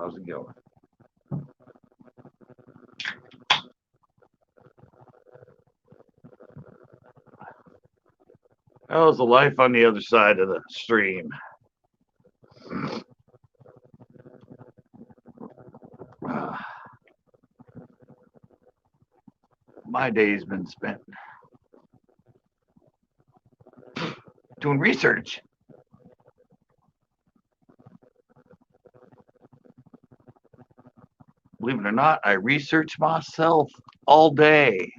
How's it going? How's the life on the other side of the stream? My day's been spent doing research. Believe it or not, I research myself all day.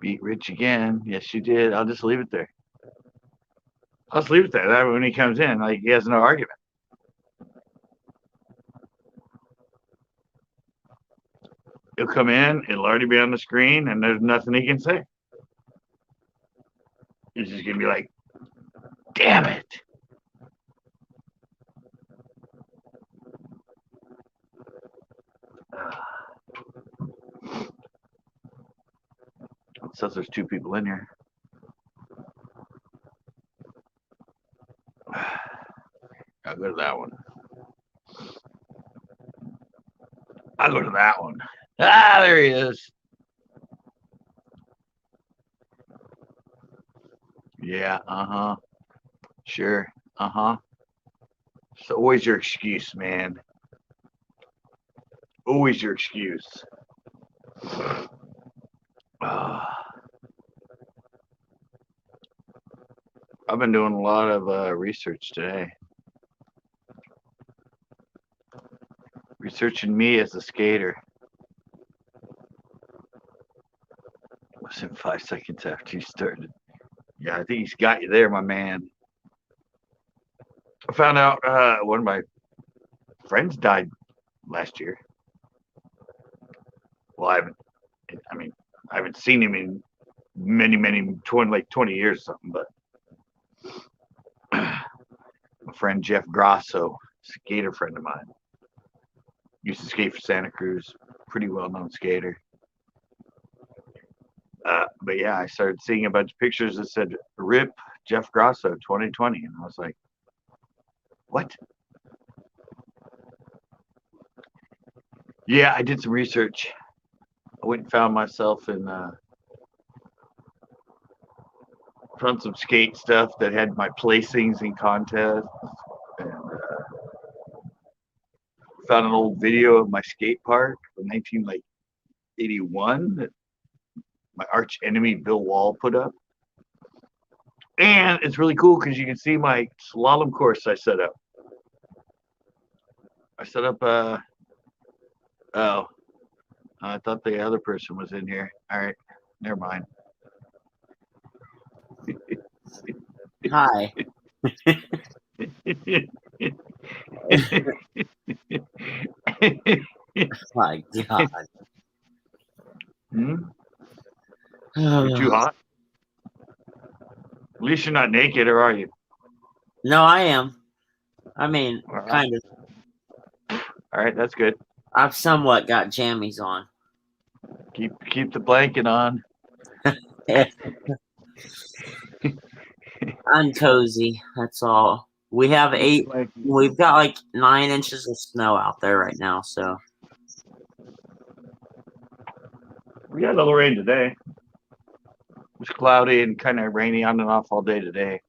Beat Rich again. Yes, you did. I'll just leave it there. I'll just leave it there. That way when he comes in, like he has no argument. He'll come in, it'll already be on the screen, and there's nothing he can say. He's just gonna be like, damn it. It says there's 2 people in here. I'll go to that one. I'll go to that one. Ah, there he is. Yeah, Sure, It's always your excuse, man. Always your excuse. I've been doing a lot of research today. Researching me as a skater. Less than 5 seconds after you started. Yeah, I think he's got you there, my man. I found out one of my friends died last year. Well, I haven't seen him in many 20 years or something, but my friend Jeff Grosso, skater friend of mine, used to skate for Santa Cruz, pretty well-known skater. But yeah, I started seeing a bunch of pictures that said "Rip Jeff Grosso 2020," and I was like, "What?" Yeah, I did some research. I went and found myself in found some skate stuff that had my placings in contests, and found an old video of my skate park from 1981 that my arch enemy Bill Wall put up. And it's really cool because you can see my slalom course I set up. I set up I thought the other person was in here. All right, never mind. Hi. My God. You're too hot? At least you're not naked, or are you? No, I am. I mean, kind of. All right, that's good. I've somewhat got jammies on. Keep the blanket on. I'm cozy. That's all. We have we've got like 9 inches of snow out there right now, so. We got a little rain today. It was cloudy and kind of rainy on and off all day today.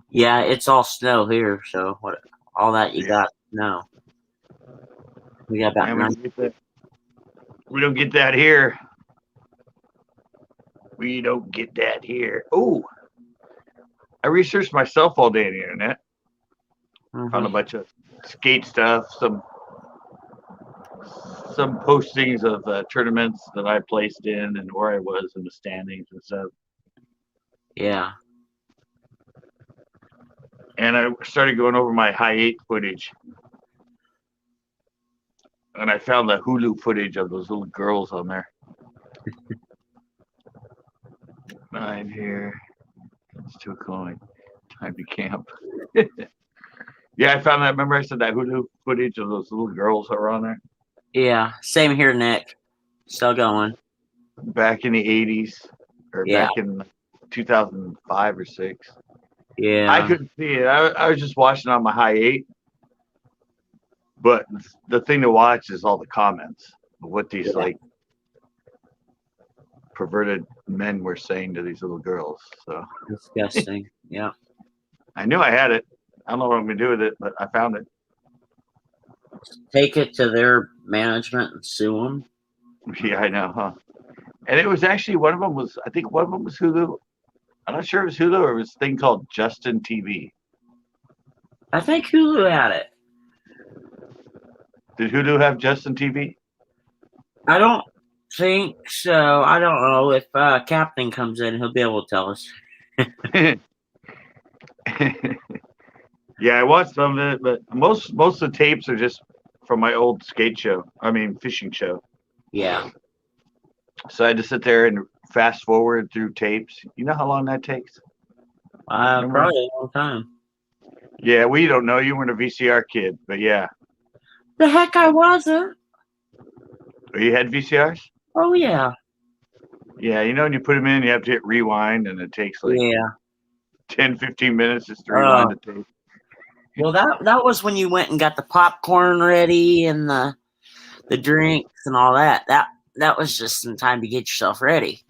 Yeah, it's all snow here, so what? All that you got snow. We got about 9. We don't get that here. We don't get that here. Oh, I researched myself all day on the internet. Found a bunch of skate stuff, some postings of tournaments that I placed in and where I was in the standings and stuff. Yeah. And I started going over my high 8 footage. And I found the Hulu footage of those little girls on there. 9 here. It's too cool. Time to camp. Yeah, I found that. Remember I said that Hulu footage of those little girls that were on there? Yeah, same here, Nick. Still going. Back in the 80s, or back in 2005 or 6. Yeah. I couldn't see it. I was just watching on my high 8. But the thing to watch is all the comments of what these Yeah. like perverted men were saying to these little girls. So Disgusting. Yeah. I knew I had it. I don't know what I'm gonna do with it, but I found it. Take it to their management and sue them. Yeah, I know, huh? And it was actually one of them was I think one of them was Hulu. I'm not sure it was Hulu or it was a thing called Justin TV. I think Hulu had it. Did Hulu have Justin TV? I don't think so. I don't know if Captain comes in, he'll be able to tell us. Yeah, I watched some of it, but most of the tapes are just from my old skate show. I mean, fishing show. Yeah. So I had to sit there and fast forward through tapes. You know how long that takes? Remember? Probably a long time. Yeah, we don't know. You weren't a VCR kid, but yeah. The heck I wasn't. Oh, you had VCRs? Oh yeah. Yeah, you know when you put them in, you have to hit rewind, and it takes like Yeah. 10, 15 minutes just to rewind the tape. Well, that was when you went and got the popcorn ready and the drinks and all that. That was just in time to get yourself ready.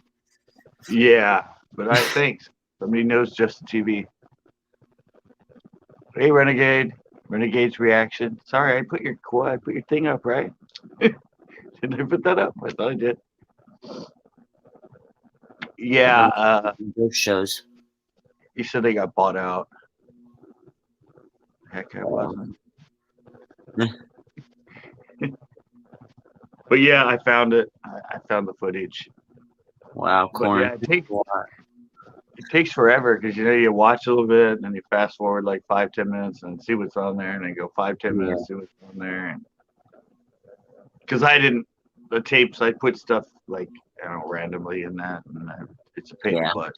Yeah, but I think somebody knows Justin TV. Hey, Renegade. Renegade's reaction. Sorry, I put your thing up, right? Didn't I put that up? I thought I did. Yeah, Those shows. he said they got bought out. Heck, I wasn't. But yeah, I found it. I found the footage. Wow, But corn. yeah, it takes forever because you watch a little bit and then you fast forward like 5-10 minutes and see what's on there, and then go 5-10 minutes, see what's on there. Because the tapes, I put stuff like randomly in that, and it's a pain in the butt.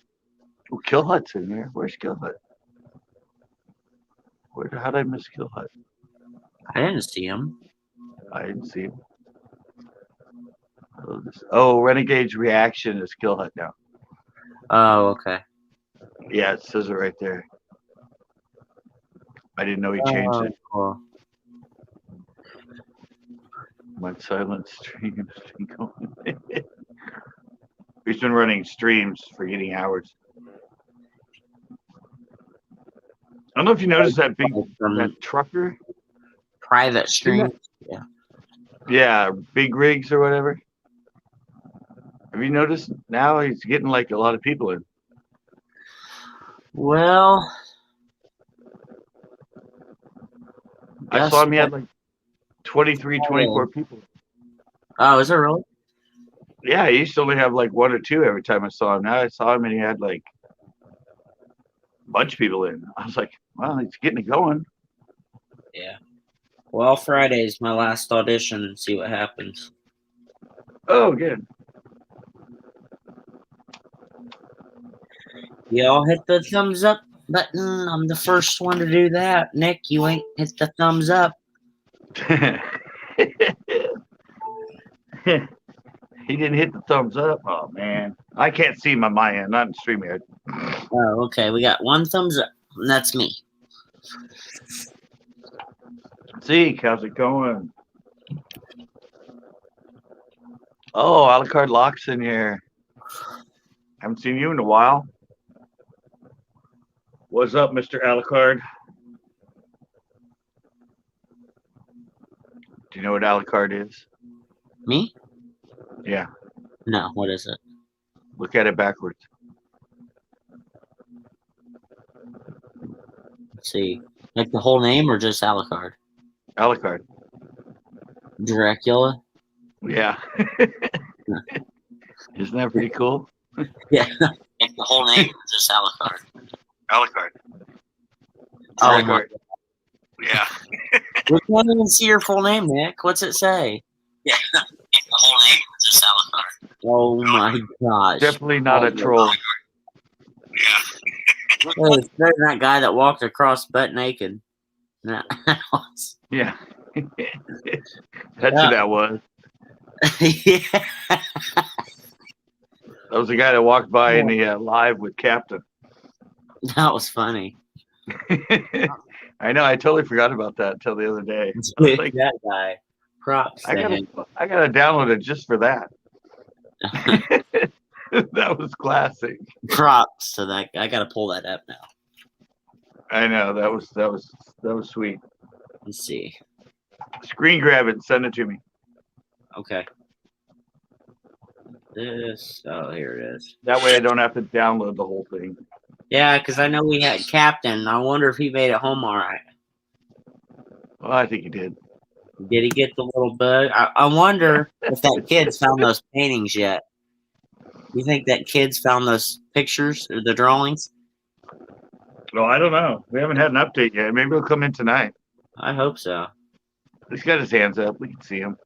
Oh, Kill Hut's in here. Where's Kill Hut? How did I miss Kill Hut? I didn't see him. I didn't see him. Oh, Renegade's reaction is Kill Hut now. Oh, okay. Yeah, it says it right there. I didn't know he changed it. Cool. My silent stream is going. He's been running streams for 80 hours. I don't know if you noticed that that trucker. Private stream. Yeah. Yeah, big rigs or whatever. Have you noticed now he's getting like a lot of people in? Well, I saw him. He had like 23, 24 people. Oh, is it really? Yeah, he used to only have like 1 or 2 every time I saw him. Now I saw him and he had like a bunch of people in. I was like, well, he's getting it going. Yeah. Well, Friday's my last audition and see what happens. Oh, good. Y'all hit the thumbs up button. I'm the first one to do that. Nick, you ain't hit the thumbs up. He didn't hit the thumbs up. Oh, man. I can't see my end, not in StreamYard. Oh, okay. We got 1 thumbs up. And that's me. Zeke, how's it going? Oh, Alucard Locke's in here. Haven't seen you in a while. What's up, Mr. Alucard? Do you know what Alucard is? Me? Yeah. No, what is it? Look at it backwards. Let's see. Like the whole name or just Alucard? Alucard. Dracula? Yeah. Isn't that pretty cool? Yeah. Like the whole name or just Alucard? Alucard. Oh, my. Yeah. We can't even see your full name, Nick. What's it say? Yeah. Like the whole name or just Alucard? Oh, my gosh. Definitely not a troll. Yeah. Well, it's better than that guy that walked across butt naked. Yeah. That's who that was. Yeah. That was the guy that walked by in the live with Captain. That was funny. I know. I totally forgot about that until the other day. I was like, That guy. Props I to gotta, him. I gotta download it just for that. That was classic. Props to that guy. I gotta pull that up now. I know that was sweet. Let's see. Screen grab it and send it to me. Okay. Here it is. That way I don't have to download the whole thing. Yeah, because I know we had Captain. I wonder if he made it home all right. Well, I think he did. Did he get the little bug? I wonder if that kid's found those paintings yet. You think that kid's found those pictures or the drawings? Well, I don't know. We haven't had an update yet. Maybe he'll come in tonight. I hope so. He's got his hands up. We can see him.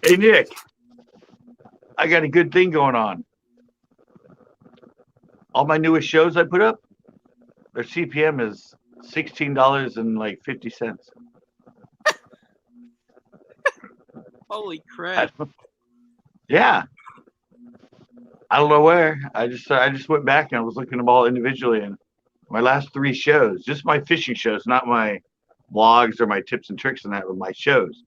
Hey, Nick. I got a good thing going on. All my newest shows I put up, their CPM is $16.50. Holy crap! Yeah. I don't know where. I just went back and I was looking at them all individually, and my last 3 shows, just my fishing shows, not my vlogs or my tips and tricks and that, but my shows,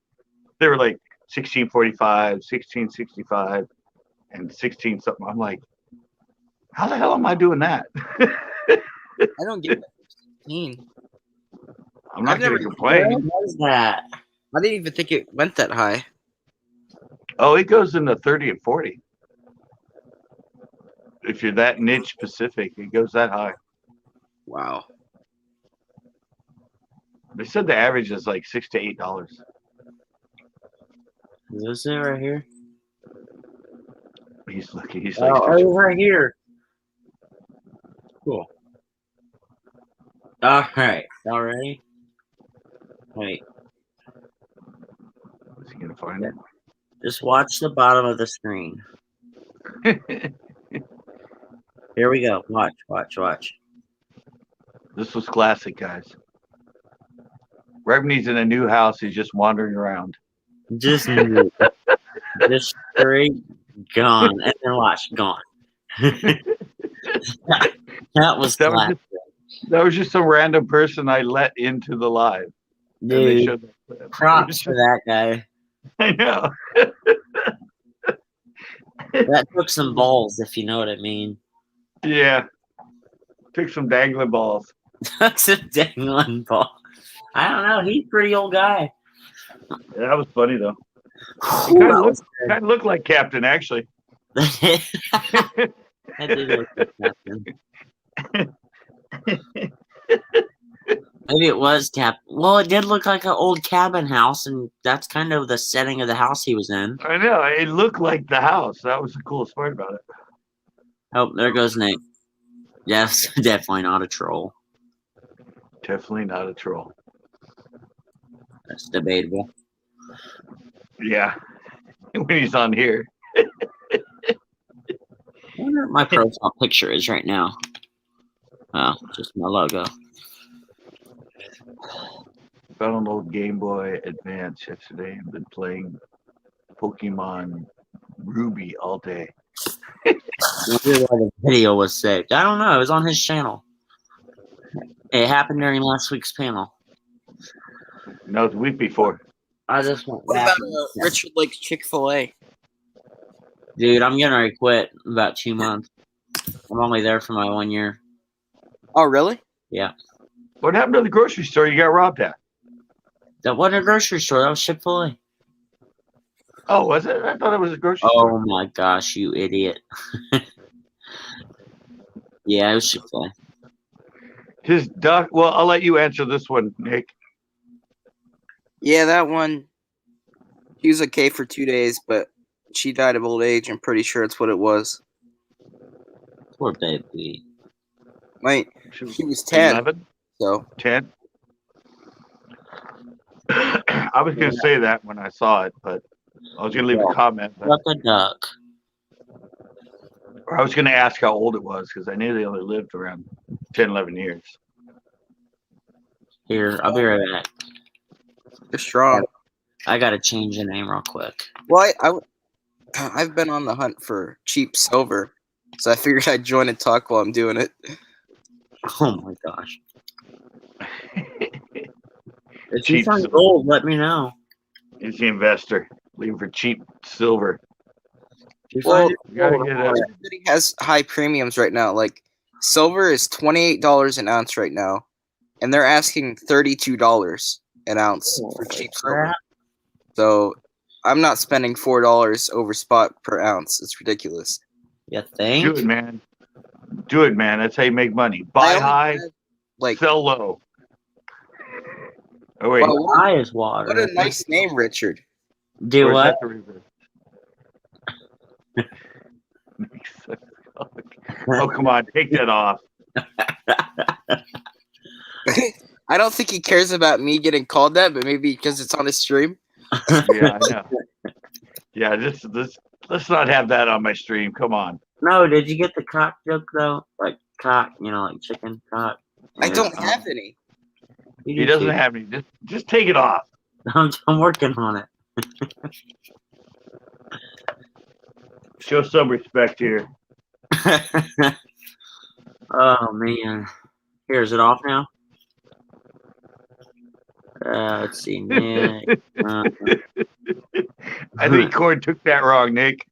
they were like 1645, 1665, and 16 something. I'm like, how the hell am I doing that? I don't get that. 16. I'm not I've going never- to complain. What was that? I didn't even think it went that high. Oh, it goes into 30 and 40. If you're that niche specific, it goes that high. Wow. They said the average is like $6 to $8. Is this it right here? He's looking. He's like, Oh, it's right here. Cool. All right. All ready? Wait. is he gonna find it? Just watch the bottom of the screen. Here we go. Watch, watch, watch. This was classic, guys. Right when he's in a new house, he's just wandering around. Just just straight gone. And then watch, gone. That was That was classic. That was just some random person I let into the live. And they Dude, showed that clip. props for that guy. I know. That took some balls, if you know what I mean. Yeah. Took some dangling balls. That's a dangling ball. I don't know. He's a pretty old guy. Yeah, that was funny though. He Ooh, kind that of looked like Captain actually. that did look like Captain. Maybe it was Well, it did look like an old cabin house, and that's kind of the setting of the house he was in. I know. It looked like the house. That was the coolest part about it. Oh, there goes Nick. Yes, definitely not a troll. Definitely not a troll. That's debatable. Yeah. When he's on here. I wonder what my profile picture is right now. Oh, just my logo. Found an old Game Boy Advance yesterday and been playing Pokemon Ruby all day. I wonder why the video was saved. I don't know. It was on his channel. It happened during last week's panel. No, the week before. I just went What back. about Richard likes Chick-fil-A? Dude, I'm getting ready to quit in about 2 months. I'm only there for my 1 year. Oh, really? Yeah. What happened to the grocery store you got robbed at? That wasn't a grocery store. That was Chick-fil-A. Oh, was it? I thought it was a grocery store. Oh my gosh, you idiot. Yeah, it was Chick-fil-A. His duck. Well, I'll let you answer this one, Nick. Yeah, that one. He was okay for 2 days, but she died of old age. I'm pretty sure it's what it was. Poor baby. Like, he was 10, 11? so 10? I was going to say that when I saw it, but I was going to leave a comment. But, Duck a duck. or I was going to ask how old it was because I knew they only lived around 10, 11 years. Here, I'll be right back. they're strong. I gotta change the name real quick. Well, I've been on the hunt for cheap silver, so I figured I'd join and talk while I'm doing it. Oh my gosh. If you Cheap find silver. gold, let me know. He's the investor. Leaving for cheap silver. If you Well, find You gotta gold, get I'll- it. everybody has high premiums right now. Like silver is $28 an ounce right now, and they're asking $32 an ounce for Holy cheap silver. crap. So I'm not spending $4 over spot per ounce. It's ridiculous. You think? Do it, man. Do it, man. That's how you make money. Buy I only high, have, like, sell low. Oh wait, wow, what, High is water. what a nice name, Richard. Do or is what? that the reverse? Oh come on, take that off. I don't think he cares about me getting called that, but maybe because it's on his stream. Yeah, I know. Yeah, let's not have that on my stream. Come on. No, did you get the cock joke though? Like cock, like chicken cock. I Yeah, don't have any. you He do doesn't too. have any. Just take it off. I'm working on it. Show some respect here. Oh man. Here, is it off now? Let's see, Nick. I think Cord took that wrong, Nick.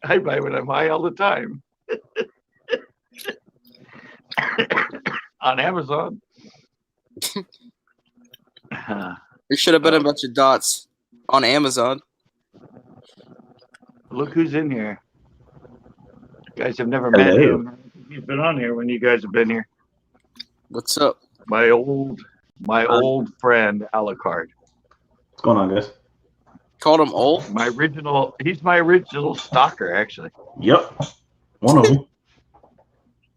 I buy when I'm high all the time. On Amazon. There should have been a bunch of dots on Amazon. Look who's in here. You guys have never met Hello. him. He's been on here when you guys have been here. What's up? My old friend Alucard. What's going on, guys? Called him old? He's my original stalker, actually. Yep. One of them.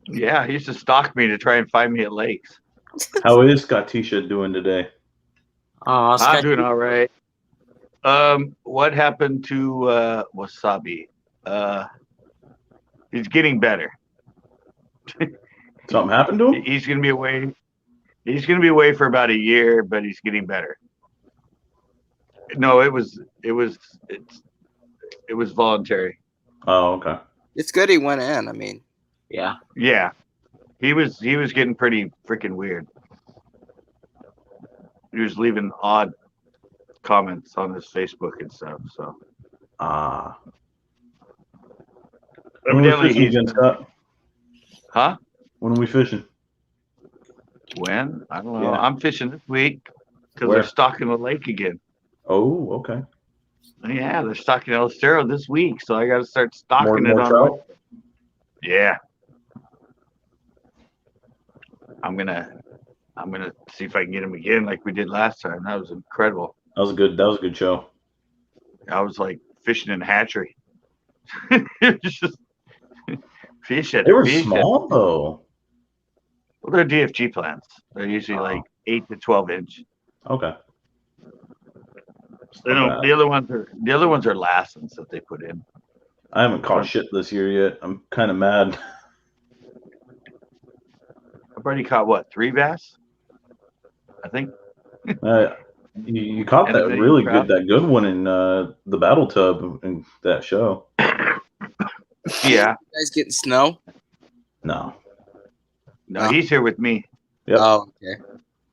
Yeah, he used to stalk me to try and find me at lakes. How is Scottisha doing today? Oh, I'm doing all right. What happened to Wasabi? He's getting better. Something happened to him? He's gonna be away. He's gonna be away for about a year, but he's getting better. No, it was voluntary. Oh, okay. It's good he went in. I mean, Yeah. Yeah, he was getting pretty freaking weird. He was leaving odd comments on his Facebook and stuff. So When are we evidently fishing he's again, Scott? huh? When are we fishing? When? I don't know. Yeah. I'm fishing this week because Where? they're stocking the lake again. Oh, okay. Yeah, they're stocking El Cerro this week, so I got to start stocking More it on. trout? Yeah. I'm gonna see if I can get him again like we did last time. That was incredible. That was a good show. I was like fishing in a hatchery. It was just fish at They were fish small though. Well, they're DFG plants. They're usually like 8 to 12 inch. Okay. You know, the other ones are Lassens that they put in. I haven't caught shit this year yet. I'm kind of mad. I've already caught what, 3 bass? I think. You caught that Anything really trout? good, that good one in the battle tub in that show. Yeah. you guys getting snow? No. No, he's here with me. Yep. Oh, okay.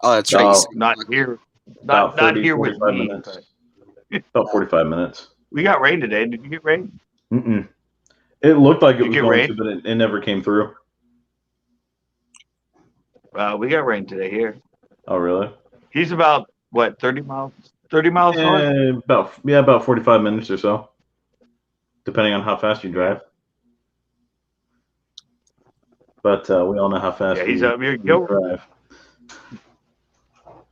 Oh, that's right. Oh. You said- Not here. About Not 30, here with 45 me. minutes. but About 45 minutes. We got rain today. Did you get rain? Mm-mm. It looked like it Did you was get going rain? to, but it never came through. We got rain today here. Oh, really? He's about what, 30 miles north? About 45 minutes or so, depending on how fast you drive. But we all know how fast Yeah, he's we, up here. we Gil, drive.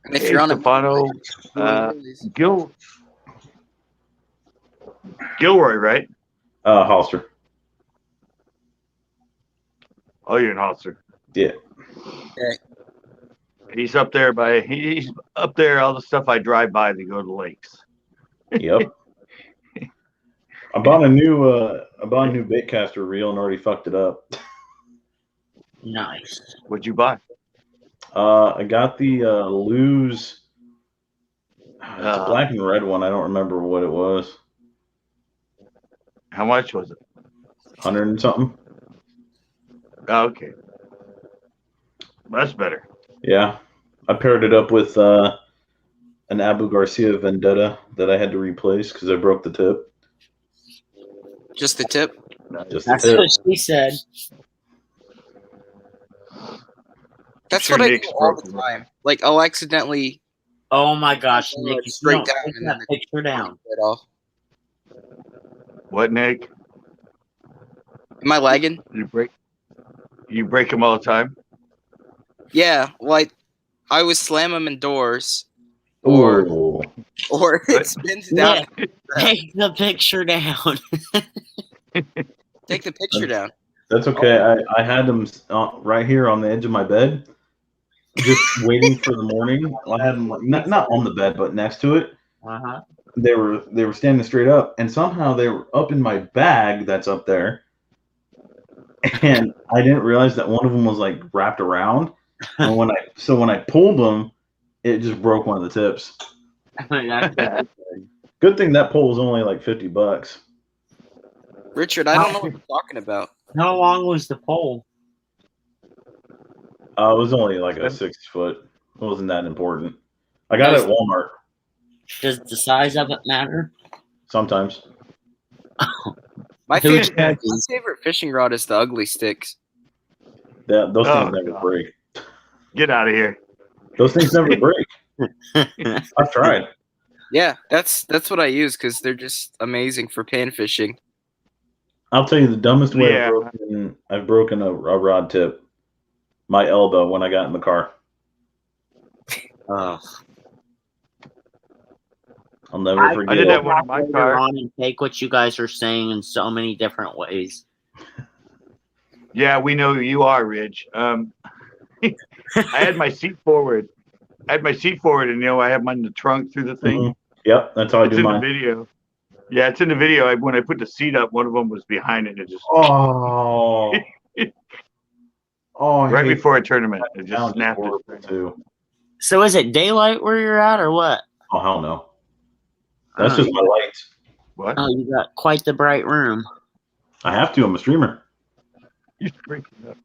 And if you're on a Stefano, Gilroy, right? Hollister. Oh, you're in Hollister. Yeah. He's up there he's up there. All the stuff I drive by to go to the lakes. Yep. I bought a new bait caster reel and already fucked it up. Nice. What'd you buy? I got the Lose. It's a black and red one. I don't remember what it was. How much was it? 100 and something. Oh, okay. That's better. Yeah. I paired it up with an Abu Garcia Vendetta that I had to replace because I broke the tip. Just the tip. Just the That's tip. what she said. That's Sure what I do Nick's all the broken it. time. Like I'll accidentally Oh my gosh, I'll Nick, go if you straight don't down take and that then picture down. right off. What, Nick? Am I lagging? You break them all the time? Yeah. Like I was slam them indoors, or Ooh. it spins down. Nick, take the picture down. Take the picture down. That's okay. I had them right here on the edge of my bed, just waiting for the morning. I had them like, not on the bed, but next to it. Uh-huh. They were standing straight up, and somehow they were up in my bag that's up there, and I didn't realize that one of them was like wrapped around. And when I pulled them, it just broke one of the tips. Good thing that pole was only like $50. Richard, I don't know what you're talking about. How long was the pole? It was only like a 6 foot. It wasn't that important. I got it at Walmart. Does the size of it matter? Sometimes. My favorite fishing rod is the ugly sticks. Those things never God. break. Get out of here. Those things never break. I've tried. Yeah, that's what I use because they're just amazing for pan fishing. I'll tell you the dumbest way Yeah. I've broken a rod tip. My elbow when I got in the car. Oh. I'll never forget. I did that one in my car. On and take what you guys are saying in so many different ways. Yeah, we know who you are, Rich. I had my seat forward. And I have mine in the trunk through the thing. Mm-hmm. Yep, that's how I It's do in mine. the video. Yeah, it's in the video. When I put the seat up, one of them was behind it. It just right before a tournament, it just snapped it. Too. So is it daylight where you're at, or what? Oh hell no! That's just my lights. What? Oh, you got quite the bright room. I have to. I'm a streamer. You're freaking up.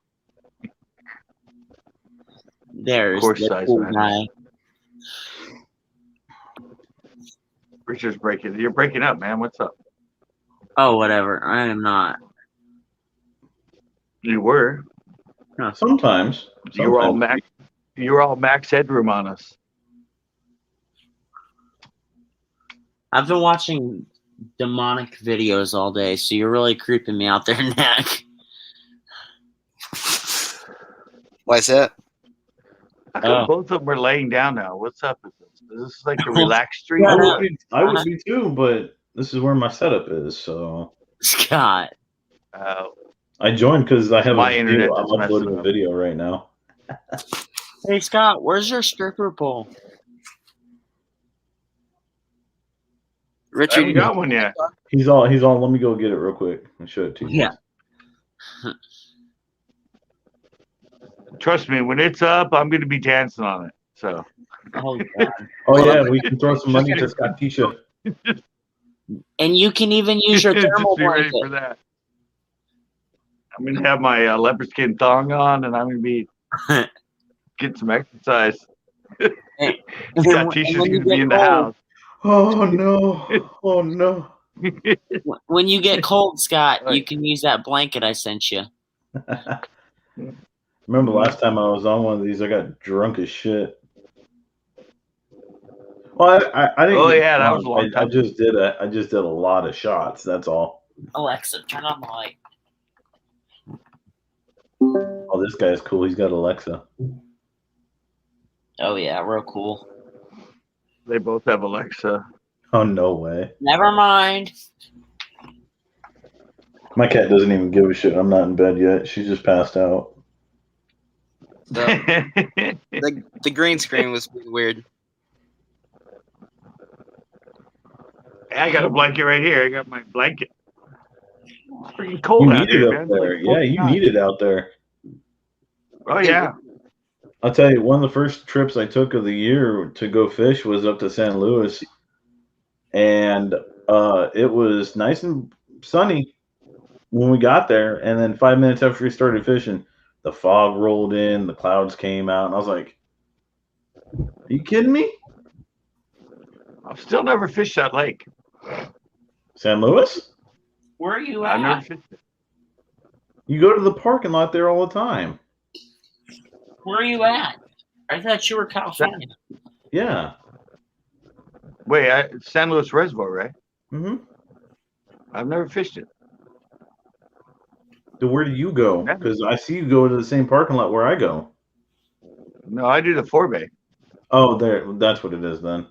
There's Course the size cool matters. guy. Richard's breaking. You're breaking up, man. What's up? Oh, whatever. I am not. You were. Sometimes. You were all max headroom on us. I've been watching demonic videos all day, so you're really creeping me out there, Nick. Why is that? How come both of them are laying down now? What's up with this? Is this like a relaxed stream? I would be too, but this is where my setup is. So Scott. I joined because I have My a internet video. I'm just uploading messing a up. video right now. Hey, Scott, where's your stripper pole? I Richard, haven't got one yet. He's all. Let me go get it real quick and show it to you. Yeah. Trust me, when it's up, I'm going to be dancing on it. So. Oh, God. Oh yeah, we can throw some money to Scott Tisha. And you can even use your thermal Just be ready blanket. for that. I'm going to have my leopard skin thong on, and I'm going to be getting some exercise. Scott Tisha's going to be in the house. Oh no! Oh no! When you get cold, Scott, you can use that blanket I sent you. Remember last time I was on one of these, I got drunk as shit. Well, I didn't. Oh get yeah, that drunk. was a long time. I just did a lot of shots. That's all. Alexa, turn on the light. Oh, this guy's cool. He's got Alexa. Oh yeah, real cool. They both have Alexa. Oh no way! Never mind. My cat doesn't even give a shit. I'm not in bed yet. She's just passed out. The green screen was weird. I got a blanket right here. I got my blanket. It's freaking cold You out need here, it man. up there. Yeah, you need it out there. Oh yeah. I'll tell you, one of the first trips I took of the year to go fish was up to San Luis, and it was nice and sunny. when we got there, and then 5 minutes after we started fishing, the fog rolled in, the clouds came out, and I was like, "Are you kidding me?" I've still never fished that lake. San Luis? Where are you I've never at? fished it. You go to the parking lot there all the time. Where are you at? I thought you were California. Yeah. Wait, San Luis Reservoir, right? Mm-hmm. I've never fished it. So where do you go? Because I see you go to the same parking lot where I go. No, I do the forebay. Oh, there. That's what it is then.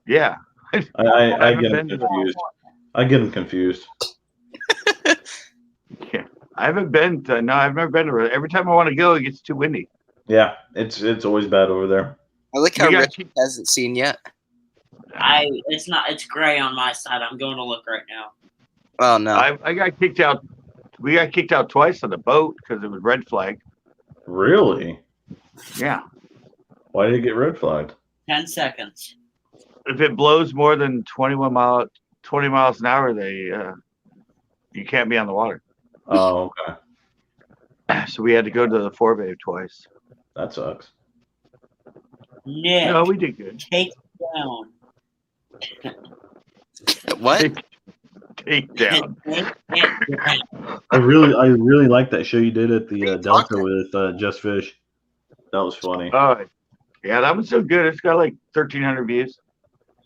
Yeah. I haven't get them been to the- confused. I get them confused. Yeah. I haven't been to. No, I've never been to. Every time I want to go, it gets too windy. Yeah, it's always bad over there. I like how You gotta Rich hasn't seen yet. It's gray on my side. I'm going to look right now. Oh no. I got kicked out. We got kicked out twice on the boat because it was red flag. Really? Yeah. Why did it get red flagged? 10 seconds. If it blows more than 20 miles an hour, you can't be on the water. Oh, okay. So we had to go to the forebay twice. That sucks. Nick, No, we did good. take it down. What? Take down. Take it down. I really like that show you did at the What are you Delta talking? with Just Fish. That was funny. Oh, yeah, that one's so good. It's got like 1,300 views.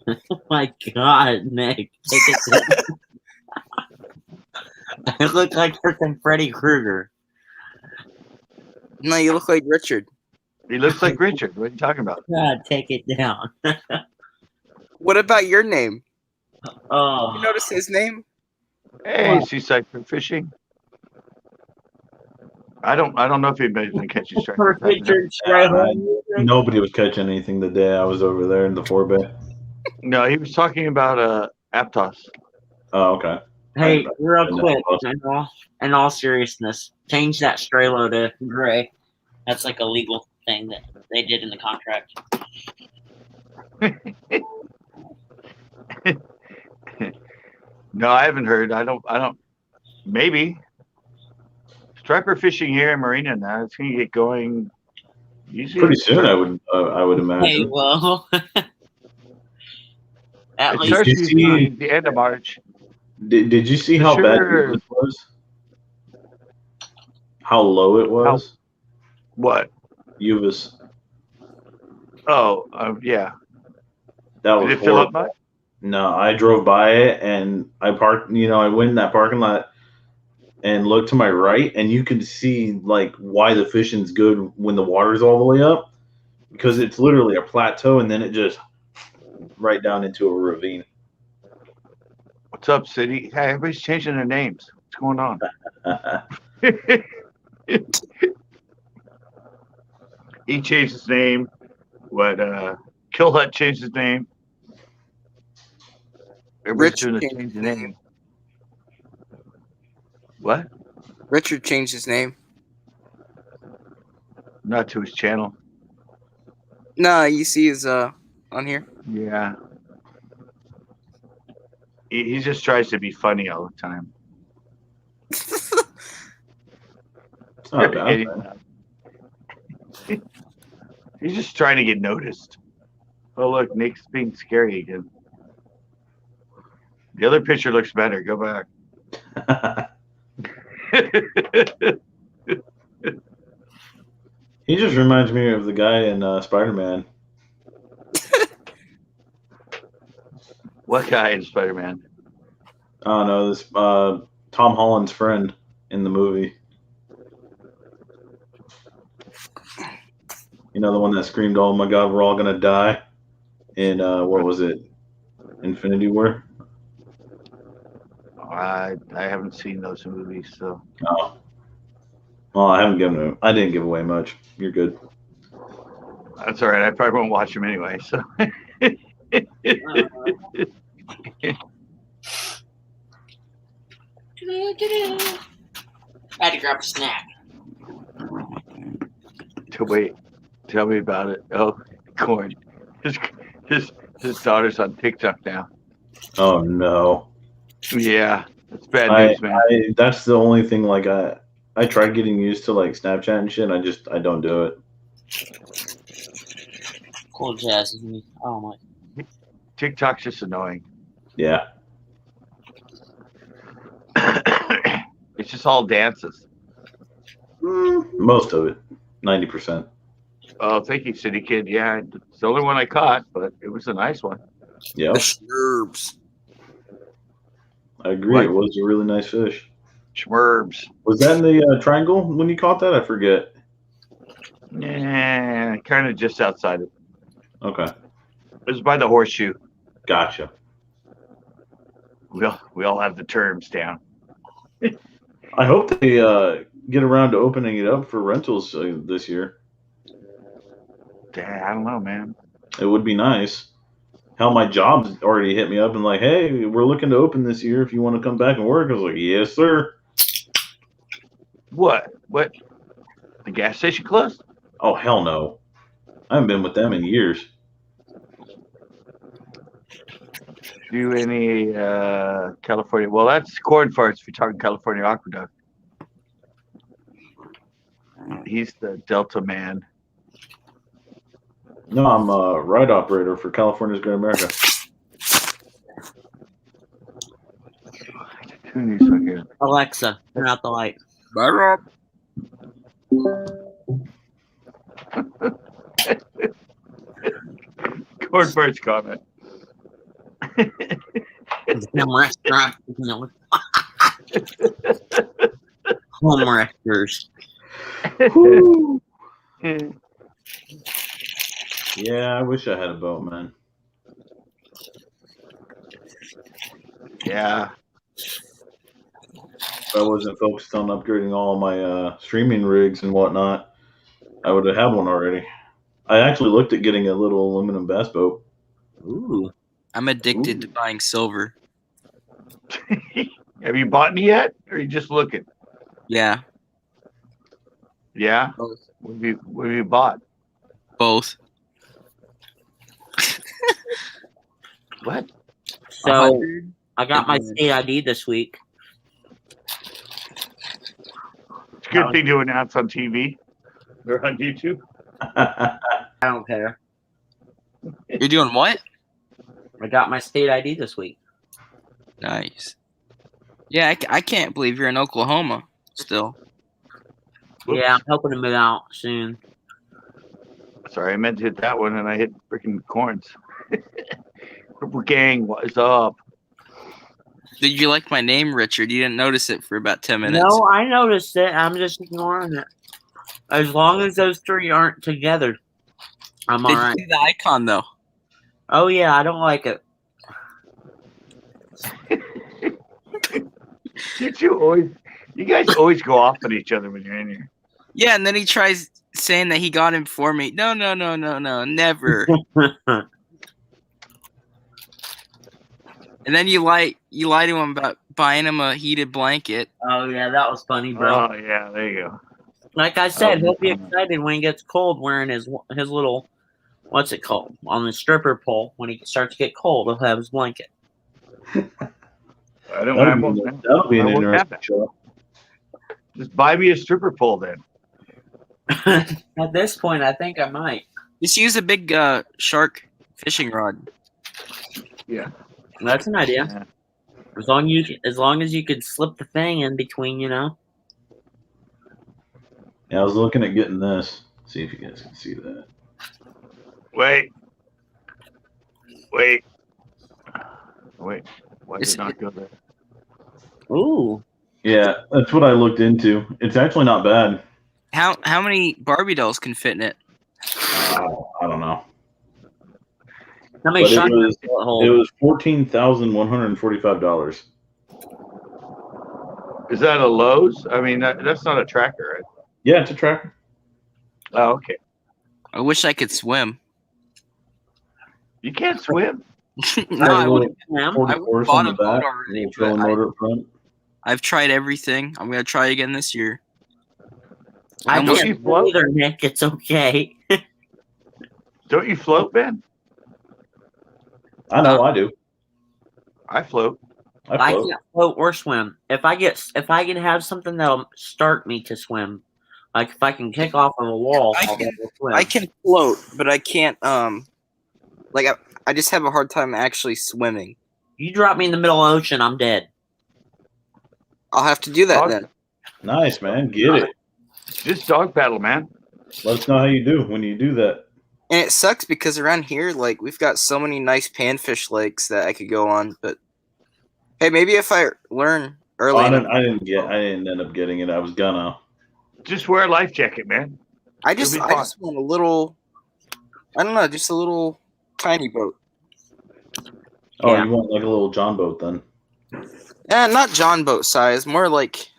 Oh my God, Nick, take it down. I look like freaking Freddy Krueger. No, you look like Richard. He looks like Richard. What are you talking about? God, take it down. What about your name? You Oh, notice his name? Hey, seaside fishing. I don't know if anybody's been catching stripes. Richard Strayhorn. Nobody was catching anything the day I was over there in the forebay. No, he was talking about Aptos. Oh, okay. Hey, I real know. quick, in all seriousness, change that Strelo to gray. That's like a legal thing that they did in the contract. No, I haven't heard. I don't. Maybe striper fishing here in Marina now. It's gonna get going. Usually Pretty soon, I would Hey, imagine. well, at It least starts Did you usually see- the end of March. Did you see For how bad sure. it was? How low it was? What? Uvis. Oh, yeah. That Did was it fill up horrible. much? No, I drove by it and I parked. I went in that parking lot and looked to my right, and you can see like why the fishing's good when the water's all the way up, because it's literally a plateau and then it just right down into a ravine. What's up, city? Hey, everybody's changing their names. What's going on? He changed his name. What? Kill Hut changed his name. Everybody's Rich doing a changed change his of name. What? Richard changed his name. Not to his channel. No, you see his on here. Yeah. He just tries to be funny all the time. It's not bad. He's just trying to get noticed. Oh, look, Nick's being scary again. The other picture looks better. Go back. He just reminds me of the guy in Spider-Man. What guy in Spider-Man? I don't know, this Tom Holland's friend in the movie. You know, the one that screamed, "Oh my God, we're all gonna die!" In what was it? Infinity War. I haven't seen those movies, so Oh, well, I didn't give away much. You're good. that's all right. I probably won't watch them anyway. So I had to grab a snack. to wait, tell me about it. Oh, corn. His daughter's on TikTok now. Oh no. Yeah, It's bad news, man. That's the only thing. Like I tried getting used to like Snapchat and shit. I don't do it. Cool jazz. Oh my. TikTok's just annoying. Yeah. It's just all dances. Most of it, 90%. Oh, thank you, City Kid. Yeah, it's the only one I caught, but it was a nice one. Yeah, The schmerbs. I agree. What? It was a really nice fish. Schmerbs. Was that in the triangle when you caught that? I forget. Yeah, kind of just outside it. Okay, It was by the horseshoe. gotcha. We all have the terms down. I hope they get around to opening it up for rentals this year. I don't know, man. It would be nice. Hell, my job's already hit me up and like, hey, we're looking to open this year. If you want to come back and work, I was like, yes, sir. What? The gas station closed? Oh, hell no. I haven't been with them in years. Do any California? Well, that's corn farts if you're talking California Aqueduct. He's the Delta man. No, I'm a ride operator for California's Great America. Who needs fucking Alexa, turn out the light. Bye, corn farts comment? Home restaurant. Home wreckers. Yeah, I wish I had a boat, man. Yeah. If I wasn't focused on upgrading all my streaming rigs and whatnot, I would have had one already. I actually looked at getting a little aluminum bass boat. Ooh. I'm addicted to buying silver. Have you bought any yet, or are you just looking? Yeah, Yeah. both. What have you bought? Both. What? So 100. I got my state ID this week. It's a good thing to announce on TV or on YouTube. I don't care. You're doing what? I got my state ID this week. Nice. Yeah, I can't believe you're in Oklahoma still. Whoops. Yeah, I'm hoping to move out soon. Sorry, I meant to hit that one and I hit freaking corns. Gang, what is up? Did you like my name, Richard? You didn't notice it for about 10 minutes. No, I noticed it. I'm just ignoring it. As long as those three aren't together, I'm Did you alright. see the icon, though? Oh yeah, I don't like it. You guys always go off at each other when you're in here. Yeah, and then he tries saying that he got him for me. No, never. And then you lie to him about buying him a heated blanket. Oh yeah, that was funny, bro. Oh yeah, there you go. Like I said, Oh, he'll be yeah. excited when he gets cold wearing his little, what's it called, on the stripper pole. When he starts to get cold, he'll have his blanket. I don't. That'll be an I won't have interesting that. show. Just buy me a stripper pole then. At this point, I think I might. Just use a big shark fishing rod. Yeah. That's an idea. Yeah. As long as you could slip the thing in between, you know. Yeah, I was looking at getting this. See if you guys can see that. Wait. Why did it not go there? Ooh. Yeah, that's what I looked into. It's actually not bad. How many Barbie dolls can fit in it? I don't know. How many But it shots was will it hold? it was $14,145. Is that a Lowe's? I mean, that's not a tracker, right? Yeah, it's a tracker. Oh, okay. I wish I could swim. You can't swim. No, I would have Ma'am? 40 horse bought on a the boat back, already, little trolling but motor up front. I've tried everything. I'm gonna try again this year. I Don't you can't float? either, Nick. It's okay. Don't you float, Ben? I know, I do. I float. I float. can't float or swim. If I can have something that'll start me to swim, like if I can kick off of a wall, I'll be able to swim. I can float, but I can't. Like I just have a hard time actually swimming. You drop me in the middle of the ocean, I'm dead. I'll have to do that then. Nice, man. Get it. Just dog paddle, man. Let us know how you do when you do that. And it sucks because around here, like, we've got so many nice panfish lakes that I could go on. But hey, maybe if I learn early. I didn't end up getting it. I was gonna. Just wear a life jacket, man. I just want a little. I don't know, just a little tiny boat. Oh, Yeah. you want like a little John boat then? Not John boat size, more like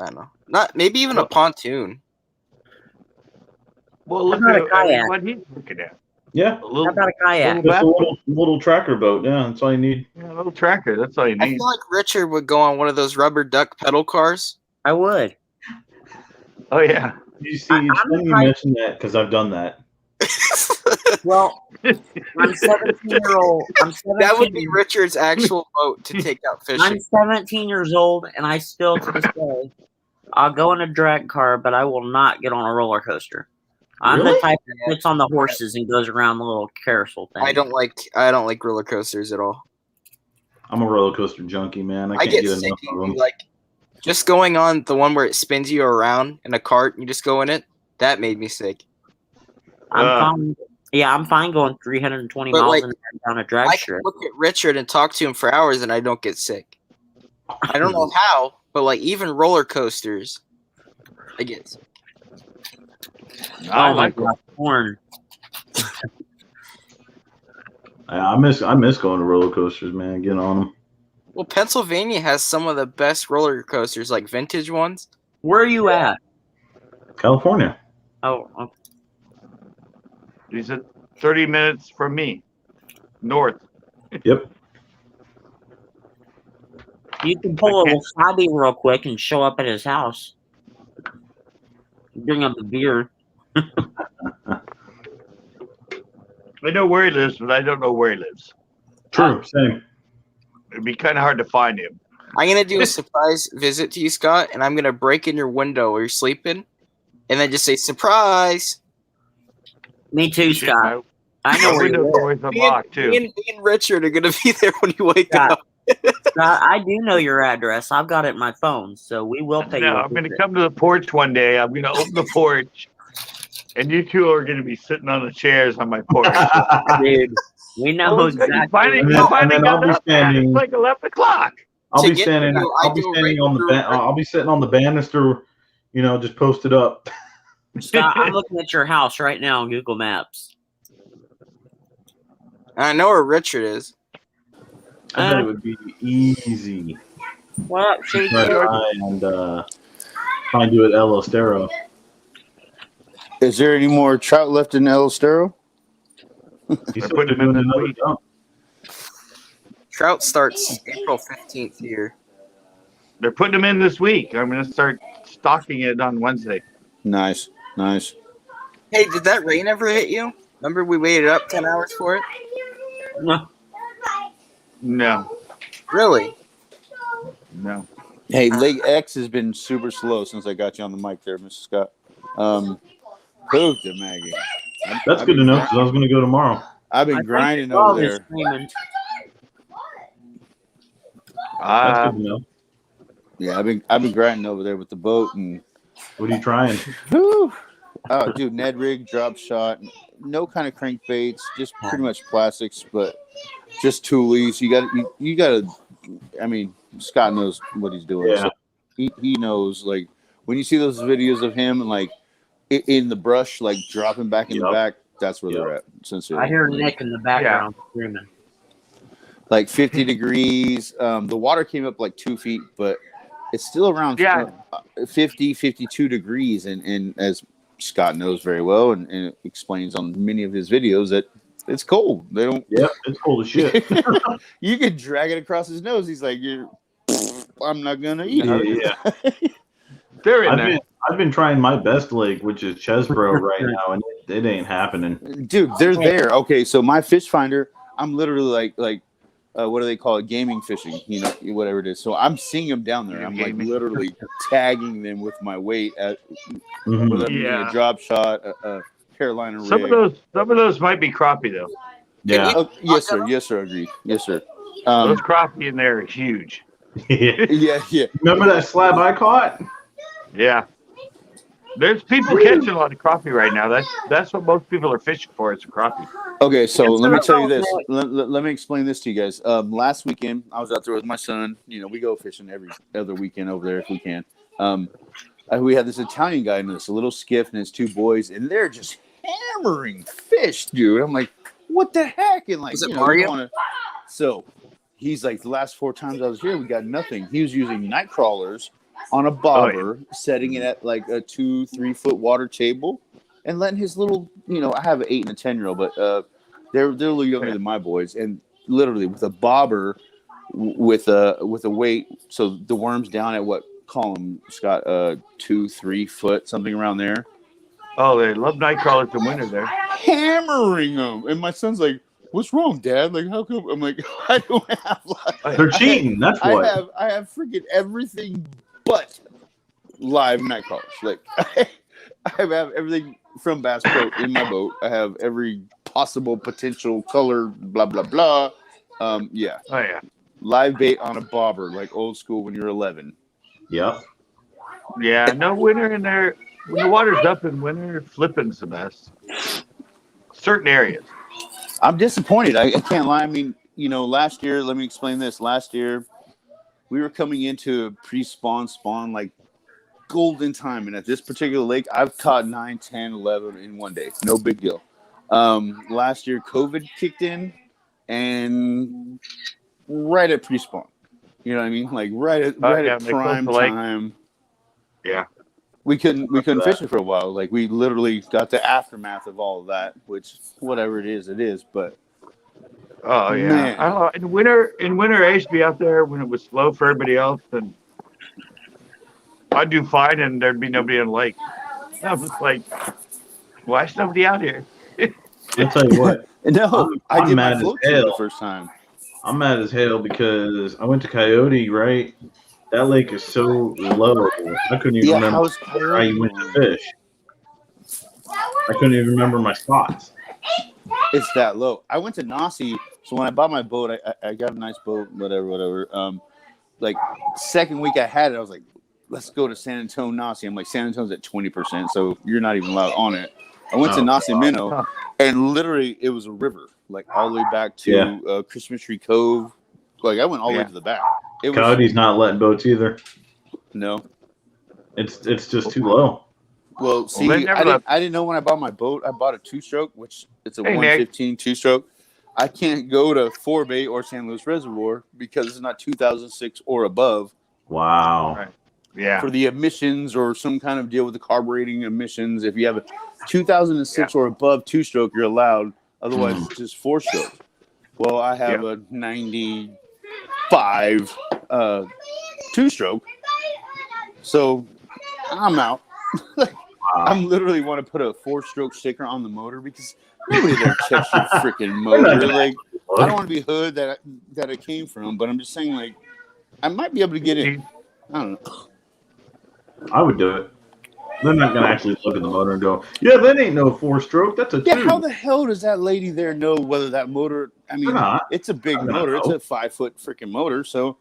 I don't know, not maybe even a pontoon. Well, look How about a at kayak? what he's looking at. Yeah. A How little, about a kayak? Just a little tracker boat. Yeah, that's all you need. yeah, a little tracker. That's all you I need. feel like Richard would go on one of those rubber duck pedal cars. I would. Oh yeah. You see, it's I'm funny you right. mention that because I've done that. Well, I'm 17-year-old. That would be Richard's actual boat to take out I'm fishing. 17 years old, and I still, to this day, I'll go in a drag car, but I will not get on a roller coaster. I'm Really? the type that sits on the horses and goes around the little carousel thing. I don't like roller coasters at all. I'm a roller coaster junkie, man. I I can't get get sick enough of them. like just going on the one where it spins you around in a cart and you just go in it. That made me sick. I'm fine. Yeah, I'm fine going 320 But, miles like, an hour down a drag I strip. can look at Richard and talk to him for hours and I don't get sick. I don't know how, but like even roller coasters, I get sick. I Oh my like god, corn. I miss going to roller coasters, man. Get on them. Well, Pennsylvania has some of the best roller coasters, like vintage ones. Where are you at? California. Oh, okay. He's at 30 minutes from me, north. Yep. You can pull a wasabi real quick and show up at his house. Bring up the beer. I know where he lives, but I don't know where he lives. True. Same. It'd be kind of hard to find him. I'm gonna do a surprise visit to you, Scott, and I'm gonna break in your window while you're sleeping, and then just say surprise. Me too, Shit, Scott. I know my where you window's live. always Me unlocked too. and Richard are gonna be there when you wake Scott, up. Scott, I do know your address. I've got it in my phone, so we will pay you. No, I'm going to come to the porch one day. I'm going to open the porch, and you two are going to be sitting on the chairs on my porch. Dude, we know exactly. You finally, And you then- finally and then I'll got be up, man. standing- It's like 11 o'clock. I'll To be get standing. to you, I'll be standing on the I'll be sitting on the banister, just posted up. Scott, I'm looking at your house right now on Google Maps. I know where Richard is. I bet it would be easy. What up, Shady? Right by and find you at El Estero. Is there any more trout left in El Estero? He's I put him in doing this another week. dump. Trout starts April 15th here. They're putting them in this week. I'm going to start stocking it on Wednesday. Nice. Hey, did that rain ever hit you? Remember we waited up 10 hours for it? No. No, Really? no. Hey, Lake X has been super slow since I got you on the mic there, Mr. Scott. Pooped it, Maggie. That's good to know because I was going to go tomorrow. I've I been think grinding the dog over is there. screaming. That's good to know. Yeah, I've been grinding over there with the boat and What are you trying? whew. Oh, dude, Ned rig, drop shot, no kind of crankbaits, just pretty much plastics, but just toolies. You got to. I mean, Scott knows what he's doing. Yeah. So he knows. Like when you see those videos of him and like in the brush, like dropping back in the Yep. back, that's where Yep. they're at. Sincerely, I hear Nick in the background screaming. like 50 degrees. The water came up like 2 feet, but it's still around 50, 52 degrees. And as Scott knows very well and explains on many of his videos that it's cold. They don't. Yeah, it's cold as shit. You could drag it across his nose. He's like, I'm not going to eat it. Yeah. They're in there. I've been trying my best lake, which is Chesbro right now, and it ain't happening. Dude, they're there. Okay, so my fish finder, I'm literally like what do they call it? Gaming fishing, you know, whatever it is. So I'm seeing them down there. I'm like literally tagging them with my weight at whether I'm using a drop shot, a Carolina rig. Some of those might be crappie though. Yeah. Yes, sir. Yes, sir. Agreed. Yes, sir. Those crappie in there are huge. Yeah. Remember that slab I caught? Yeah. There's people catching a lot of crappie right now. That's what most people are fishing for. It's crappie. Okay, so let me tell you this. Let me explain this to you guys. Last weekend, I was out there with my son. You know, we go fishing every other weekend over there if we can. We had this Italian guy in this little skiff and his two boys, and they're just hammering fish, dude. I'm like, what the heck? And like, Was it you know, Mario? So he's like, the last 4 times I was here, we got nothing. He was using night crawlers on a bobber, setting it at like a 2-3 foot water table, and letting his little, you know, I have an 8 and a 10-year-old, but they're a little younger than my boys, and literally with a bobber with a weight, so the worm's down at what, call them, Scott, 2-3 foot, something around there. Oh, they love night crawlers in winter there. Hammering them, and my son's like, "What's wrong, Dad? Like, how come?" I'm like, "I don't have They're cheating. That's what. I have freaking everything but live night crawlers. Like I have everything from Bass Pro in my boat. I have every possible potential color, blah blah blah. Yeah. Oh yeah. Live bait on a bobber, like old school when you're 11. Yep. Yeah. No winter in there. When the water's up in winter, flipping's the best. Certain areas. I'm disappointed. I can't lie. I mean, you know, last year, let me explain this. Last year, we were coming into a pre-spawn like golden time. And at this particular lake, I've caught 9, 10, 11 in one day. No big deal. Last year, COVID kicked in and right at pre-spawn. You know what I mean? Like right at prime time. Yeah. We couldn't fish it for a while. Like we literally got the aftermath of all of that, which whatever it is. But oh yeah, man. I don't know. In winter, I used to be out there when it was slow for everybody else, and I'd do fine, and there'd be nobody on the lake. I was like, why is nobody out here? I'll tell you what. No, I did my float tube hell. the first time. I'm mad as hell because I went to Coyote, right? That lake is so low. I couldn't even remember how you went to fish. I couldn't even remember my spots. It's that low. I went to Nasi, so when I bought my boat, I got a nice boat, whatever. Like second week I had it, I was like, let's go to San Antonio Nasi. I'm like, San Antonio's at 20%, so you're not even allowed on it. I went to Nasi Minnow, and literally it was a river, like all the way back to Christmas Tree Cove. Like I went all the way to the back. Coyote's not letting boats either. No, it's just too low. Well, see, I didn't know when I bought my boat. I bought a 2-stroke, which it's a 115 2-stroke. I can't go to Fort Bay or San Luis Reservoir because it's not 2006 or above. Wow. Right. Yeah. For the emissions or some kind of deal with the carbureting emissions, if you have a 2006 or above 2-stroke, you're allowed. Otherwise, it's just 4-stroke. Well, I have a 95 2-stroke, so I'm out. I'm literally want to put a 4-stroke sticker on the motor because nobody there checks your freaking motor. Like, I don't want to be hood that it came from, but I'm just saying, like, I might be able to get in. I don't know. I would do it. They're not gonna actually look at the motor and go, "Yeah, that ain't no 4-stroke. That's a 2." Yeah, how the hell does that lady there know whether that motor? I mean, it's a big motor. It's a 5-foot freaking motor. So,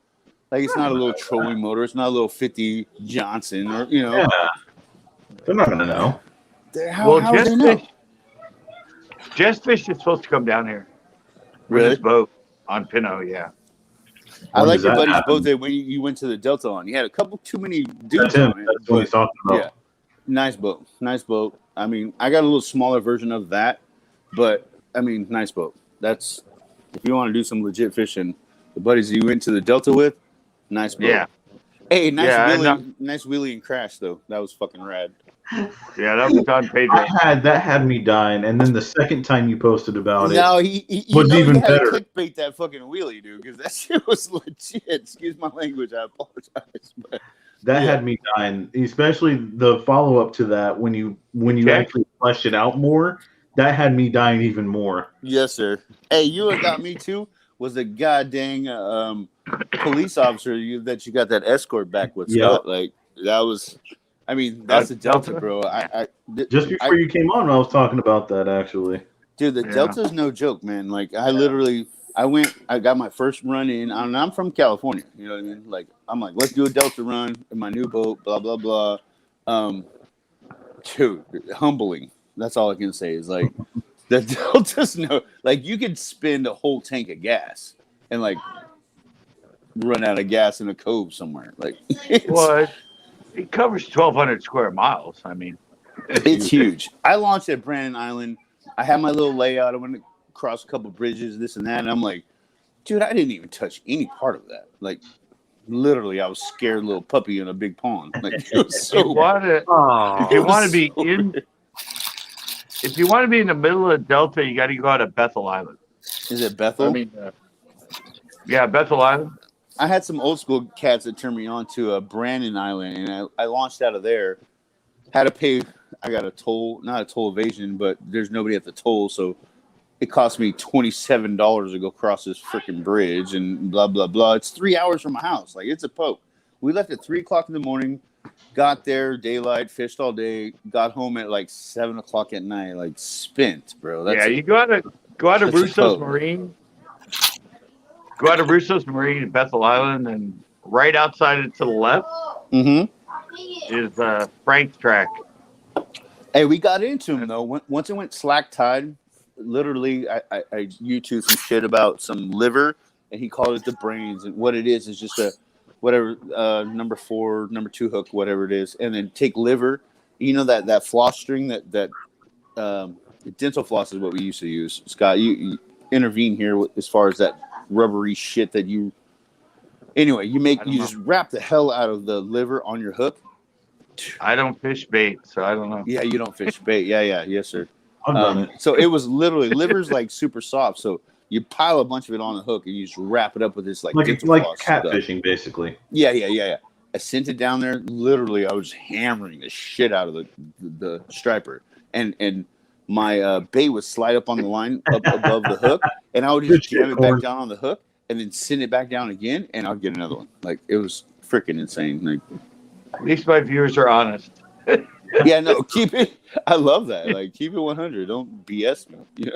like, it's not a little trolling motor. It's not a little 50 Johnson or Yeah. They're not gonna know. How do they know? Jess Fish is supposed to come down here. Really? With his boat on Pinot, yeah. I like your buddy's boat there when you went to the Delta on. You had a couple too many dudes on it. That's what he's talking about. Yeah. Nice boat. I mean, I got a little smaller version of that, but I mean, nice boat. That's if you want to do some legit fishing. The buddies you went to the Delta with, nice boat. Yeah. Hey, nice wheelie and crash though. That was fucking rad. Yeah, that was on Pedro. That had me dying, and then the second time you posted about it, no, he was even had better. To clickbait that fucking wheelie, dude, because that shit was legit. Excuse my language, I apologize, but that had me dying. Especially the follow up to that when you actually fleshed it out more. That had me dying even more. Yes, sir. Hey, you got me too was the goddamn police officer that you got that escort back with, Yep. Scott. Like that was, I mean, that's the Delta, Delta? bro. Just before you came on, I was talking about that actually. Dude, the Delta's no joke, man. Like I got my first run in, and I'm from California. You know what I mean? Like I'm like, let's do a Delta run in my new boat. Blah blah blah. Dude, humbling. That's all I can say is like the Delta's no. Like you could spend a whole tank of gas and like run out of gas in a cove somewhere. Like Well, it covers 1,200 square miles. I mean, it's huge. I launched at Brandon Island. I had my little layout. I went across a couple bridges, this and that, and I'm like, dude, I didn't even touch any part of that. Like, literally, I was scared little puppy in a big pond. Like, it was so. if you want to be so in, if you want to be in the middle of the Delta, you got to go out of Bethel Island. Is it Bethel? I mean, yeah, Bethel Island. I had some old school cats that turned me on to Brandon Island, and I launched out of there. Had to pay. I got a toll, not a toll evasion, but there's nobody at the toll, so it cost me $27 to go across this freaking bridge and blah blah blah. It's 3 hours from my house. Like it's a poke. We left at 3:00 in the morning, got there daylight, fished all day, got home at like 7:00 at night, like spent, bro. That's You go out of Russo's poke. Marine. Go out of Russo's Marine at Bethel Island, and right outside it to the left is Frank's track. Hey, we got into him though. Once it went slack tide, literally, I YouTube some shit about some liver, and he called it the brains. And what it is just a whatever number 4, number 2 hook, whatever it is, and then take liver. You know that floss string that dental floss is what we used to use. Scott, you intervene here as far as that rubbery shit that you. Anyway, you just wrap the hell out of the liver on your hook. I don't fish bait, so I don't know. Yeah, you don't fish bait. Yeah, yes, sir. I've done it. So it was literally liver's like super soft. So you pile a bunch of it on the hook and you just wrap it up with this like catfishing, basically. Yeah. I sent it down there. Literally, I was hammering the shit out of the striper, and my bait would slide up on the line up above the hook, and I would just jam it back down on the hook, and then send it back down again, and I'll get another one. Like it was freaking insane. Like. At least my viewers are honest. Yeah, no, keep it. I love that. Like, keep it 100. Don't BS me. You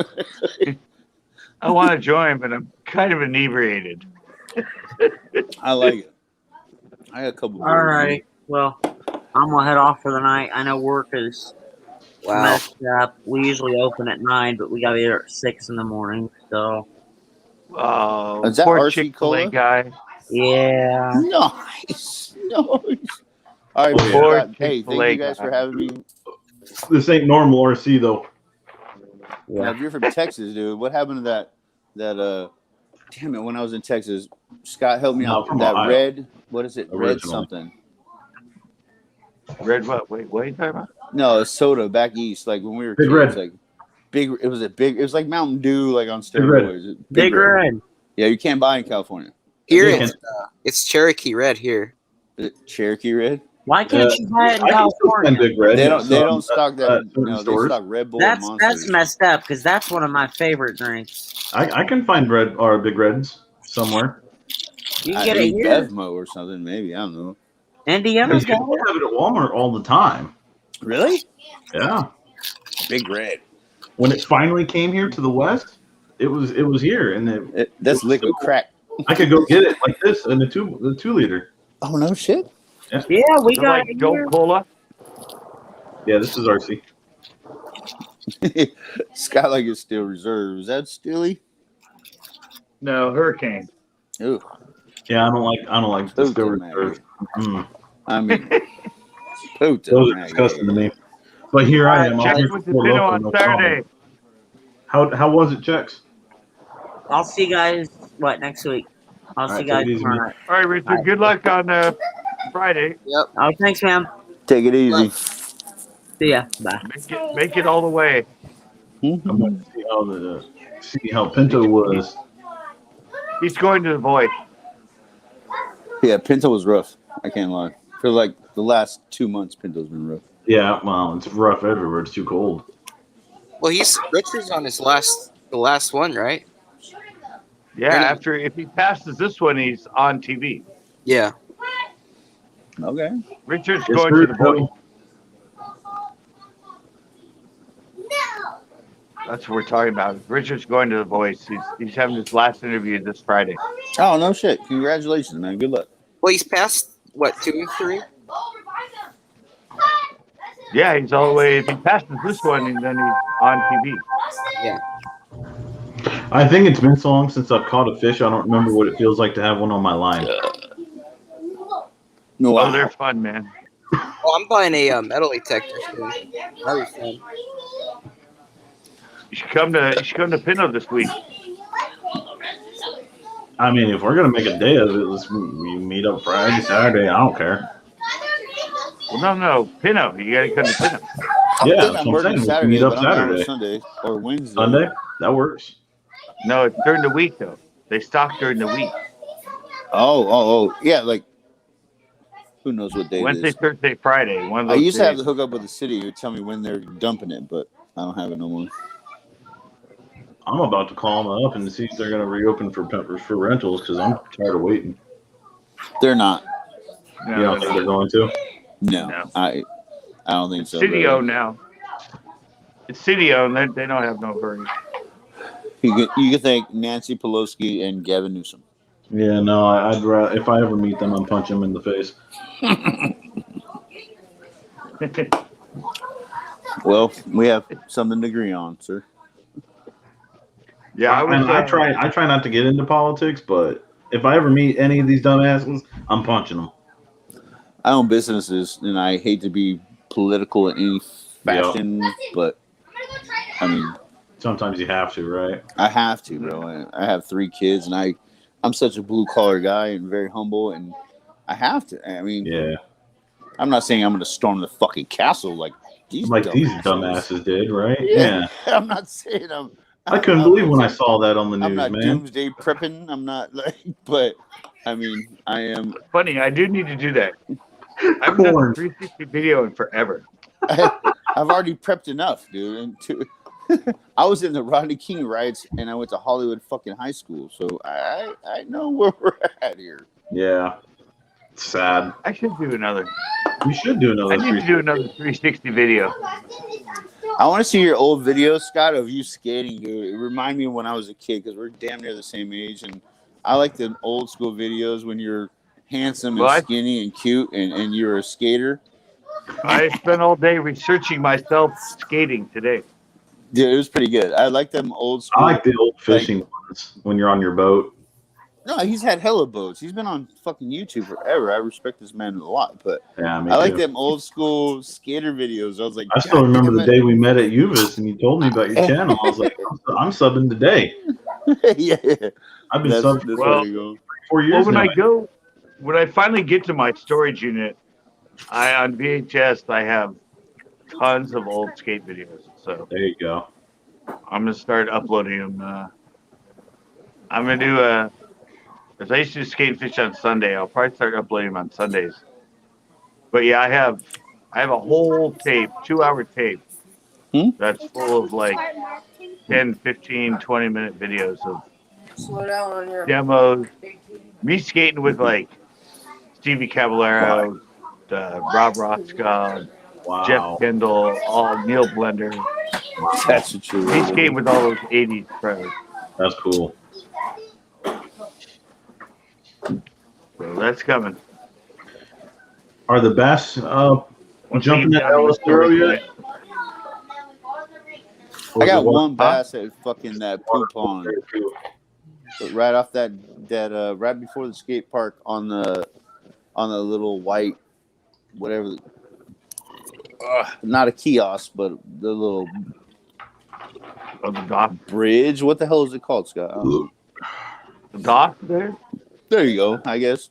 know? I want to join, but I'm kind of inebriated. I like it. I got a couple. All right. Well, I'm gonna head off for the night. I know work is messed up. We usually open at 9, but we gotta be there at 6 in the morning. So. Is that poor RC Chick-fil-A Cola guy. Yeah. Nice. All right, man. Hey, thank you guys for having me. This ain't normal RC though. Yeah. Now, if you're from Texas, dude, what happened to that? Damn it! When I was in Texas, Scott helped me out. That Ohio. Red, what is it? Original. Red something. Red what? Wait, what are you talking about? No, it's soda back east. Like when we were kids, Red. like big. It was like Mountain Dew, like on steroids. Big Red. Yeah, you can't buy in California. Here it's Cherokee Red here. Cherokee Red. Why can't you buy it in California? Big Red. They don't stock that. No, they stores. stock Red Bull. That's messed up because that's one of my favorite drinks. I can find red or Big Reds somewhere. You can get it here. Bevmo or something, maybe. I don't know. Indiana's got People have it at Walmart all the time. Really? Yeah. Big Red. When it finally came here to the West, it was here, and that's liquid crack. I could go get it like this in the 2 liter. Oh no shit. Yeah, we got like Gold Cola. Yeah, this is RC. Scott like it's still reserve. Is that Steely? No, Hurricane. Ooh. Yeah, I don't like the still reserve. I mean, those are disgusting to me. But here I am. Check with the video on Saturday. How was it, Checks? I'll see you guys next week. I'll see you guys tomorrow night. All right, Richard. Good luck on Friday. Yep. Oh, thanks, man. Take it easy. See ya. Bye. Make it all the way. I'm going to see how Pinto was. He's going to the void. Yeah, Pinto was rough. I can't lie. For like the last 2 months, Pinto's been rough. Yeah, well, it's rough everywhere. It's too cold. Well, Richard's on the last one, right? Yeah, after if he passes this one, he's on TV. Yeah. Okay. Richard's Yes, going sir. to the voice. That's what we're talking about. Richard's going to the voice. He's having his last interview this Friday. Oh no shit! Congratulations, man. Good luck. Well, he's past what 2 or 3. Yeah, he's all the way. If he passes this one, and then he's on TV. Yeah. I think it's been so long since I've caught a fish. I don't remember what it feels like to have one on my line. No, Oh, they're fun, man. Oh, I'm buying a metal detector soon. That'll be fun. You should come to Pinot this week. I mean, if we're gonna make a day of it, we meet up Friday, Saturday. I don't care. Well, no, Pinot. You got to come to Pinot. Yeah, I'm that's what I'm working saying. We Saturday, meet up but I'm down on Saturday, Sunday or Wednesday. Sunday. That works. No, it's during the week though. They stock during the week. Oh, yeah. Like, who knows what day Wednesday, it is? Thursday, Friday. One of I those used to have days. the hook up with the city. It would tell me when they're dumping it, but I don't have it no more. I'm about to call them up and see if they're gonna reopen for rentals because I'm tired of waiting. They're not. No, You don't think they're going to? No, No. I don't think so. city bro. owned now. It's city owned. They don't have no hurry. You could thank Nancy Pelosi and Gavin Newsom. Yeah, no. I'd rather if I ever meet them, I'm punch them in the face. Well, we have something to agree on, sir. Yeah, I try not to get into politics, but if I ever meet any of these dumbasses, I'm punching them. I own businesses, and I hate to be political in any fashion, but I mean, Sometimes you have to, right? I have to, bro. I have 3 kids, and I'm such a blue collar guy and very humble, and I have to. I mean, Yeah. I'm not saying I'm going to storm the fucking castle like these dumbasses did, right? Yeah. I'm not saying I couldn't believe when I saw that on the news, I'm not man. doomsday prepping. I'm not like, but I mean, I am. Funny, I do need to do that. I haven't done a 360 video in forever. I've already prepped enough, dude. I was in the Rodney King riots, and I went to Hollywood fucking high school, so I know where we're at here. Yeah. It's sad. I should do another. You should do another. I need to do another 360 video. I want to see your old videos, Scott, of you skating, dude. It reminded me of when I was a kid because we're damn near the same age, and I like the old school videos when you're handsome and skinny and cute, and you're a skater. I spent all day researching myself skating today. Dude, it was pretty good. I like them old school. I like the old fishing ones when you're on your boat. No, he's had hella boats. He's been on fucking YouTube forever. I respect this man a lot, but yeah, I like them old school skater videos. I was like, I still remember the day we met at Uvis and you told me about your channel. I was like, I'm subbing today. Yeah. I've been subbing for 4 years now. When I finally get to my storage unit, on VHS, I have tons of old skate videos. So there you go. I'm gonna start uploading them. I'm gonna do because I used to do skate and fish on Sunday. I'll probably start uploading them on Sundays. But yeah, I have a whole tape, 2-hour tape that's full of like 10, 15, 20-minute videos of demos. Me skating with like Stevie Caballero, Rob Rothschild, Jeff Kendall, Neil Blender. That's what you're Me skating with all those 80s pros. That's cool. So that's coming. Are the bass jumping at Ellis Throw yet? I got one bass at fucking that pool pond. Right off that right before the skate park on the little white whatever, not a kiosk, but the little the dock bridge. What the hell is it called, Scott? The dock there. There you go. I guess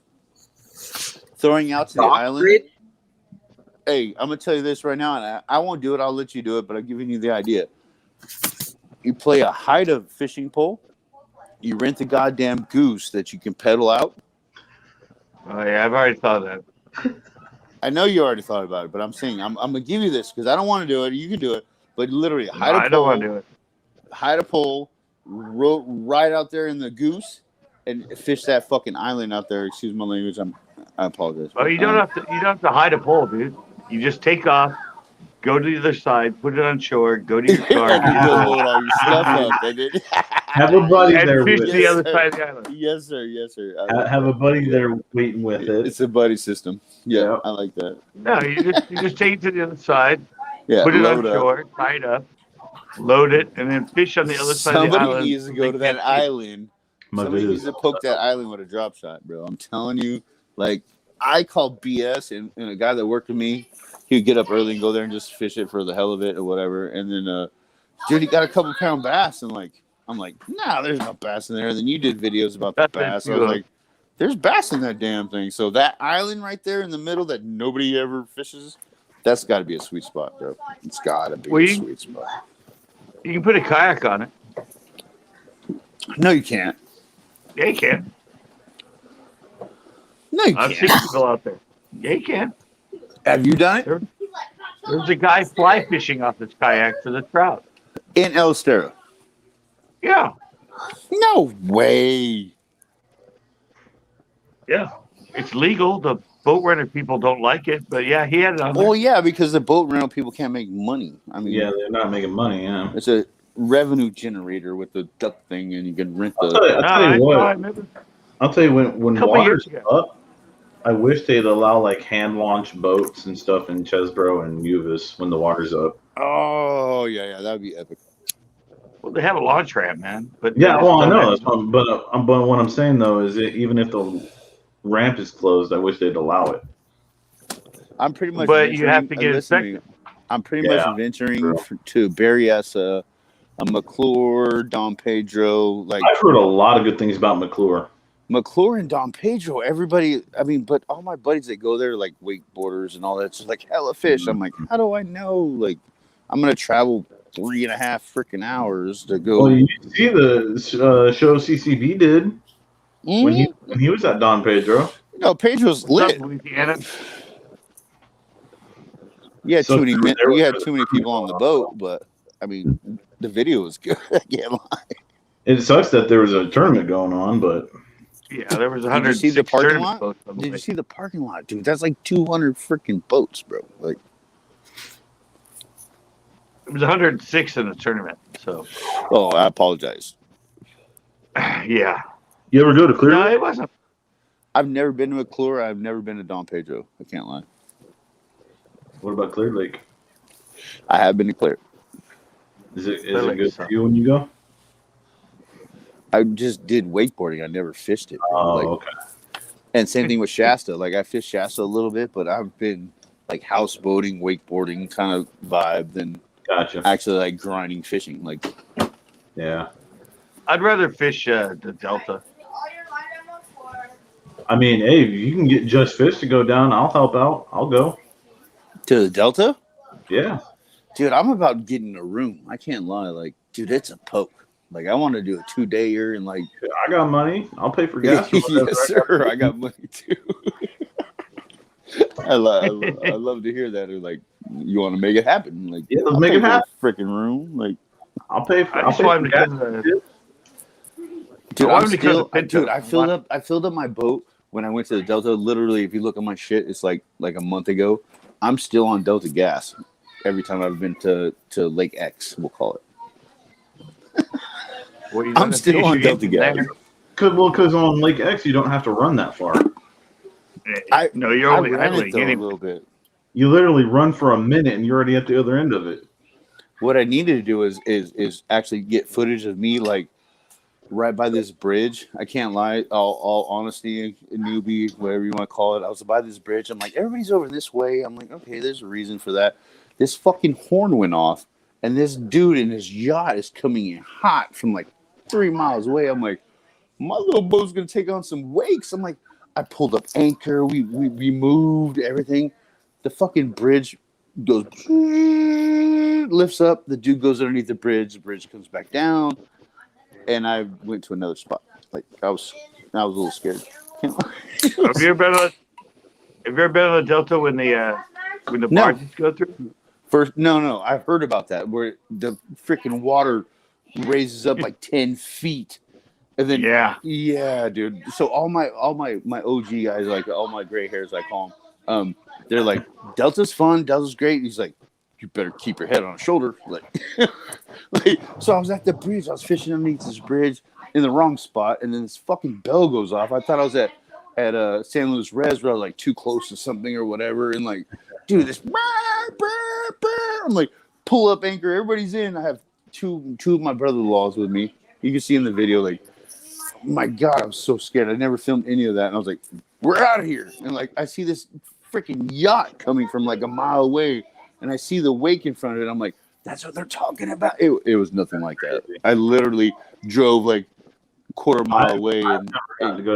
throwing out to the island. Bridge? Hey, I'm gonna tell you this right now, and I won't do it. I'll let you do it, but I'm giving you the idea. You play a hide a fishing pole. You rent the goddamn goose that you can pedal out. Oh yeah, I've already thought of that. I know you already thought about it, but I'm saying I'm gonna give you this because I don't want to do it. You can do it, but literally hide a pole. I don't want to do it. Hide a pole, right out there in the goose and fished that fucking island out there. Excuse my language. I apologize. Oh, you don't have to hide a pole, dude. You just take off, go to the other side, put it on shore, go to your car, and you go load all your stuff up, and then Have a buddy there and fish with the Yes, other sir. side of the island. Yes, sir. Yes, sir. I ha- like have that. a buddy Yeah. there waiting with it. It's a buddy system. Yeah, Yeah. I like that. No, you just take it to the other side, Yeah, put it on load up. shore, tie it up, load it, and then fish on the other side of the Somebody island. needs to go to that island. My Somebody viz. needs to poke that island with a drop shot, bro. I'm telling you, like I call BS, and a guy that worked with me, he would get up early and go there and just fish it for the hell of it or whatever. And then, dude, he got a couple pound bass, and like I'm like, nah, there's no bass in there. And then you did videos about the bass. I was like, there's bass in that damn thing. So that island right there in the middle that nobody ever fishes, that's got to be a sweet spot, bro. It's got to be a sweet spot. You can put a kayak on it. No, you can't. Yeah, you can. No, you I've seen can't. people out there. Yeah, you can. Have you done it? There's a guy fly fishing off his kayak for the trout. In El Estero? Yeah, No way. yeah. It's legal. The boat rental people don't like it, but yeah, he had it on there. Well, yeah, because the boat rental people can't make money. I mean, Yeah, they're not making money. Yeah. it's a revenue generator with the duck thing, and you can rent I'll tell you, the. I'll tell you what. I remember. I'll tell you when Couple water's years ago. up, I wish they'd allow like hand launch boats and stuff in Chesbro and Uvis when the water's up. Oh yeah, that would be epic. Well, they have a launch ramp, man. But Yeah, well, I know don't that's one, but what I'm saying though is that even if the ramp is closed, I wish they'd allow it. I'm pretty much. But you have to get listen to me. inspected. I'm pretty Yeah, much venturing true. to Berryessa, a McClure, Don Pedro. Like I've heard a lot of good things about McClure. McClure and Don Pedro, everybody. I mean, but all my buddies that go there, like wakeboarders and all that, it's just like hella fish. I'm like, how do I know? Like, I'm gonna travel 3.5 freaking hours to go. Well, you see the show CCB did when Mhm. he was at Don Pedro. No, Pedro's What's up, lit. Louisiana? You had So too many. there You had was- too many people on the boat, but I mean, the video was good. I can't lie. It sucks that there was a tournament going on, but Yeah, there was Did you 100. see the parking lot? Boats on the Did you lake. see the parking lot, dude? That's like 200 freaking boats, bro. Like, It was 106 in the tournament. So, oh, I apologize. yeah. you ever go to Clear No, Lake? it wasn't. I've never been to McClure. I've never been to Don Pedro. I can't lie. What about Clear Lake? I have been to Clear. Is it Clear Lake good sucks. for you when you go? I just did wakeboarding. I never fished it. Oh, Like, okay. and same thing with Shasta. Like, I fished Shasta a little bit, but I've been like houseboating, wakeboarding kind of vibe than Gotcha. actually like grinding fishing. Like, Yeah. I'd rather fish the Delta. I mean, hey, if you can get Just Fish to go down, I'll help out. I'll go. to the Delta? Yeah. Dude, I'm about getting a room. I can't lie. Like, dude, it's a poke. Like, I want to do a 2-dayer and like. I got money. I'll pay for gas. or whatever. Yes, sir. I got money too. I love to hear that. Or like, you want to make it happen? Like, Yeah, let's I'll make pay it for a happen. freaking room. Like, I'll pay for. I I'll just pay want for him to gas. come to. dude, I want I'm him to come to still, Pinto. dude. I filled up my boat when I went to the Delta. Literally, if you look at my shit, it's like a month ago. I'm still on Delta gas. Every time I've been to Lake X, we'll call it. What you I'm gonna still fish on you Delta in gas. there? Because on Lake X you don't have to run that far. No, you're I only ran idling it though a anyway. little bit. You literally run for a minute and you're already at the other end of it. What I needed to do is actually get footage of me like right by this bridge. I can't lie. All honesty, a newbie, whatever you want to call it. I was by this bridge. I'm like, everybody's over this way. I'm like, okay, there's a reason for that. This fucking horn went off, and this dude in his yacht is coming in hot from like 3 miles away. I'm like, my little boat's gonna take on some wakes. I'm like, I pulled up anchor. We moved everything. The fucking bridge goes lifts up. The dude goes underneath the bridge. The bridge comes back down, and I went to another spot. Like I was a little scared. Have you ever been on the Delta when the No. barges go through? First, no, I've heard about that where the freaking water raises up like 10 feet. And then yeah, dude. So all my OG guys, like all my gray hairs, I call them. They're like, Delta's fun, Delta's great. He's like, you better keep your head on a shoulder. Like, so I was at the bridge. I was fishing underneath this bridge in the wrong spot, and then this fucking bell goes off. I thought I was at San Luis Res, where I was like too close to something or whatever, and like, dude, this. I'm like, pull up anchor. Everybody's in. I have two of my brother-in-laws with me. You can see in the video, like, my God, I was so scared. I never filmed any of that, and I was like, we're out of here. And like, I see this freaking yacht coming from like a mile away, and I see the wake in front of it. I'm like, that's what they're talking about. It was nothing like that. I literally drove like a quarter mile away and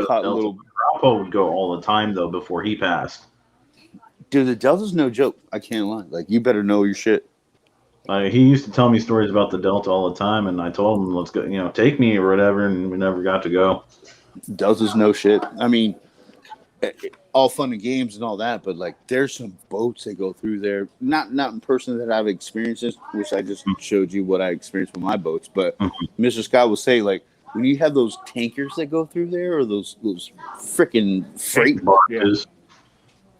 caught a little. Grandpa would go all the time though before he passed. Dude, the Delta's no joke. I can't lie. Like, you better know your shit. He used to tell me stories about the Delta all the time, and I told him, let's go, take me or whatever, and we never got to go. Delta's no shit. I mean, all fun and games and all that, but like, there's some boats that go through there. Not in person that I've experienced this, which I just showed you what I experienced with my boats. But Mr. Scott will say, like, when you have those tankers that go through there, or those freaking freight barges,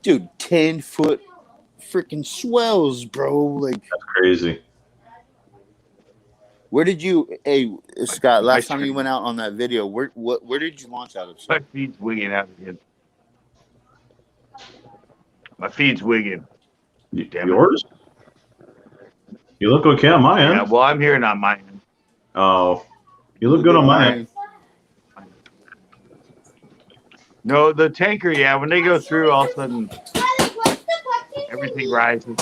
dude, 10-foot freaking swells, bro. Like, that's crazy. Where did you, Scott? Last time you went out on that video, where did you launch out of? My feed's wigging out again. My feed's wigging. Yours? You look okay on my end. Yeah, well, I'm hearing on my end. Oh, you look good on my end. No, the tanker, yeah, when they go through, all of a sudden, everything rises.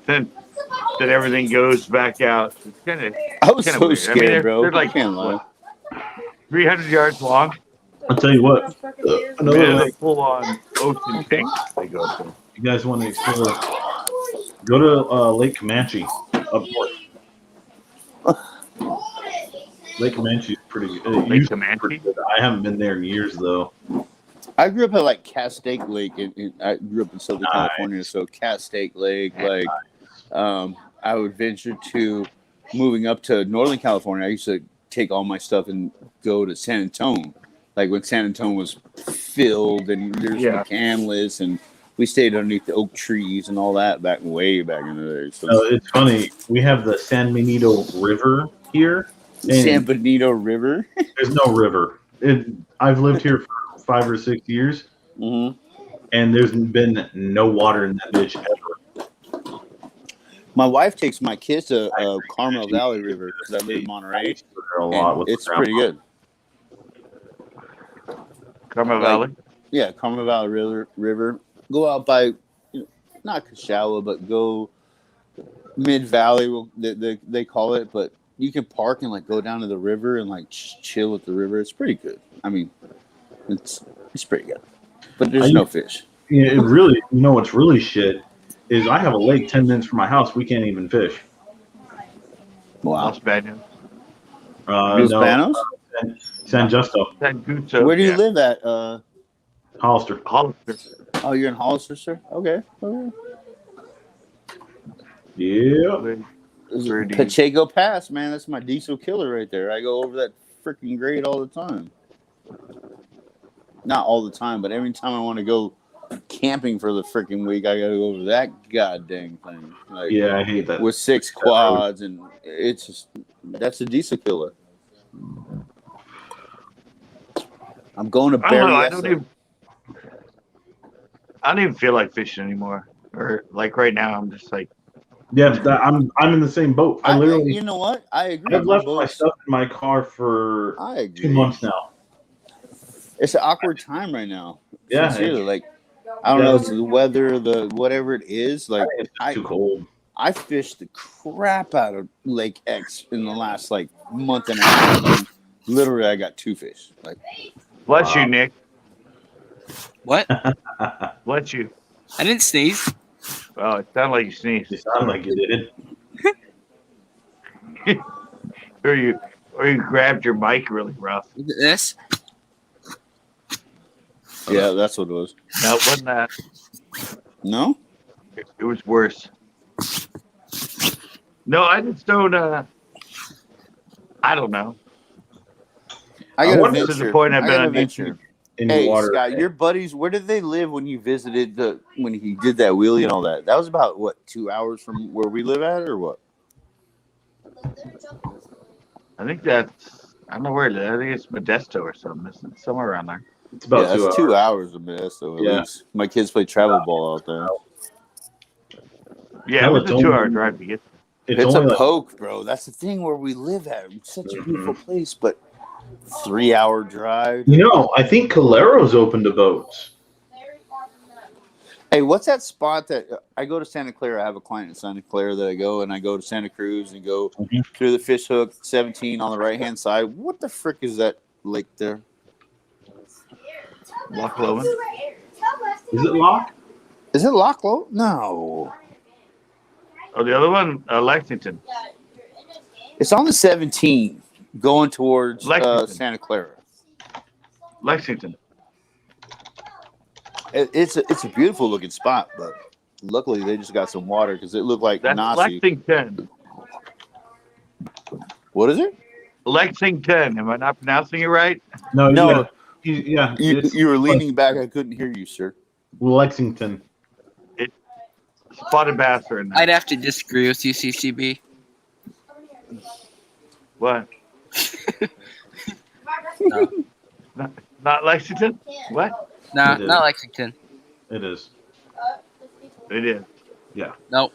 then everything goes back out. It's kind of. I was so weird. scared, I mean, bro. They're like 300 yards long. I'll tell you what. Another full-on ocean tank they go through. You guys want to explore? Go to Lake Comanche up north. Lake Comanche is pretty good. Lake Comanche? I haven't been there in years though. I grew up at like Castaic Lake. I grew up in Southern California, so Castaic Lake. Like, I would venture to moving up to Northern California. I used to take all my stuff and go to San Antonio, like when San Antonio was filled and there's McCandless, and we stayed underneath the oak trees and all that way back in the day. So it's funny. We have the San Benito River here. San Benito River? There's no river. I've lived here for 5 or 6 years, and there's been no water in that ditch ever. My wife takes my kids to Carmel Valley River because I live in Monterey. It's pretty good. Carmel Valley? Yeah, Carmel Valley River. Go out by, not Cashawa, but go Mid-Valley, they call it, but you can park and like go down to the river and like chill at the river. It's pretty good. I mean, it's pretty good, but there's no fish. Yeah, it really. What's really shit is I have a lake 10 minutes from my house. We can't even fish. Wow. Los Banos? Banos? San Justo. San Justo. Where do you live at? Hollister. Oh, you're in Hollister, sir? Okay. Yeah. Pacheco Pass, man. That's my diesel killer right there. I go over that freaking grade all the time. Not all the time, but every time I want to go camping for the freaking week, I got to go over that goddamn thing. Like, yeah, I hate that. With 6 quads, and it's just, that's a diesel killer. I'm going to Berryessa. I don't even feel like fishing anymore. Or like right now, I'm just like. Yeah, I'm in the same boat. I literally. You know what? I agree. I've left my stuff in my car for 2 months now. It's an awkward time right now. Yeah, sincerely. Like, I don't know, it's the weather, the whatever it is. Like, it's too cold. I fished the crap out of Lake X in the last like month and a half. And literally, I got 2 fish. Like, bless you, Nick. What? Bless you. I didn't sneeze. Oh, it sounded like you sneezed. It sounded like you did. or you grabbed your mic really rough. This? Yeah, that's what it was. No, it wasn't that. No? It was worse. No, I just don't. I don't know. I got a wonder- This is the venture. point I've I been got a on venture. in the Hey, water. Scott, your buddies, where did they live when you visited when he did that wheelie and all that? That was about what, 2 hours from where we live at, or what? I think that's. I don't know where it is. I think it's Modesto or something. It's somewhere around there. It's about Yeah, 2 that's hours. 2 hours of this, though. At Yeah. least my kids play travel ball out there. Yeah, Hell, it was it's a 2 hour only- drive to get. It's only a like, poke, bro. That's the thing where we live at. It's such a Mhm. beautiful place, but 3 hour drive. you know, I think Calero's open to boats. Hey, what's that spot that I go to Santa Clara? I have a client in Santa Clara that I go, and I go to Santa Cruz and go Mhm. through the fish hook 17 on the right hand side. What the frick is that lake there? Loch Lomond. Is it locked? Is it Loch Lomond? No, Oh, the other one, Lexington. it's on the 17 going towards Lexington. Santa Clara. Lexington. It's a beautiful looking spot, but luckily they just got some water because it looked like That's Nasi. Lexington. What is it? Lexington. Am I not pronouncing it right? No, No. yeah, You, it's you were leaning back. I couldn't hear you, sir. Lexington. Spotted bass are in there. I'd have to disagree with you, CCB. What? No. Not Lexington? What? Nah, It is. not Lexington. It is. It is. Yeah. Nope.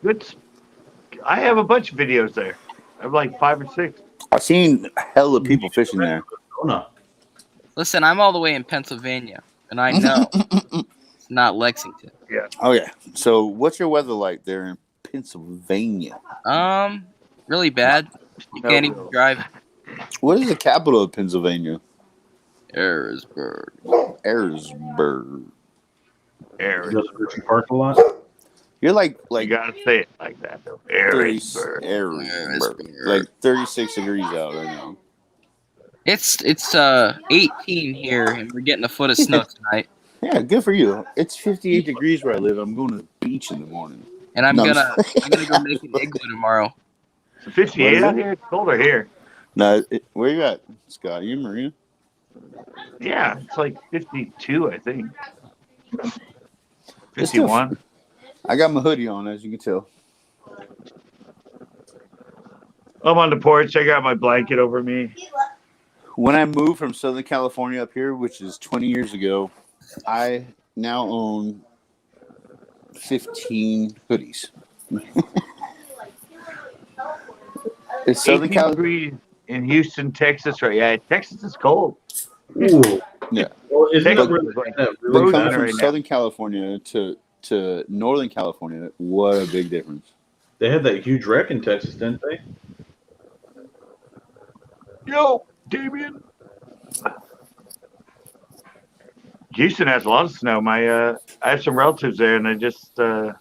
Good. I have a bunch of videos there. I have like 5 or 6. I've seen hell of people fishing there. Oh no. Listen, I'm all the way in Pennsylvania, and I know it's not Lexington. Oh yeah. So, what's your weather like there in Pennsylvania? Really bad. You can't even drive. What is the capital of Pennsylvania? Harrisburg. Harrisburg. Harris. Does Richie Park a lot? You're like You gotta say it like that though. 30, Harrisburg. Harrisburg. Like 36 degrees out right now. It's 18 here, and we're getting a foot of snow tonight. Yeah, good for you. It's 58 degrees where I live. I'm going to the beach in the morning. And I'm No, gonna go make an igloo tomorrow. It's 58 What is out it? here. It's colder here. No, where you at, Scott? You in Marina? Yeah, it's like 52, I think. It's still- 51. I got my hoodie on, as you can tell. I'm on the porch. I got my blanket over me. When I moved from Southern California up here, which is 20 years ago, I now own 15 hoodies. It's 18 Southern California. degrees in Houston, Texas, right? Yeah, Texas is cold. Ooh. Yeah. Well, isn't Texas it really, is like that But really frozen coming bad? from right now. Southern California to Northern California, what a big difference. They had that huge wreck in Texas, didn't they? Yo, Damien. Houston has a lot of snow. I have some relatives there, and I just sent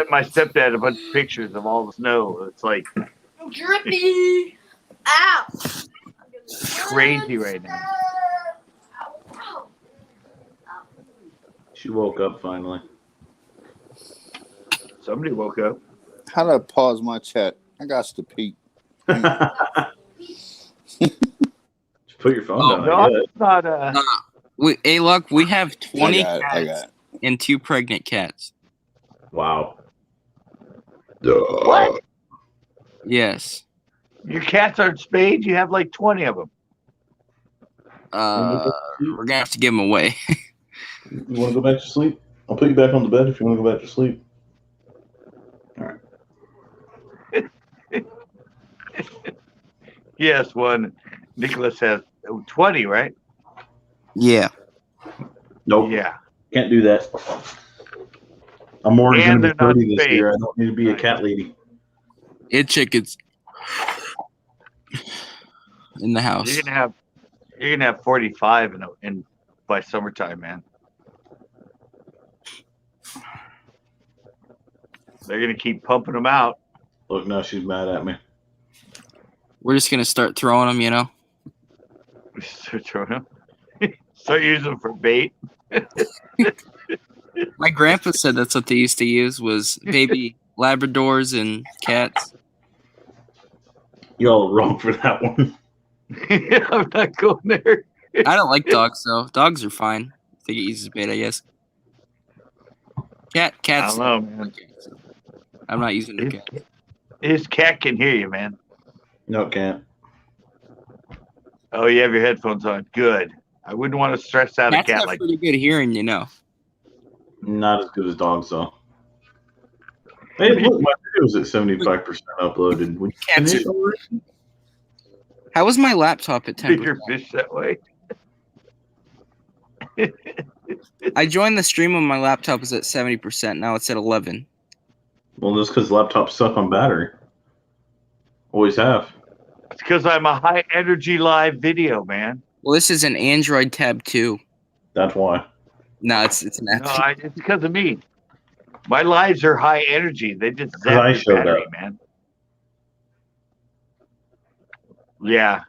my stepdad a bunch of pictures of all the snow. It's like Drippy. Ow. crazy right now. She woke up finally. Somebody woke up. How do I pause my chat? I got to pee. Just put your phone Oh, down. No, I guess. it's not. Hey, look, we have 20 I got cats it. and 2 pregnant cats. Wow. What? Yes. Your cats aren't spayed? You have like 20 of them. We're gonna have to give them away. You want to go back to sleep? I'll put you back on the bed if you want to go back to sleep. Yes, one. Nicholas has 20, right? Yeah. Nope. Yeah. Can't do that. I'm already And going to be they're not 30 this spayed. year. I don't need to be a cat lady. It chickens in the house. You're gonna have 45 in by summertime, man. They're gonna keep pumping them out. Look, now she's mad at me. We're just gonna start throwing them, you know. Start throwing them. Start using them for bait. My grandpa said that's what they used to use was baby Labradors and cats. You're all wrong for that one. I'm not going there. I don't like dogs though. Dogs are fine. They get used as bait, I guess. I Cats. don't know, man. I'm not using the cat. His cat can hear you, man. No, it can't. Oh, you have your headphones on. Good. I wouldn't want to stress out a Cats cat have like pretty good hearing, you know. Not as good as dogs, though. Hey, look, my video's at 75% uploaded. Would you Cats finish are- already? How was my laptop at 10%? bigger fish that way. I joined the stream when my laptop was at 70%. Now it's at 11. Well, just because laptops suck on battery. Always have. It's because I'm a high energy live video, man. Well, this is an Android Tab 2. That's why. No, it's an No, app. it's because of me. My lives are high energy. They just zap I your showed battery, up. man. Yeah.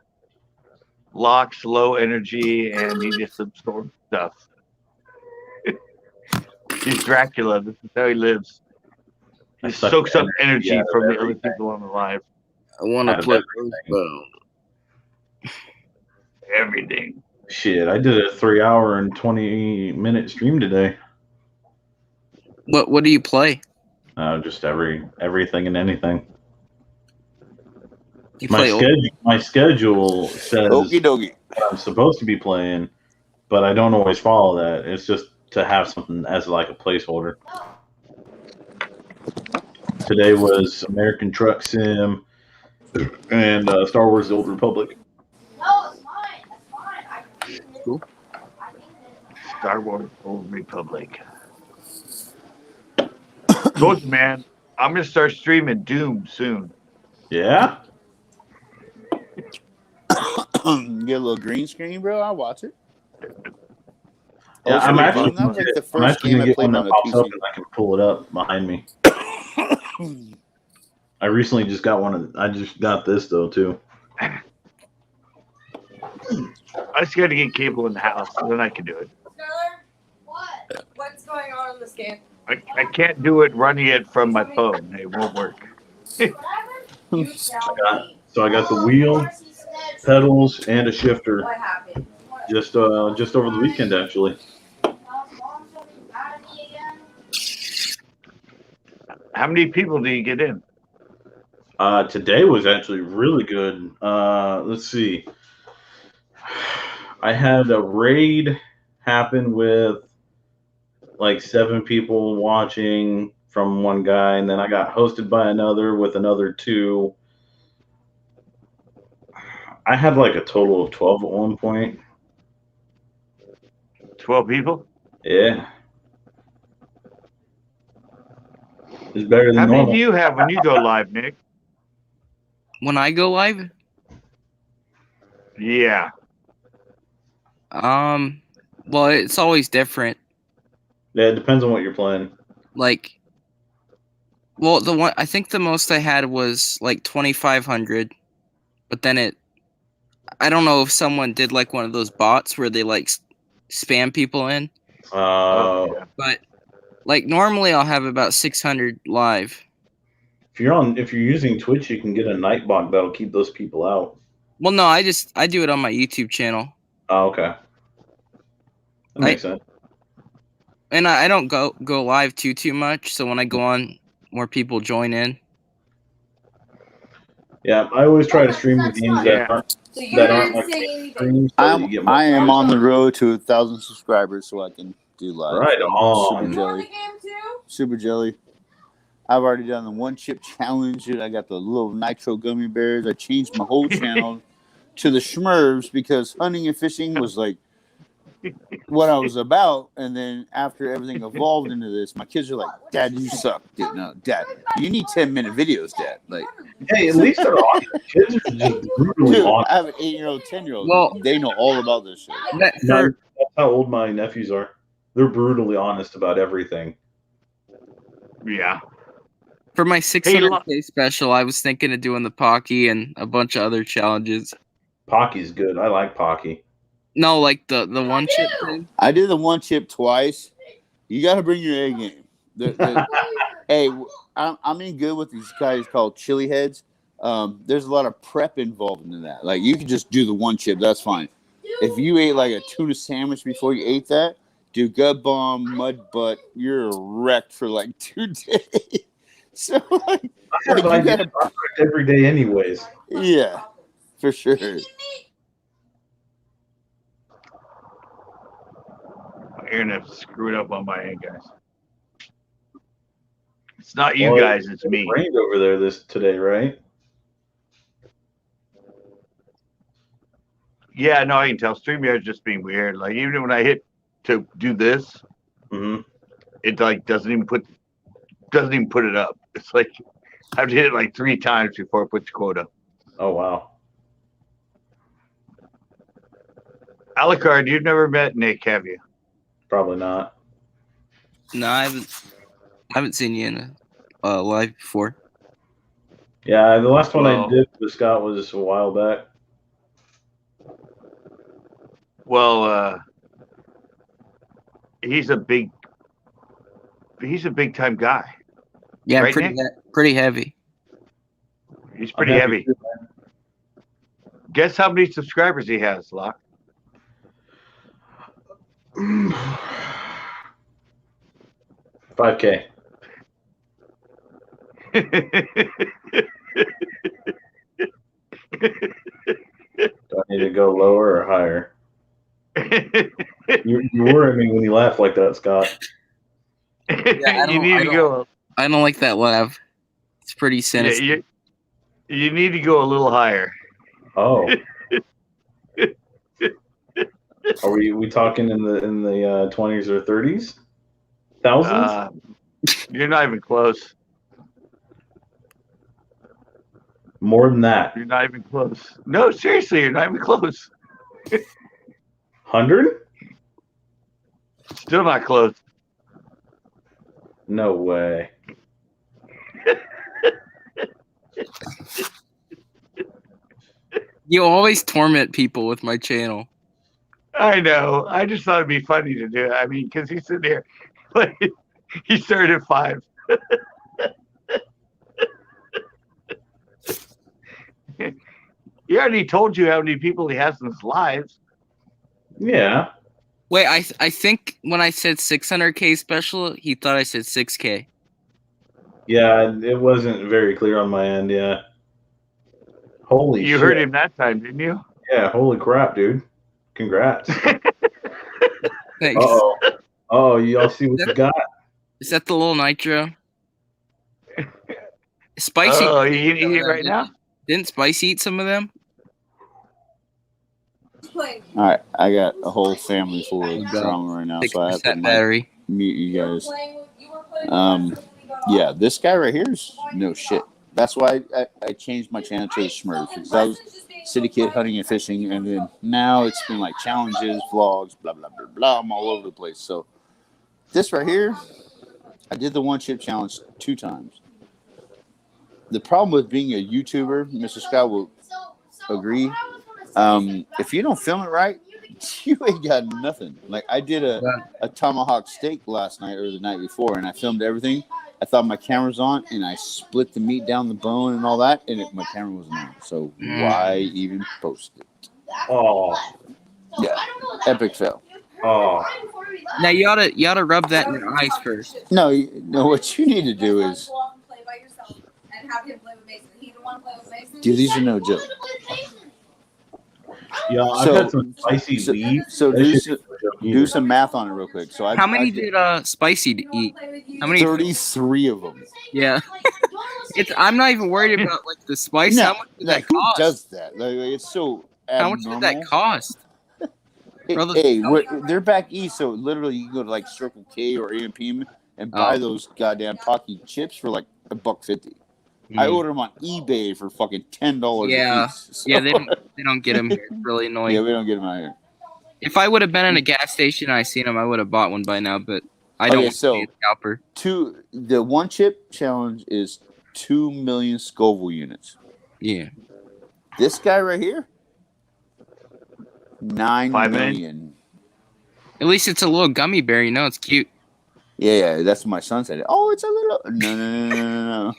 Locks low energy, and he just absorbs stuff. He's Dracula. This is how he lives. He I suck soaks the up energy out of from the other everything. people on the live. I want Out to of play everything. Everything. Shit, I did a 3-hour and 20-minute stream today. What do you play? Just everything and anything. You play My schedule says Okie dokie. what I'm supposed to be playing, but I don't always follow that. It's just to have something as like a placeholder. Today was American Truck Sim and Star Wars: The Old Republic. No, it's mine. That's mine. I can Cool. Star Wars Old Republic. Told you, man. I'm gonna start streaming Doom soon. Yeah? Get a little green screen, bro. I'll watch it. Yeah, Oh, I'm so actually that was like the I'm first actually game gonna I get played one on that a pops up PC. and I can pull it up behind me. I recently just got one. I just got this though too. I just gotta get cable in the house, and then I can do it. Skylar, what? What's going on in this game? I can't do it running it from my phone. It won't work. Whatever. You tell me. So I got the wheel, pedals, and a shifter What happened? just over the weekend actually. Mom told me mad at me again. How many people do you get in? Today was actually really good. Let's see. I had a raid happen with like 7 people watching from one guy, and then I got hosted by another with another 2. I had like a total of 12 at one point. 12 people? Yeah. It's better than How many normal. do you have when you go live, Nick? When I go live? Yeah. Well, it's always different. Yeah, it depends on what you're playing. Like, well, I think the most I had was like 2,500, but then I don't know if someone did like one of those bots where they like spam people in, Yeah. but like normally I'll have about 600 live. if you're using Twitch, you can get a nightbot that'll keep those people out. Well, no, I do it on my YouTube channel. Oh, okay. That makes sense. And I don't go live too much, so when I go on, more people join in. Yeah, I always try to stream the games Yeah. So you that aren't didn't like say anything. streams. So you get more I am on the road to 1,000 subscribers, so I can do live. Right Super on. You want the jelly. game too? Super jelly. I've already done the 1 chip challenge. I got the little nitro gummy bears. I changed my whole channel to the Schmervs because hunting and fishing was like what I was about. And then after everything evolved into this, my kids are like, "Dad, you suck." No, Dad, you need 10-minute videos, Dad. Like, Hey, at least they're honest. Kids are just brutally dude, honest. I have an 8-year-old, 10-year-old. Well- They know all about this shit. That's how old my nephews are. They're brutally honest about everything. Yeah. For my 600K special, I was thinking of doing the Pocky and a bunch of other challenges. Pocky's good. I like Pocky. No, like the 1 chip thing. I did the 1 chip twice. You got to bring your A game. Hey, I'm in good with these guys called Chili Heads. there's a lot of prep involved in that. Like you can just do the one chip, that's fine. If you ate like a tuna sandwich before you ate that, do gut bomb, mud butt, you're wrecked for like 2 days. So like you gotta every day anyways. Yeah, for sure. My internet screwed up on my end, guys. It's not you guys, it's me. It rained over there today, right? Yeah, no, I can tell. StreamYard's just being weird. Like even when I hit to do this, it like doesn't even put it up. It's like I have to hit it like 3 times before it puts quota. Oh wow. Alucard, you've never met Nick, have you? Probably not. No, I haven't seen you in a live before. Yeah, the last one I did with Scott was a while back. Well, he's a big time guy. Yeah, right, pretty heavy. He's pretty heavy. Guess how many subscribers he has, Locke? 5K. Do I need to go lower or higher? You worry me when you laugh like that, Scott. Yeah, you need to go. I don't like that laugh. It's pretty sinister. Yeah, you need to go a little higher. Oh. Are we talking in the 20s or 30s? Thousands? You're not even close. More than that. You're not even close. No, seriously, you're not even close. 100? Still not close. No way. You always torment people with my channel. I know. I just thought it'd be funny to do it. I mean, because he's sitting there, like, he started at 5. He already told you how many people he has in his lives. Yeah. Wait, I think when I said 600K special, he thought I said 6K. Yeah, it wasn't very clear on my end. Yeah. Holy shit. You heard him that time, didn't you? Yeah. Holy crap, dude. Congrats. Thanks. Uh-oh. Oh, y'all see what you got? Is that the little nitro? Spicy. Oh, you can eat it right now? Didn't Spicy eat some of them? All right, I got a whole family full of drama right now, so I have to mute you guys. Yeah, this guy right here is no shit. That's why I changed my channel to Smurf, because I was city kid hunting and fishing, and then now it's been like challenges, vlogs, blah blah blah blah. I'm all over the place. So this right here, I did the one chip challenge 2 times. The problem with being a YouTuber, Mr. Scott will agree. If you don't film it right, you ain't got nothing. Like I did a tomahawk steak last night or the night before, and I filmed everything. I thought my camera's on, and I split the meat down the bone and all that, and my camera wasn't on. So why even post it? Oh, yeah, epic fail. Oh, now you ought to rub that in your eyes first. No, what you need to do is. Dude, these are no joke. Yeah, I've had some spicy weed. So do some math on it real quick. So how many did Spicy eat? How many? 33 of them. Yeah. I'm not even worried about like the spice. No, how much did that cost? Who does that? Like, it's so abnormal. How much did that cost? Hey, they're back east, so literally you can go to like Circle K or AMP and buy those goddamn Pocky chips for like $1.50. I order them on eBay for fucking $10 a piece. So. Yeah, they don't get them here. It's really annoying. Yeah, we don't get them out here. If I would have been in a gas station and I seen them, I would have bought one by now. But I don't. So scalper. The one chip challenge is 2 million Scoville units. Yeah. This guy right here, 9 million. At least it's a little gummy bear. You know, it's cute. Yeah, that's what my son said. Oh, it's a little. No.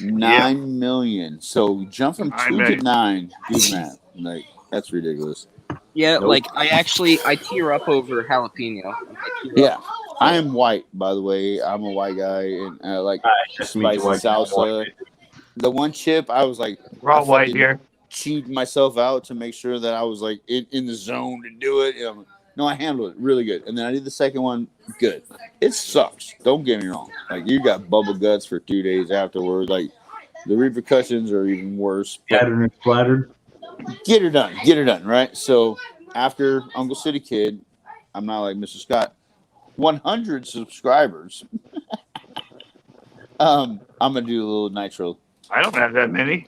9 million. So jump from 2 to 9. Do the math. Like that's ridiculous. Yeah, Nope. like I tear up over jalapeno. Yeah, I am white, by the way. I'm a white guy, and I like Just meet spicy you white people, salsa. The one chip, I was like, We're all I white fucking here. cheated myself out to make sure that I was like in the zone to do it. No, I handled it really good, and then I did the second one good. It sucks. Don't get me wrong. Like you got bubble guts for 2 days afterwards. Like the repercussions are even worse. But Scattered and splattered. get her done, right? So after Uncle City Kid, I'm not like Mr. Scott, 100 subscribers. I'm gonna do a little nitro. I don't have that many.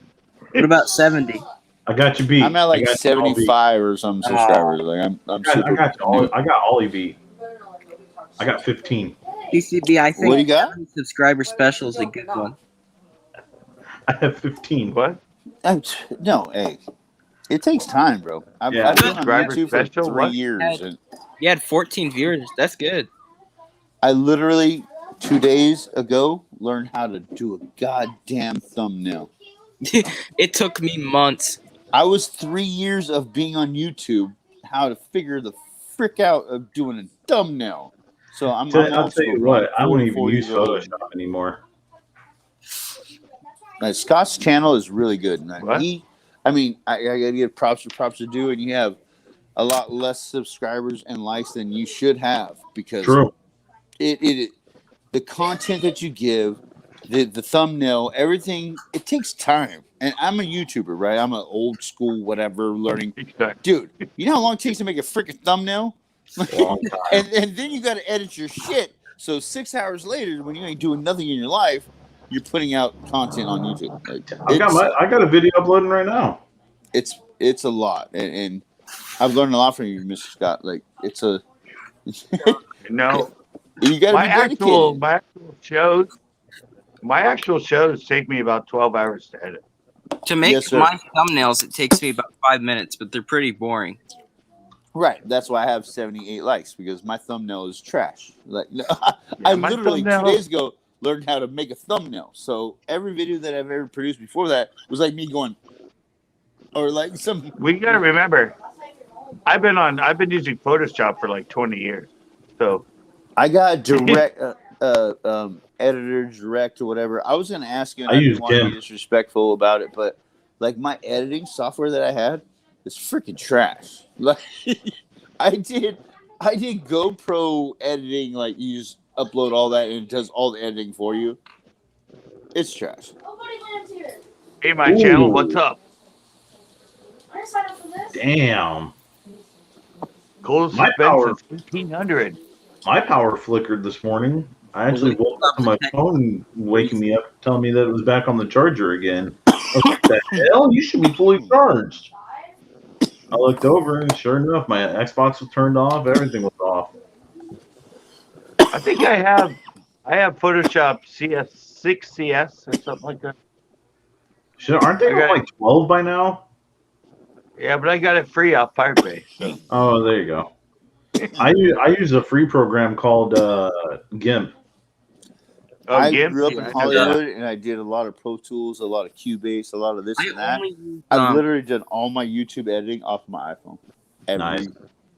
What about 70? I got you beat. I'm at like I got you all beat. 75 or some subscribers. Like I'm super. I got you all, I got Ollie beat. I got 15. CCB, I think What do you got? subscriber special is a good one. I have 15. What? No, hey, it takes time, bro. I've been on Subscriber YouTube for special? 3 What? years, and You had 14 viewers. That's good. I literally 2 days ago learned how to do a goddamn thumbnail. It took me months. I was 3 years of being on YouTube, how to figure the frick out of doing a thumbnail. So I'll tell you what, I don't even use Photoshop. Photoshop anymore. Scott's channel is really good. And What? I gotta give props to do, and you have a lot less subscribers and likes than you should have because True. it the content that you give, the thumbnail, everything, it takes time. And I'm a YouTuber, right? I'm an old school whatever learning. Dude, you know how long it takes to make a freaking thumbnail? Long time. and then you got to edit your shit. So 6 hours later, when you ain't doing nothing in your life, you're putting out content on YouTube. Like, I got a video uploading right now. It's a lot, and I've learned a lot from you, Mr. Scott. Like it's a No. you got to be dedicated. My actual shows take me about 12 hours to edit. To make Yes, sir. my thumbnails, it takes me about 5 minutes, but they're pretty boring. Right, that's why I have 78 likes because my thumbnail is trash. Like I my literally thumbnail- 2 days ago learned how to make a thumbnail. So every video that I've ever produced before that was like me going, or like some. We gotta remember, I've been using Photoshop for like 20 years. So I got direct editor, direct or whatever. I was gonna ask you, and I didn't want to be disrespectful about it, but like my editing software that I had is freaking trash. Like I did GoPro editing, like you just upload all that and it does all the editing for you. It's trash. hey, my channel, what's up? Damn. Cold My suspense power- is 1500. My power flickered this morning. I actually woke up to my phone waking me up, telling me that it was back on the charger again. What the hell? You should be fully charged. I looked over, and sure enough, my Xbox was turned off. Everything was off. I think I have Photoshop CS6 CS or something like that. Aren't they Okay. like 12 by now? Yeah, but I got it free off Firebase. So. Oh, there you go. I use a free program called GIMP. Oh, I GIMP? grew up Yeah, in I know Hollywood, and I did a lot of Pro Tools, a lot of Cubase, a lot of this and that. use, I've literally done all my YouTube editing off my iPhone. Every Nice.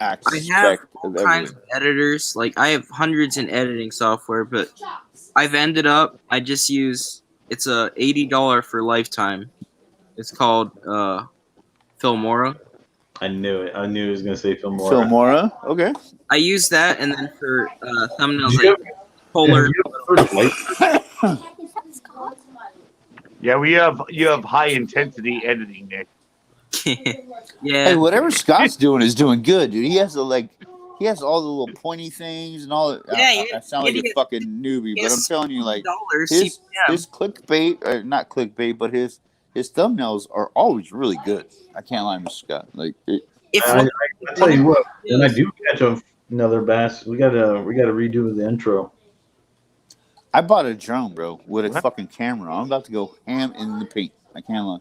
I have aspect all of kinds everything. of editors. Like I have hundreds in editing software, but I've ended up I just use it's a $80 for lifetime. It's called Filmora. I knew it. I knew he was going to say Filmora. Filmora, okay. I use that, and then for thumbnails, Did you like Polar. Have you ever heard of Light? Yeah, you have high intensity editing, Nick. Yeah. Hey, whatever Scott's doing is doing good, dude. He has all the little pointy things and all that. Yeah, I sound like a fucking newbie, but I'm telling you, like his his clickbait, or not clickbait, but his thumbnails are always really good. I can't lie, Mr. Scott. Like I tell you what, when I do catch another bass, we gotta redo the intro. I bought a drone, bro, with a fucking camera. I'm about to go ham in the paint. I can't lie.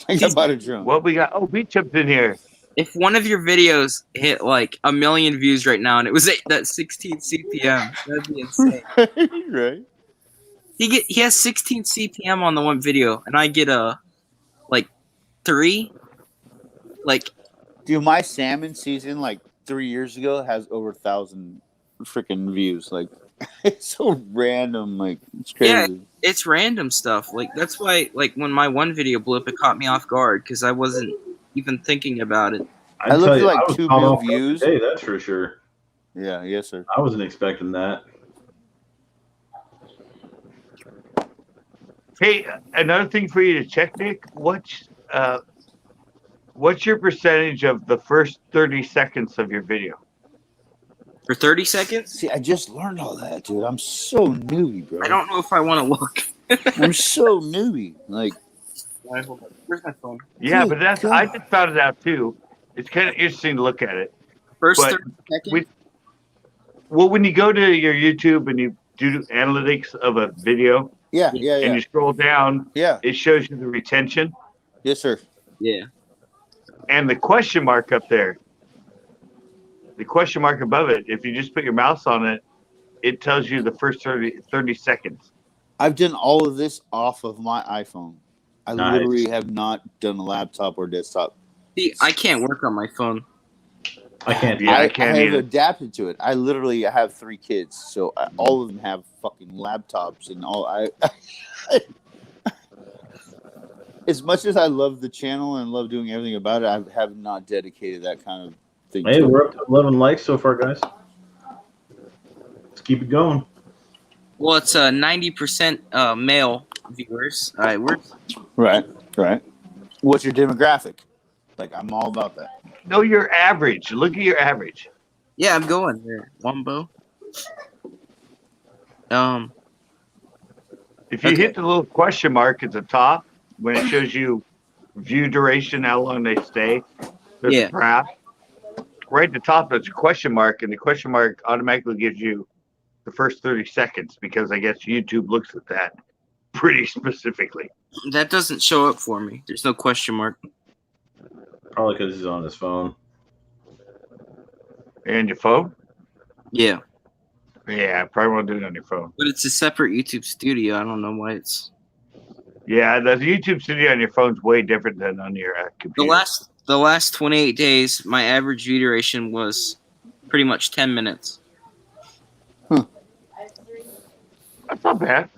I bought a drone. What we got? Oh, beat chips in here. If one of your videos hit like 1 million views right now, and it was at that 16 CPM, that'd be insane. Right. He has 16 CPM on the one video, and I get like 3. Like, Dude, my salmon season like 3 years ago has over 1,000 freaking views. Like, it's so random. Like, it's yeah, crazy. it's random stuff. Like, that's why, like, when my one video blew up, it caught me off guard because I wasn't even thinking about it. I I'd looked tell at you, like I was 2 caught mil off guard views. today, that's for sure. Yeah, yes, sir. I wasn't expecting that. Hey, another thing for you to check, Nick. What's your percentage of the first 30 seconds of your video? For 30 seconds? See, I just learned all that, dude. I'm so newbie, bro. I don't know if I want to look. I'm so newbie. Like, Where's my phone? Yeah, Good but I God. just found it out too. It's kind of interesting to look at it. First But 30 seconds? when you go to your YouTube and you do analytics of a video yeah, and you scroll down, yeah. it shows you the retention Yes, sir. Yeah. and the question mark up there. The question mark above it, if you just put your mouse on it, it tells you the first 30 seconds. I've done all of this off of my iPhone. I Nice. literally have not done a laptop or desktop. See, I can't work on my phone. I can't. Yeah, I I can't have either. adapted to it. I literally have 3 kids, so all of them have fucking laptops and all. As much as I love the channel and love doing everything about it, I have not dedicated that kind of thing. Hey, to it. we're up to 11 likes so far, guys. Let's keep it going. Well, it's 90% male viewers. All right, Right. What's your demographic? Like, I'm all about that. No, your average. Look at your average. yeah, I'm going there. Wombo. If you Okay. hit the little question mark at the top, when it shows you view duration, how long they stay, there's Yeah. a graph. Right at the top, there's a question mark, and the question mark automatically gives you the first 30 seconds because I guess YouTube looks at that pretty specifically. That doesn't show up for me. There's no question mark. Probably because he's on his phone. And your phone? Yeah, Yeah, probably won't do it on your phone. but it's a separate YouTube studio. I don't know why it's Yeah, the YouTube studio on your phone's way different than on your computer. the last 28 days. My average view duration was pretty much 10 minutes. That's not bad.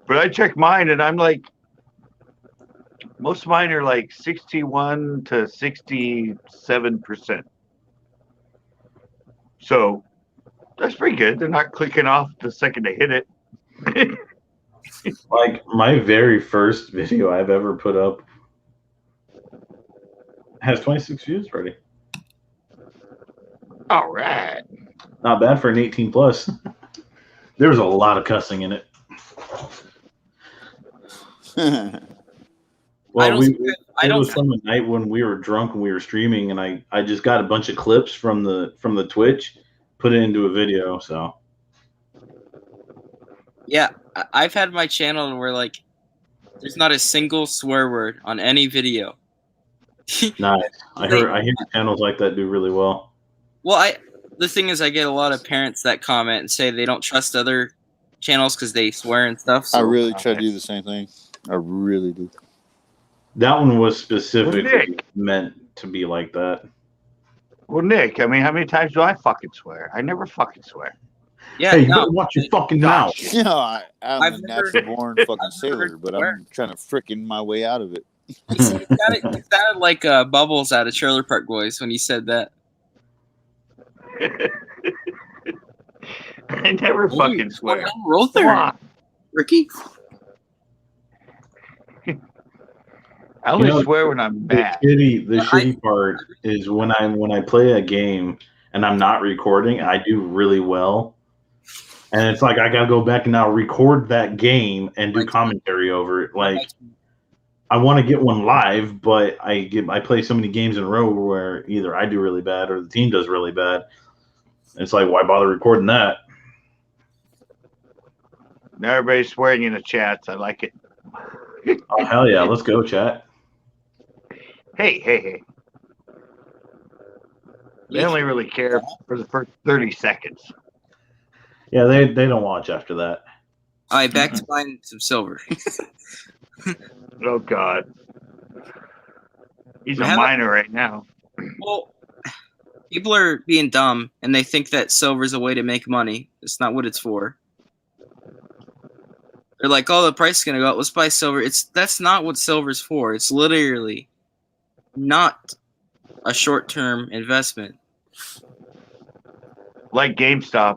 But I check mine, and I'm like, most of mine are like 61 to 67%. So that's pretty good. They're not clicking off the second they hit it. Like, my very first video I've ever put up has 26 views already. All right. Not bad for an 18 plus. There was a lot of cussing in it. Well, it was from the night when we were drunk and we were streaming, and I just got a bunch of clips from the Twitch, put it into a video. So Yeah, I've had my channel where like there's not a single swear word on any video. nice. I hear channels like that do really well. Well, the thing is, I get a lot of parents that comment and say they don't trust other channels because they swear and stuff. So I really try to do the same thing. I really do. That one was specifically Nick. meant to be like that. Well, Nick, I mean, how many times do I fucking swear? I never fucking swear. yeah, Hey, you no, better watch your fucking mouth. You know, I'm I've a never- natural born fucking sailor, but I'm trying to frickin' my way out of it. you see, it sounded like Bubbles out of Trailer Park Boys when he said that. I never fucking swear. Roll Come there, on. Ricky. I only You know, swear when I'm The mad. shitty part is when I play a game and I'm not recording, I do really well. And it's like I gotta go back and now record that game and do commentary over it. Like, I want to get one live, but I play so many games in a row where either I do really bad or the team does really bad. It's like, why bother recording that? Now everybody's swearing in the chats. I like it. Oh hell yeah, let's go, chat. Hey. They only really care for the first 30 seconds. Yeah, they don't watch after that. All right, back to buying some silver. Oh God, he's a Have- minor right now. Well, people are being dumb, and they think that silver is a way to make money. It's not what it's for. They're like, "Oh, the price is gonna go up. Let's buy silver." That's not what silver's for. It's literally not a short-term investment. Like GameStop.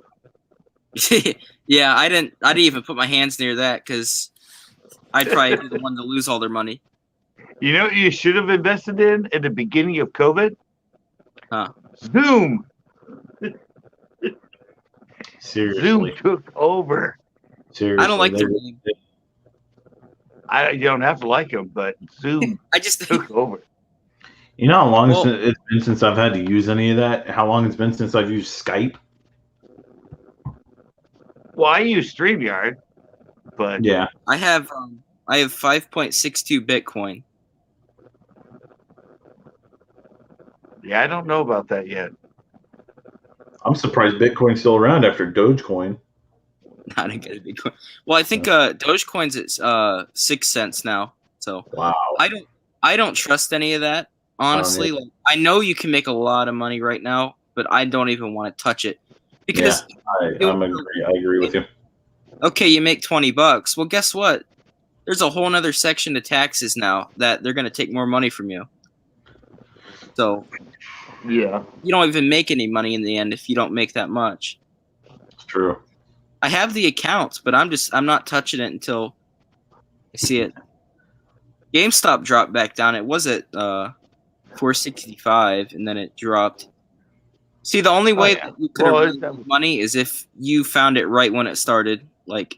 Yeah, I didn't even put my hands near that because I'd probably be the one to lose all their money. You know what you should have invested in at the beginning of COVID? Huh. Zoom. Seriously. Zoom took over. Seriously. I don't like their name. You don't have to like them, but Zoom I just took over. You know how long Well- it's been since I've had to use any of that? How long it's been since I've used Skype? Well, I use StreamYard, but Yeah. I have 5.62 Bitcoin. yeah, I don't know about that yet. I'm surprised Bitcoin's still around after Dogecoin. Not a good Bitcoin. Well, I think Dogecoin's at 6 cents now. So Wow. I don't trust any of that. Honestly, like, I know you can make a lot of money right now, but I don't even want to touch it because I agree with you. okay, you make $20. Well, guess what? There's a whole nother section of taxes now that they're going to take more money from you. So Yeah. you don't even make any money in the end if you don't make that much. It's true. I have the accounts, but I'm not touching it until I see it. GameStop dropped back down. It was at 465, and then it dropped. See, the only way that you could have really made money is if you found it right when it started. Like,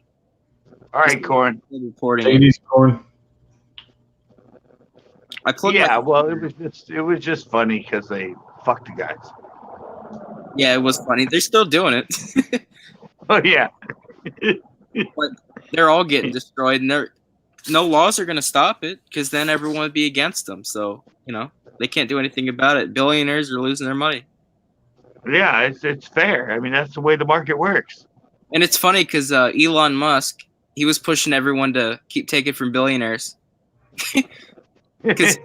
all right, Corn. Reporting. Ladies, Corn. I plugged Yeah, well, it was just funny because they fucked the guys. Yeah, it was funny. They're still doing it. Oh yeah. They're all getting destroyed, and no laws are going to stop it because then everyone would be against them. So they can't do anything about it. Billionaires are losing their money. Yeah, it's fair. I mean, that's the way the market works. And it's funny because Elon Musk, he was pushing everyone to keep taking from billionaires. Because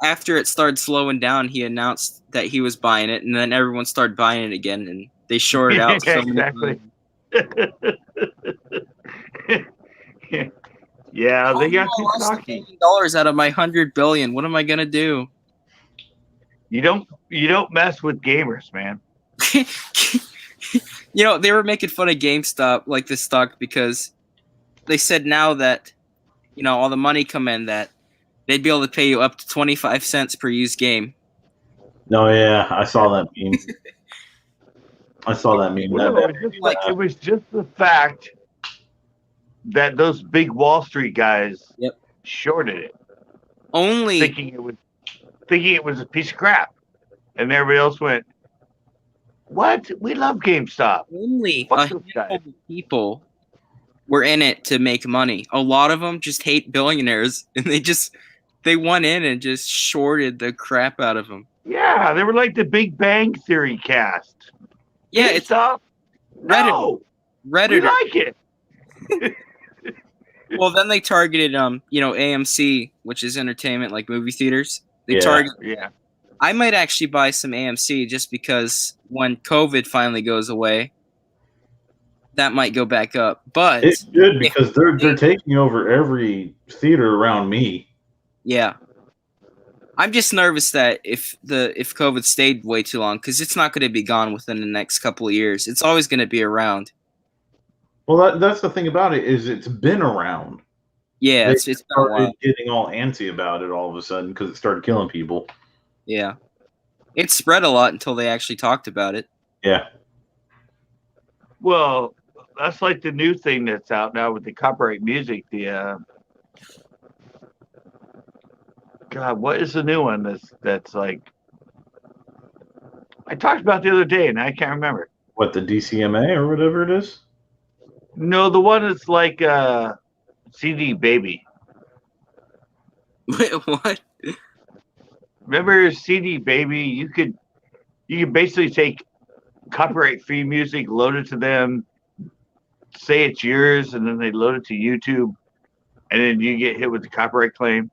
after it started slowing down, he announced that he was buying it, and then everyone started buying it again, and they shorted out so exactly. many. Yeah, they got I too lost cocky. $1 billion out of my $100 billion. What am I gonna do? You don't mess with gamers, man. They were making fun of GameStop, like the stock, because they said now that all the money come in, that they'd be able to pay you up to 25 cents per used game. No, yeah, I saw that meme. Well, it was just the fact that those big Wall Street guys shorted it, Only thinking it was a piece of crap, and everybody else went, "What? We love GameStop." only Fuck a those handful guys. of people were in it to make money. A lot of them just hate billionaires, and they went in and just shorted the crap out of them. Yeah, they were like the Big Bang Theory cast. Yeah, it's GameStop. Reddit. No, we Reddit. like it. Well, then they targeted AMC, which is entertainment, like movie theaters. They target. Yeah. I might actually buy some AMC just because when COVID finally goes away, that might go back up. But it's good because they're taking over every theater around me. Yeah, I'm just nervous that if COVID stayed way too long, because it's not going to be gone within the next couple of years. It's always going to be around. Well, that's the thing about it, is it's been around. Yeah, it's been a while. Getting all antsy about it all of a sudden because it started killing people. Yeah, it spread a lot until they actually talked about it. Yeah. Well, that's like the new thing that's out now with the copyright music. God, what is the new one that's like? I talked about the other day and I can't remember. What, the DCMA or whatever it is? No, the one that's like CD Baby. Wait, what? Remember CD Baby? You could basically take copyright free music, load it to them, say it's yours, and then they load it to YouTube, and then you get hit with the copyright claim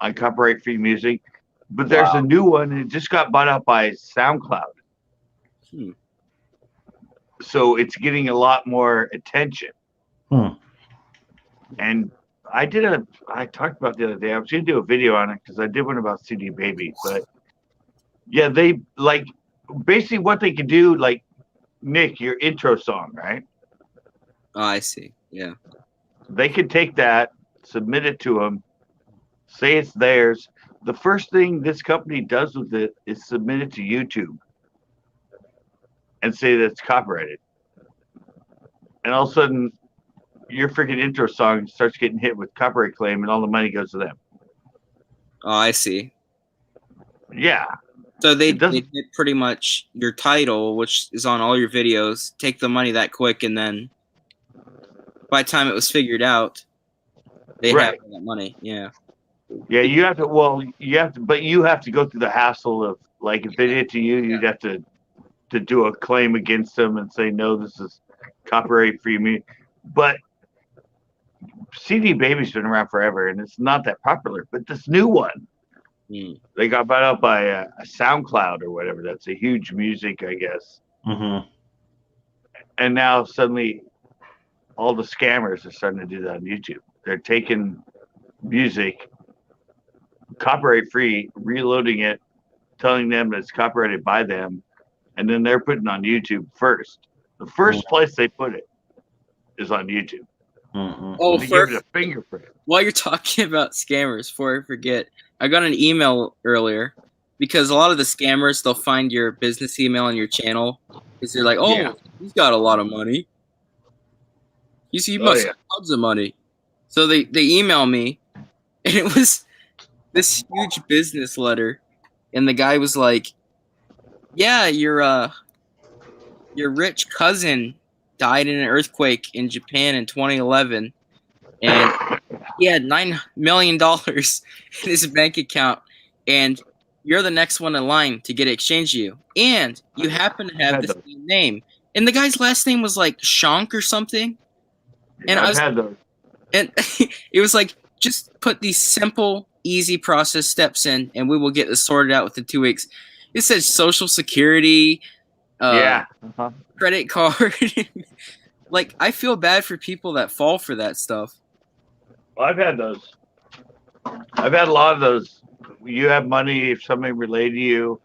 on copyright-free music. But there's a new one, and it just got bought out by SoundCloud. So it's getting a lot more attention. And I talked about the other day, I was going to do a video on it because I did one about CD Baby. But yeah, they like basically what they can do, like Nick, your intro song, right? Oh, I see. Yeah. They can take that, submit it to them, say it's theirs. The first thing this company does with it is submit it to YouTube and say that it's copyrighted. And all of a sudden, your freaking intro song starts getting hit with copyright claim, and all the money goes to them. Oh, I see. Yeah. So they did pretty much your title, which is on all your videos, take the money that quick, and then by the time it was figured out, they have that money. Yeah. Yeah, you have to. Well, but you have to go through the hassle of, like, if they did it to you, you'd have to do a claim against them and say, no, this is copyright free me. But CD Baby's been around forever, and it's not that popular. But this new one, they got bought out by a SoundCloud or whatever. That's a huge music, I guess. And now suddenly, all the scammers are starting to do that on YouTube. They're taking music, copyright free, reloading it, telling them that it's copyrighted by them, and then they're putting it on YouTube first. The first place they put it is on YouTube. Oh, they give it a fingerprint. While you're talking about scammers, before I forget, I got an email earlier because a lot of the scammers, they'll find your business email on your channel because they're like, oh, he's got a lot of money. He must have tons of money. So they email me, and it was this huge business letter, and the guy was like, yeah, your rich cousin died in an earthquake in Japan in 2011, and he had $9 million in his bank account, and you're the next one in line to get exchanged you, and you happen to have the same name. And the guy's last name was like Shank or something. And and it was like, just put these simple, easy process steps in, and we will get this sorted out within 2 weeks. It says Social Security, credit card. Like, I feel bad for people that fall for that stuff. Well, I've had those. I've had a lot of those. You have money, if somebody related to you,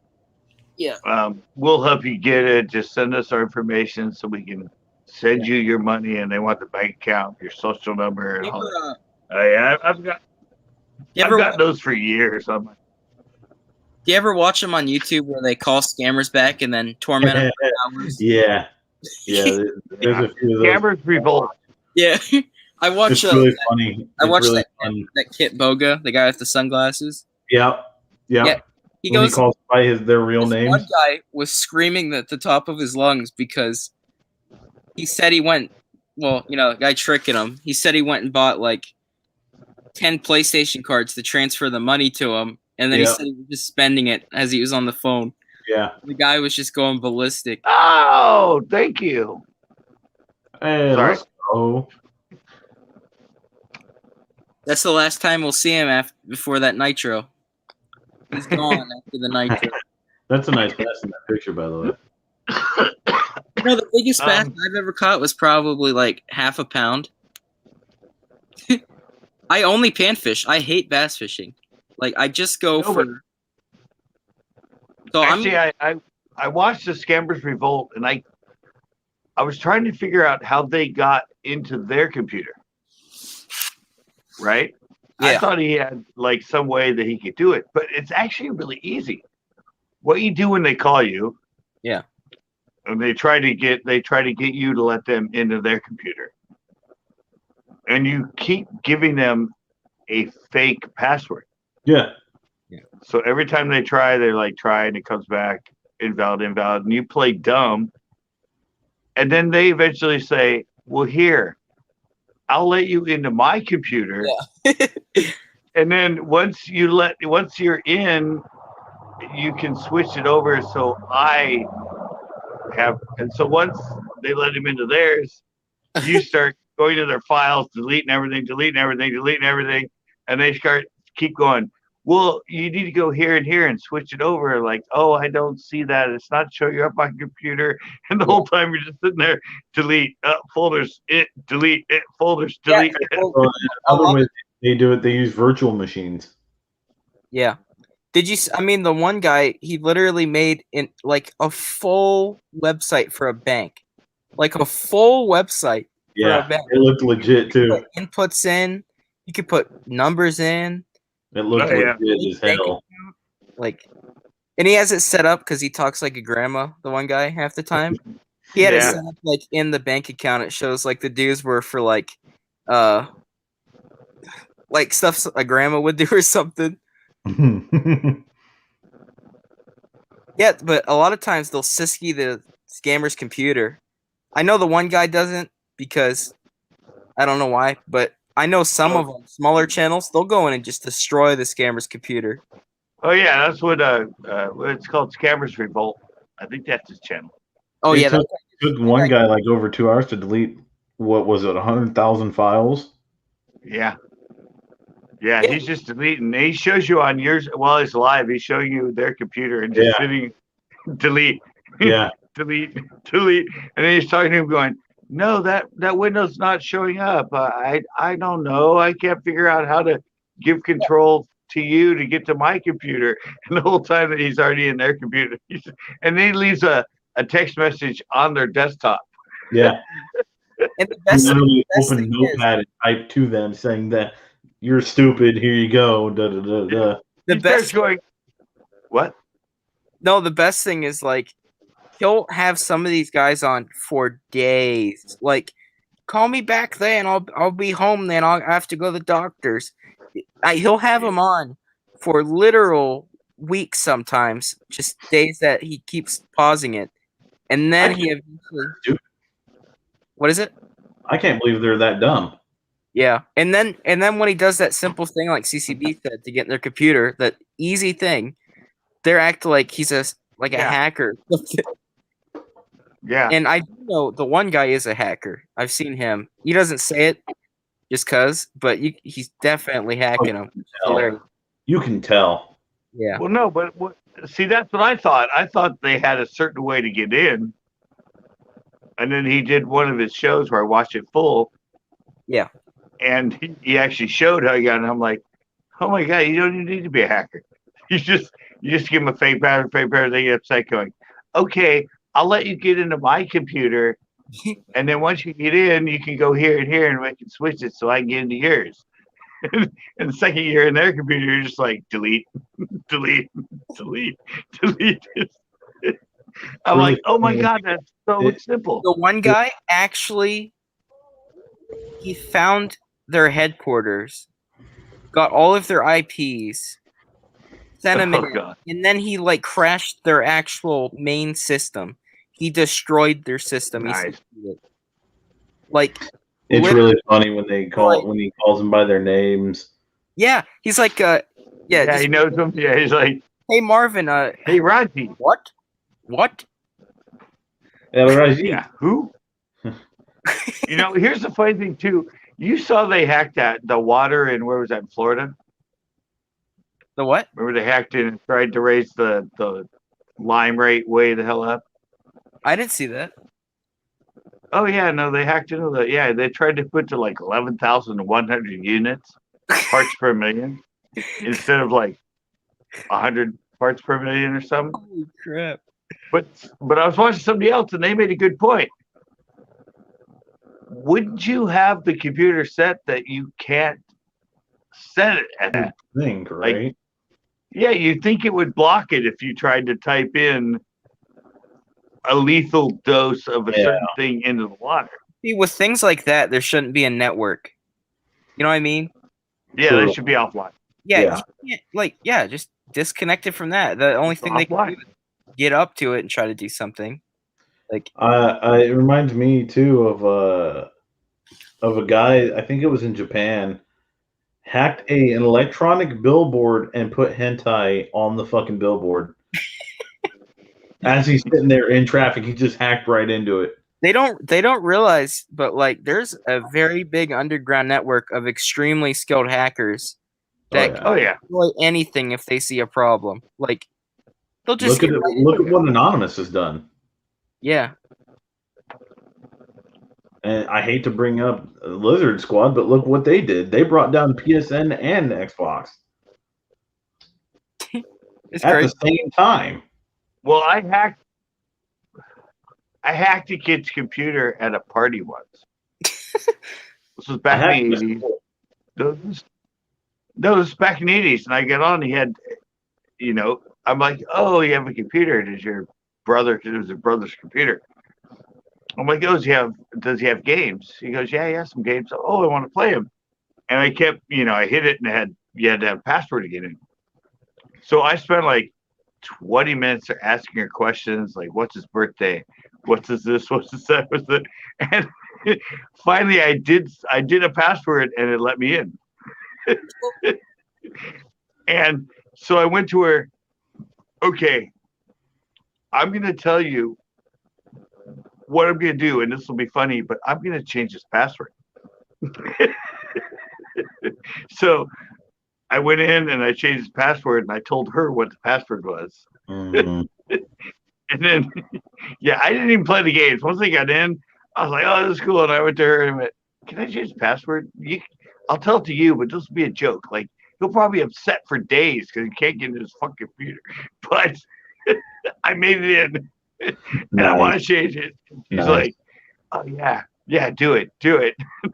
we'll help you get it. Just send us our information so we can send you your money, and they want the bank account, your social number, and all that. I've got those for years. Do you ever watch them on YouTube where they call scammers back and then torment them for hours? Yeah. There's a few of those. Scammers revolt. Yeah. I watched it's really funny. I watched that Kit Boga, the guy with the sunglasses. Yeah. He goes, he calls by their real names. One guy was screaming at the top of his lungs because he said he went, the guy tricking him. He said he went and bought like 10 PlayStation cards to transfer the money to him. And then he said he was just spending it as he was on the phone. Yeah. The guy was just going ballistic. Oh, thank you. Hey, let's go. That's the last time we'll see him before that nitro. He's gone after the nitro. That's a nice bass in that picture, by the way. The biggest bass I've ever caught was probably like half a pound. I only panfish. I hate bass fishing. Like, I just go for. So actually, I watched the Scammers Revolt, and I was trying to figure out how they got into their computer. Right? Yeah. I thought he had like some way that he could do it, but it's actually really easy. What you do when they call you, and they try to get you to let them into their computer, and you keep giving them a fake password. Yeah. So every time they try, they're like, try, and it comes back invalid, and you play dumb, and then they eventually say, well, here, I'll let you into my computer. Yeah. And then once you're in, you can switch it over. So so once they let him into theirs, you start going to their files, deleting everything, and they keep going. Well, you need to go here and here and switch it over. Like, oh, I don't see that. It's not showing up on your computer. And the whole time you're just sitting there, delete folders, delete folders, delete. Yeah, well, Other way they do it, they use virtual machines. Yeah. Did you? I mean, the one guy, he literally made like a full website for a bank, like a full website for a bank. It looked legit too. Put inputs in. You could put numbers in. It looked legit as hell. Like, and he has it set up because he talks like a grandma. The one guy half the time, he had it set up like in the bank account. It shows like the dues were for like stuff a grandma would do or something. Yeah, but a lot of times they'll sisky the scammer's computer. I know the one guy doesn't because I don't know why, but I know some of them, smaller channels, they'll go in and just destroy the scammer's computer. Oh yeah, that's what it's called, Scammers Revolt. I think that's his channel. Oh It yeah, took one guy like over 2 hours to delete, what was it, 100,000 files? Yeah, he's just deleting. He shows you on yours while he's live. He's showing you their computer and just sitting, delete, delete, and then he's talking to him going, no, that window's not showing up. I don't know. I can't figure out how to give control to you to get to my computer. And the whole time that he's already in their computer, and then he leaves a text message on their desktop. Yeah. And the best open Notepad and type to them saying that you're stupid. Here you go. Da, da, da, da. The best going. What? No, the best thing is like he'll have some of these guys on for days. Like, call me back then. I'll be home then. I'll have to go to the doctor's. He'll have them on for literal weeks sometimes, just days that he keeps pausing it, and then he eventually. What is it? I can't believe they're that dumb. Yeah, and then when he does that simple thing like CCB said to get in their computer, that easy thing, they're acting like he's a hacker. Yeah. And I do know the one guy is a hacker. I've seen him. He doesn't say it just cause, but he's definitely hacking them. You can tell. Yeah. Well, no, but see, that's what I thought. I thought they had a certain way to get in. And then he did one of his shows where I watched it full. Yeah. And he actually showed how he got in. I'm like, oh my God, you don't even need to be a hacker. You just give him a fake password, they get upset going, okay, I'll let you get into my computer. And then once you get in, you can go here and here and we can switch it so I can get into yours. And the second you're in their computer, you're just like, delete, delete, delete, delete. I'm like, oh my God, that's so simple. The one guy actually, he found their headquarters, got all of their IPs, sent them in, and then he like crashed their actual main system. He destroyed their system. Nice. Like, it's really funny when they when he calls them by their names. Yeah, he's like, he knows them. Yeah, he's like, hey Marvin, hey Raji, what? Yeah, who? Here's the funny thing too. You saw they hacked the water in, where was that, in Florida? The what? Remember they hacked it and tried to raise the lime rate way the hell up? I didn't see that. Oh yeah, no, they hacked into they tried to put to like 11,100 units, parts per million, instead of like 100 parts per million or something. Holy crap. But I was watching somebody else and they made a good point. Wouldn't you have the computer set that you can't set it at that thing, right? Like, yeah, you'd think it would block it if you tried to type in a lethal dose of a certain thing into the water. See, with things like that, there shouldn't be a network. You know what I mean? Yeah, they should be offline. Yeah. You can't, just disconnect it from that. The only thing they can do is get up to it and try to do something. Like, it reminds me too of a guy, I think it was in Japan, hacked an electronic billboard and put hentai on the fucking billboard. As he's sitting there in traffic, he just hacked right into it. They don't realize, but like there's a very big underground network of extremely skilled hackers that yeah. Oh yeah. can destroy anything if they see a problem. Like they'll just Look at get it. right Look into at it. what Anonymous has done. Yeah. And I hate to bring up Lizard Squad, but look what they did. They brought down PSN and Xbox It's at crazy. the same time. Well, I hacked a kid's computer at a party once. This was back in the 80s. No, this was back in the 80s. And I got on, he had, I'm like, oh, you have a computer. It was your brother's computer. I'm like, does he have games? He goes, yeah, he has some games. Oh, I want to play them. And I kept, I hit it and you had to have a password to get in. So I spent like 20 minutes asking her questions like, what's his birthday? What's this? What's this? That? What's that? And finally I did a password and it let me in. And so I went to her, okay, I'm going to tell you what I'm going to do. And this will be funny, but I'm going to change this password. So I went in and I changed his password and I told her what the password was. Mm-hmm. And then, yeah, I didn't even play the games. Once I got in, I was like, oh, this is cool. And I went to her and went, can I change the password? I'll tell it to you, but this will be a joke. Like, he'll probably be upset for days because he can't get into his fucking computer. But I made it in and I want to change it. She's like, oh, yeah, do it.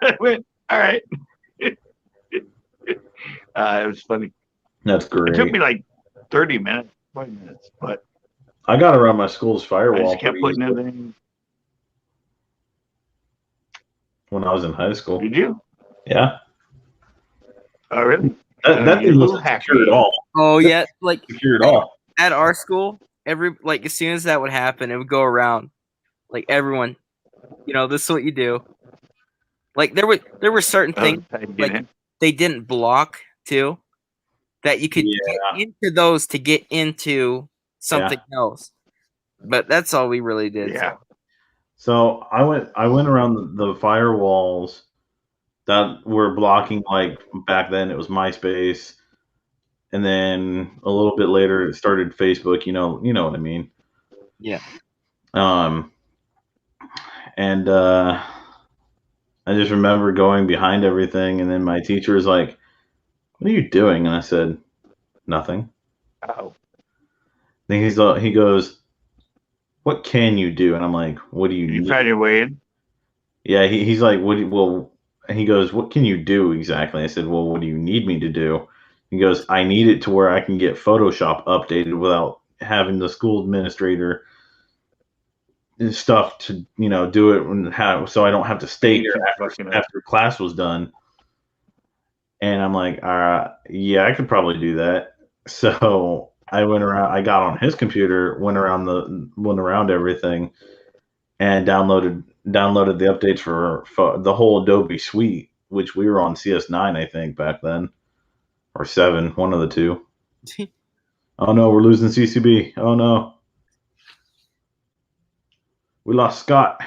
I went, all right. It was funny. That's great. It took me like 30 minutes, 20 minutes, but I got around my school's I firewall just kept putting in things. when I was in high school. Did you? Yeah. Oh, really? That You thing little wasn't secure at hacker. all. Oh yeah, like Secure at all. at our school, as soon as that would happen, it would go around. Like everyone, this is what you do. Like there were certain things like they didn't block too, that you could get into those to get into something else. But that's all we really did. Yeah. So I went around the firewalls that were blocking, like back then it was MySpace, and then a little bit later it started Facebook. You know what I mean. Yeah. And I just remember going behind everything, and then my teacher was like, "What are you doing?" And I said, "Nothing." Oh. Then he goes, "What can you do?" And I'm like, "What do you You need?" found your way in? Yeah, he's like, well, and he goes, "What can you do exactly?" I said, "Well, what do you need me to do?" He goes, "I need it to where I can get Photoshop updated without having the school administrator and stuff to, do it so I don't have to stay here after class was done." And I'm like, yeah, I could probably do that. So I went around, I got on his computer, went around everything, and downloaded the updates for the whole Adobe suite, which we were on CS9, I think, back then, or 7, one of the two. Oh no, we're losing CCB. Oh no, we lost Scott.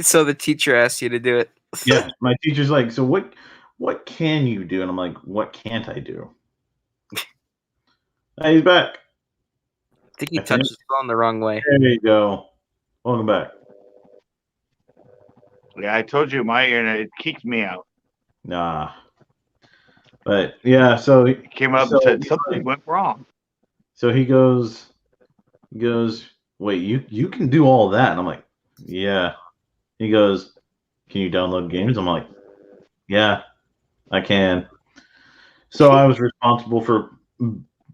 So the teacher asked you to do it. Yeah, my teacher's like, "So what can you do?" And I'm like, "What can't I do?" Hey, he's back. I think he touched his phone the wrong way. There you go. Welcome back. Yeah, I told you my internet, it kicked me out. Nah. But yeah, so It came up and said something went wrong. So he goes, "Wait, you can do all that?" And I'm like, "Yeah." He goes, "Can you download games?" I'm like, "Yeah, I can." So I was responsible for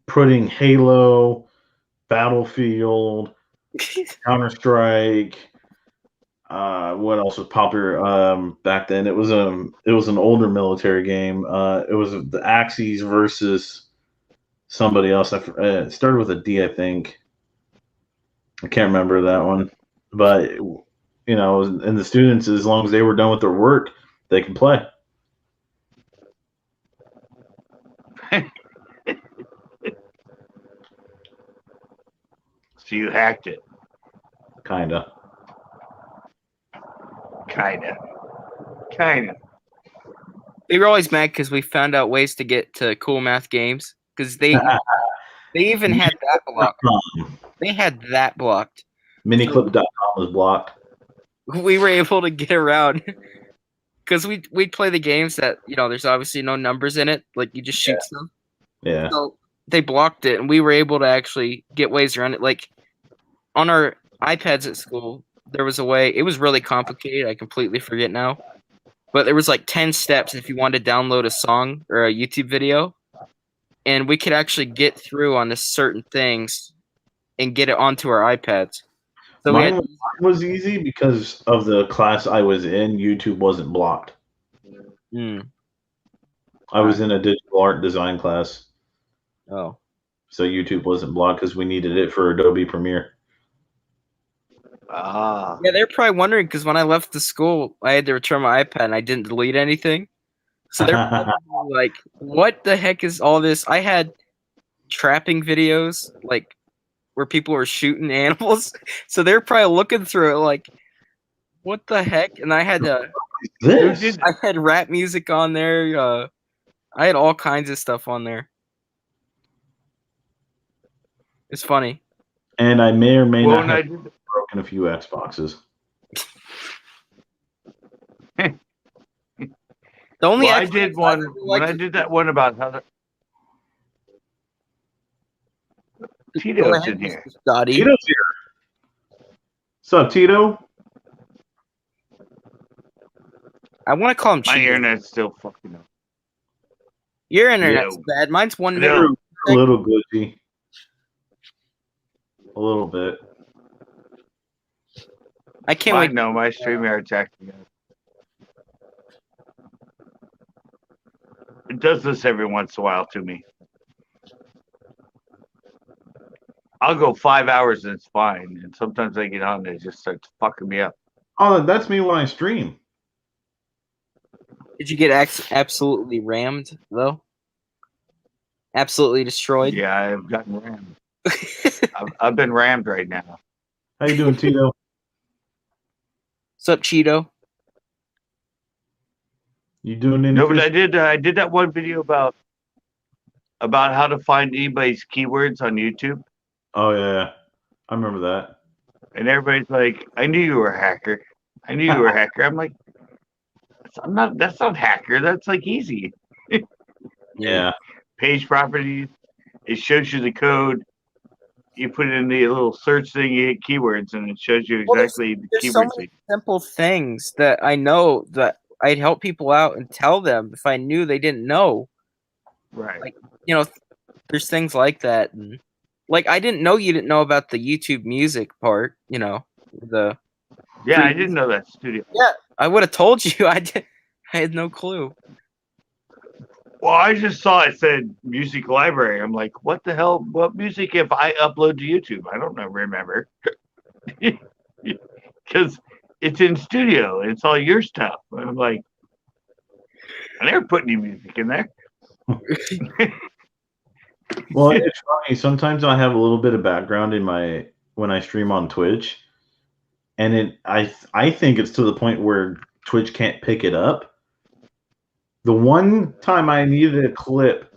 putting Halo, Battlefield, Counter-Strike, what else was popular back then? It was an older military game. It was the Axis versus somebody else. It started with a D, I think. I can't remember that one, but and the students, as long as they were done with their work, they could play. So you hacked it. Kinda. Kinda. They were always mad because we found out ways to get to Cool Math Games because they even had that blocked. They had that blocked. Miniclip.com was blocked. We were able to get around because we'd play the games that there's obviously no numbers in it, like you just shoot stuff. Yeah. So they blocked it, and we were able to actually get ways around it. Like on our iPads at school, there was a way. It was really complicated. I completely forget now. But there was like 10 steps if you wanted to download a song or a YouTube video. And we could actually get through on the certain things and get it onto our iPads. So mine was easy because of the class I was in. YouTube wasn't blocked. I was in a digital art design class. Oh. So YouTube wasn't blocked because we needed it for Adobe Premiere. Ah. Yeah, they're probably wondering because when I left the school, I had to return my iPad and I didn't delete anything. So they're probably like, what the heck is all this? I had trapping videos, like where people were shooting animals. So they're probably looking through it like, what the heck? And I had This? I had rap music on there. I had all kinds of stuff on there. It's funny. And I may or may Well, not have broken a few Xboxes. The only I Xbox did one ever when I liked did that one about how to. Go Tito's ahead, in here. Mr. Scotty. Tito's here. What's up, Tito? I want to call him My Cheetah. internet's still fucking up. Your internet's No. bad. Mine's 1 No. minute. A little glitchy. A little bit. I can't wait. No, my StreamYard's acting up. It does this every once in a while to me. I'll go 5 hours and it's fine. And sometimes I get on and it just starts fucking me up. Oh, that's me when I stream. Did you get absolutely rammed though? Absolutely destroyed. Yeah, I've gotten rammed. I've been rammed right now. How you doing, Tito? What's up, Cheeto? You doing anything? No, but I did that one video about how to find anybody's keywords on YouTube. Oh yeah, I remember that. And everybody's like, I knew you were a hacker. I knew you were a hacker. I'm like, that's not hacker. That's like easy. Yeah. Page properties. It shows you the code. You put it in the little search thing, you hit keywords, and it shows you exactly the There's so keywords. many simple things that I know that I'd help people out and tell them if I knew they didn't know. Right. Like, there's things like that. And, like, I didn't know you didn't know about the YouTube music part, Yeah, I didn't know that studio. Yeah, I would have told you. I had no clue. Well, I just saw it said music library. I'm like, what the hell? What music if I upload to YouTube? I don't remember. Because it's in studio. It's all your stuff. And I'm like, I never put any music in there. Well, it's funny. Sometimes I have a little bit of background in when I stream on Twitch, and I think it's to the point where Twitch can't pick it up. The one time I needed a clip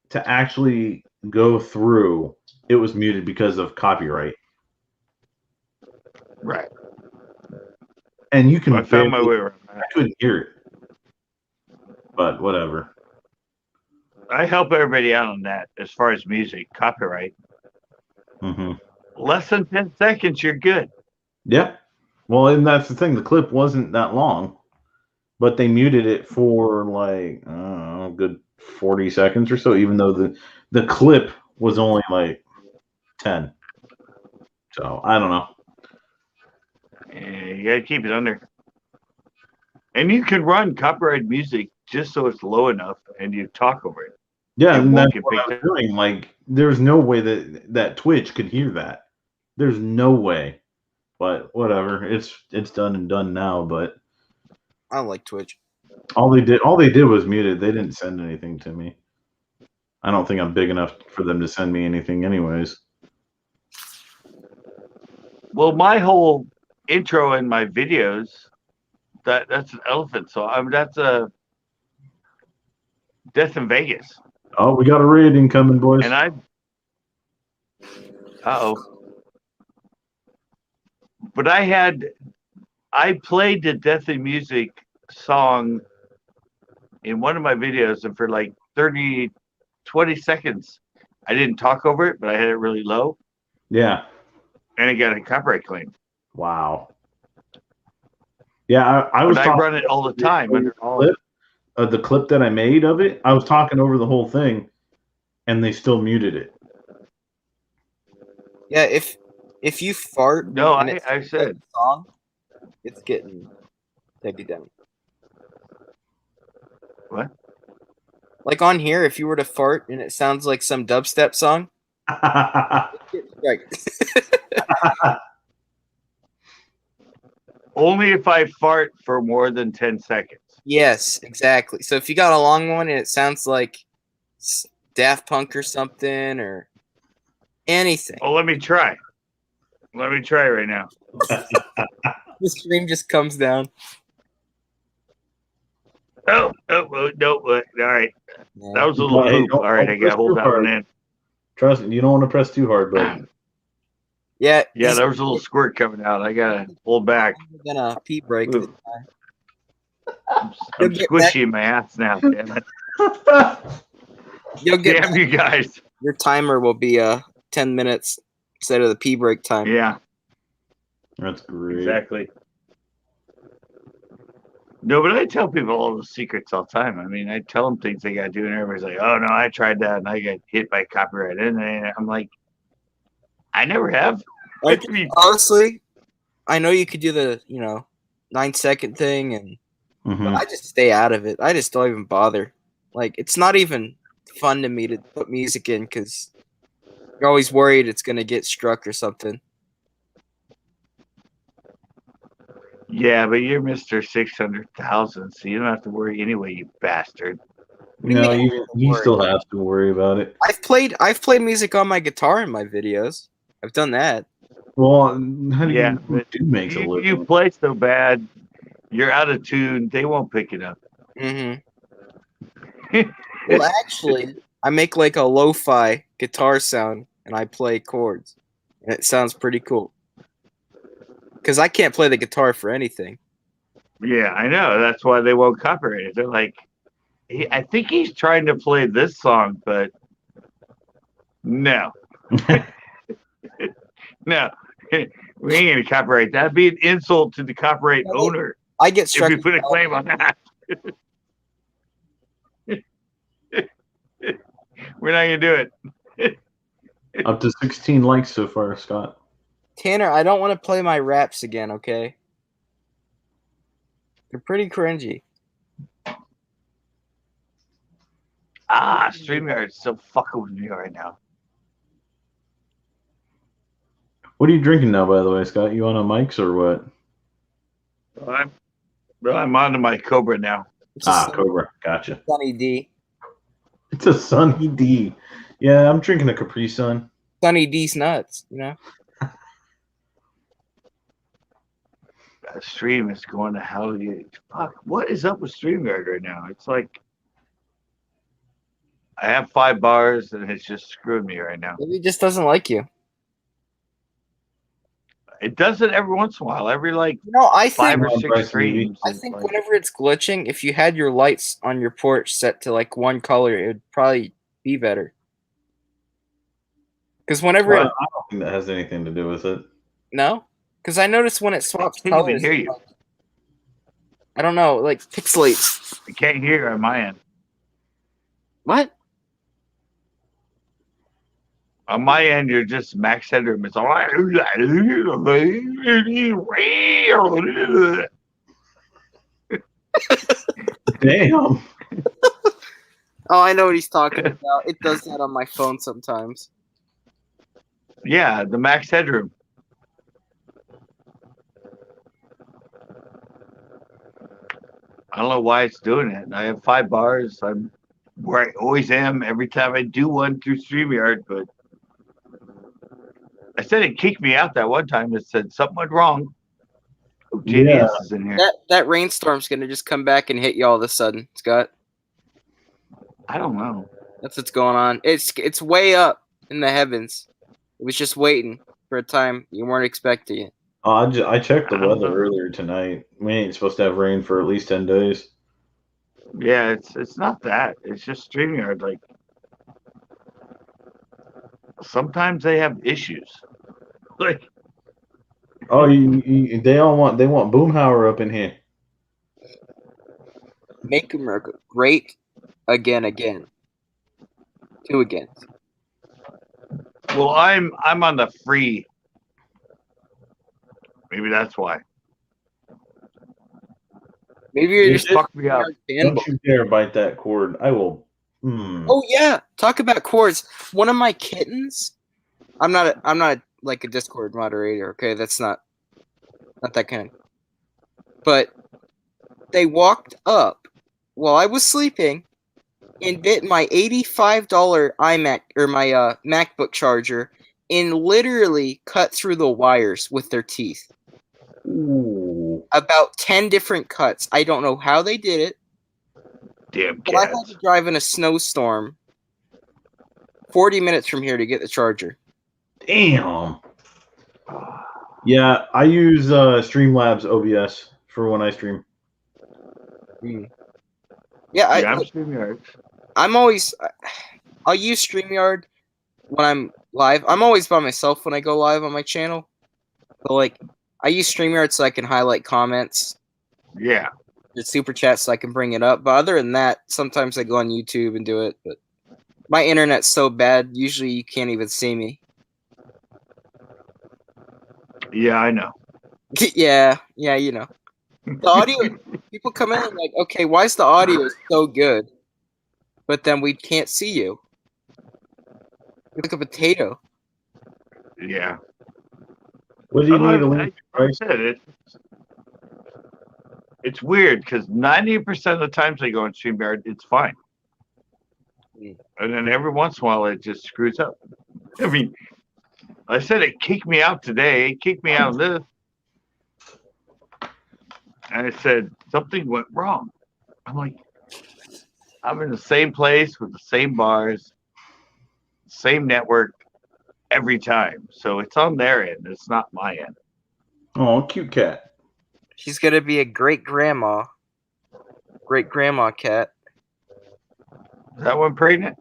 to actually go through, it was muted because of copyright. Right. And you can I found my way around that. I couldn't hear it. But whatever. I help everybody out on that as far as music, copyright. Mm-hmm. Less than 10 seconds, you're good. Yeah. Well, and that's the thing. The clip wasn't that long, but they muted it for like, I don't know, a good 40 seconds or so, even though the clip was only like 10. So I don't know. Yeah, you gotta keep it under. And you can run copyrighted music just so it's low enough and you talk over it. Yeah, It and won't that's get what picked I'm up. doing. Like, there's no way that Twitch could hear that. There's no way. But whatever. It's done and done now. But I don't like Twitch. all they did was mute it. They didn't send anything to me. I don't think I'm big enough for them to send me anything, anyways. Well, my whole intro in my videos That's an elephant song. I mean, that's a Death in Vegas. Oh, we got a raid incoming, boys. And but I played the Death in Music song in one of my videos, and for like 20 seconds, I didn't talk over it, but I had it really low, Yeah. and it got a copyright claim. Wow. Yeah, I was. But I run it all the time under all. The clip that I made of it, I was talking over the whole thing, and they still muted it. Yeah, if you fart, No, and I said like a song, it's getting taken down. what? Like on here, if you were to fart and it sounds like some dubstep song, right? Only if I fart for more than 10 seconds. Yes, exactly. So if you got a long one and it sounds like Daft Punk or something or anything, Oh, let me try. Let me try right now. the stream just comes down. Oh, no. All right. Yeah. That was a little poop. All right, I got to hold that one in. Trust me, you don't want to press too hard, bud. Yeah, Yeah, there was a little squirt coming out. I got to hold back. I'm gonna pee break this time. I'm You'll get squishy in my ass now. Damn it. You'll get Damn you guys. your timer will be 10 minutes instead of the pee break time. Yeah, That's great. exactly. No, but I tell people all the secrets all the time. I mean, I tell them things they got to do, and everybody's like, oh, no, I tried that, and I got hit by copyright. And I'm like, I never have. Like, honestly, I know you could do the 9-second thing, and but I just stay out of it. I just don't even bother. Like, it's not even fun to me to put music in because you're always worried it's gonna get struck or something. Yeah, but you're Mr. 600,000, so you don't have to worry anyway, you bastard. No, you still have to worry about it. I've played music on my guitar in my videos. I've done that. Well, how do Yeah, you do makes a you living? play so bad, you're out of tune. They won't pick it up. Mm-hmm. Well, actually, I make like a lo-fi guitar sound and I play chords, and it sounds pretty cool. Because I can't play the guitar for anything. Yeah, I know. That's why they won't copyright it. They're like, I think he's trying to play this song, but no. No. We ain't going to copyright that. That'd be an insult to the copyright owner I get if struck. we put a claim on that. We're not going to do it. Up to 16 likes so far, Scott. Tanner, I don't want to play my raps again, okay? They're pretty cringy. StreamYard's still fucking with me right now. What are you drinking now, by the way, Scott? You on a mics or what? I'm on to my Cobra now. Cobra. Gotcha. Sunny D. It's a Sunny D. Yeah, I'm drinking a Capri Sun. Sunny D's nuts, you know? That stream is going to hell. Fuck, what is up with StreamYard right now? It's like I have 5 bars and it's just screwing me right now. Maybe it just doesn't like you. It does it every once in a while. Every like I 5 think or 6 streams. I think whenever it's glitching, if you had your lights on your porch set to like one color, it would probably be better. Because whenever I don't think that has anything to do with it. No? Because I noticed when it swaps I can't even colors, hear you. I don't know, like pixelates. I can't hear on my end. What? On my end, you're just max headroom. It's all right. Damn. Oh, I know what he's talking about. It does that on my phone sometimes. Yeah, the max headroom. I don't know why it's doing it. I have 5 bars. I'm where I always am every time I do one through StreamYard, but I said it kicked me out that one time. It said something went wrong. JDS is in here. That rainstorm's gonna just come back and hit you all of a sudden, Scott. I don't know. That's what's going on. It's way up in the heavens. It was just waiting for a time you weren't expecting it. I checked the I don't weather know. earlier tonight. We ain't supposed to have rain for at least 10 days. Yeah, it's not that. It's just StreamYard. Like sometimes they have issues. Like Oh, they want Boomhauer up in here. Make America great again. Two again. well, I'm on the free. Maybe that's why. Maybe you're You just Fuck me up. Don't you dare bite that cord. I will. Oh yeah, talk about cords. One of my kittens. I'm not like a Discord moderator. Okay, that's not that kind. But they walked up while I was sleeping and bit my $85 iMac or my MacBook charger and literally cut through the wires with their teeth. Ooh. About 10 different cuts. I don't know how they did it. Damn But I had cats. to drive in a snowstorm 40 minutes from here to get the charger. Damn. Yeah, I use Streamlabs OBS for when I stream. Yeah, Yeah, I'm StreamYard. I'll use StreamYard when I'm live. I'm always by myself when I go live on my channel. But like, I use StreamYard so I can highlight comments, Yeah. the super chat so I can bring it up. But other than that, sometimes I go on YouTube and do it. But my internet's so bad, usually you can't even see me. Yeah, I know. yeah, you know. The audio, people come in and like, okay, why is the audio so good? But then we can't see you. You're like a potato. Yeah. What do you need a I link to, Bryce? said it's weird because 90% of the times I go on StreamYard, it's fine. And then every once in a while, it just screws up. I mean, I said it kicked me out today. It kicked me out of this. And it said something went wrong. I'm like, I'm in the same place with the same bars, same network every time. So it's on their end. It's not my end. Oh, cute cat. She's gonna be a great grandma cat. Is that one pregnant?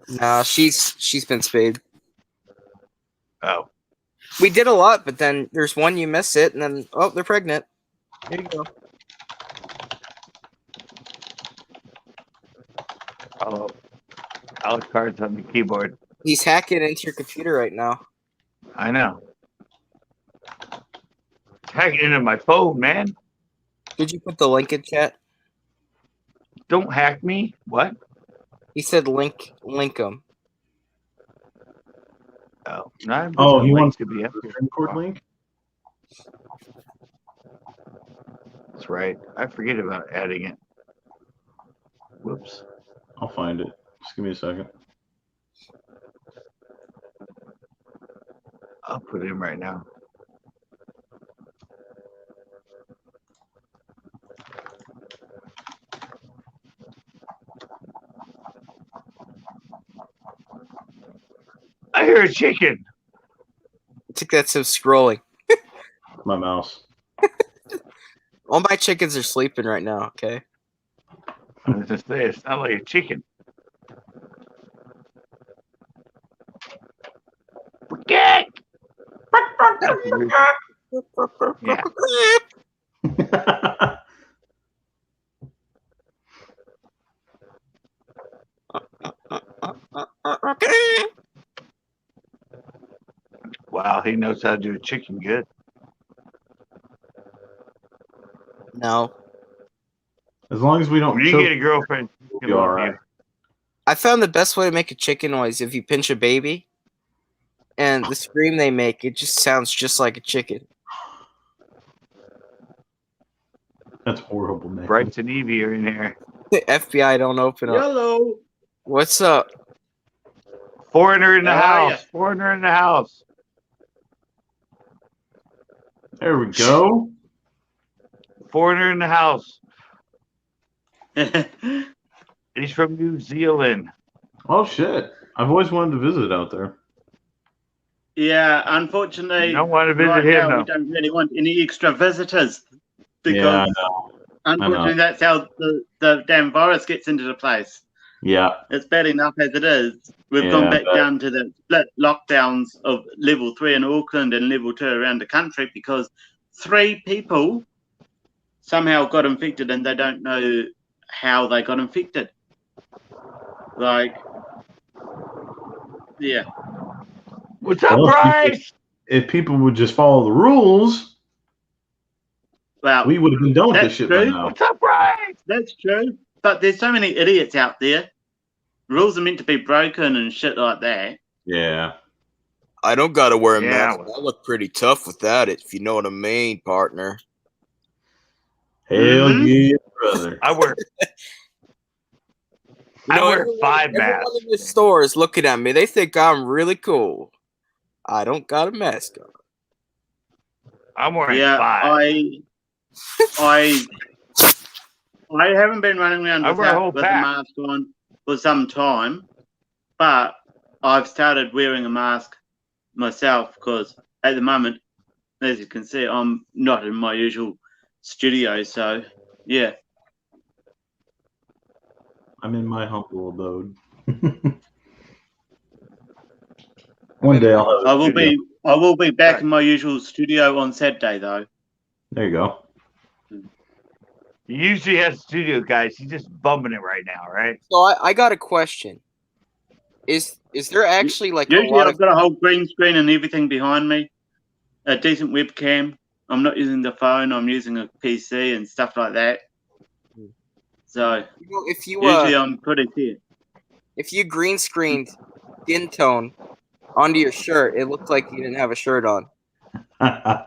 Nah, she's been spayed. Oh. We did a lot, but then there's one you miss it, and then they're pregnant. Here you go. Oh. Alex Card's on the keyboard. He's hacking into your computer right now. I know. Hacking into my phone, man. Did you put the link in chat? Don't hack me. What? He said link him. Oh, no, Oh, he wants to be up the here. stream cord link? That's right. I forget about adding it. Whoops. I'll find it. Just give me a second. I'll put it in right now. I hear a chicken. I think that's him scrolling. My mouse. All my chickens are sleeping right now, okay? I was just saying, it's not like a chicken. Forget! Yeah. Wow, he knows how to do a chicken good. No. As long as we don't When you choke, get a girlfriend, she we'll can be all love right. you. I found the best way to make a chicken noise if you pinch a baby, and the scream they make, it just sounds just like a chicken. That's horrible, man. Bryce and Evie are in here. The FBI don't open up. Hello. What's up? Foreigner in the How are house. Foreigner in the house. There we go. foreigner in the house. He's from New Zealand. Oh shit! I've always wanted to visit out there. Yeah, unfortunately, You don't want to visit right him, now though. we don't really want any extra visitors Yeah, I because know. unfortunately that's how the damn virus gets into the place. Yeah, It's bad enough as it is. We've gone back down to the split lockdowns of level 3 in Auckland and level 2 around the country because 3 people somehow got infected and they don't know how they got infected. Like, yeah. What's up, Well, Bryce? if people would just follow the rules, Well, we would have been done with this that's shit by true. now. What's up, Bryce? That's true. But there's so many idiots out there. Rules are meant to be broken and shit like that. Yeah. I don't gotta wear a Yeah, mask. well. I look pretty tough without it, if you know what I mean, partner. Hell yeah, brother. I wear You know, wear 5 masks. Everyone in the store is looking at me. They think I'm really cool. I don't got a mask on. I'm wearing Yeah, 5. I haven't been running around I wear a whole with a pack. mask on for some time, but I've started wearing a mask myself because at the moment, as you can see, I'm not in my usual studio. So, yeah. I'm in my humble abode. One day I'll have a studio. I will be back in my usual studio on Saturday though. There you go. He usually has studio guys. He's just bumming it right now, right? So I got a question. Is there actually like a Usually lot I've of got a whole green screen and everything behind me, a decent webcam. I'm not using the phone. I'm using a PC and stuff like that. So if you usually I'm pretty clear. if you green screened skin tone onto your shirt, it looked like you didn't have a shirt on. Oh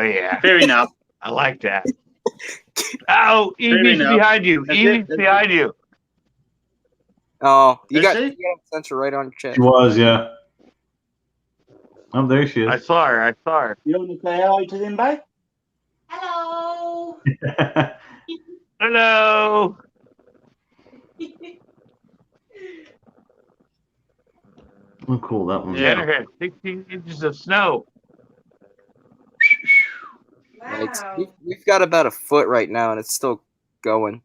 yeah, Fair enough. I like that. Oh, Fair Evie's enough. behind you. That's Evie's it. behind you. Oh, you Is got she? a sensor right on your chest. She was, yeah. Oh, there she I is. saw her. I saw her. You want to say hello to them, babe? Hello. Hello. Oh, cool. That one. Yeah. Tanner had 16 inches of snow. Wow. We've got about a foot right now, and it's still going.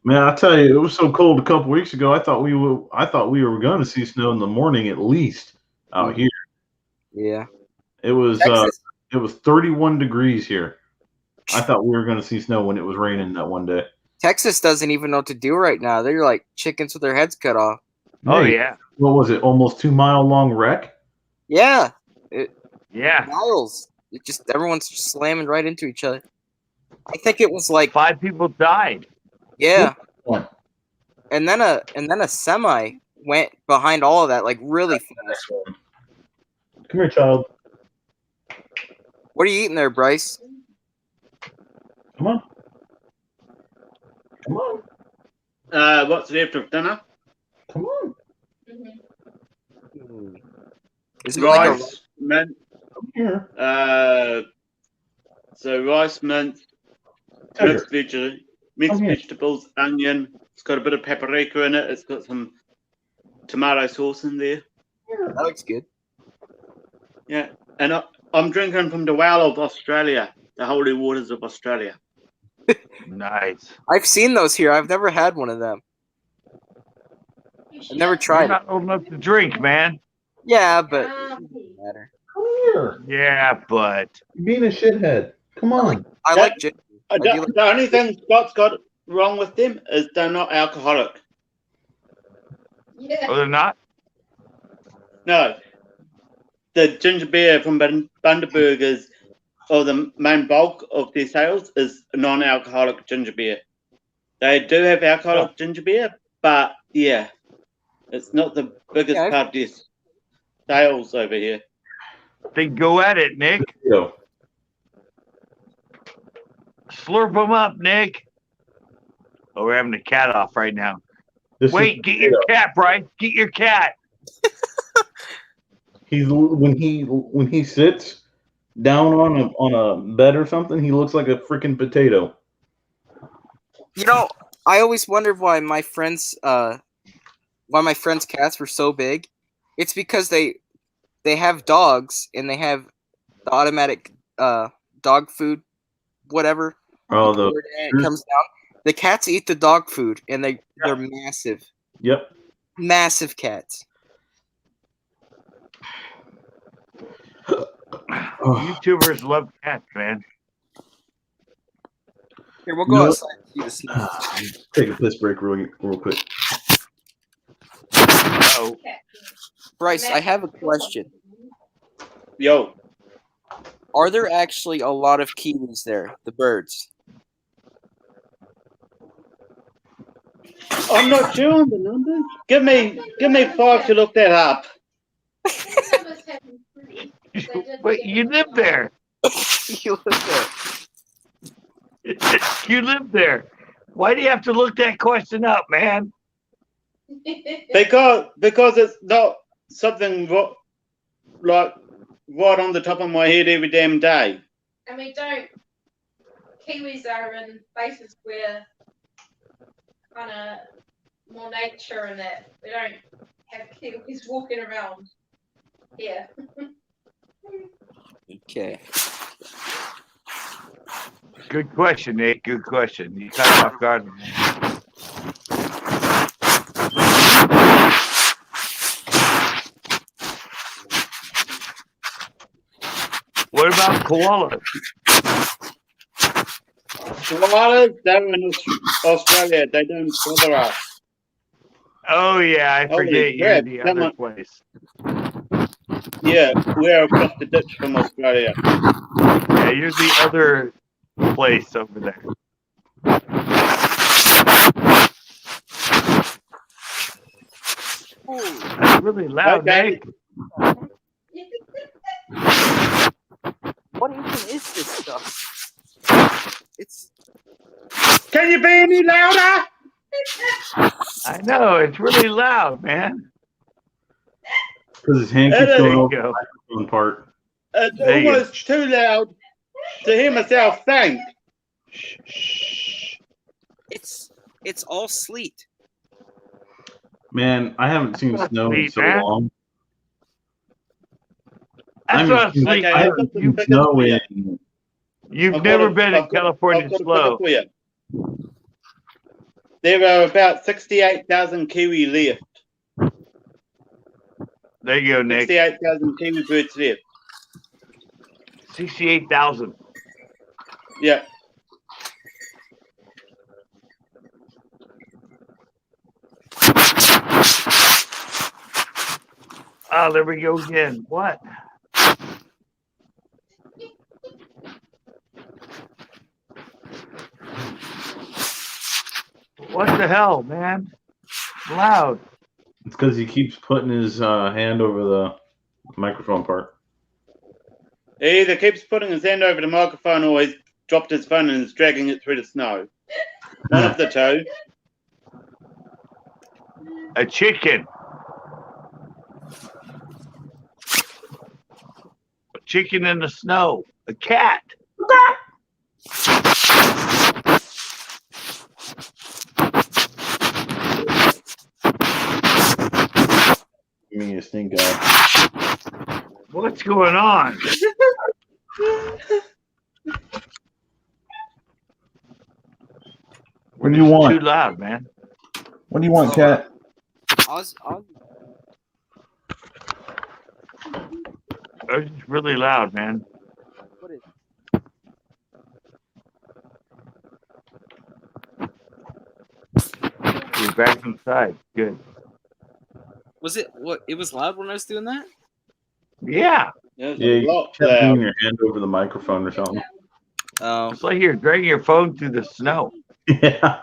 Man, I tell you, it was so cold a couple weeks ago. I thought we were going to see snow in the morning at least out here. Yeah. It was Texas. it was 31 degrees here. I thought we were going to see snow when it was raining that one day. Texas doesn't even know what to do right now. They're like chickens with their heads cut off. Oh Hey, yeah, what was it? Almost 2 mile long wreck. Yeah. yeah. Miles. It just everyone's just slamming right into each other. I think it was like 5 people died. yeah. What? And then a semi went behind all of that like really fast. Come here, child. What are you eating there, Bryce? Come on. Come on. What's left of dinner? Come on. Is it like a Rice, mint. Come here. So rice, mint, Tiger. mixed Come here. vegetables, onion. It's got a bit of paprika in it. It's got some tomato sauce in there. That looks good. Yeah, and I'm drinking from the well of Australia, the holy waters of Australia. Nice. I've seen those here. I've never had one of them. I've never You're tried it. not old enough to drink, man. Yeah, but it doesn't matter. Come here. Yeah, but You're being a shithead. Come on. I Yeah. like ginger. I do like- The only thing Scott's got wrong with them is they're not alcoholic. Yeah. oh, they're not. No. The ginger beer from Bundaberg is, or the main bulk of their sales is non-alcoholic ginger beer. They do have alcoholic ginger beer, but yeah, it's not the biggest Yeah, part of their sales over here. They go at it, Nick. Go. Slurp them up, Nick. Oh, we're having the cat off right now. This Wait, is- get your cat, Bryce. Get your cat. He's when he sits, down on a bed or something, he looks like a freaking potato. You know, I always wondered why my friends' cats were so big. It's because they have dogs and they have the automatic dog food, whatever. Oh, You pour it in, it comes down. The cats eat the dog food, and they're massive. Yep. Massive cats. YouTubers love cats, man. Here, we'll go outside and see the snow. Take a piss break real quick. Oh, Bryce, I have a question. Yo, Are there actually a lot of kiwis there, the birds? I'm not sure on the numbers. Give me 5 to look that up. wait, you live there. You live there. You live there. Why do you have to look that question up, man? Because it's not something like right on the top of my head every damn day. And we don't. Kiwis are in places where kind of more nature and that. We don't have kiwis walking around here. Okay. Good question, Nate. Good question. You caught him off guard. What about koalas? Koalas, they're in Australia. They don't bother us. Oh yeah, I Holy forget you're crap, the come other on. place. Yeah, we're across the ditch from Australia. Yeah, you're the other place over there. That's really loud, Okay. Nick. What even is this stuff? It's. Can you be any louder? I know, it's really loud, man. Because his hand There keeps you going over go. the microphone part. It's There you almost too loud to hear myself think. It's all sleet. Man, I haven't seen snow in Sleet, so man. long. That's not sleep. Okay, I I've haven't got some seen figures snow for you. in. You've I've never got been in California I've got a slow. figure for you. There are about 68,000 kiwi left. There you go, Nick. 68,000 kiwi birds left. 68,000. Yeah. Oh, there we go again. What? What the hell, man? It's loud. It's because he keeps putting his hand over the microphone part. He either keeps putting his hand over the microphone or he's dropped his phone and is dragging it through the snow. One of the two. A chicken. A chicken in the snow. A cat. Give me a stink eye. What's going on? What do you want? Too loud, man. What do you want, cat? It's really loud, man. What is? You're back inside. Good. Was it what? It was loud when I was doing that. Yeah. There's Yeah, a you lot kept putting loud. your hand over the microphone or something. Oh, It's like you're dragging your phone through the snow. Yeah.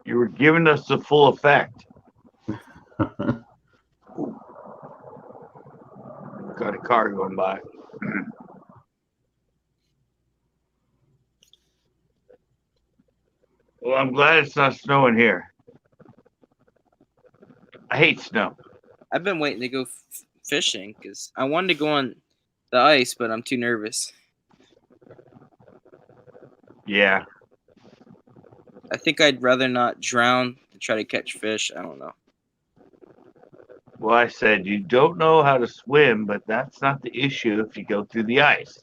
You were giving us the full effect. Got a car going by. Well, I'm glad it's not snowing here. I hate snow. I've been waiting to go fishing because I wanted to go on the ice, but I'm too nervous. Yeah. I think I'd rather not drown than try to catch fish. I don't know. Well, I said you don't know how to swim, but that's not the issue if you go through the ice.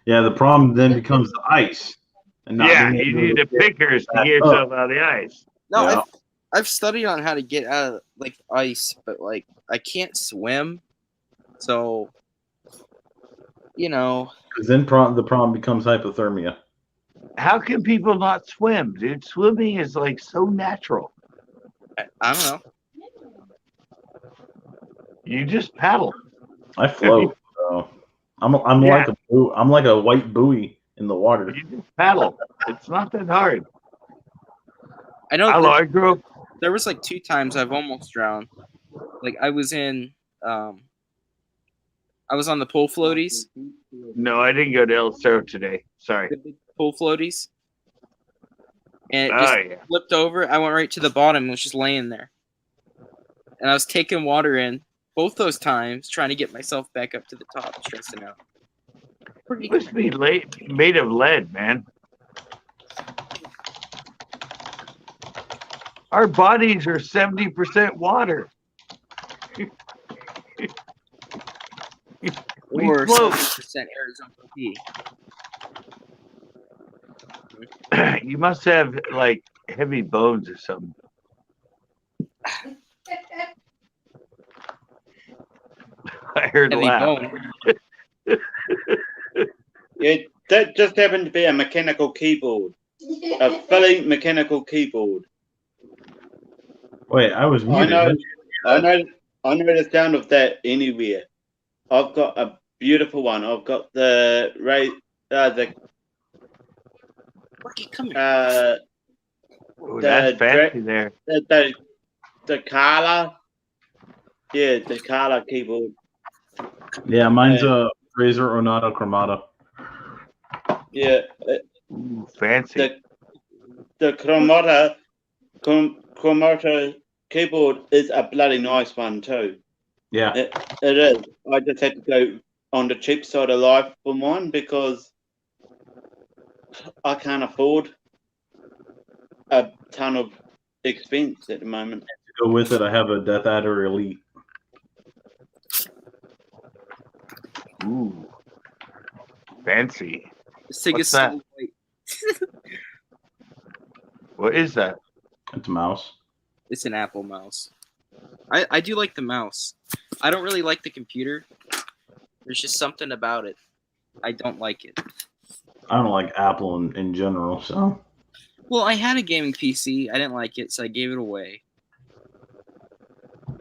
Yeah, the problem then becomes the ice. And not Yeah, being you able need to the pickers to get yourself out of the ice. No, Yeah. I've studied on how to get out of like ice, but like I can't swim, so you know. Because then the problem becomes hypothermia. How can people not swim, dude? Swimming is like so natural. I don't know. You just paddle. I float. So I'm Yeah. like a white buoy in the water. You just paddle. It's not that hard. I know I grew up. there was like 2 times I've almost drowned. Like I was in I was on the pool floaties. No, I didn't go to El Cerro today. Sorry. The big pool floaties. And it Oh, just yeah. flipped over. I went right to the bottom and was just laying there. And I was taking water in both those times, trying to get myself back up to the top, stressing out. It must be made of lead, man. Our bodies are 70% water. We Or float. 70% Arizona tea. You must have like heavy bones or something. I heard a Heavy laugh. bone. Yeah, that just happened to be a mechanical keyboard, a fully mechanical keyboard. Wait, I was muted. I know the sound of that anywhere. I've got a beautiful one. I've got the Come here. Ooh, that's fancy there. The Carla. Yeah, the Carla keyboard. Yeah, mine's a Razer Onata Chromata. Yeah. Ooh, fancy. The Chromata keyboard is a bloody nice one too. Yeah. It is. I just had to go on the cheap side of life for mine because I can't afford a ton of expense at the moment. To go with it, I have a Death Adder Elite. Ooh, fancy. What's that? What is that? It's a mouse. It's an Apple mouse. I do like the mouse. I don't really like the computer. There's just something about it. I don't like it. I don't like Apple in general, so. Well, I had a gaming PC. I didn't like it, so I gave it away.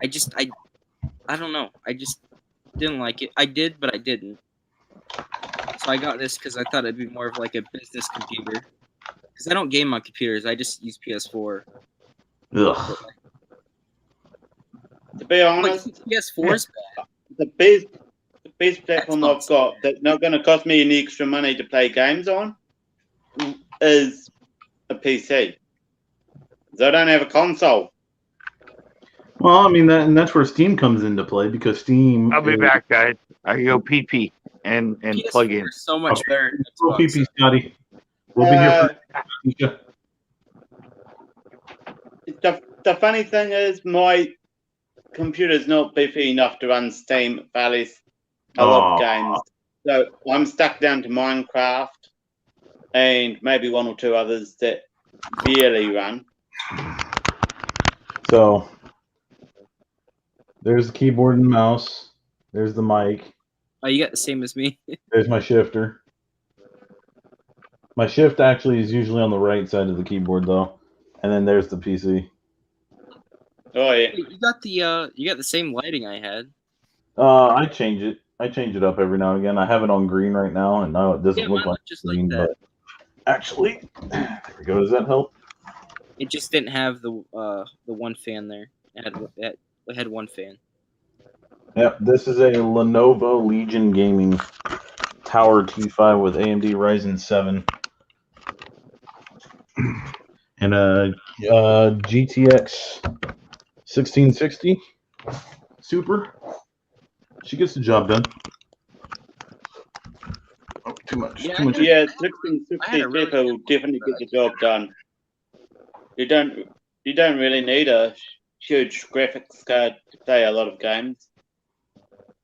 I don't know. I just didn't like it. I did, but I didn't. So I got this because I thought it'd be more of like a business computer. Because I don't game on computers. I just use PS4. Ugh. To be honest, PS4 is bad. The best platform I've got that's not going to cost me any extra money to play games on is a PC. Because I don't have a console. Well, I mean, that's where Steam comes into play because Steam. I'll be back, guys. I go pee and PS4 plug in. is so much better. than Go Xbox. pee, Scotty. We'll be here for The funny thing is, my computer's not beefy enough to run Steam fairly a lot of games. So I'm stuck down to Minecraft and maybe one or two others that barely run. So there's the keyboard and mouse. There's the mic. Oh, you got the same as me. There's my shifter. My shift actually is usually on the right side of the keyboard, though. And then there's the PC. Oh yeah. You got the same lighting I had. I change it. I change it up every now and again. I have it on green right now, and now it doesn't look like just green. like that. But actually, there we go. Does that help? It just didn't have the one fan there. It had one fan. Yep. This is a Lenovo Legion Gaming Tower T5 with AMD Ryzen 7 and a GTX 1660. super. She gets the job done. Oh, too much. Yeah, Too much. Yeah, I had 1660 a really people definitely get the job done. You don't really need a huge graphics card to play a lot of games.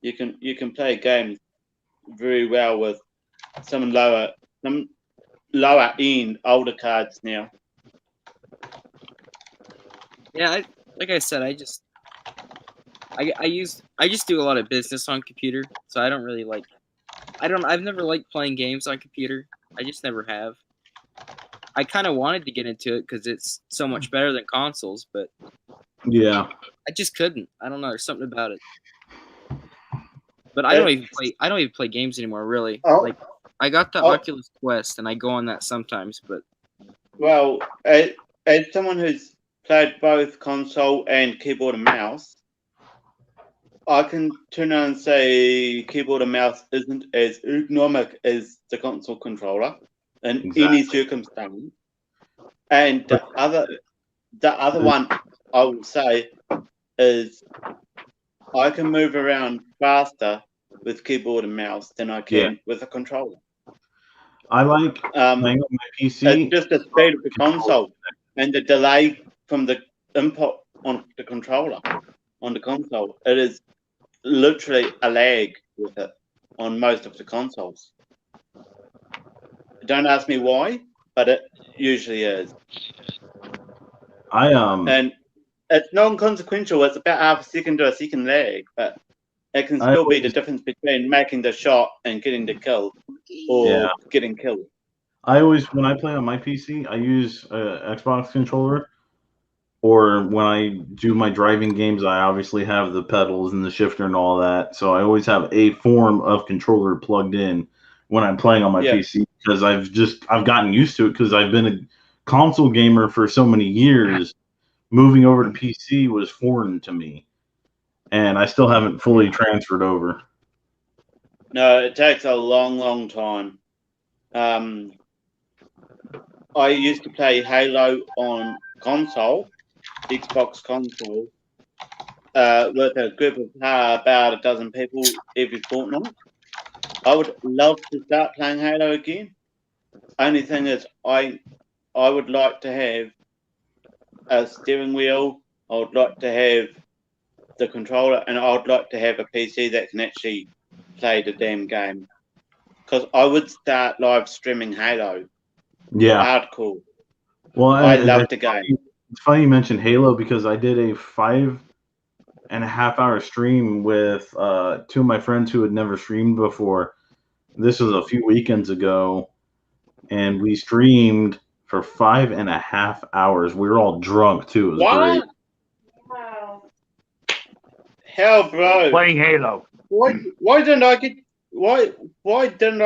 You can play games very well with some lower end older cards now. Yeah, like I said, I just do a lot of business on computer, so I don't really like. I've never liked playing games on computer. I just never have. I kind of wanted to get into it because it's so much better than consoles, but Yeah. I just couldn't. I don't know. There's something about it. But I don't even play games anymore. Really. Oh. Like I got the Oculus Quest, and I go on that sometimes. But well, as someone who's played both console and keyboard and mouse, I can turn around and say keyboard and mouse isn't as ergonomic as the console controller in any circumstance. And the other one I will say is I can move around faster with keyboard and mouse than I can with a controller. I like playing on my PC. It's just the speed of the console and the delay from the input on the controller on the console. It is literally a lag with it on most of the consoles. Don't ask me why, but it usually is. And it's non-consequential. It's about half a second to a second lag, but it can still be the difference between making the shot and getting the kill, or getting killed. When I play on my PC, I use an Xbox controller. Or when I do my driving games, I obviously have the pedals and the shifter and all that. So I always have a form of controller plugged in when I'm playing on my PC because I've gotten used to it because I've been a console gamer for so many years. Moving over to PC was foreign to me, and I still haven't fully transferred over. No, it takes a long time. I used to play Halo on console, Xbox console, with a group of about a dozen people every fortnight. I would love to start playing Halo again. Only thing is, I would like to have a steering wheel. I would like to have the controller, and I would like to have a PC that can actually play the damn game. Because I would start live streaming Halo. Yeah. Hardcore. Well, I love the game. It's funny you mentioned Halo because I did a 5.5-hour stream with two of my friends who had never streamed before. This was a few weekends ago, and we streamed for 5.5 hours. We were all drunk too. It was great. Wow. Hell, bro. Playing Halo. Why didn't I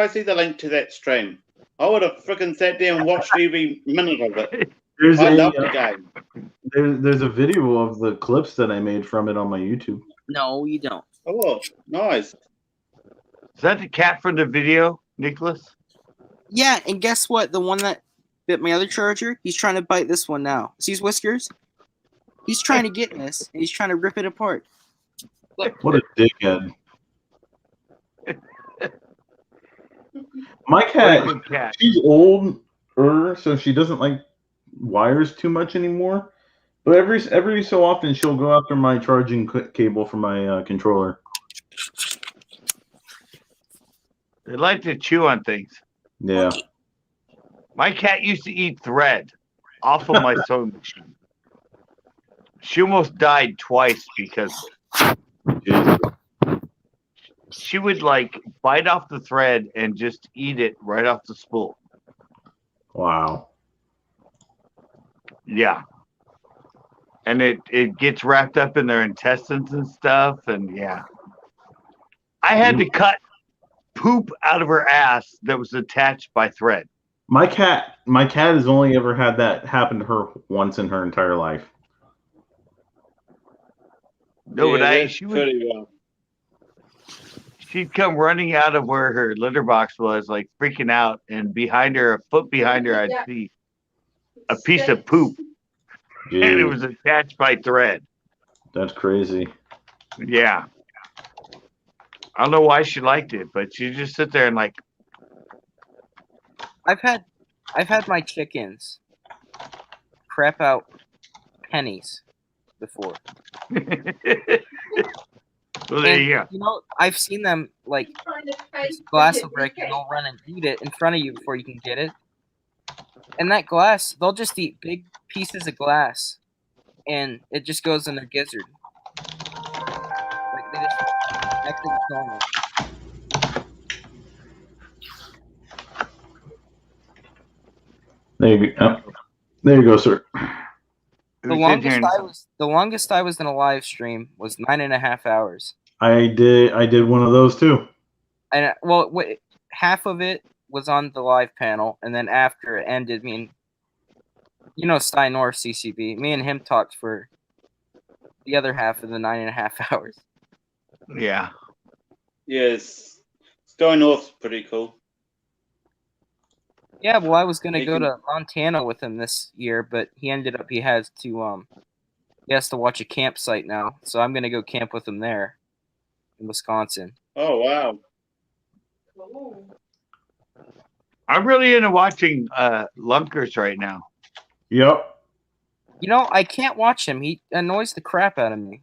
see the link to that stream? I would have freaking sat there and watched every minute of it. I love the game. There's a video of the clips that I made from it on my YouTube. No, you don't. Oh, nice. Is that the cat from the video, Nicholas? Yeah, and guess what? The one that bit my other charger, he's trying to bite this one now. See his whiskers? He's trying to get in this, and he's trying to rip it apart. Look. What a dickhead. My cat, she's older, so she doesn't like wires too much anymore. But every so often, she'll go after my charging cable for my controller. They like to chew on things. Yeah. My cat used to eat thread off of my sewing machine. She almost died twice because she would like bite off the thread and just eat it right off the spool. Wow. Yeah. And it gets wrapped up in their intestines and stuff. And yeah. I had to cut poop out of her ass that was attached by thread. My cat has only ever had that happen to her once in her entire life. No, but she'd come running out of where her litter box was, like freaking out, and behind her, a foot behind her, I'd see a piece of poop. Dude. And it was attached by thread. That's crazy. Yeah. I don't know why she liked it, but she just sit there and like. I've had my chickens crap out pennies before. Well, there you go. You know, I've seen them like Trying to pay this for glass your will break and weekend. they'll run and eat it in front of you before you can get it. And that glass, they'll just eat big pieces of glass, and it just goes in their gizzard. Like they just next to the corner. There you go. There you go, sir. The longest I was in a live stream was 9.5 hours. I did one of those too. And well, half of it was on the live panel, and then after it ended, you know, Stein North CCB. Me and him talked for the other half of the 9.5 hours. Yeah. Yes. Sky North's pretty cool. Yeah, well, I was gonna go to Montana with him this year, but he has to watch a campsite now, so I'm gonna go camp with him there in Wisconsin. Oh wow! Ooh. I'm really into watching Lunkers right now. Yep. You know, I can't watch him. He annoys the crap out of me.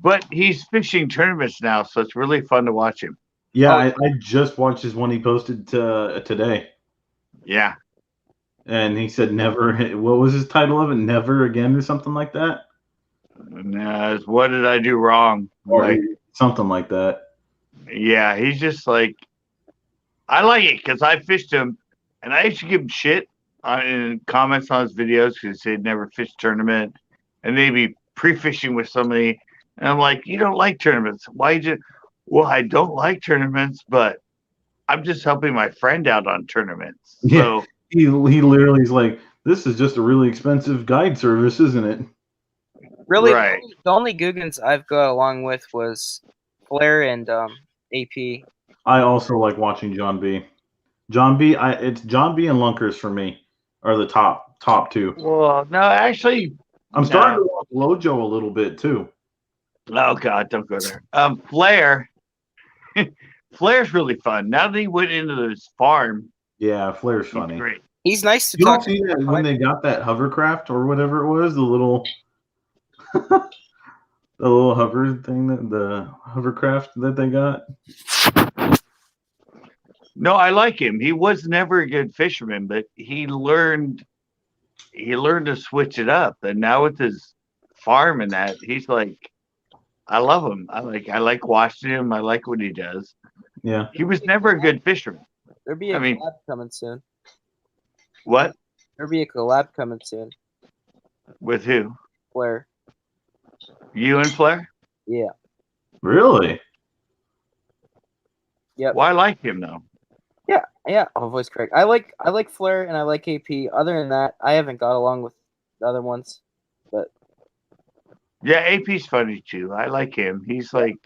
But he's fishing tournaments now, so it's really fun to watch him. Yeah, I just watched his one he posted today. Yeah. And he said never. What was his title of it? Never again, or something like that. What did I do wrong? Or like something like that. Yeah, he's just like, I like it because I fished him, and I used to give him shit in comments on his videos because they'd never fished a tournament, and they'd be pre-fishing with somebody, and I'm like, you don't like tournaments? Why you? Well, I don't like tournaments, but I'm just helping my friend out on tournaments. Yeah, so he literally is like, this is just a really expensive guide service, isn't it? Really, right. The only Googans I've got along with was Flair and AP. I also like watching John B. It's John B and Lunkers for me are the top two. Well, no, actually, I'm starting to watch Lojo a little bit too. Oh God, don't go there. Flair. Flair's really fun. Now that he went into his farm. Yeah, Flair's funny. Great. He's nice to you talk to. You don't see that when they got that hovercraft or whatever it was, the little the little hover thing, the hovercraft that they got. No, I like him. He was never a good fisherman, but he learned to switch it up. And now with his farm and that, he's like, I love him. I like watching him. I like what he does. Yeah. He was never a good fisherman. There'll be a collab coming soon. What? There'll be a collab coming soon. With who? Flair. You and Flair? Yeah. Really? Yeah. Well, I like him though. Yeah. Oh, voice correct. I like Flair and I like AP. Other than that, I haven't got along with the other ones. But yeah, AP's funny too. I like him. He's like,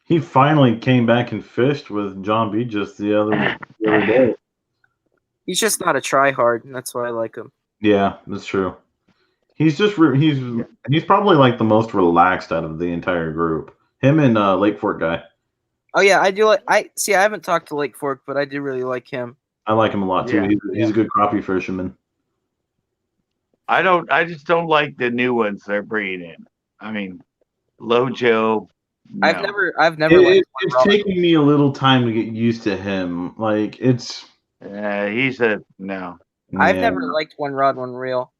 he finally came back and fished with John B just the other day. He's just not a try-hard, and that's why I like him. Yeah, that's true. He's just he's probably like the most relaxed out of the entire group. Him and Lake Fork guy. Oh yeah, I do like. I haven't talked to Lake Fork, but I do really like him. I like him a lot too. Yeah. He's a good crappie fisherman. I just don't like the new ones they're bringing in. I mean, Lojo. No. I've never. It's taking me a little time to get used to him. Like it's. He's a no. I've never liked One Rod One Reel,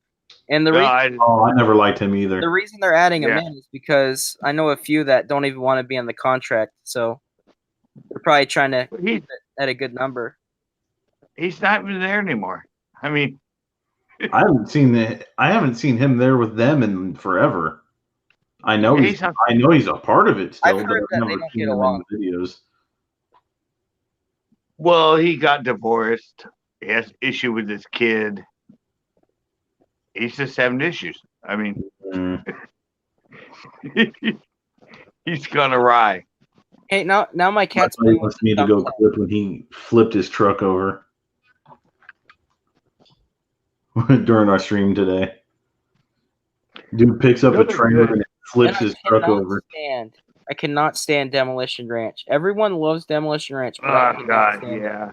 and I never liked him either. The reason they're adding him in is because I know a few that don't even want to be on the contract, so they're probably trying to keep it at a good number. He's not even there anymore. I mean, I haven't seen him there with them in forever. I know he's a part of it still, I've heard but that I've they never don't seen get him along. in the videos. Well, he got divorced. He has issue with his kid. He's just having issues. I mean, he's gone awry. Hey, now my cat's. He wants me to go clip when he flipped his truck over during our stream today. Dude picks up a trailer and it flips his truck over. I cannot stand Demolition Ranch. Everyone loves Demolition Ranch, but I Oh cannot God, stand it. yeah,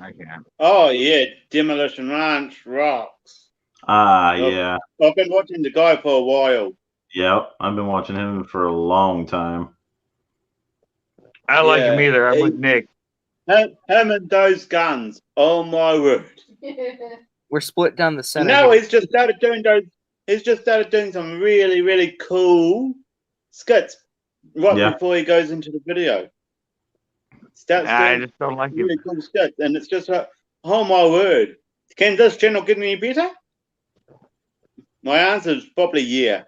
I can. Oh yeah, Demolition Ranch rocks. Yeah. I've been watching the guy for a while. Yep. I've been watching him for a long time. I don't like him Yeah. either. I'm with Nick. Him and those guns. Oh my word. We're split down the center. And now here. he's just started doing those. He's just started doing some really, really cool skits right Yeah. before he goes into the video. Starts I doing just don't like him. really cool skits, and it's just like, oh my word, can this channel get any better? My answer is probably yeah.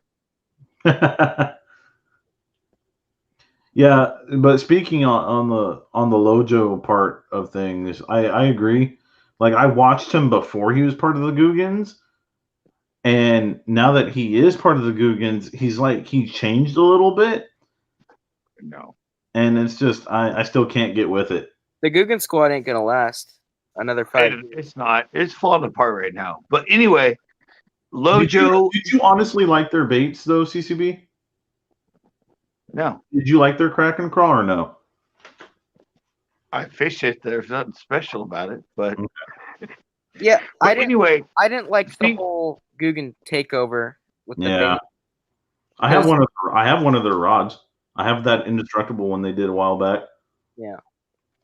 Yeah, but speaking on the Lojo part of things, I agree. Like, I watched him before he was part of the Googans, and now that he is part of the Googans, he changed a little bit. No. And it's just I still can't get with it. The Guggen squad ain't gonna last another 5 years. It's not. It's falling apart right now. But anyway, Lojo. Did you honestly like their baits though, CCB? No. Did you like their crack and crawl or no? I fish it. There's nothing special about it. But yeah, but I didn't like the whole Guggen takeover with the bait. I have one of their rods. I have that indestructible one they did a while back. Yeah.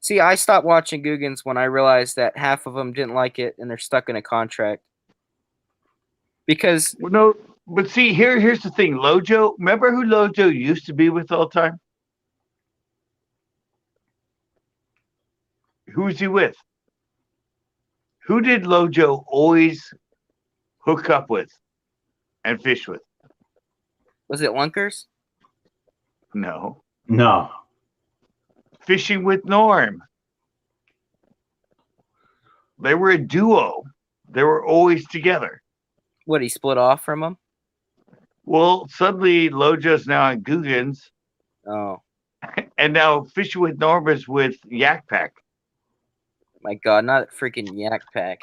See, I stopped watching Googans when I realized that half of them didn't like it and they're stuck in a contract. Because no, but see, here's the thing. Lojo, remember who Lojo used to be with all the time? Who was he with? Who did Lojo always hook up with and fish with? Was it Lunkers? No. Fishing with Norm. They were a duo. They were always together. What, he split off from them? Well, suddenly Lojo's now on Googans. Oh. And now Fishing with Norm is with Yak Pack. My God, not freaking Yak Pack.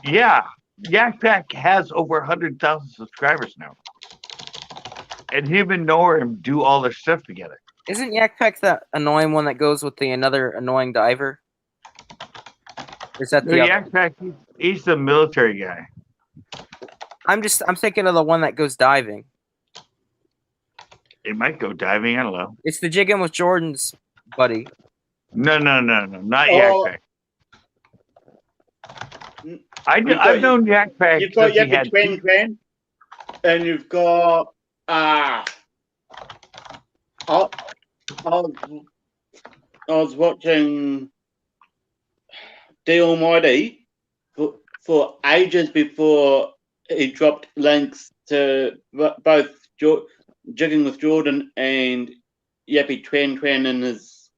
Yeah. Yak Pack has over 100,000 subscribers now. And him and Norm do all their stuff together. Isn't Yak Pack that annoying one that goes with the another annoying diver? Is that the Yak Pack? He's the military guy. I'm thinking of the one that goes diving. It might go diving. I don't know. It's the Jigging with Jordan's buddy. No, not Yak Pack. I've known Yak Pack. You've got Yappy Twin Clan, and you've got I was watching The Almighty for ages before he dropped links to both Jigging with Jordan and Yappy Twin Clan in his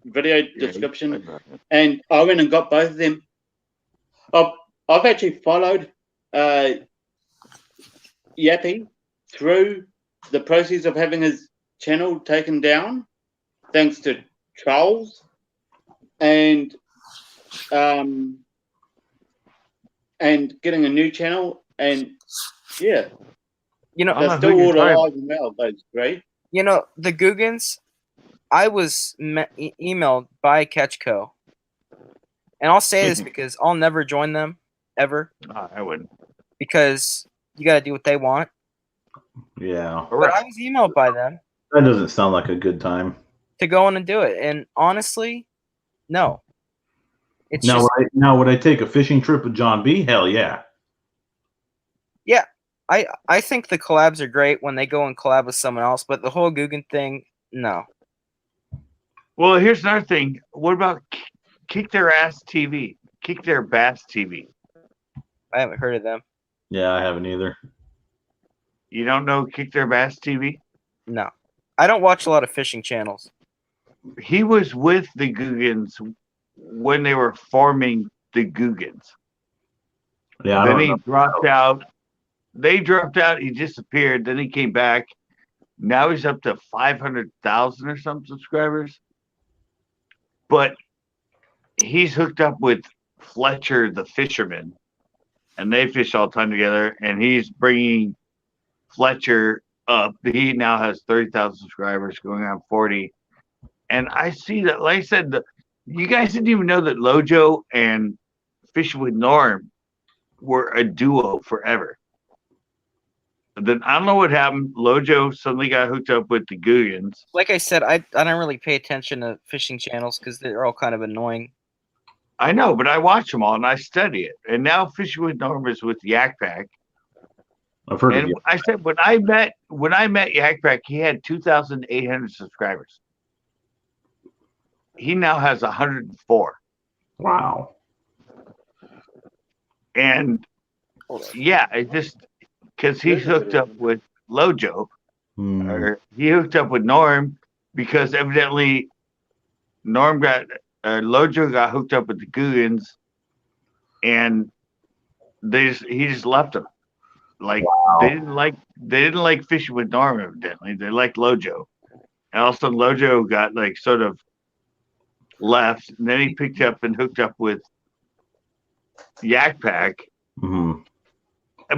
video description, and I went and got both of them. I've actually followed Yappy through the process of having his channel taken down, thanks to trolls, and getting a new channel, and yeah, they're still all alive and well, those three. The Googans, I was emailed by Ketchco, and I'll say this because I'll never join them ever. No, I wouldn't, because you got to do what they want. Yeah, but I was emailed by them. That doesn't sound like a good time to go in and do it. And honestly, no. It's now would I take a fishing trip with John B? Hell yeah. Yeah, I think the collabs are great when they go and collab with someone else, but the whole Guggen thing, no. Well, here's another thing. What about Kick Their Ass TV? Kick Their Bass TV. I haven't heard of them. Yeah, I haven't either. You don't know Kick Their Bass TV? No. I don't watch a lot of fishing channels. He was with the Googans when they were forming the Googans. Yeah, then he dropped out. They dropped out. He disappeared. Then he came back. Now he's up to 500,000 or some subscribers. But he's hooked up with Fletcher, the fisherman, and they fish all the time together. And he's bringing Fletcher up. He now has 30,000 subscribers, going on 40. And I see that, like I said, you guys didn't even know that Lojo and Fishing with Norm were a duo forever. But then I don't know what happened. Lojo suddenly got hooked up with the Googans. Like I said, I don't really pay attention to fishing channels because they're all kind of annoying. I know, but I watch them all and I study it. And now Fishing with Norm is with Yak Pack. I've heard of And you. I said when I met Yak Pack, he had 2,800 subscribers. He now has 104. Wow. And yeah, it just because he's hooked up with Lojo, or he hooked up with Norm because evidently Lojo got hooked up with the Googans, and he just left them. Like they didn't like Fishing with Norm evidently. They liked Lojo, and all of a sudden Lojo got like sort of left, and then he picked up and hooked up with Yak Pack. Mm-hmm.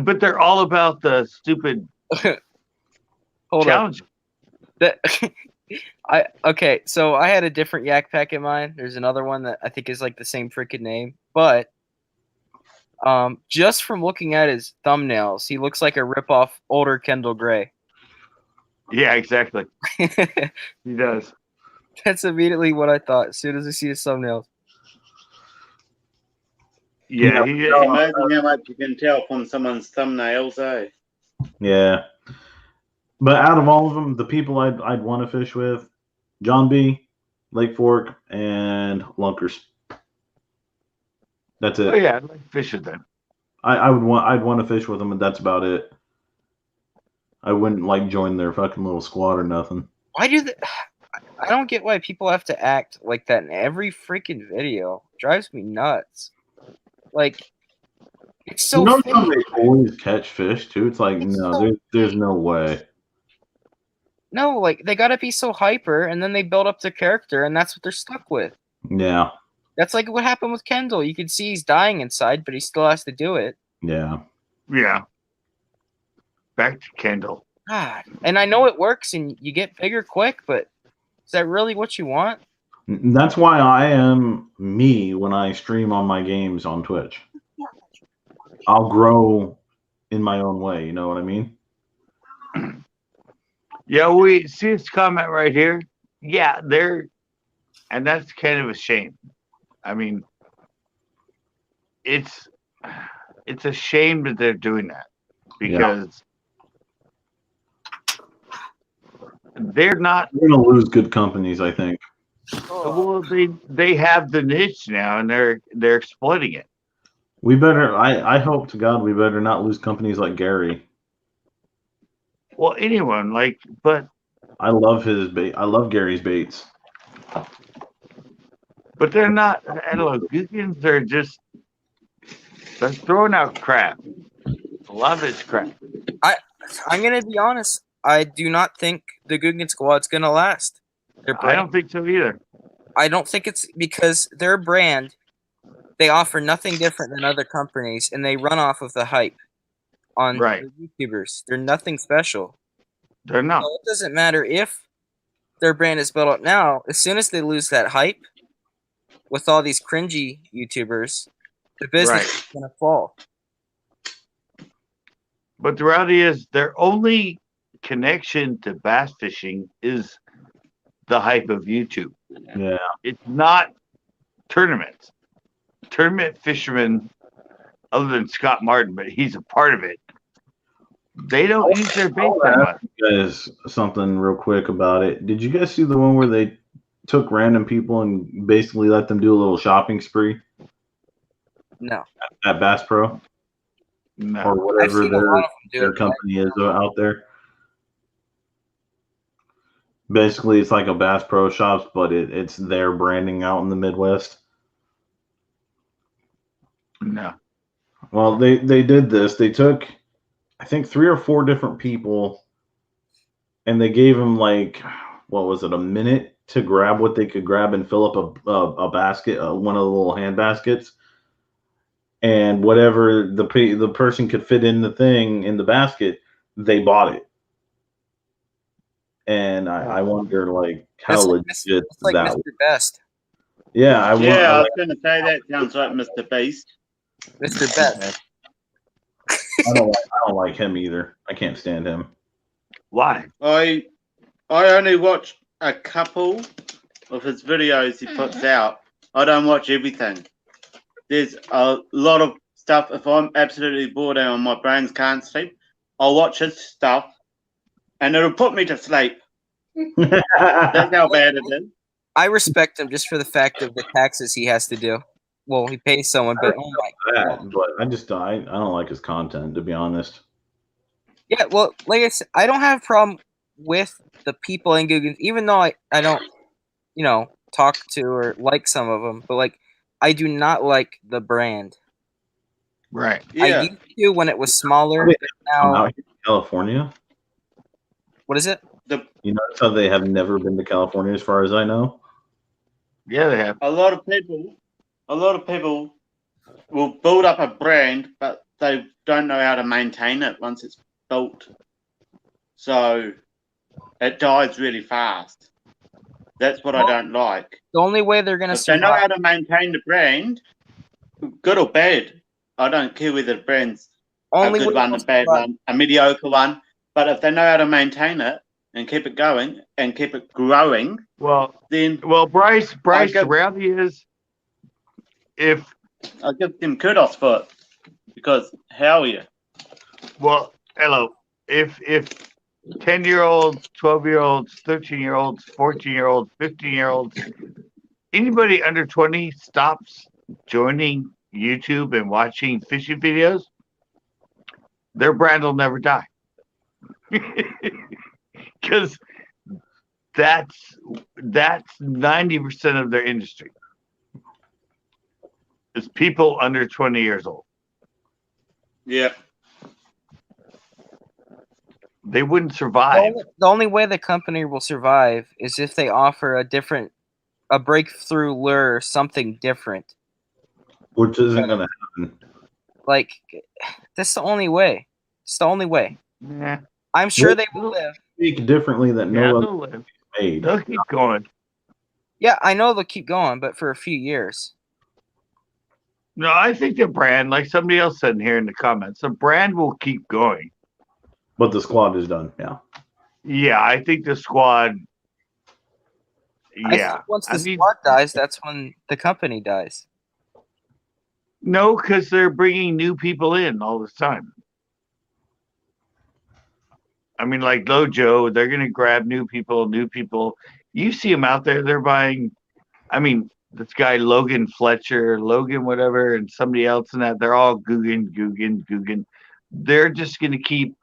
But they're all about the stupid challenge. Okay, so I had a different Yak Pack in mind. There's another one that I think is like the same freaking name, but just from looking at his thumbnails, he looks like a ripoff older Kendall Gray. Yeah, exactly. He does. That's immediately what I thought as soon as I see his thumbnails. Yeah, it's amazing how much you can tell from someone's thumbnails, eh? Yeah. But out of all of them, the people I'd want to fish with, John B., Lake Fork, and Lunkers. That's it. Oh yeah, I'd like to fish with them. I'd want to fish with them, and that's about it. I wouldn't like join their fucking little squad or nothing. Why do they? I don't get why people have to act like that in every freaking video. It drives me nuts. Like, it's so. You know how they always catch fish too? It's like there's no way. No, like they gotta be so hyper, and then they build up their character, and that's what they're stuck with. Yeah. That's like what happened with Kendall. You can see he's dying inside, but he still has to do it. Yeah. Yeah. Back to Kendall. God. And I know it works, and you get bigger quick, but is that really what you want? That's why I am me when I stream on my games on Twitch. I'll grow in my own way. You know what I mean? Yeah, we see this comment right here. Yeah, and that's kind of a shame. I mean, it's a shame that they're doing that because they're not. We're gonna lose good companies, I think. Well, they have the niche now, and they're exploiting it. We better. I hope to God we better not lose companies like Gary. Well, anyone but I love his bait. I love Gary's baits. But they're not. I don't know. Googans are they're throwing out crap. A lot of it's crap. I'm gonna be honest. I do not think the Guggen squad's gonna last. I don't think so either. I don't think it's because their brand. They offer nothing different than other companies, and they run off of the hype on the YouTubers. They're nothing special. They're not. So it doesn't matter if their brand is built up now. As soon as they lose that hype with all these cringy YouTubers, the business is going to fall. But the reality is their only connection to bass fishing is the hype of YouTube. Yeah. It's not tournaments. Tournament fishermen, other than Scott Martin, but he's a part of it. They don't use their bait that much. Guys, something real quick about it. Did you guys see the one where they took random people and basically let them do a little shopping spree? No. At Bass Pro? No. Or whatever their company is out there. Basically, it's like a Bass Pro Shops, but it's their branding out in the Midwest. No. Well, they did this. They took, I think, 3 or 4 different people, and they gave them a minute to grab what they could grab and fill up a basket, one of the little hand baskets, and whatever the person could fit in the thing in the basket, they bought it. and I wonder like how It's like, legit it's like that. Mr. Best. Yeah, I was going to say that sounds like Mr. Beast. Mr. Best. I don't like him either. I can't stand him. Why? I only watch a couple of his videos he puts out. I don't watch everything. There's a lot of stuff. If I'm absolutely bored and my brains can't sleep, I'll watch his stuff, and it'll put me to sleep. That's how bad it is. I respect him just for the fact of the taxes he has to do. Well, he pays someone, but oh my god. But I don't like his content, to be honest. Yeah, well, like I said, I don't have a problem with the people in Google, even though I don't, talk to or like some of them, but like I do not like the brand. Right. Yeah. I used to when it was smaller, but I'm now out here in California. what is it? You notice how they have never been to California, as far as I know. Yeah, they have. A lot of people will build up a brand, but they don't know how to maintain it once it's built. So it dies really fast. That's what I don't like. The only way they're gonna If they know survive. how to maintain the brand, good or bad, I don't care whether the brand's Only a good way one, a they'll bad survive. one, a mediocre one. But if they know how to maintain it and keep it going and keep it growing, Well, then Bryce, I the give- reality is, if I give them kudos for it because hell yeah. well, hello, if 10-year-olds, 12-year-olds, 13-year-olds, 14-year-olds, 15-year-olds, anybody under 20 stops joining YouTube and watching fishing videos, their brand will never die. Because that's 90% of their industry. It's people under 20 years old. Yeah. They wouldn't survive. The only way the company will survive is if they offer a breakthrough lure, something different. Which isn't going to happen. Like, that's the only way. It's the only way. Yeah. I'm sure they will live. Speak differently that Yeah, no they'll other live. made. They'll keep going. Yeah, I know they'll keep going, but for a few years. No, I think the brand, like somebody else said in here in the comments, the brand will keep going. But the squad is done. Yeah. Yeah, I think the squad. I Yeah. think once the squad dies, that's when the company dies. No, because they're bringing new people in all this time. I mean, like Lojo, they're going to grab new people. You see them out there, they're buying. I mean, this guy, Logan Fletcher, Logan whatever, and somebody else in that, they're all Guggen. They're just going to keep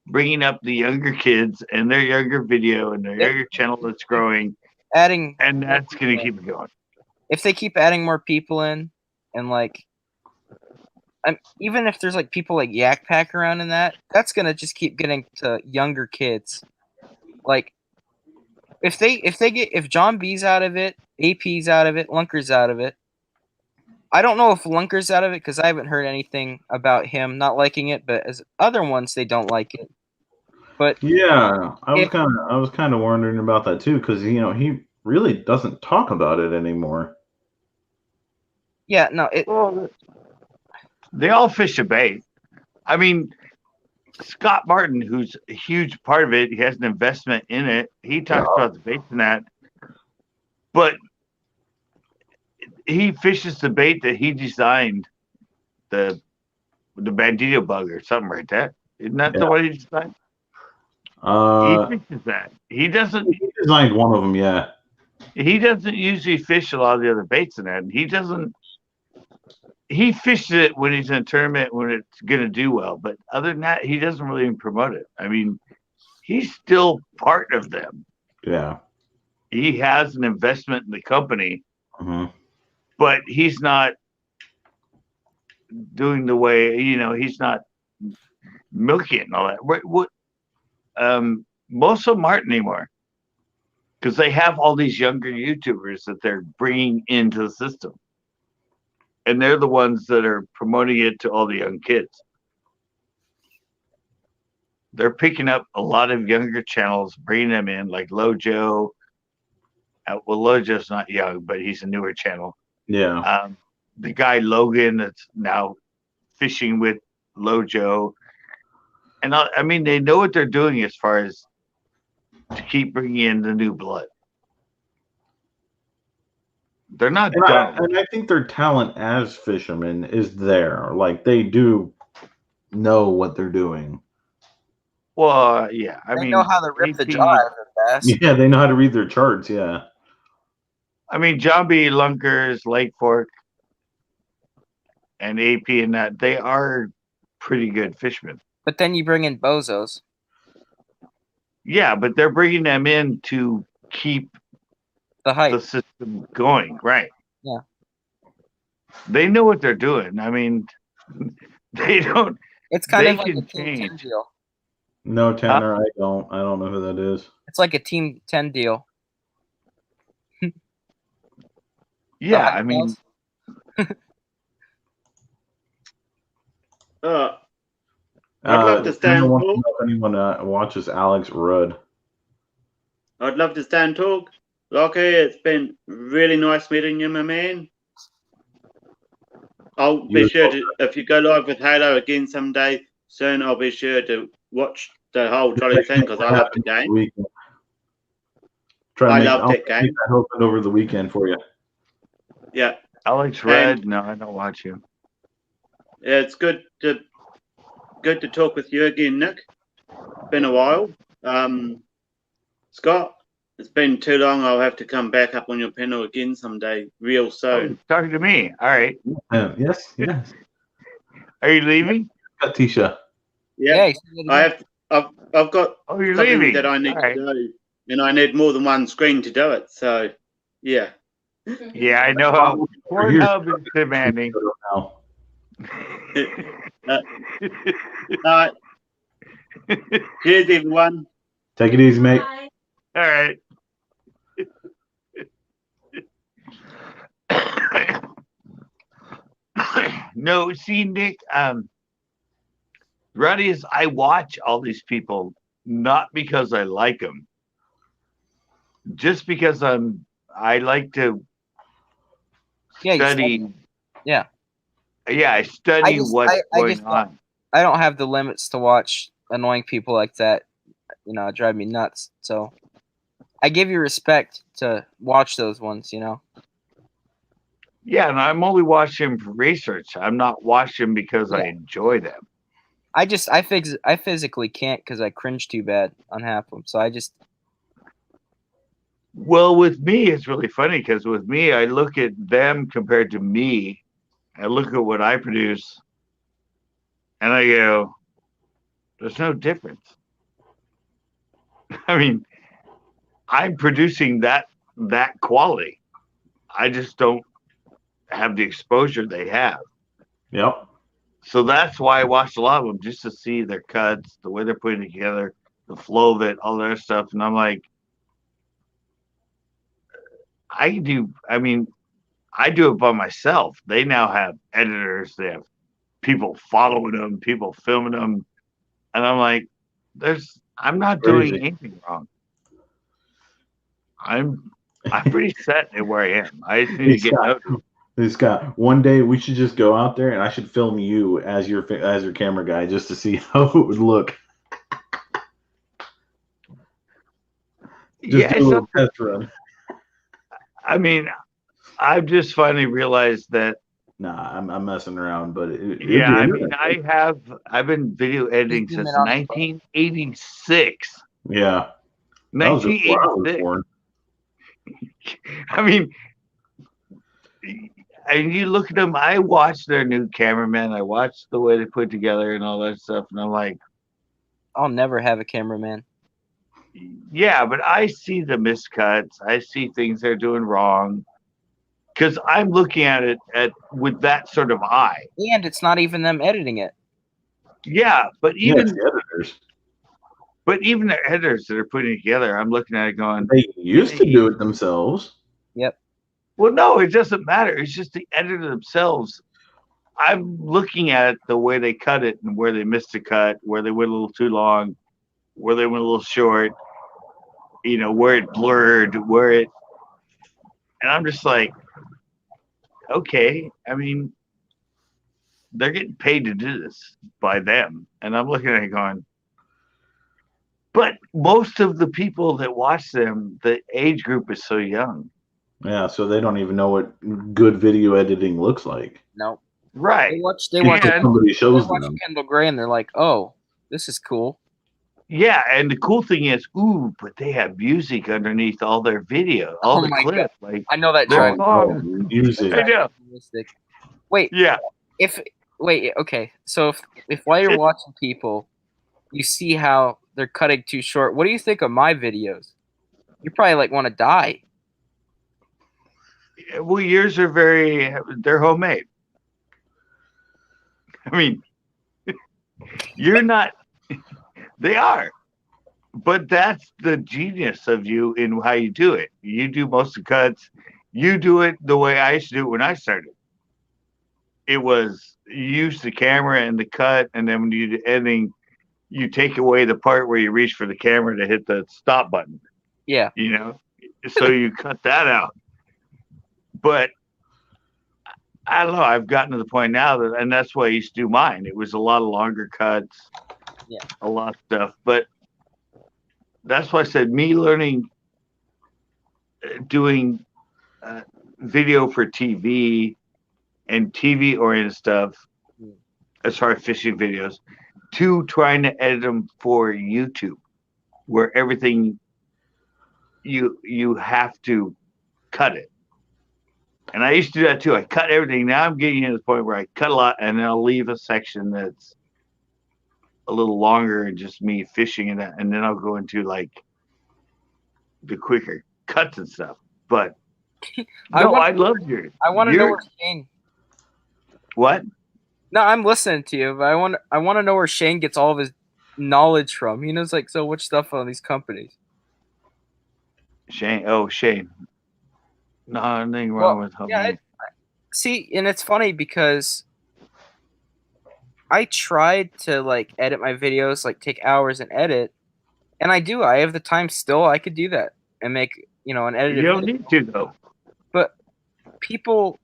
bringing up the younger kids and their younger video and their younger channel that's growing. And that's going to keep it going. If they keep adding more people in, and like, even if there's like people like Yak Pack around in that's gonna just keep getting to younger kids. Like, if John B's out of it, AP's out of it, Lunker's out of it. I don't know if Lunker's out of it because I haven't heard anything about him not liking it, but as other ones they don't like it. But yeah, I was kind of wondering about that too because he really doesn't talk about it anymore. Yeah, no, they all fish a bait. I mean, Scott Martin, who's a huge part of it, he has an investment in it. He talks about the baits and that, but he fishes the bait that he designed, the Bandito bug or something like that. Isn't that the one he designed? He fishes that. He doesn't. He designed one of them, yeah. He doesn't usually fish a lot of the other baits in that. He doesn't. He fishes it when he's in a tournament when it's going to do well, but other than that, he doesn't really even promote it. I mean, he's still part of them. Yeah. He has an investment in the company, but he's not doing the way, he's not milking it and all that. What most of them aren't anymore because they have all these younger YouTubers that they're bringing into the system. And they're the ones that are promoting it to all the young kids. they're picking up a lot of younger channels, bringing them in, like Lojo. Well, Lojo's not young, but he's a newer channel. Yeah. The guy Logan that's now fishing with Lojo. And I mean, they know what they're doing as far as to keep bringing in the new blood. They're not dumb. And I think their talent as fishermen is there. Like, they do know what they're doing. Well, yeah. I They mean, know how to rip the AP jaw out of their bass. Yeah, they know how to read their charts. Yeah. I mean, John B. Lunkers, Lake Fork, and AP and that, they are pretty good fishermen. But then you bring in bozos. Yeah, but they're bringing them in to keep The hype. the system going, right? Yeah. They know what they're doing. I mean, they don't. It's kind They of like a can Team 10 change. deal. No, Tanner, I don't know who that is. It's like a Team 10 deal. Yeah, I mean, I'd love to stand wants to talk. know if anyone watches Alex Rudd. I'd love to stand talk. Lockie, it's been really nice meeting you, my man. I'll be sure to, if you go live with Halo again someday soon, I'll be sure to watch the whole trolley thing because I love the game. I love that game. I'll open over the weekend for you. Yeah. Alex Red. No, I don't watch you. Yeah, it's good to talk with you again, Nick. Been a while. Scott, it's been too long. I'll have to come back up on your panel again someday, real soon. Oh, talking to me. All right. Yes. Are you leaving? Got Tisha. Yeah. I've got you're something leaving. that I need All to right. do, and I need more than one screen to do it. So, yeah. Yeah, I know how Pornhub is demanding. All right. Cheers, everyone. Take it easy, mate. Bye. All right. No, see, Nick, Ruddy, is I watch all these people not because I like them, just because I like to study. Yeah. Yeah, I study what's going on. I don't have the limits to watch annoying people like that. You know, drive me nuts. So I give you respect to watch those ones, you know. Yeah, and I'm only watching for research. I'm not watching because I enjoy them. I physically can't because I cringe too bad on half of them. So I just. Well, with me, it's really funny because with me, I look at them compared to me. I look at what I produce, and I go, "There's no difference." I mean, I'm producing that quality. I just don't have the exposure they have. Yep. So that's why I watched a lot of them, just to see their cuts, the way they're putting it together, the flow of it, all their stuff. And I'm like, I do it by myself. They now have editors, they have people following them, people filming them. And I'm like, I'm not doing anything wrong. I'm pretty set at where I am. I just need to get noticed. Scott, one day we should just go out there and I should film you as your camera guy just to see how it would look. Just do a little test run. I mean, I've just finally realized that. Nah, I'm messing around, but I mean, I've been video editing since 1986. Yeah, 1986. I mean, and you look at them. I watch their new cameraman. I watch the way they put together and all that stuff, and I'm like, I'll never have a cameraman. Yeah, but I see the miscuts. I see things they're doing wrong because I'm looking at it with that sort of eye. And it's not even them editing it. Yeah, but even the editors. But even the editors that are putting it together, I'm looking at it going, they used to do it themselves. Yep. Well, no, it doesn't matter. It's just the editor themselves. I'm looking at the way they cut it and where they missed a cut, where they went a little too long. where they went a little short, where it blurred, and I'm just like, okay, I mean, they're getting paid to do this by them. And I'm looking at it going, but most of the people that watch them, the age group is so young. Yeah, so they don't even know what good video editing looks like. No. Right. They watch somebody shows them. Kendall Gray and they're like, oh, this is cool. Yeah, and the cool thing is, but they have music underneath all their video, all the clips. God. Like, I know that track. Music. I know. Wait. Yeah. Okay. So if while you're watching people, you see how they're cutting too short, what do you think of my videos? You probably like want to die. Well, yours are they're homemade. I mean, you're not, they are. But that's the genius of you in how you do it. You do most of the cuts. You do it the way I used to do it when I started. It was, you use the camera and the cut, and then when you do editing, you take away the part where you reach for the camera to hit the stop button. Yeah. So you cut that out. But I don't know. I've gotten to the point now and that's why I used to do mine. It was a lot of longer cuts, a lot of stuff. But that's why I said me learning, doing video for TV and TV oriented stuff, as far as fishing videos, to trying to edit them for YouTube, where everything you have to cut it. And I used to do that too. I cut everything. Now I'm getting to the point where I cut a lot and then I'll leave a section that's a little longer and just me fishing in that. And then I'll go into like the quicker cuts and stuff. But I love yours. I want to know where Shane. What? No, I'm listening to you, but I want to know where Shane gets all of his knowledge from. He knows like so much stuff on these companies. Shane. Oh, Shane. No, nothing wrong with him. Yeah, see, and it's funny because I tried to like edit my videos, like take hours and edit, and I do. I have the time still. I could do that and make an edited. You don't need to though. But people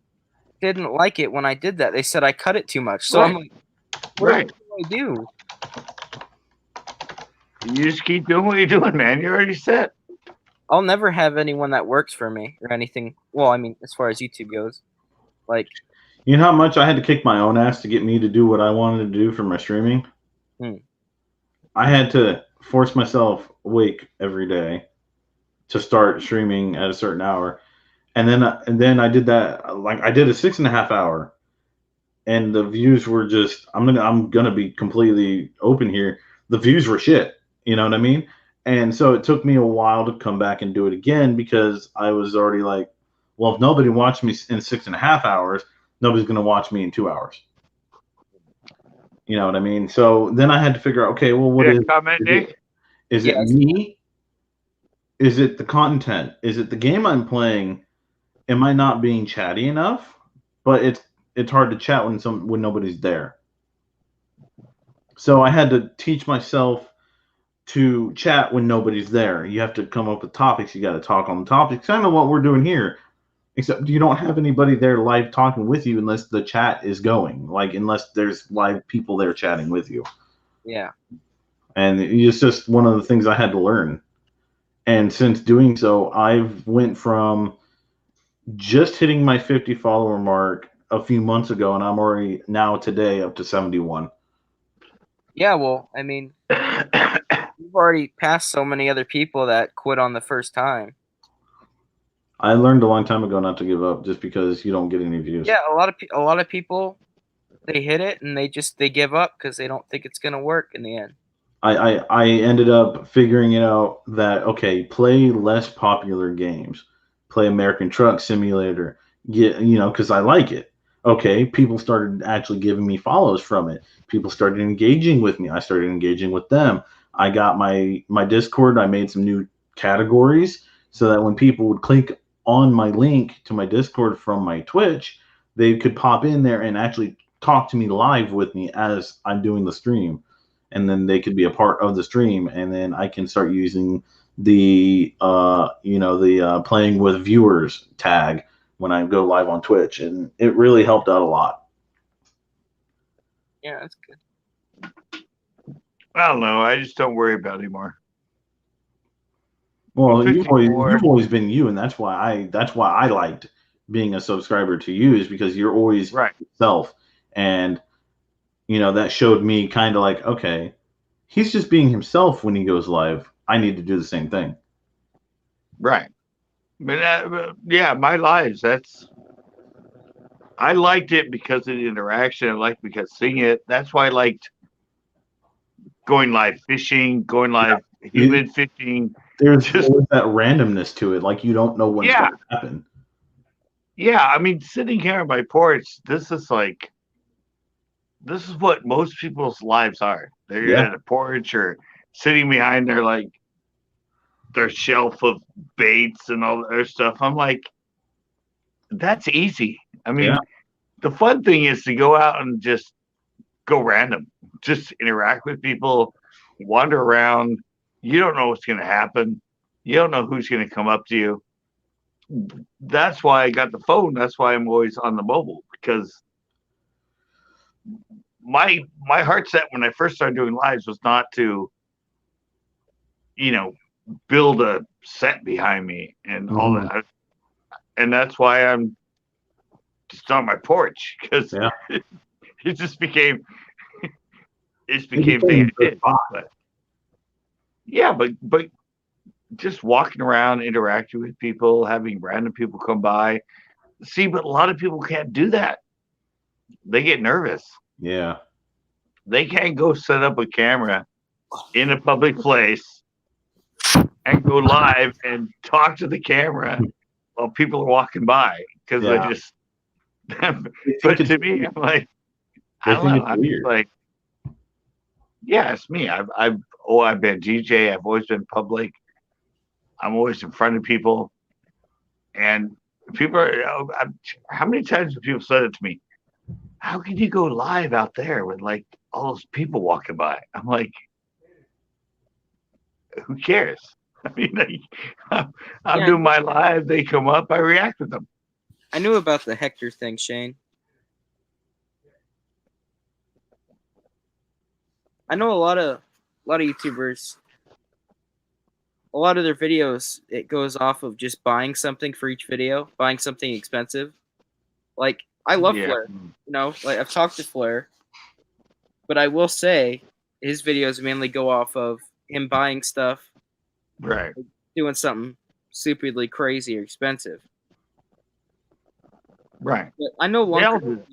didn't like it when I did that. They said I cut it too much. So I'm like, what do I do? You just keep doing what you're doing, man. You're already set. I'll never have anyone that works for me or anything. Well, I mean, as far as YouTube goes, like, you know how much I had to kick my own ass to get me to do what I wanted to do for my streaming? I had to force myself awake every day to start streaming at a certain hour. And then I did that, like I did a 6.5 hour, and the views were just, I'm gonna be completely open here. The views were shit. You know what I mean? And so it took me a while to come back and do it again because I was already like, well, if nobody watched me in 6.5 hours, nobody's going to watch me in 2 hours. You know what I mean? So then I had to figure out, okay, well, what is it? Is it me? Is it the content? Is it the game I'm playing? Am I not being chatty enough? But it's hard to chat when nobody's there. So I had to teach myself to chat when nobody's there. You have to come up with topics. You got to talk on the topics. Kind of what we're doing here, except you don't have anybody there live talking with you unless the chat is going, like unless there's live people there chatting with you. Yeah. And it's just one of the things I had to learn. And since doing so, I've went from just hitting my 50 follower mark a few months ago, and I'm already now today up to 71. Yeah, well, I mean, you've already passed so many other people that quit on the first time. I learned a long time ago not to give up just because you don't get any views. Yeah, a lot of people, they hit it and they give up because they don't think it's gonna work in the end. I ended up figuring out that okay, play less popular games, play American Truck Simulator, because I like it. Okay, people started actually giving me follows from it. People started engaging with me. I started engaging with them. I got my Discord. I made some new categories so that when people would click on my link to my Discord from my Twitch, they could pop in there and actually talk to me live with me as I'm doing the stream. and then they could be a part of the stream, and then I can start using the playing with viewers tag when I go live on Twitch, and it really helped out a lot. Yeah, that's good. I don't know. I just don't worry about it anymore. Well, I'm you've 54. always been you, and that's why I liked being a subscriber to you, is because you're always Right. yourself, and that showed me kind of like, okay, he's just being himself when he goes live. I need to do the same thing. Right. But yeah, my lives. I liked it because of the interaction. I liked it because seeing it. That's why I liked going live fishing, going live human fishing. There's always that randomness to it, like you don't know what's going to happen. Yeah, I mean, sitting here on my porch, this is what most people's lives are. They're at a porch or sitting behind their shelf of baits and all their stuff. I'm like, that's easy. I mean, the fun thing is to go out and just go random, just interact with people, wander around. You don't know what's going to happen. You don't know who's going to come up to you. That's why I got the phone. That's why I'm always on the mobile, because my heart set when I first started doing lives was not to, build a set behind me and all that. And that's why I'm just on my porch, because it just became thing I did. But yeah, but just walking around, interacting with people, having random people come by. See, but a lot of people can't do that. They get nervous. Yeah. They can't go set up a camera in a public place and go live and talk to the camera while people are walking by, because I just. But to me, I'm like, I don't know. I'm just like, yeah, it's me. I've been a DJ. I've always been public. I'm always in front of people, and people are. How many times have people said it to me? How can you go live out there with all those people walking by? I'm like, who cares? I mean, I'm doing my live. They come up. I react with them. I knew about the Hector thing, Shane. I know a lot of YouTubers. A lot of their videos, it goes off of just buying something for each video, buying something expensive. Like, I love Flair. I've talked to Flair, but I will say his videos mainly go off of him buying stuff, right? Doing something stupidly crazy or expensive, right? But I know Lunker,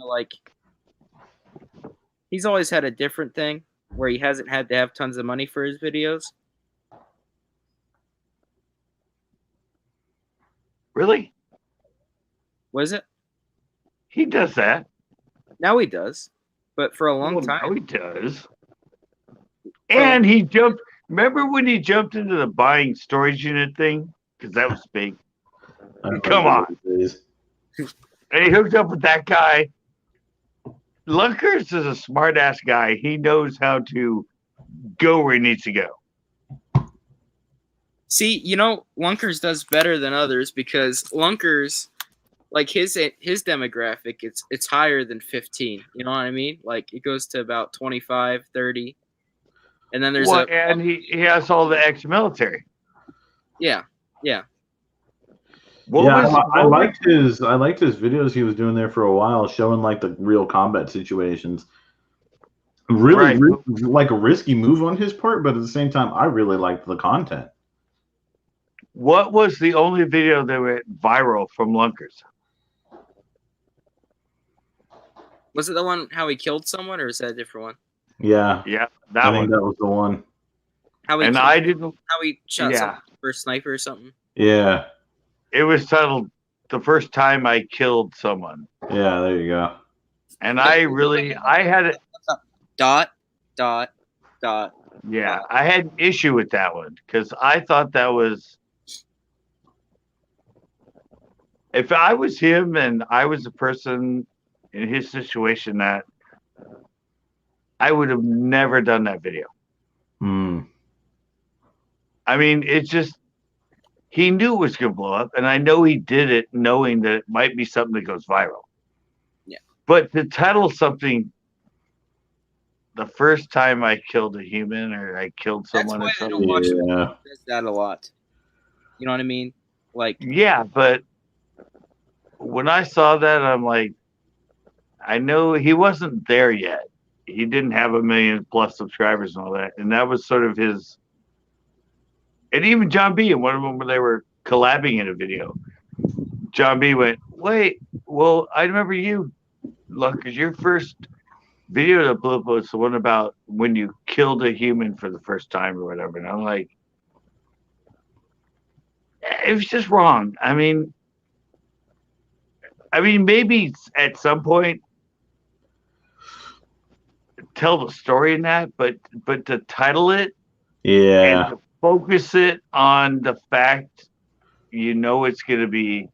he's always had a different thing where he hasn't had to have tons of money for his videos. Really? What is it? He does that. Now he does. But for a long time. Now he does. And he jumped. Remember when he jumped into the buying storage unit thing? Because that was big. Come on. And he hooked up with that guy. Lunkers is a smart ass guy. He knows how to go where he needs to go. See, Lunkers does better than others because Lunkers, like his demographic, it's higher than 15. You know what I mean? Like it goes to about 25, 30. And then there's and he has all the ex-military. Yeah. I liked his videos he was doing there for a while, showing the real combat situations. Really, a risky move on his part, but at the same time, I really liked the content. What was the only video that went viral from Lunkers? Was it the one how he killed someone, or is that a different one? Yeah, that one. That was the one. How he shot someone for a sniper or something. Yeah, it was titled "The First Time I Killed Someone." Yeah, there you go. And I had it. ... Yeah, I had an issue with that one because I thought that was. If I was him and I was a person in his situation that I would have never done that video. I mean, it's just he knew it was going to blow up, and I know he did it knowing that it might be something that goes viral. Yeah. But to title something, the first time I killed a human or I killed someone or something. Yeah. Does that a lot. You know what I mean? Like. Yeah, but when I saw that, I'm like, I know he wasn't there yet. He didn't have 1 million plus subscribers and all that. And that was sort of his. And even John B. in one of them where they were collabing in a video, John B. went, wait, well, I remember you, look, because your first video that blew up was the one about when you killed a human for the first time or whatever. And I'm like, it was just wrong. I mean, maybe at some point tell the story in that, but to title it, and to focus it on the fact it's going to be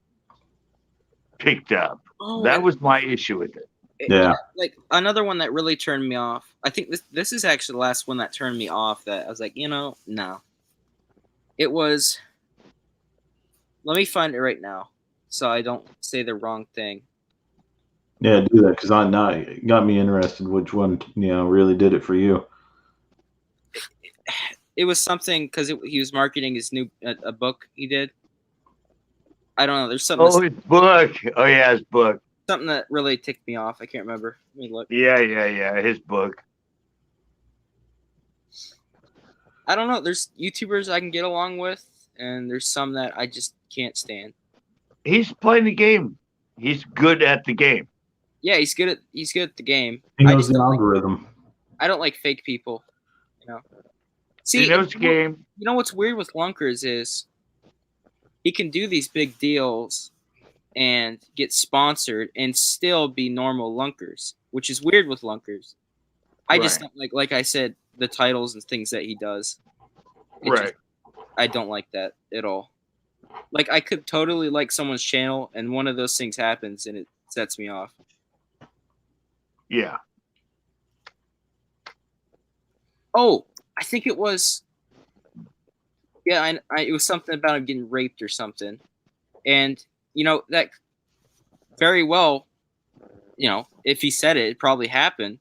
picked up. That was my issue with it. Yeah. Like another one that really turned me off. I think this is actually the last one that turned me off. That I was like, no. It was. Let me find it right now, so I don't say the wrong thing. Yeah, do that because it got me interested. Which one, really did it for you? It was something because he was marketing his new a book he did. I don't know. There's something. Oh, his book. Oh yeah, his book. Something that really ticked me off. I can't remember. Let me look. Yeah. His book. I don't know. There's YouTubers I can get along with, and there's some that I just can't stand. He's playing the game. He's good at the game. Yeah, he's good at the game. He knows the algorithm. I don't like fake people. See, he knows the game. You know what's weird with Lunkers is he can do these big deals and get sponsored and still be normal Lunkers, which is weird with Lunkers. I just don't like I said, the titles and things that he does. I don't like that at all. Like I could totally like someone's channel and one of those things happens and it sets me off. Yeah. Oh, I think it was. Yeah, it was something about him getting raped or something, and that very well, if he said it, it probably happened.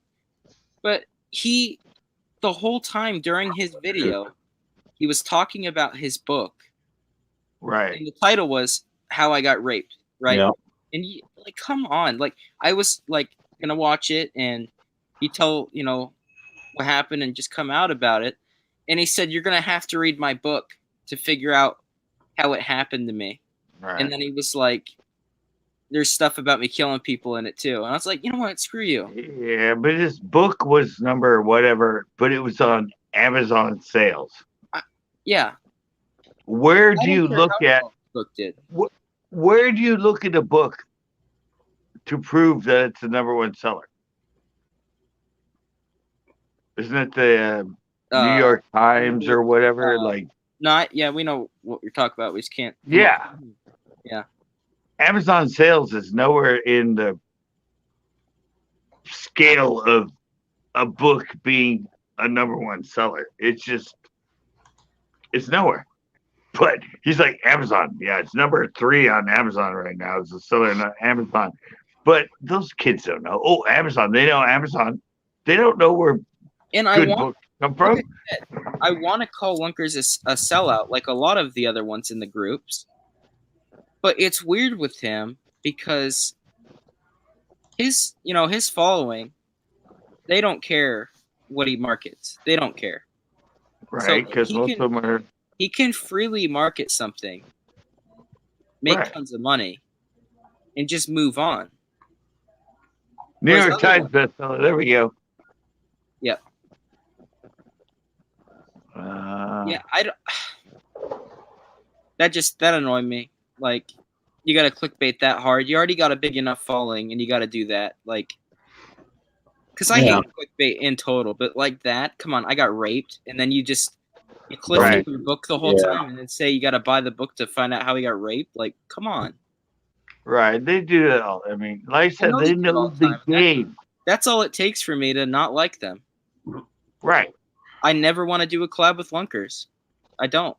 But the whole time during his video, he was talking about his book, right? And the title was "How I Got Raped," right? Yeah. And come on, I was gonna watch it, and he tell what happened and just come out about it. And he said, you're going to have to read my book to figure out how it happened to me. Right. And then he was like, there's stuff about me killing people in it too. And I was like, you know what? Screw you. Yeah, but his book was number whatever, but it was on Amazon sales. Yeah. Where do you look at book did? Where do you look at a book to prove that it's the number one seller? Isn't it the New York Times or whatever? We know what you're talking about. We just can't. Yeah. Yeah. Amazon sales is nowhere in the scale of a book being a number one seller. It's nowhere. But he's like, Amazon. Yeah, it's number 3 on Amazon right now. It's a seller on Amazon. But those kids don't know. Oh, Amazon. They know Amazon. They don't know where good books come from. I want to call Lunkers a sellout like a lot of the other ones in the groups. But it's weird with him because his following, they don't care what he markets. They don't care. Right, because most of them are... He can freely market something, make tons of money, and just move on. New York Times bestseller. There we go. Yep. Yeah, I don't. That annoyed me. Like, you got to clickbait that hard. You already got a big enough following, and you got to do that. Like, because I hate clickbait in total, but like that, come on, I got raped, and then you click through the book the whole time, and then say you got to buy the book to find out how he got raped. Like, come on. Right, they do that all. I mean, like I said, they know the game. That's all it takes for me to not like them. Right. I never want to do a collab with Lunkers. I don't.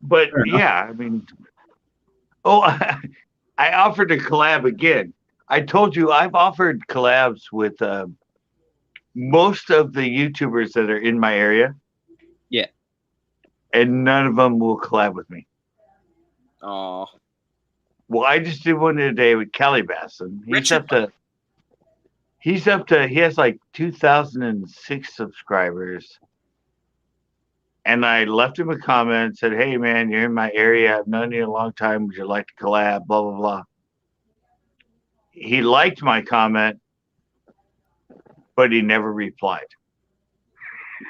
But yeah, I mean, oh, I offered to collab again. I told you I've offered collabs with most of the YouTubers that are in my area. Yeah. And none of them will collab with me. Oh. Well, I just did one today with Calibass, and he has like 2006 subscribers. And I left him a comment and said, "Hey man, you're in my area. I've known you a long time. Would you like to collab? Blah blah blah." He liked my comment, but he never replied.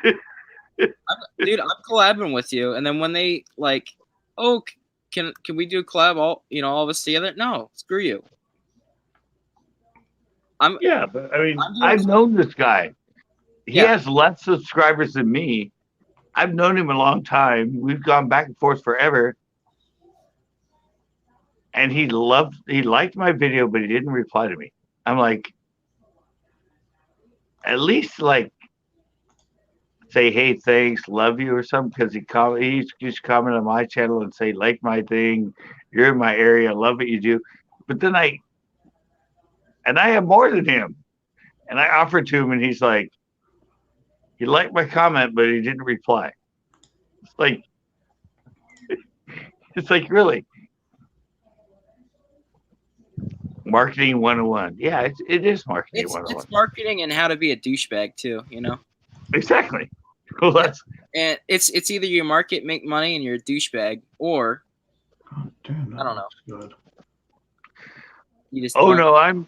Dude, I'm collabing with you, and then when they like, oh, can we do a collab all of us together? No, screw you. Yeah, but I mean, I've known this guy. He has less subscribers than me. I've known him a long time. We've gone back and forth forever. And he liked my video, but he didn't reply to me. I'm like, at least like say, hey, thanks, love you or something, because he just comment on my channel and say, like my thing, you're in my area, love what you do. But then I have more than him. And I offered to him and he's like, he liked my comment, but he didn't reply. It's like really. Marketing 101. Yeah, it is marketing 101. It's marketing and how to be a douchebag too, Exactly. Well, and it's either you market, make money, and you're a douchebag, or I don't know. Good. You just no, I'm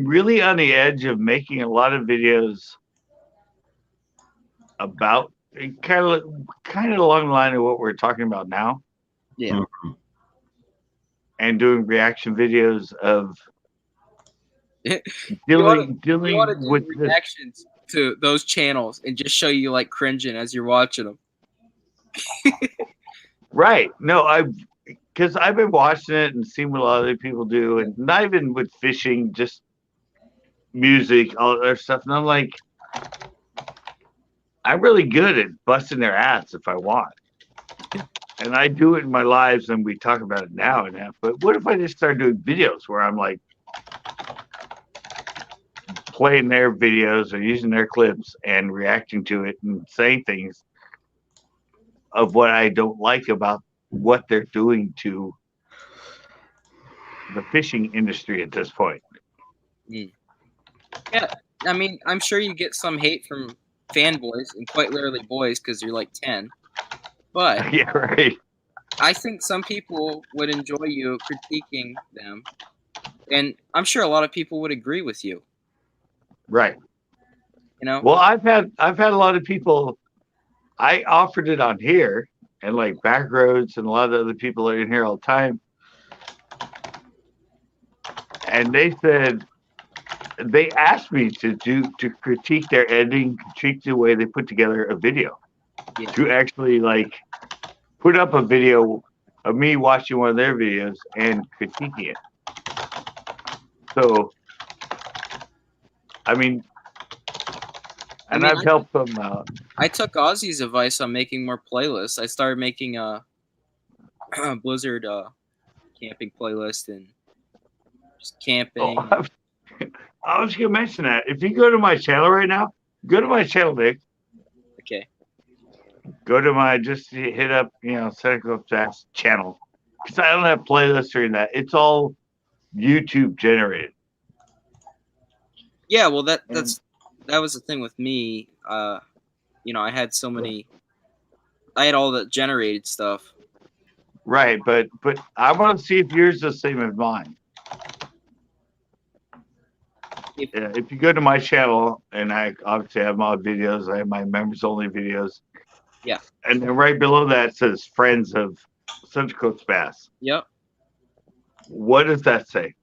really on the edge of making a lot of videos about kind of along the line of what we're talking about now. Yeah. Mm-hmm. And doing reaction videos of dealing with reactions to those channels and just show you like cringing as you're watching them. Right. No, because I've been watching it and seeing what a lot of other people do, and not even with fishing, just music, all that other stuff. And I'm like, I'm really good at busting their ass if I want. And I do it in my lives, and we talk about it now and that. But what if I just start doing videos where I'm like playing their videos or using their clips and reacting to it and saying things of what I don't like about what they're doing to the fishing industry at this point? Yeah, I mean, I'm sure you get some hate from fanboys, and quite literally boys, because you're like 10. But yeah, right. I think some people would enjoy you critiquing them, and I'm sure a lot of people would agree with you. Right. Well, I've had a lot of people. I offered it on here, and like Backroads and a lot of other people are in here all the time, and they asked me to critique their editing, critique the way they put together a video, to actually like put up a video of me watching one of their videos and critiquing it. So, I mean, I've helped them out. I took Ozzy's advice on making more playlists. I started making a Blizzard camping playlist and just camping. I was going to mention that. If you go to my channel right now, go to my channel, Nick. Okay. Go to just hit up, CCB UNCUT channel. Because I don't have playlists or that. It's all YouTube generated. Yeah, well, that was the thing with me. I had so many. I had all the generated stuff. Right, but I want to see if yours is the same as mine. If you go to my channel, and I obviously have my videos, I have my members only videos. Yeah. And then right below that says Friends of UNCUT Bass. Yep. What does that say?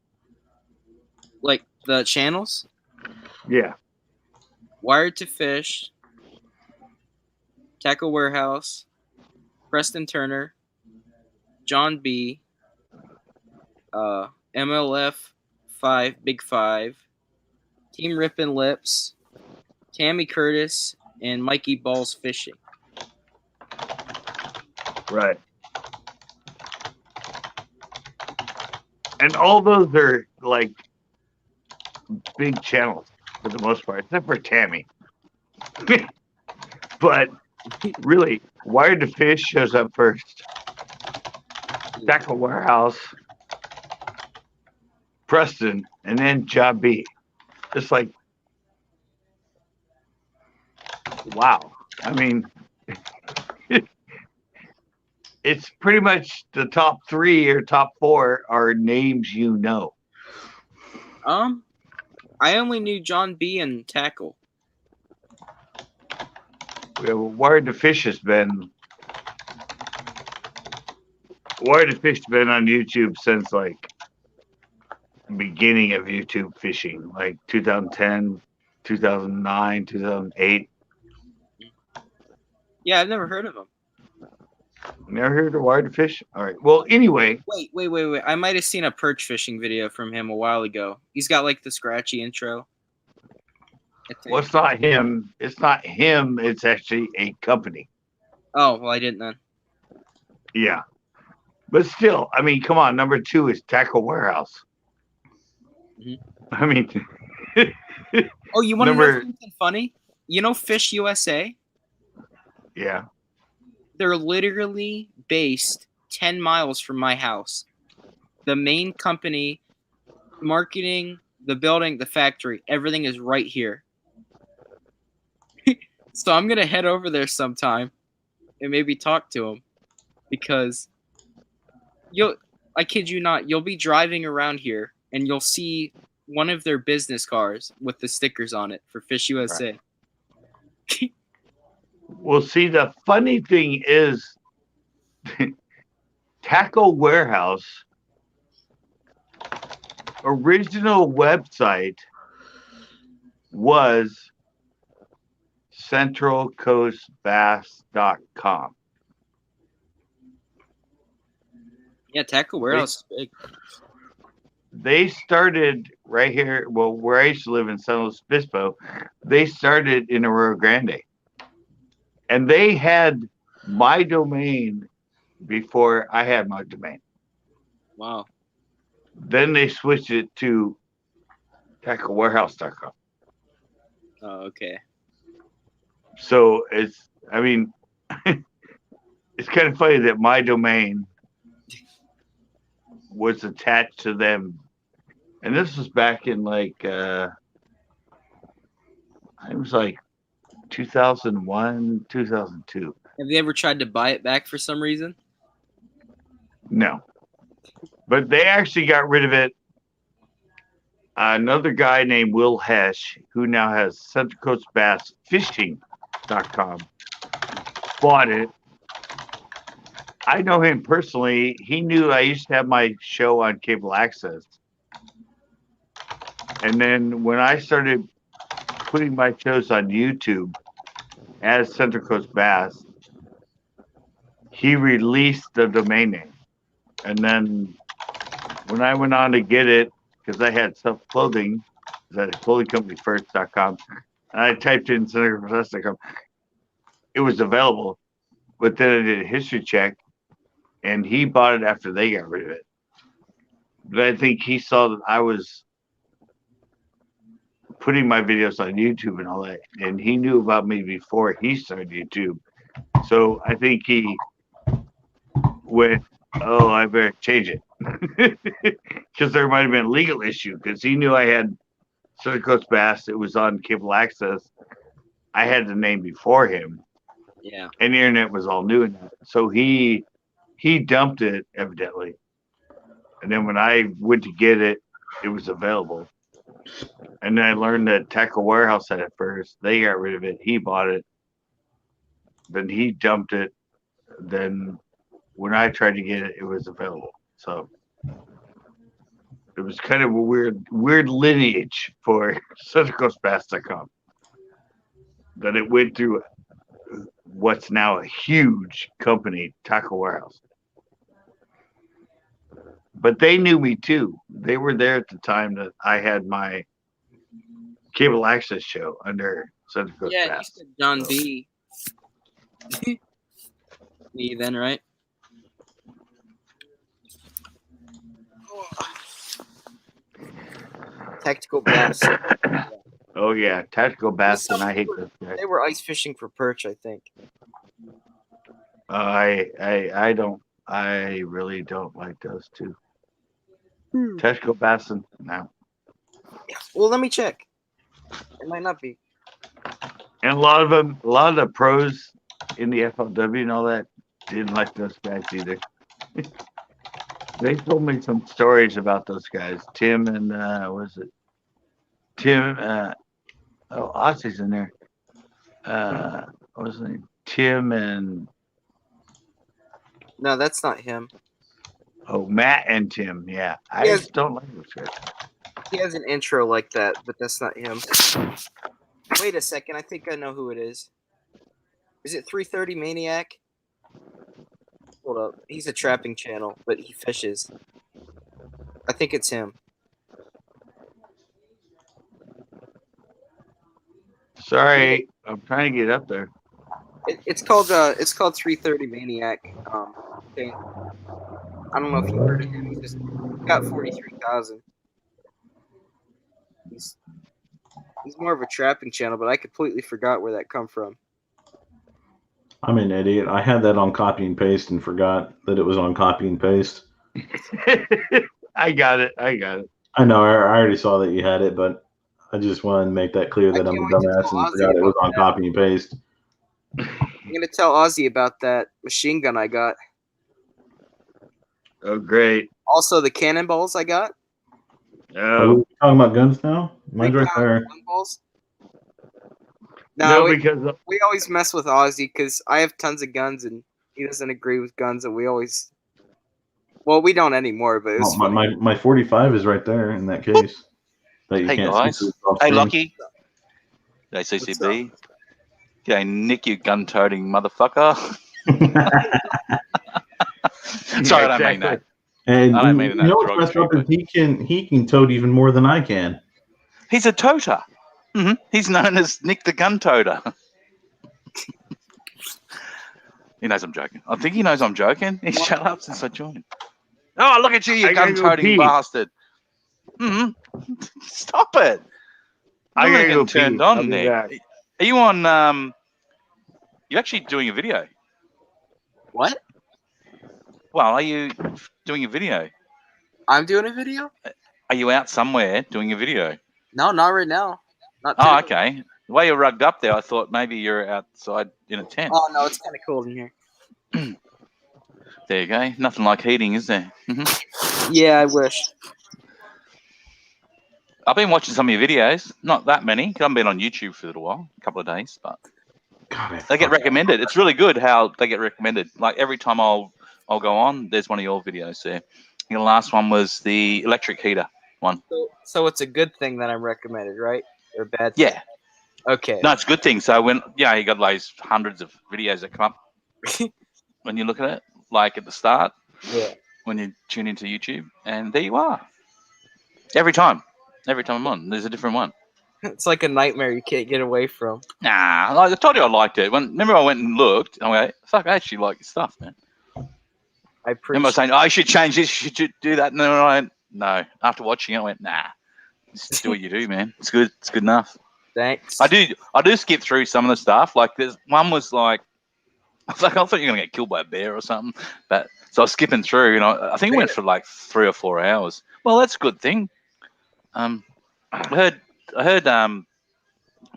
Like the channels? Yeah. Wired to Fish, Tackle Warehouse, Preston Turner, John B, MLF 5, Big 5, Team Rippin' Lips, Tammy Curtis, and Mikey Balls Fishing. Right. And all those are like big channels for the most part, except for Tammy. But really, Wired to Fish shows up first. Tackle Warehouse, Preston, and then Job B. Just like, wow. I mean, it's pretty much the top 3 or top 4 are names you know. I only knew John B and Tackle. Yeah, well, Wired to Fish has been on YouTube since like beginning of YouTube fishing, like 2010, 2009, 2008. Yeah, I've never heard of him. Never heard of Wired to Fish? All right. Well, anyway. Wait. I might have seen a perch fishing video from him a while ago. He's got like the scratchy intro. Well, it's not him. It's not him. It's actually a company. Oh, well, I didn't then. Yeah. But still, I mean, come on. Number 2 is Tackle Warehouse. I mean. Oh, you want to know something funny? You know Fish USA? Yeah. They're literally based 10 miles from my house. The main company, marketing, the building, the factory, everything is right here. So I'm going to head over there sometime and maybe talk to them, because I kid you not, you'll be driving around here and you'll see one of their business cars with the stickers on it for Fish USA. Right. Well, see, the funny thing is, Tackle Warehouse original website was centralcoastbass.com. Yeah, Tackle Warehouse is big. They started right here, well, where I used to live in San Luis Obispo. They started in Arroyo Grande. And they had my domain before I had my domain. Wow. Then they switched it to tacklewarehouse.com. Oh, okay. So it's kind of funny that my domain was attached to them. And this was back in like, it was like 2001, 2002. Have you ever tried to buy it back for some reason? No. But they actually got rid of it. Another guy named Will Hesh, who now has Central Coast Bass Fishing.com, bought it. I know him personally. He knew I used to have my show on cable access. And then when I started putting my shows on YouTube as Central Coast Bass, he released the domain name. And then when I went on to get it, because I had self-clothing, because I had a clothing company first.com, and I typed in centralcoastbass.com, it was available. But then I did a history check, and he bought it after they got rid of it. But I think he saw that I was putting my videos on YouTube and all that, and he knew about me before he started YouTube. So I think he went, oh, I better change it. Because there might have been a legal issue, because he knew I had Central Coast Bass. It was on cable access. I had the name before him. Yeah. And the internet was all new in that. So he dumped it, evidently. And then when I went to get it, it was available. And then I learned that Tackle Warehouse had it first. They got rid of it. He bought it. Then he dumped it. Then when I tried to get it, it was available. So it was kind of a weird lineage for CentralCoastBass.com. That it went through what's now a huge company, Tackle Warehouse. But they knew me too. They were there at the time that I had my cable access show under Central Coast Yeah, you bass. said John B. Me then, right? Tactical bass. Oh yeah, tactical bass, and Some I hate people- those guys. They were ice fishing for perch, I think. I don't. I really don't like those two. Tactical bass, and no. Well, let me check. It might not be. And a lot of the pros in the FLW and all that didn't like those guys either. They told me some stories about those guys. Tim and was it Tim? Ozzy's in there. What was his name? Tim and No, that's not him. Matt and Tim. Yeah, I Yes. just don't like those guys. He has an intro like that, but that's not him. Wait a second. I think I know who it is. Is it 330 Maniac? Hold up. He's a trapping channel, but he fishes. I think it's him. Sorry, I'm trying to get up there. It's called 330 Maniac. Okay. I don't know if you heard of him. He's got 43,000. He's more of a trapping channel, but I completely forgot where that come from. I'm an idiot. I had that on copy and paste and forgot that it was on copy and paste. I got it. I know. I already saw that you had it, but I just wanted to make that clear that I'm a dumbass and forgot it was on copy and paste. I'm gonna tell Ozzy about that machine gun I got. Oh, great. Also, the cannonballs I got. Are we talking about guns now? Mine's right there. Cannonballs. No, we, because we always mess with Ozzy because I have tons of guns and he doesn't agree with guns, and we always. Well, we don't anymore, but it was my 45 is right there in that case. That you Hey can't guys. see off Hey screen. Lockie. Hey CCB. G'day Nick, you gun-toting motherfucker. Sorry, I don't mean that. And I don't mean you that know what's messed up is he can tote even more than I can. He's a toter. Mm-hmm. He's known as Nick the gun toter. He knows I'm joking. I think he knows I'm joking. He's shut up since I joined. Oh, look at you, you gun-toting bastard. Mm-hmm. Stop it. I gotta getting go turned pee. on, I'll be Nick. back. Are you on? You're actually doing a video. What? Well, are you doing a video? I'm doing a video? Are you out somewhere doing a video? No, not right now. Not Oh, today. okay. The way you're rugged up there, I thought maybe you're outside in a tent. Oh no, it's kind of cold in here. There you go. Nothing like heating, is there? Mm-hmm. Yeah, I wish. I've been watching some of your videos. Not that many. I haven't been on YouTube for a little while, a couple of days, but they get recommended. It's really good how they get recommended. Like every time I'll go on, there's one of your videos there. I think the last one was the electric heater one. So it's a good thing that I'm recommended, right? Or bad? Yeah. Okay. No, it's a good thing. So when you got those hundreds of videos that come up when you look at it, like at the start, when you tune into YouTube, and there you are. Every time I'm on, there's a different one. It's like a nightmare you can't get away from. Nah, I told you I liked it. Remember I went and looked, and I went, fuck, I actually like your stuff, man. I remember saying, I should change this, you should do that. And then I went, no. After watching it, I went, nah. Just do what you do, man. It's good. It's good enough. Thanks. I do skip through some of the stuff. Like there's one was like, I thought you were gonna get killed by a bear or something. But so I was skipping through, and I think it went for like 3 or 4 hours. Well, that's a good thing. I heard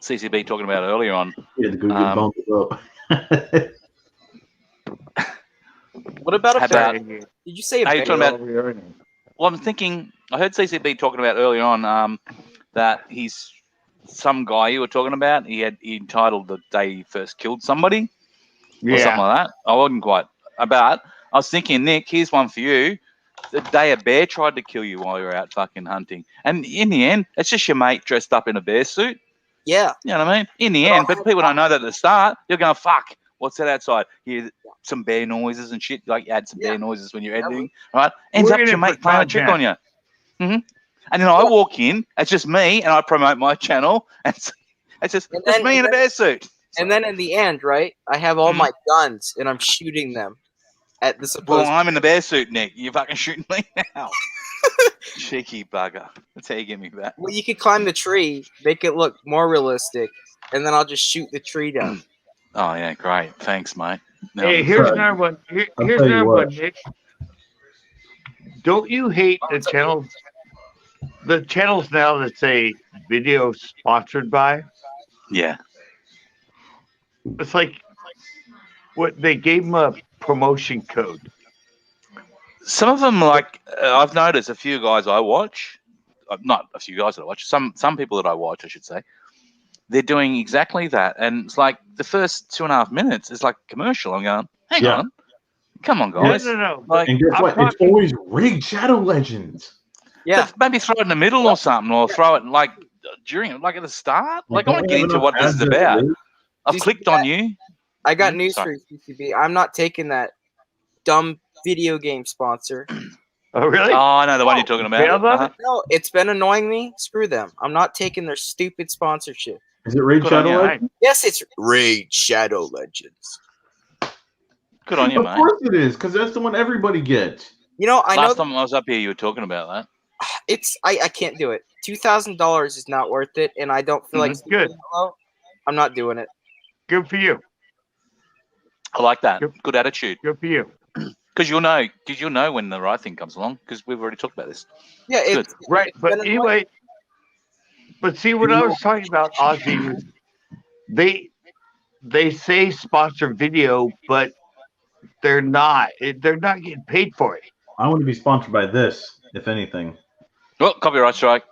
CCB talking about earlier on. Yeah, the good bumped up. What about a bear? Did you say a bear? Talking about, well, I'm thinking. I heard CCB talking about earlier on that he's some guy you were talking about. He entitled the day he first killed somebody, or something like that. I wasn't quite about. I was thinking, Nick, here's one for you. The day a bear tried to kill you while you were out fucking hunting, and in the end, it's just your mate dressed up in a bear suit. Yeah, you know what I mean. In the end, but people don't know that at the start. You're going, fuck. What's that outside? You hear some bear noises and shit. Like you had some bear noises when you're editing, right? Ends up your mate playing a trick on you. Mm-hmm. And then I walk in, it's just me, and I promote my channel, and It's just And it's then- me in a and bear suit. And then in the end, right, I have all my guns and I'm shooting them at the Well, supposed. I'm in the bear suit, Nick. You fucking shooting me now. Cheeky bugger. That's how you get me back. Well, you could climb the tree, make it look more realistic, and then I'll just shoot the tree down. Oh yeah, great. Thanks, mate. Now Hey, I'm here's Sorry. another one. I'll Here's tell you another what. one, Nick. Don't you hate the channels? The channels now that say video sponsored by. yeah. It's like what they gave them a promotion code. Some of them, like I've noticed, a few guys I watch, not a few guys that I watch, some people that I watch, I should say, they're doing exactly that, and it's like the first 2.5 minutes is like commercial. I'm going, hang Yeah. on, come on, guys. No. Like, And guess I'm what? It's talking- always rigged Shadow Legends. Yeah, maybe throw it in the middle or something, or throw it like during, like at the start. Like I want to get into what this is about. I've You see clicked on you. I got news Sorry. for you, CCB. I'm not taking that dumb video game sponsor. Oh, really? Oh, I know the one you're talking about. Bail Bonnet? No, it's been annoying me. Screw them. I'm not taking their stupid sponsorship. Is it Raid Good on Shadow you, Legends? Yes, it's Raid Shadow Legends. Good on you, Of mate. course it is, because that's the one everybody gets. You know, I know Last time I was up here, you were talking about that. it's. I can't do it. $2,000 is not worth it, and I don't feel like Mhm, good. I'm not doing it. Good for you. I like that. Yep. Good attitude. Good for you. Because you'll know when the right thing comes along. Because we've already talked about this. Yeah, it's Right, it's but been annoying. anyway, but see what I was talking about, Ozzy, was they say sponsor video, but they're not. They're not getting paid for it. I want to be sponsored by this, if anything. Oh, copyright strike.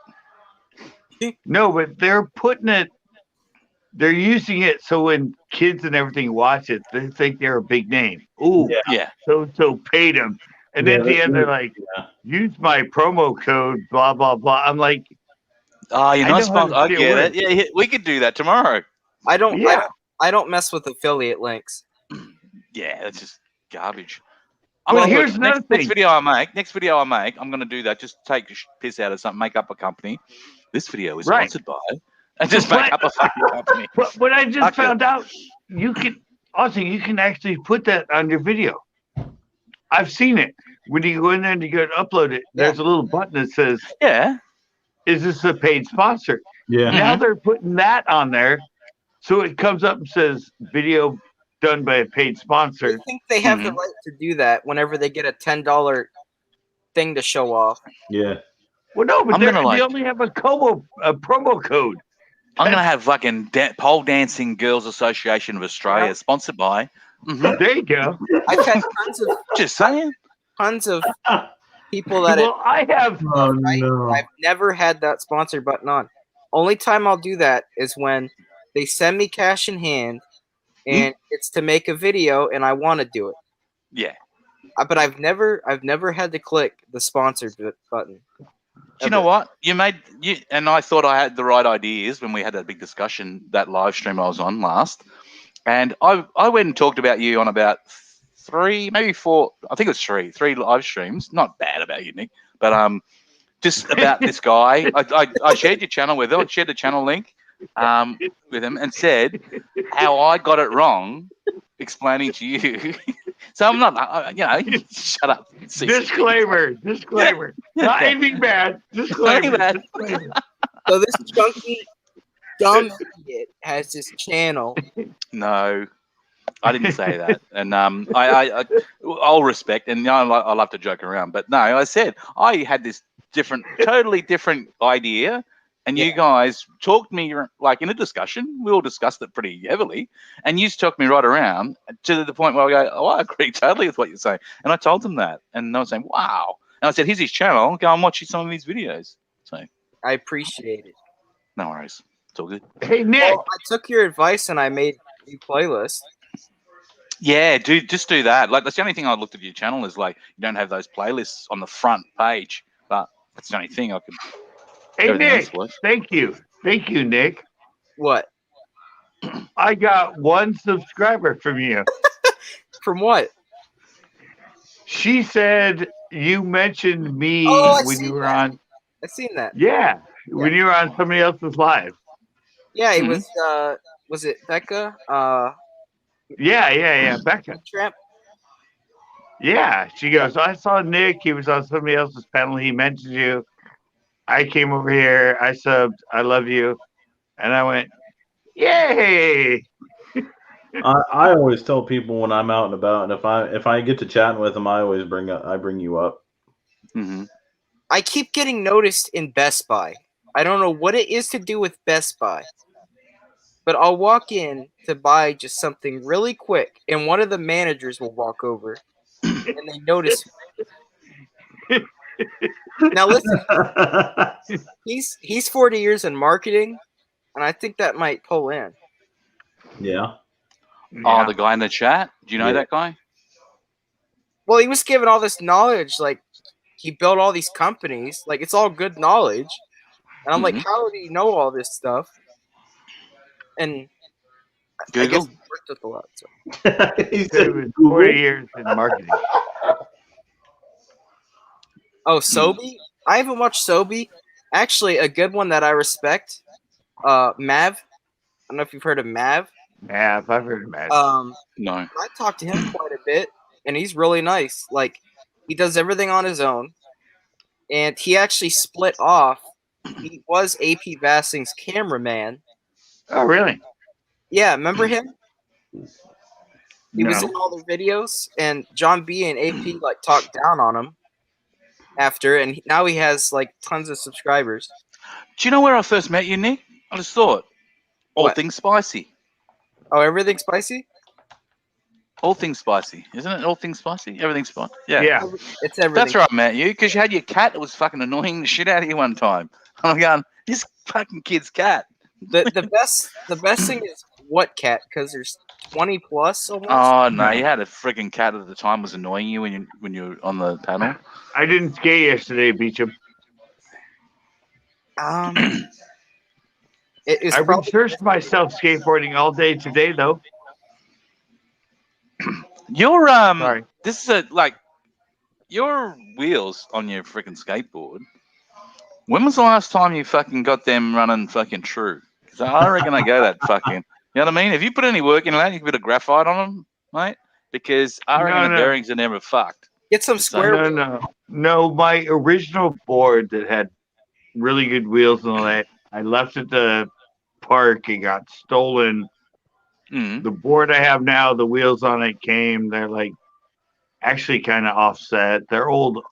No, but they're putting it. They're using it so when kids and everything watch it, they think they're a big name. Ooh, Yeah. Yeah. so paid them, and Yeah, then at the that's end they're right. like, Yeah. use my promo code, blah blah blah. I'm like, Oh, you're I not know how sponsored. the I shit get works. it. Yeah, we could do that tomorrow. I don't. yeah. I don't mess with affiliate links. Yeah, that's just garbage. Well, look, here's another next thing. video I make, I'm going to do that. Just take a piss out of something, make up a company. This video is Right. sponsored by, and just make up a fucking company. But what I just Fuck it. found out, you can actually put that on your video. I've seen it. When you go in there and you go to upload it, there's a little button that says, Yeah. is this a paid sponsor? Yeah. Now they're putting that on there. So it comes up and says video done by a paid I sponsor. think they have the Mhm. right to do that whenever they get a $10 thing to show off. Yeah. Well, no, but I'm they gonna, only have a promo code. I'm going to have fucking Pole Dancing Girls Association of Australia sponsored by. Mhm. There you go. I've had Just saying. tons of people that Well, I have. Oh no. I've never had that sponsor button on. Only time I'll do that is when they send me cash in hand, and it's to make a video, and I want to do it. Yeah. But I've never had to click the sponsored button. Do you know what? And I thought I had the right ideas when we had that big discussion, that live stream I was on last. And I went and talked about you on about 3, maybe 4, I think it was 3 live streams. Not bad about you, Nick, but just about this guy. I shared your channel with him. I shared the channel link with him and said how I got it wrong, explaining to you. So I'm not, shut up. Disclaimer. Not anything bad. Disclaimer. Disclaimer. So this chunky, dumb idiot has this channel. No, I didn't say that. And I'll respect, and I love to joke around, but no, I said I had this totally different idea, and you guys talked me like in a discussion. We all discussed it pretty heavily, and you talked me right around to the point where I go, "Oh, I agree totally with what you're saying." And I told them that, and they were saying, "Wow!" And I said, "Here's his channel. Go and watch some of his videos." So I appreciate it. no worries, it's all good. Hey, Nick. Well, I took your advice and I made a new playlist. Yeah, just do that. Like that's the only thing I looked at your channel is like you don't have those playlists on the front page, but that's the only thing I could. Hey, everything Nick. else was. Thank you, Nick. What? I got 1 subscriber from you. From what? She said you mentioned me Oh, I when seen you were that. on. I seen that. Yeah, when you were on somebody else's live. Yeah, it was it Becca? Yeah. Becca. Tramp. Yeah, she goes, I saw Nick. He was on somebody else's panel. He mentioned you. I came over here. I subbed. I love you. And I went, yay! I always tell people when I'm out and about, and if I get to chatting with them, I always bring you up. Mm-hmm. I keep getting noticed in Best Buy. I don't know what it is to do with Best Buy, but I'll walk in to buy just something really quick, and one of the managers will walk over, and they notice me. Now listen, he's 40 years in marketing, and I think that might pull in. Yeah. Oh, the guy in the chat. Do you know that guy? Well, he was given all this knowledge, like he built all these companies, like it's all good knowledge, and I'm like, how do you know all this stuff? And Google? I guess he worked with a lot. So. He said it was 40 years in marketing. Oh, Sobe? I haven't watched Sobe. Actually, a good one that I respect, Mav. I don't know if you've heard of Mav. Mav, I've heard of Mav. No. I talked to him quite a bit, and he's really nice. Like, he does everything on his own, and he actually split off. He was AP Bassing's cameraman. Oh, really? Yeah, remember him? He was No. in all the videos, and John B and AP like talked down on him after, and now he has like tons of subscribers. Do you know where I first met you, Nick? I just thought all What? things spicy. Oh, everything spicy? All things spicy, isn't it? All things spicy, everything's spicy. Yeah, it's everything. That's where I met you because you had your cat that was fucking annoying the shit out of you one time. I'm going, this fucking kid's cat. The best thing is what cat? Because there's 20 plus almost. Oh no, you had a freaking cat at the time was annoying you when you were on the panel. I didn't skate yesterday, Beecham. I researched myself skateboarding all day today, though. Your Sorry. This is like your wheels on your freaking skateboard. When was the last time you fucking got them running fucking true? Because I reckon they go that fucking. You know what I mean? Have you put any work into that? You can put a graphite on them, mate. Because I reckon the bearings are never fucked. Get some square. No. My original board that had really good wheels and all that, I left at the park. It got stolen. The board I have now, the wheels on it came. They're like actually kind of offset. They're old.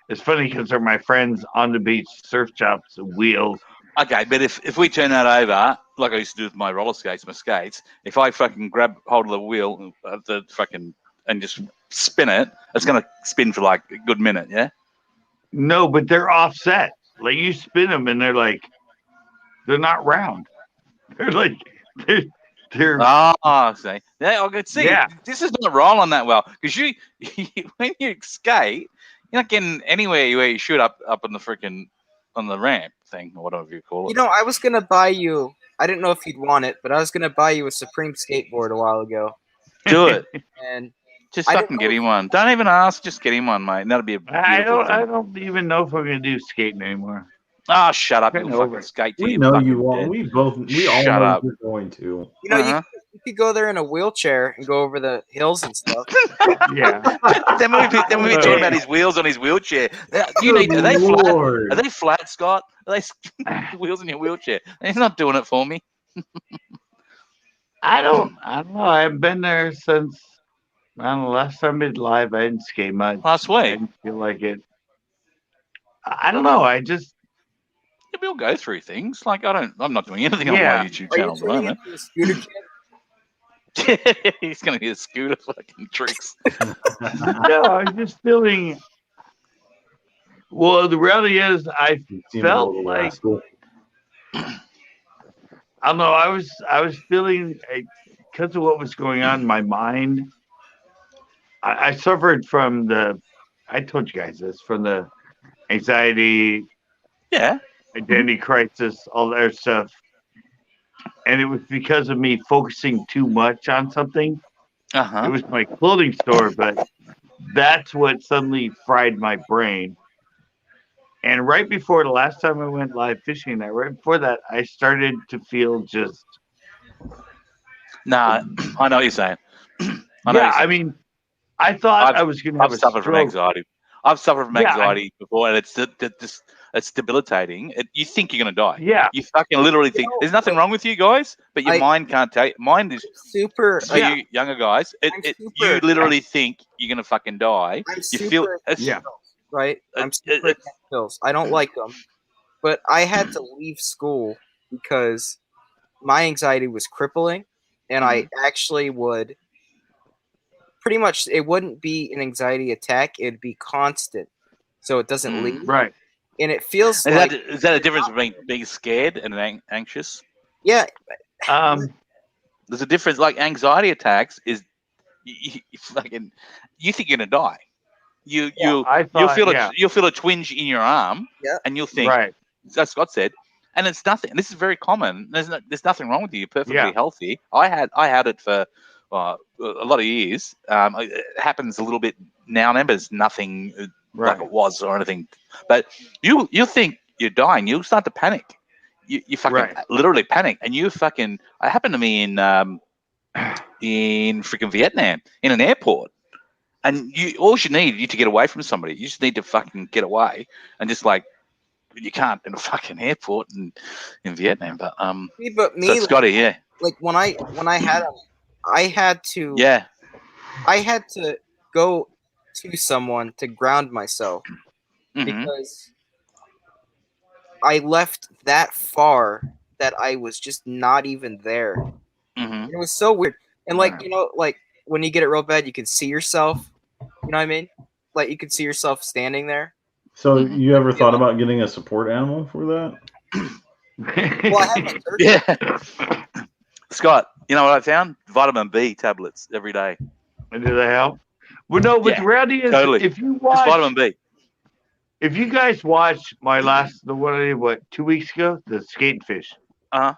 It's funny because they're my friends on the beach surf shops wheels. Okay, but if we turn that over, like I used to do with my roller skates, my skates, if I fucking grab hold of the wheel and just spin it, it's gonna spin for like a good minute, yeah? No, but they're offset. Like you spin them and they're not round. They're like they're see. Yeah, I could see. Yeah. This is not rolling that well because you when you skate, you're not getting anywhere where you should up on the freaking on the ramp thing or whatever you call it. You know, I was gonna buy you. I didn't know if you'd want it, but I was gonna buy you a Supreme skateboard a while ago. Do it. And just fucking get him one. Don't even ask. Just get him one, mate. That'll be a beautiful thing. I don't even know if I'm gonna do skating anymore. Oh, shut up! You fucking skate. We know you won't. We all know you're going to. You know, you could go there in a wheelchair and go over the hills and stuff. Yeah. then we be talking about his wheels on his wheelchair. You need. Are they flat? Are they flat, Scott? Are they wheels in your wheelchair? He's not doing it for me. I don't know. I haven't been there since. I don't know. Last time I did live, I didn't skate much. Last week. I didn't feel like it. I don't know. I just. We'll go through things. Like I'm not doing anything on my YouTube channel at the moment. He's gonna be a scooter fucking tricks. No, I'm just feeling. Well, the reality is, I felt like. I don't know. I was feeling because of what was going on in my mind. I suffered from I told you guys this, from the anxiety. Yeah. Identity crisis, all that stuff. And it was because of me focusing too much on something. It was my clothing store, but that's what suddenly fried my brain. And right before the last time I went live fishing, right before that, I started to feel just. Nah, I know what you're saying. I mean, I thought I was going to have a suffered from stroke. anxiety. I've suffered from Yeah, anxiety before, and it's debilitating. You think you're going to die. Yeah. You fucking literally think there's nothing wrong with you guys, but your mind can't take. Mind is super. For you younger guys, you literally think you're going to fucking die. I'm You super feel against pills, right? I'm super against pills. I don't like them, but I had to leave school because my anxiety was crippling, and I actually would. Pretty much, it wouldn't be an anxiety attack; it'd be constant, so it doesn't leave. Right. And it feels is like that a difference between being scared and anxious? Yeah. There's a difference. Like anxiety attacks is you think you're gonna die. You'll feel a twinge in your arm, and you'll think, as Scott said, and it's nothing. This is very common. There's nothing wrong with you. You're perfectly healthy. I had it for a lot of years. It happens a little bit now and then, but it's nothing like it was or anything. But you think you're dying. You'll start to panic. You fucking literally panic, and you fucking. It happened to me in freaking Vietnam in an airport. And all you need to get away from somebody. You just need to fucking get away, and just like you can't in a fucking airport in Vietnam. But so Scotty, like when I had him, I had to go to someone to ground myself because I left that far that I was just not even there. It was so weird, and like like when you get it real bad, you can see yourself. You know what I mean? Like you could see yourself standing there. So you ever thought about getting a support animal for that? Well, I have my turkey. Scott, you know what I found? Vitamin B tablets every day. And do they help? Well, no, but the reality is, if you watch it's vitamin B. If you guys watch my the one I did 2 weeks ago, the skate fish. How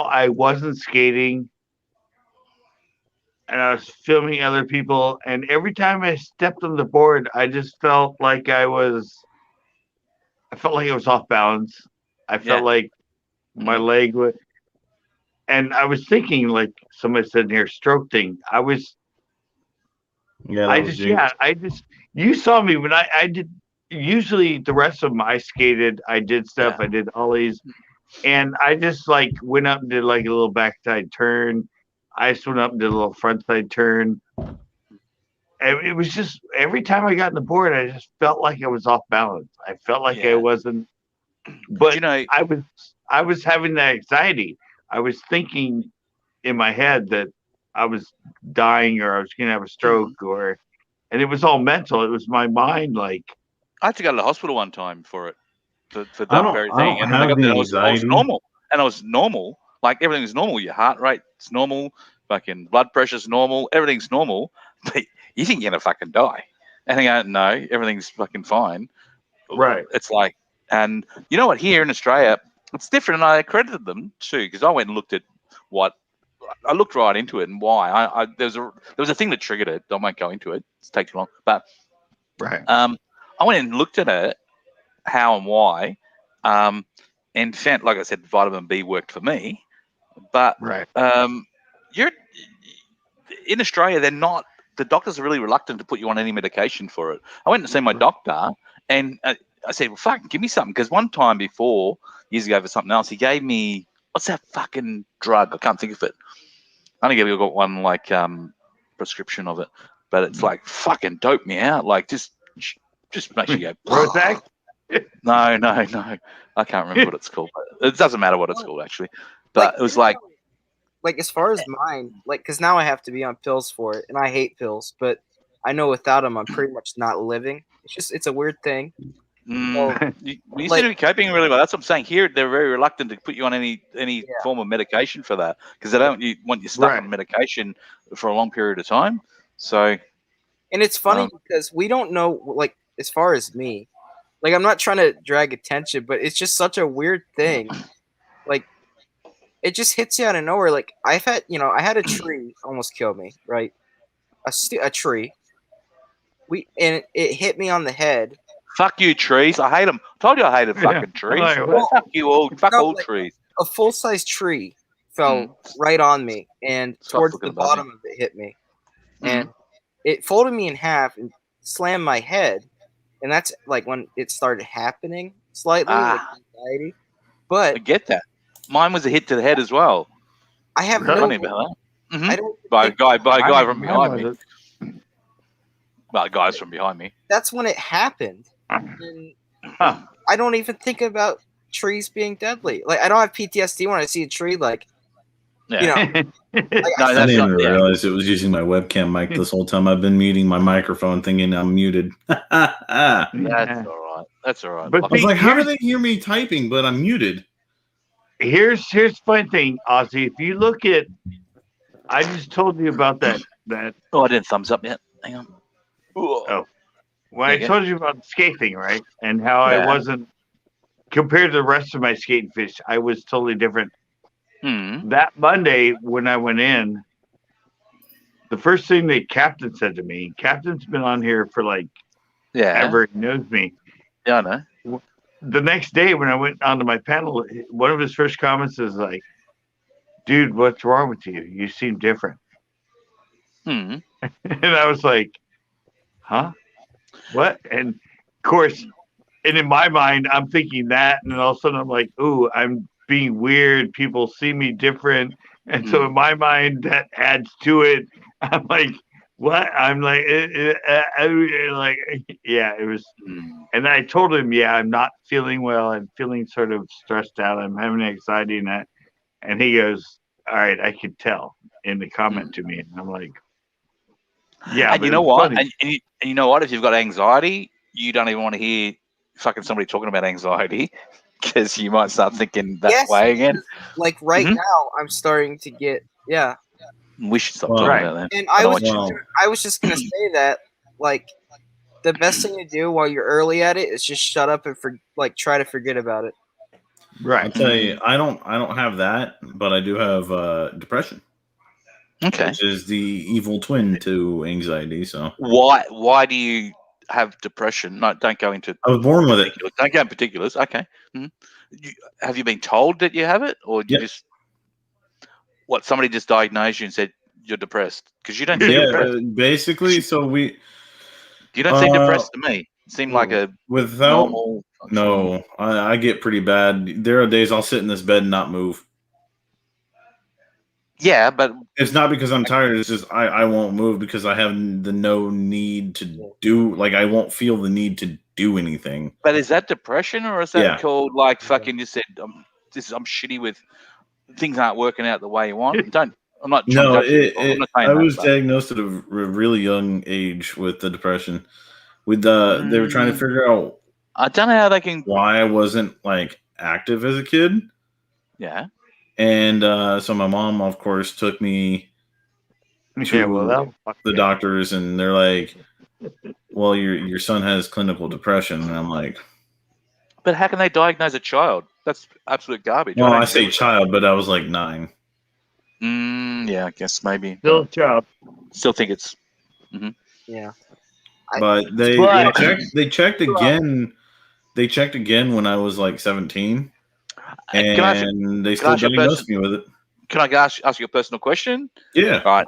I wasn't skating. And I was filming other people, and every time I stepped on the board, I just felt like I was off balance. I felt like my leg would, and I was thinking, like somebody said here, stroke thing. You saw me when I did. Usually, the rest of them, I skated, I did stuff, I did ollies, and I just like went up and did like a little backside turn. I just went up and did a little front side turn. And it was just every time I got on the board, I just felt like I was off balance. I felt like I wasn't. But I was having that anxiety. I was thinking in my head that I was dying or I was going to have a stroke and it was all mental. It was my mind. Like I had to go to the hospital one time for it, for that very thing. And I got there, I was normal, and I was normal. Like everything's normal. Your heart rate's normal. Fucking blood pressure's normal. Everything's normal. But you think you're gonna fucking die. And I go, no, everything's fucking fine. Right. It's like, and you know what? Here in Australia, it's different. And I accredited them too because I went and looked at I looked right into it and why. There was a thing that triggered it. I won't go into it. It takes too long. But I went and looked at it, how and why, and found, like I said, vitamin B worked for me. But you're in Australia. The doctors are really reluctant to put you on any medication for it. I went to see my doctor, and I said, "Well, fucking give me something." Because one time before, years ago, for something else, he gave me what's that fucking drug? I can't think of it. I think I got one like prescription of it, but it's like fucking dope me out. Like just makes you go. Prozac? No. I can't remember what it's called. It doesn't matter what it's called actually. But it was like as far as mine, like because now I have to be on pills for it, and I hate pills, but I know without them I'm pretty much not living. It's a weird thing. You seem to be coping really well. That's what I'm saying. Here, they're very reluctant to put you on any form of medication for that because they don't want you stuck on medication for a long period of time. So, and it's funny because we don't know, like, as far as me, like, I'm not trying to drag attention, but it's just such a weird thing. Like, it just hits you out of nowhere. Like, I had a tree almost kill me, right? A tree. And it hit me on the head. Fuck you, trees. I hate them. Told you I hated fucking trees. Like, what? Fuck you all. Fuck No, all like- trees. A full-size tree fell right on me, and Stop towards looking the above bottom of it hit me, and it folded me in half and slammed my head, and that's like when it started happening slightly, like anxiety. I But get that. Mine was a hit to the head as well. I have Funny no. about that. I don't. By a think guy from Mine behind me. wasn't. Well, guys from behind me. that's when it happened, and Huh. I don't even think about trees being deadly. Like I don't have PTSD when I see a tree. Like Yeah. you know, I didn't even realize it was using my webcam mic this whole time. I've been muting my microphone, thinking I'm muted. That's all right. That's all right. But I was see, like, how do they hear me typing, but I'm muted? Here's the fun thing, Ozzy. If you look at, I just told you about that. Oh, I didn't thumbs up yet. Hang on. Oh, when Yeah, I told you about the skate thing, right? And how I Yeah. wasn't compared to the rest of my skating fish, I was totally different. That Monday when I went in, the first thing the captain said to me, Captain's been on here for like ever, he knows me. Yeah, I know. The next day when I went onto my panel, one of his first comments is like, dude, what's wrong with you? You seem different. And I was like, huh? What? And of course, and in my mind, I'm thinking that, and then all of a sudden I'm like, ooh, I'm being weird. People see me different. And so in my mind, that adds to it. I'm like, what? I'm like, like, yeah, it was. And I told him, yeah, I'm not feeling well. I'm feeling sort of stressed out. I'm having anxiety and that. And he goes, all right, I could tell in the comment to me. And I'm like, yeah. And you know what? And you know what? If you've got anxiety, you don't even want to hear fucking somebody talking about anxiety because you might start thinking that way again. Like right now, I'm starting to get We should stop talking about that. And I was just gonna say that like the best thing to do while you're early at it is just shut up and try to forget about it. Right. I'll tell you, I don't have that, but I do have depression. Okay. Which is the evil twin to anxiety. So why do you have depression? No, don't go into. I was born with it. Don't go in particulars. Okay. Have you been told that you have it, or you just somebody just diagnosed you and said you're depressed? Because you don't seem depressed. Basically. So you don't seem depressed to me. You seem like a normal. No, I get pretty bad. There are days I'll sit in this bed and not move. Yeah, but it's not because I'm tired. It's just I won't move because I have no need to do. Like I won't feel the need to do anything. But is that depression, or is that called like fucking? You said I'm shitty with things aren't working out the way you want. I'm not. No, I was diagnosed at a really young age with the depression. With they were trying to figure out. I don't know how they can. Why I wasn't like active as a kid. Yeah. And so my mom, of course, took me to the doctors, and they're like, "Well, your son has clinical depression." And I'm like, "But how can they diagnose a child? That's absolute garbage." Well, I say child, but I was like 9. Yeah, I guess maybe. Still a child. Still think it's. Yeah. But they checked again. They checked again when I was like 17. And they still diagnosed me with it. Can I ask you a personal question? Yeah. Right.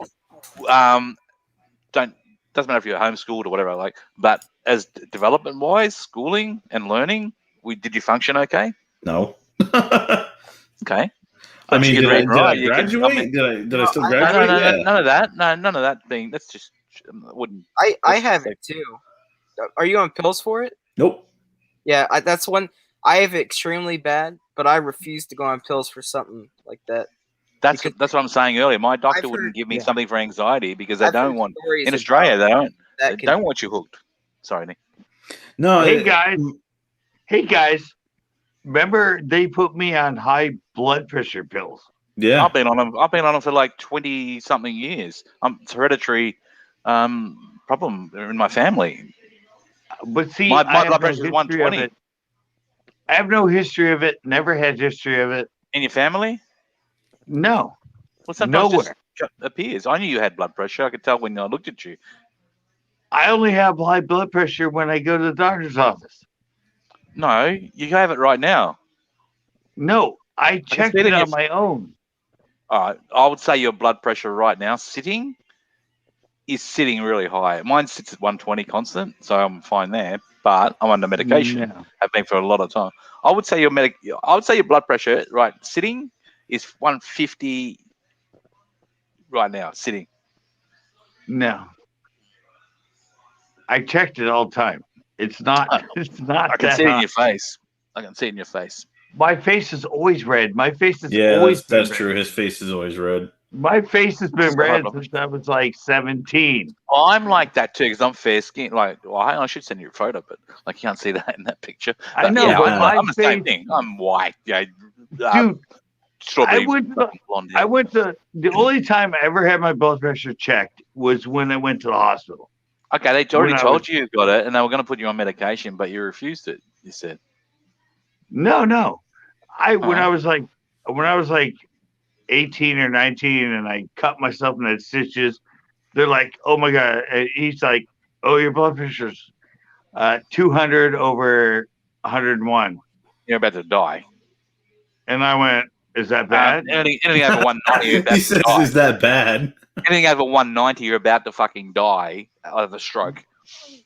Doesn't matter if you're homeschooled or whatever I like, but as development wise, schooling and learning, did you function okay? No. Okay. I mean, did I graduate? Did I still graduate? No, none of that. No, none of that being. That's just wouldn't. I have it too. Are you on pills for it? Nope. Yeah, that's one. I have it extremely bad, but I refuse to go on pills for something like that. That's what I'm saying earlier. My doctor wouldn't give me something for anxiety because they don't want in Australia. They don't want you hooked. Sorry, Nick. No. Hey guys. Remember they put me on high blood pressure pills. Yeah, I've been on them for like 20 something years. It's hereditary problem in my family. But see, my blood pressure is 120. I have no history of it. Never had history of it. In your family? No. Well, sometimes nowhere. Just appears. I knew you had blood pressure. I could tell when I looked at you. I only have high blood pressure when I go to the doctor's office. No, you have it right now. No, I checked it on my own. I would say your blood pressure right now sitting really high. Mine sits at 120 constant, so I'm fine there. But I'm under medication. No. I've been for a lot of time. I would say your blood pressure right sitting is 150 right now sitting. No. I checked it all the time. It's not. It's not. I can see it in your face. I can see it in your face. My face is always red. My face is Yeah, always that's red. true. His face is always red. My face has been red since I was like 17. I'm like that too because I'm fair skinned. Like, well, I should send you a photo, but like you can't see that in that picture. But, I know, yeah, but I'm the same thing. I'm white. Yeah, dude. Strawberry I went to the only time I ever had my blood pressure checked was when I went to the hospital. Okay, they already told you got it, and they were going to put you on medication, but you refused it. You said no. When I was like 18 or 19, and I cut myself and had stitches. They're like, "Oh my god!" He's like, "Oh, your blood pressure's 200 over 101. You're about to die." And I went, "Is that bad?" Anything over 190, he says, "Is that bad?" Anything over 190, you're about to fucking die of a stroke.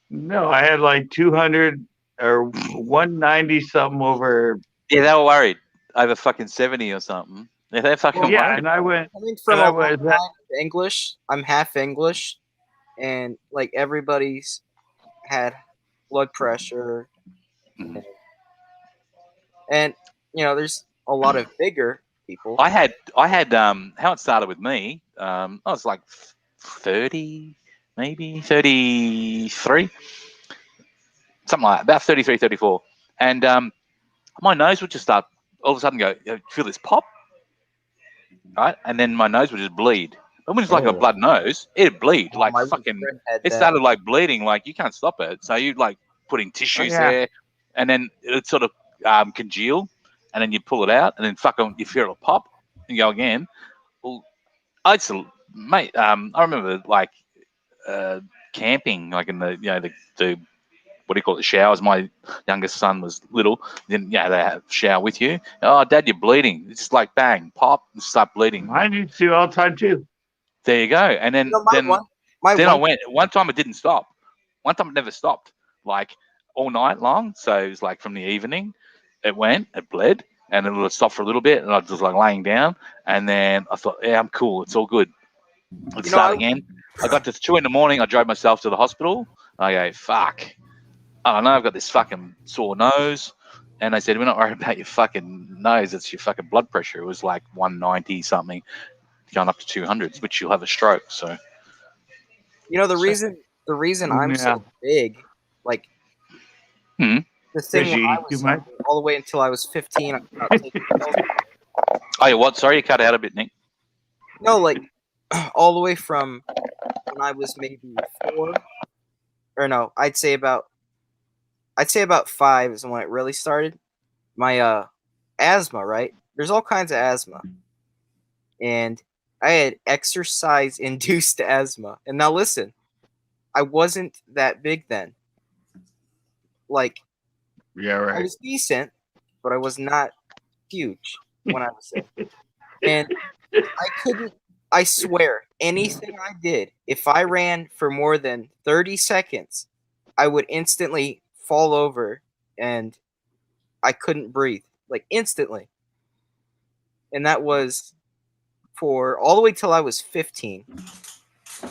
No, I had like 200 or 190 something over. Yeah, they were worried over fucking 70 or something. Yeah, they're fucking worried. And I went. I mean, from English, I'm half English, and like everybody's had blood pressure, and you know, there's a lot of bigger people. I had how it started with me. I was like 30, maybe 33, something like that, about 33, 34, and my nose would just start all of a sudden go, feel this pop, right, and then my nose would just bleed. It was like a blood nose. It'd bleed like fucking. It started like bleeding, like you can't stop it. So you like putting tissues there, and then it sort of congeal, and then you pull it out, and then you feel it pop, and go again. Well, I remember like camping, like in the what do you call it, the showers. My youngest son was little. Then they have a shower with you. Oh, Dad, you're bleeding. It's just like bang, pop, and start bleeding. I used to all the time too. There you go. And then I went. One time it didn't stop. One time it never stopped. Like all night long. So it was like from the evening, it bled, and then it would stop for a little bit, and I was like laying down, and then I thought, yeah, I'm cool. It's all good. Let's start again. I got to 2 a.m. I drove myself to the hospital. I go, fuck. I don't know. I've got this fucking sore nose. And they said, we're not worried about your fucking nose. It's your fucking blood pressure. It was like 190 something, going up to 200s, which you'll have a stroke. So, the reason I'm so big, like the thing when I was all the way until I was 15. Oh, what? Sorry, you cut out a bit, Nick. No, like all the way from when I was maybe 4, or no, I'd say about 5 is when it really started. My asthma, right? There's all kinds of asthma, and I had exercise-induced asthma. And now listen, I wasn't that big then. Like, I was decent, but I was not huge when I was there. And I swear, anything I did, if I ran for more than 30 seconds, I would instantly fall over and I couldn't breathe, like instantly. And that was for all the way till I was 15.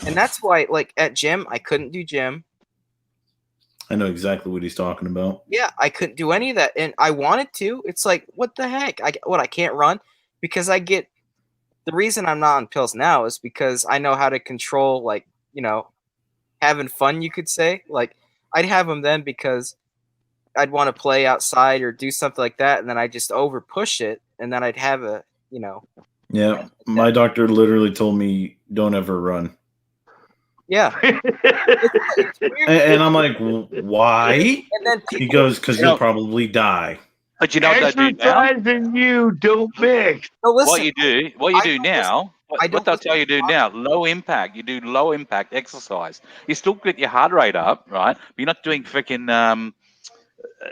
And that's why, like, at gym, I couldn't do gym. I know exactly what he's talking about. Yeah, I couldn't do any of that. And I wanted to. It's like, what the heck? I can't run? Because the reason I'm not on pills now is because I know how to control, like, having fun, you could say. Like, I'd have them then because I'd want to play outside or do something like that, and then I just over push it, and then I'd have Yeah, my doctor literally told me, don't ever run. Yeah. And I'm like, why? And then he goes, because you'll probably die. But you know what they do now? Exercise and you don't mix. No, listen, what you do now what they'll tell you to do now, low impact. You do low impact exercise. You still get your heart rate up, right? But you're not doing freaking.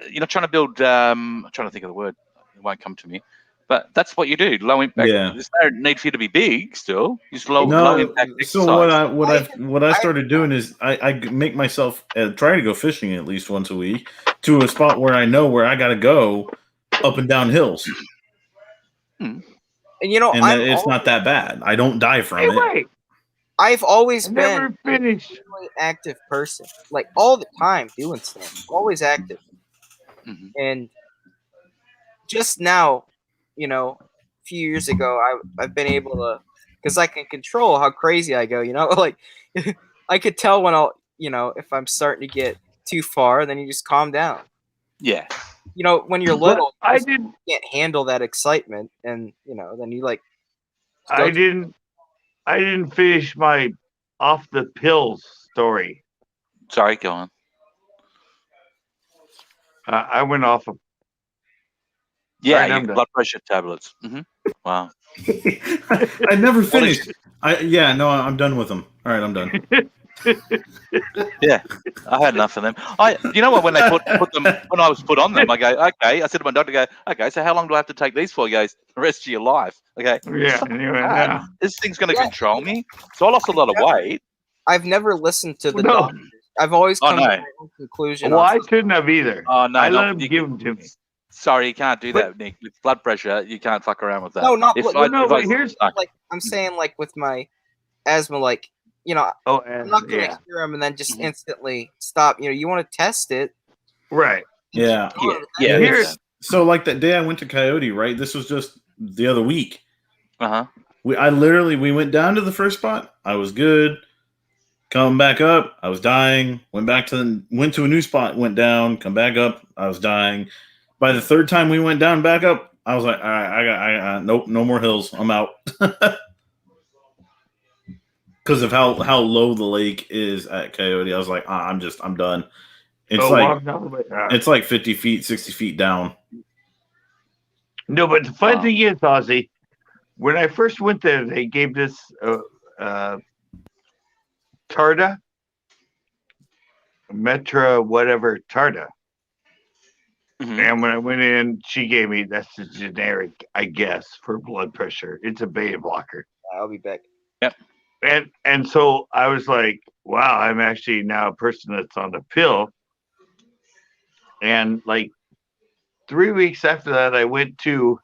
You're not trying to build. I'm trying to think of the word. It won't come to me. But that's what you do. Low impact. Yeah. There's no need for you to be big. Still, just low No, impact so exercise. what I started doing is I make myself try to go fishing at least once a week to a spot where I know where I got to go up and down hills. And you know, and it's not that bad. I don't die from it. Wait. I've always Never been finished. a really active person, like all the time doing stuff, always active. And just now, you know, a few years ago, I've been able to, because I can control how crazy I go. You know, like I could tell when I'll, you know, if I'm starting to get too far, then you just calm down. Yeah. You know, when you're little, I can't handle that excitement, and you know, then you like. I didn't finish my off the pills story. Sorry, go on. I went off of. Yeah, Right, your I'm done. blood pressure tablets. Wow. I never finished. I'm done with them. All right, I'm done. Yeah, I had enough of them. You know what? When they put them, when I was put on them, I go, okay. I said to my doctor, okay, so how long do I have to take these for? He goes, the rest of your life. Okay. Yeah. Yeah. This thing's going to control me. So I lost a lot of weight. I've never listened to the No. doctor. I've always come to no. my own conclusion. Well, I shouldn't have either. Oh no, I let him give them to me. Sorry, you can't do that, Nick. With blood pressure, you can't fuck around with that. No, not but here's like I'm saying, like with my asthma, like you know, I'm not going to cure them and then just instantly stop. You know, you want to test it, right? Yeah. So like that day I went to Coyote, right? This was just the other week. We went down to the first spot. I was good. Come back up, I was dying. Went to a new spot, went down, come back up, I was dying. By the third time we went down back up, I was like, all right, I nope, no more hills. I'm out. Because of how low the lake is at Coyote. I was like, I'm done. It's like 50 feet, 60 feet down. No, but the fun thing is, Ozzy, when I first went there, they gave this Tarda, Metra, whatever Tarda. And when I went in, she gave me, that's the generic, I guess, for blood pressure. It's a beta blocker. I'll be back. Yep. And so I was like, wow, I'm actually now a person that's on the pill. And like 3 weeks after that, I went to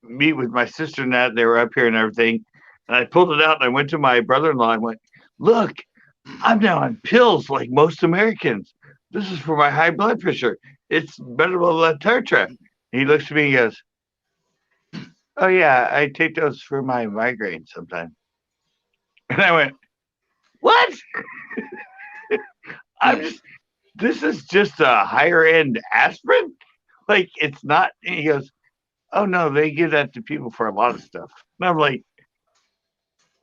meet with my sister and that. They were up here and everything. And I pulled it out and I went to my brother-in-law and went, look, I'm now on pills like most Americans. This is for my high blood pressure. It's better than Tartra. He looks at me and goes, oh, yeah, I take those for my migraine sometimes. And I went, what? This is just a higher end aspirin? Like, it's not. And he goes, oh, no, they give that to people for a lot of stuff. And I'm like,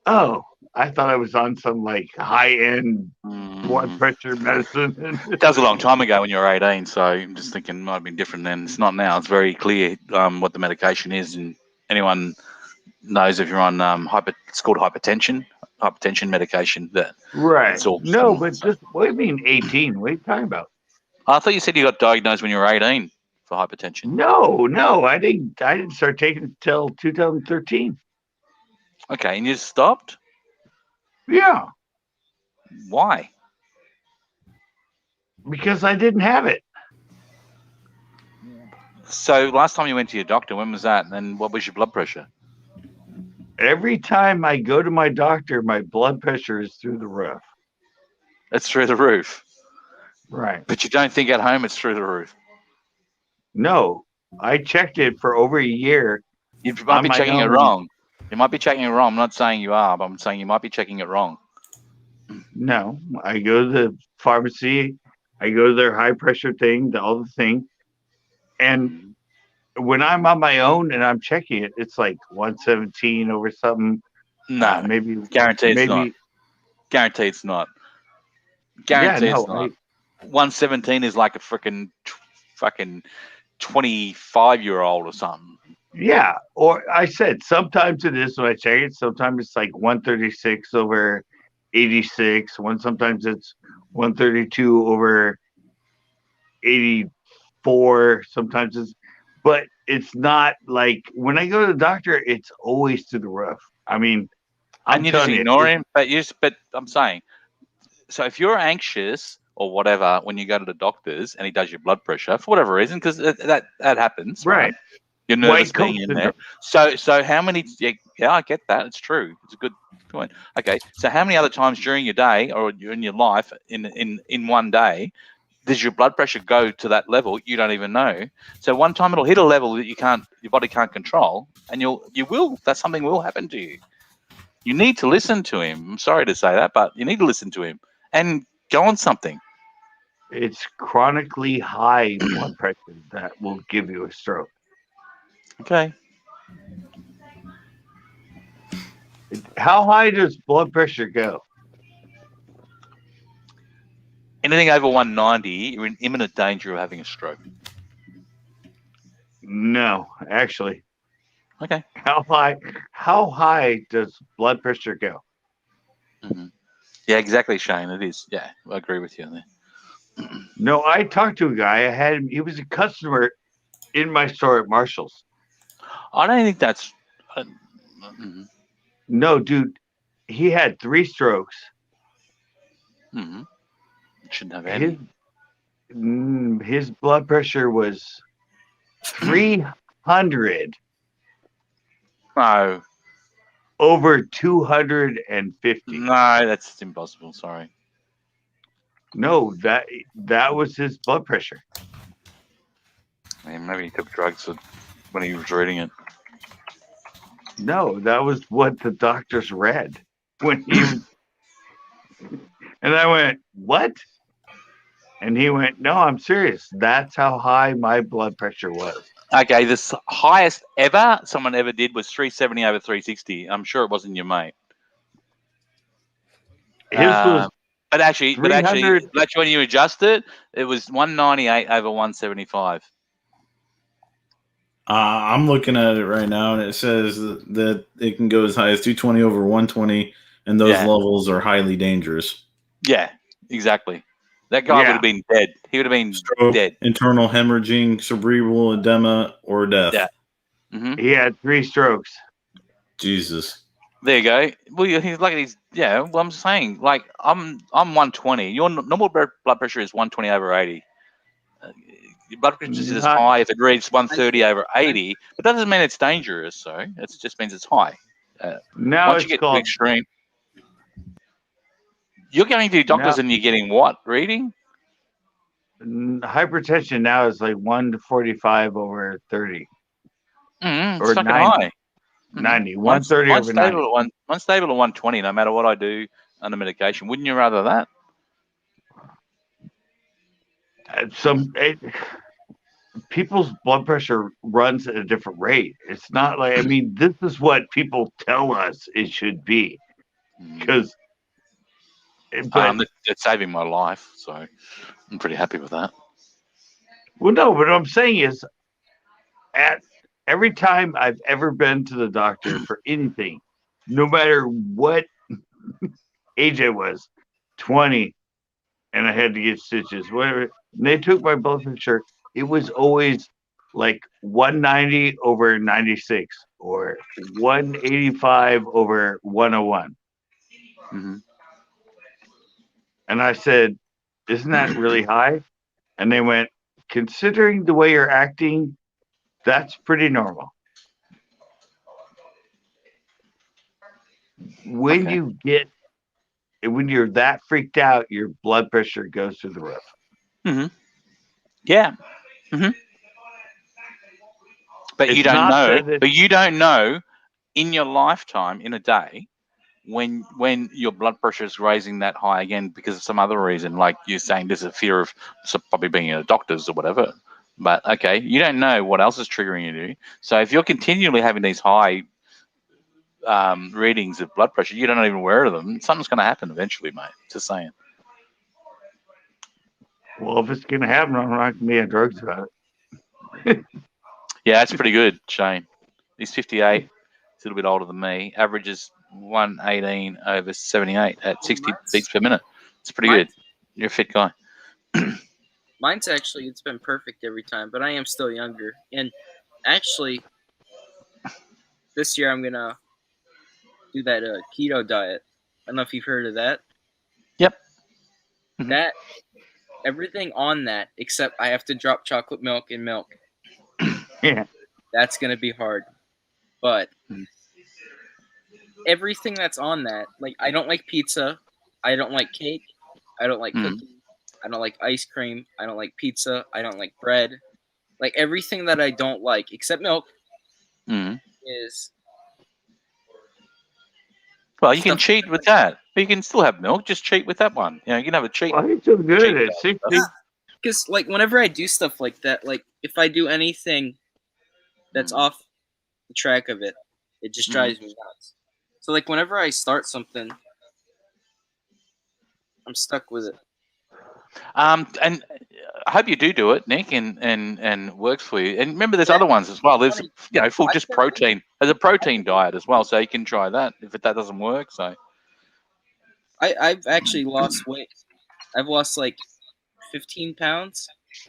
oh, I thought I was on some like high end blood pressure medicine. That was a long time ago when you were 18, so I'm just thinking it might have been different then. It's not now. It's very clear what the medication is, and anyone knows if you're on it's called hypertension medication. Right. No, but just what do you mean 18? What are you talking about? I thought you said you got diagnosed when you were 18 for hypertension. No, I didn't start taking it till 2013. Okay, and you stopped? Yeah. Why? Because I didn't have it. So last time you went to your doctor, when was that? And then what was your blood pressure? Every time I go to my doctor, my blood pressure is through the roof. It's through the roof. Right. But you don't think at home it's through the roof? No. I checked it for over a year. You might be checking it wrong. You might be checking it wrong. I'm not saying you are, but I'm saying you might be checking it wrong. No. I go to the pharmacy. I go to their high pressure thing, all the thing. And when I'm on my own and I'm checking it, it's like 117 over something. No, maybe guarantee it's not. Guarantee it's not. Guarantee it's not. 117 is like a fucking 25-year-old or something. Yeah, or I said sometimes it is when I check it. Sometimes it's like 136 over 86. Sometimes it's 132 over 84. Sometimes but it's not like when I go to the doctor, it's always to the roof. I mean, and you just ignore him. But I'm saying, so if you're anxious or whatever when you go to the doctors and he does your blood pressure for whatever reason, because that happens, right? You're nervous being in there. So how many? Yeah, I get that. It's true. It's a good point. Okay, so how many other times during your day or in your life in one day does your blood pressure go to that level you don't even know? So one time it'll hit a level that your body can't control, and that something will happen to you. You need to listen to him. I'm sorry to say that, but you need to listen to him and go on something. It's chronically high blood pressure that will give you a stroke. Okay. How high does blood pressure go? Anything over 190, you're in imminent danger of having a stroke. No, actually. Okay. How high does blood pressure go? Mm-hmm. Yeah, exactly, Shane. It is. Yeah, I agree with you on that. No, I talked to a guy. He was a customer in my store at Marshall's. I don't think that's. No, dude, he had 3 strokes. Mm-hmm. Shouldn't have any. His blood pressure was 300. No. Over 250. No, that's impossible. Sorry. No, that was his blood pressure. I mean, maybe he took drugs when he was reading it. No, that was what the doctors read when he was. And I went, what? And he went, no, I'm serious. That's how high my blood pressure was. Okay, the highest ever someone ever did was 370 over 360. I'm sure it wasn't your mate. His was. But actually, when you adjust it, it was 198 over 175. I'm looking at it right now, and it says that it can go as high as 220 over 120, and those levels are highly dangerous. Yeah, exactly. That guy would have been dead. He would have been dead. Internal hemorrhaging, cerebral edema, or death. Yeah. Mm-hmm. He had 3 strokes. Jesus. There you go. Well, he's like these. Yeah. Well, I'm saying, like, I'm 120. Your normal blood pressure is 120 over 80. Your blood pressure is high if it reads 130 over 80, but that doesn't mean it's dangerous. So it just means it's high. Now once you get to extreme, you're going to the doctors and you're getting what reading? Hypertension now is like 145 over 30. It's fucking 90. High. 90, 130 over 90. One stable at 120, no matter what I do under medication. Wouldn't you rather that? People's blood pressure runs at a different rate. It's not like, I mean, this is what people tell us it should be. Because it's saving my life, so I'm pretty happy with that. Well, no, but what I'm saying is every time I've ever been to the doctor for anything, no matter what age I was, 20, and I had to get stitches, whatever, and they took my blood pressure, it was always like 190 over 96 or 185 over 101. Mm-hmm. And I said, isn't that really high? And they went, considering the way you're acting, that's pretty normal. When you're that freaked out, your blood pressure goes through the roof. Mm-hmm. Yeah. Mm-hmm. But you don't know. But you don't know in your lifetime, in a day, when your blood pressure is raising that high again because of some other reason, like you're saying there's a fear of probably being at a doctor's or whatever. But okay, you don't know what else is triggering you. So if you're continually having these high readings of blood pressure, you're not even aware of them, something's going to happen eventually, mate. Just saying. Well, if it's going to happen, I'm not going to be on drugs about it. Yeah, that's pretty good, Shane. He's 58. He's a little bit older than me. Averages 118 over 78 at 60 beats per minute. It's pretty good. You're a fit guy. Mine's actually, it's been perfect every time, but I am still younger. And actually, this year I'm going to do that keto diet. I don't know if you've heard of that. Yep. Mm-hmm. That, everything on that, except I have to drop chocolate milk and milk. Yeah. That's going to be hard. But everything that's on that, like, I don't like pizza. I don't like cake. I don't like cookies. I don't like ice cream. I don't like pizza. I don't like bread. Like, everything that I don't like, except milk, is... Well, you can cheat with that. But you can still have milk. Just cheat with that one. You know, you can have a cheat. Well, he's so good at 60. Because, like, whenever I do stuff like that, like, if I do anything that's off the track of it, it just drives me nuts. So, like, whenever I start something, I'm stuck with it. And I hope you do it, Nick, and works for you. And remember, there's other ones as well. There's full just protein. There's a protein diet as well, so you can try that if that doesn't work. So I've actually lost weight. I've lost like 15 pounds.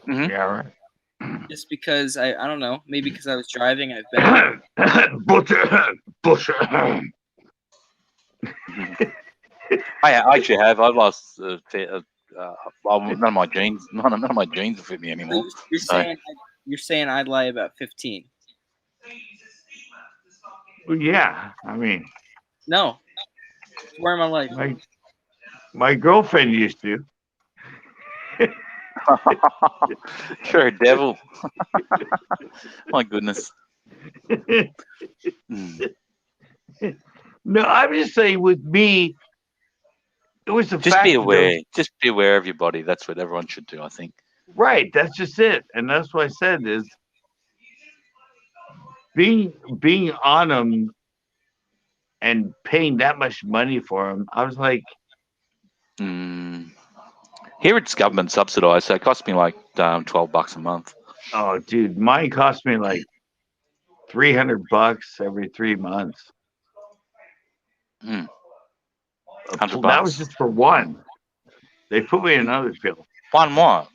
Mm-hmm. Yeah, right. Just because I don't know, maybe because I was driving. I've been bullshit. I actually have. I've lost none of my genes. None of my genes fit me anymore. You're saying I'd lie about 15. Well, yeah, I mean, no. Where am I life? My girlfriend used to. You're a devil. My goodness. No, I'm just saying with me, it was the just fact be aware. Just be aware of your body. That's what everyone should do, I think. Right. That's just it. And that's what I said is being on them and paying that much money for them. I was like, here it's government subsidized, so it cost me like $12 a month. Oh, dude, mine cost me like $300 every 3 months. $100. That was just for one. They put me in another pill. One what?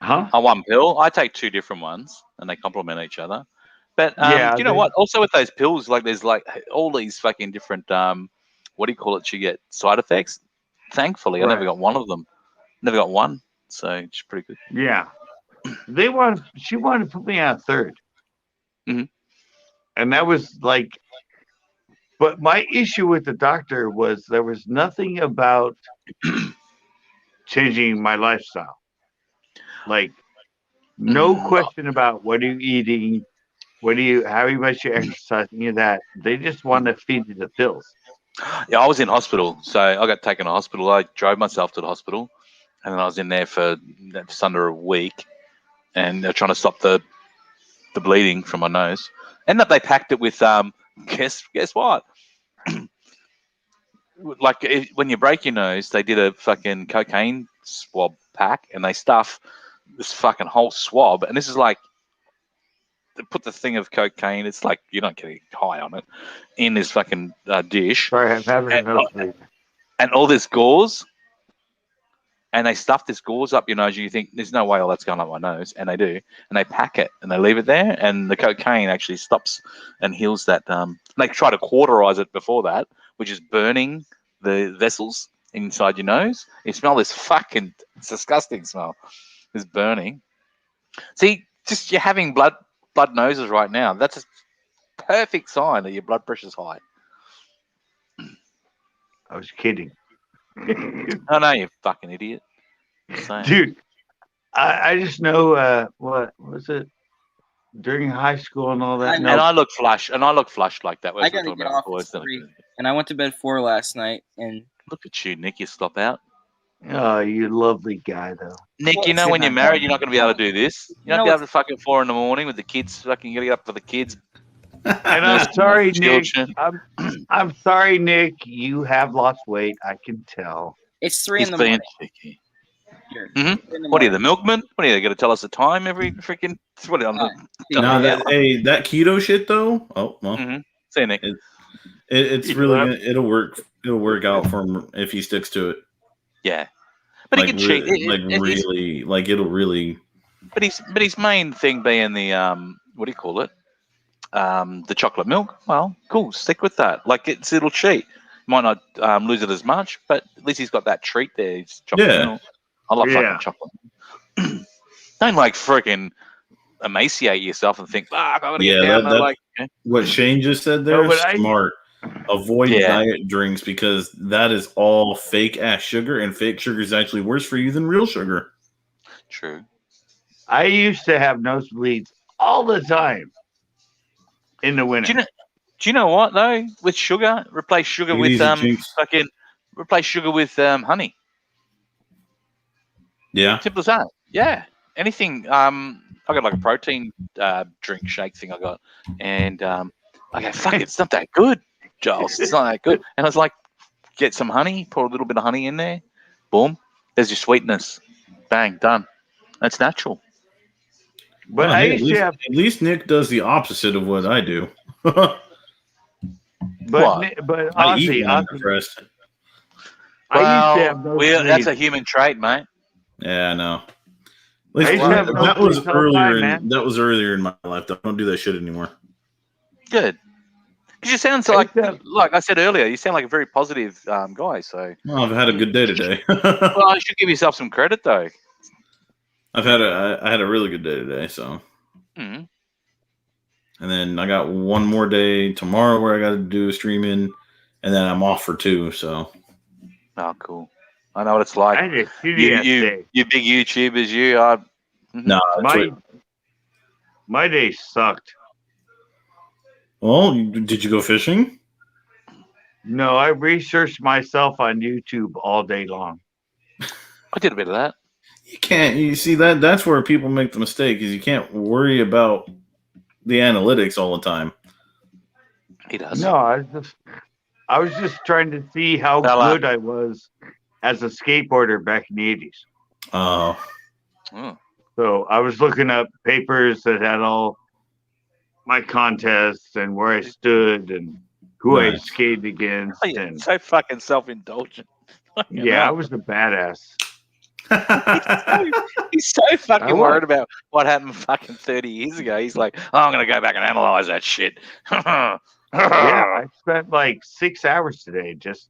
Huh? One pill. I take 2 different ones, and they complement each other. But you know what? Also with those pills, like there's like all these fucking different what do you call it? You get side effects. Thankfully, I never got one of them. Never got one, so it's pretty good. Yeah, she wanted to put me on a third, and that was like. But my issue with the doctor was there was nothing about changing my lifestyle. Like, no question about what are you eating, how much you exercise, any of that. They just want to feed you the pills. Yeah, I was in hospital, so I got taken to hospital. I drove myself to the hospital, and then I was in there for just under a week, and they're trying to stop the bleeding from my nose. Ended up they packed it with guess what? Like when you break your nose, they did a fucking cocaine swab pack, and they stuff this fucking whole swab, and this is like they put the thing of cocaine. It's like you're not getting high on it in this fucking dish. Sorry, I'm having and all this gauze, and they stuff this gauze up your nose. You think there's no way all that's going up my nose, and they do, and they pack it and they leave it there, and the cocaine actually stops and heals that. They try to cauterize it before that, which is burning the vessels inside your nose. You smell this fucking disgusting smell. This burning. See, just you're having blood noses right now. That's a perfect sign that your blood pressure's high. I was kidding. I know, you fucking idiot. Dude, I just know what was it during high school and all that. And I look flush, like that. I gotta get off at 3, and I went to bed 4 last night. And look at you, Nick. You stop out. Oh, you lovely guy, though. Nick, you know when you're married, you're not going to be able to do this. You're not going to be able to fucking 4 a.m. with the kids. Fucking get up for the kids. And I'm sorry, Nick. I'm sorry, Nick. You have lost weight. I can tell. It's 3 in the morning. What are you, the milkman? What are you going to tell us the time every freaking? What are you, that keto shit though. Oh well. Say Nick. It's really gonna, it'll work. It'll work out for him if he sticks to it. Yeah, but he can cheat. It'll really. But his main thing being the what do you call it? The chocolate milk. Well, cool. Stick with that. Like it'll cheat. Might not lose it as much, but at least he's got that treat there. It's chocolate milk. I love fucking chocolate. Don't like freaking emaciate yourself and think, I gotta get down. What Shane just said there is smart. Avoid diet drinks because that is all fake ass sugar, and fake sugar is actually worse for you than real sugar. True. I used to have nosebleeds all the time in the winter. Do you know what though? With sugar, replace sugar with honey. Yeah. Simple as that. Yeah. Anything. I got like a protein drink shake thing I got, and I go, fuck it, it's not that good, Giles. It's not that good. And I was like, get some honey, pour a little bit of honey in there, boom, there's your sweetness, bang, done. That's natural. But at least Nick does the opposite of what I do. But honestly, that's a human trait, mate. Yeah, I know. That was earlier. That was earlier in my life. I don't do that shit anymore. Good. Because you sound like I said earlier, you sound like a very positive guy. So I've had a good day today. Well, you should give yourself some credit, though. I had a really good day today. So. Mm-hmm. And then I got one more day tomorrow where I got to do streaming, and then I'm off for 2. So. Oh, cool. I know what it's like. You big YouTubers, you. No, my day sucked. Well, did you go fishing? No, I researched myself on YouTube all day long. I did a bit of that. You can't. You see that's where people make the mistake is you can't worry about the analytics all the time. He does. No, I was just trying to see how good I was as a skateboarder back in the 80s. Oh. So I was looking up papers that had all my contests and where I stood and who I skated against. Oh, yeah, so fucking self-indulgent. Yeah, I was a badass. He's so fucking worried about what happened fucking 30 years ago. He's like, I'm going to go back and analyze that shit. Yeah, I spent like 6 hours today just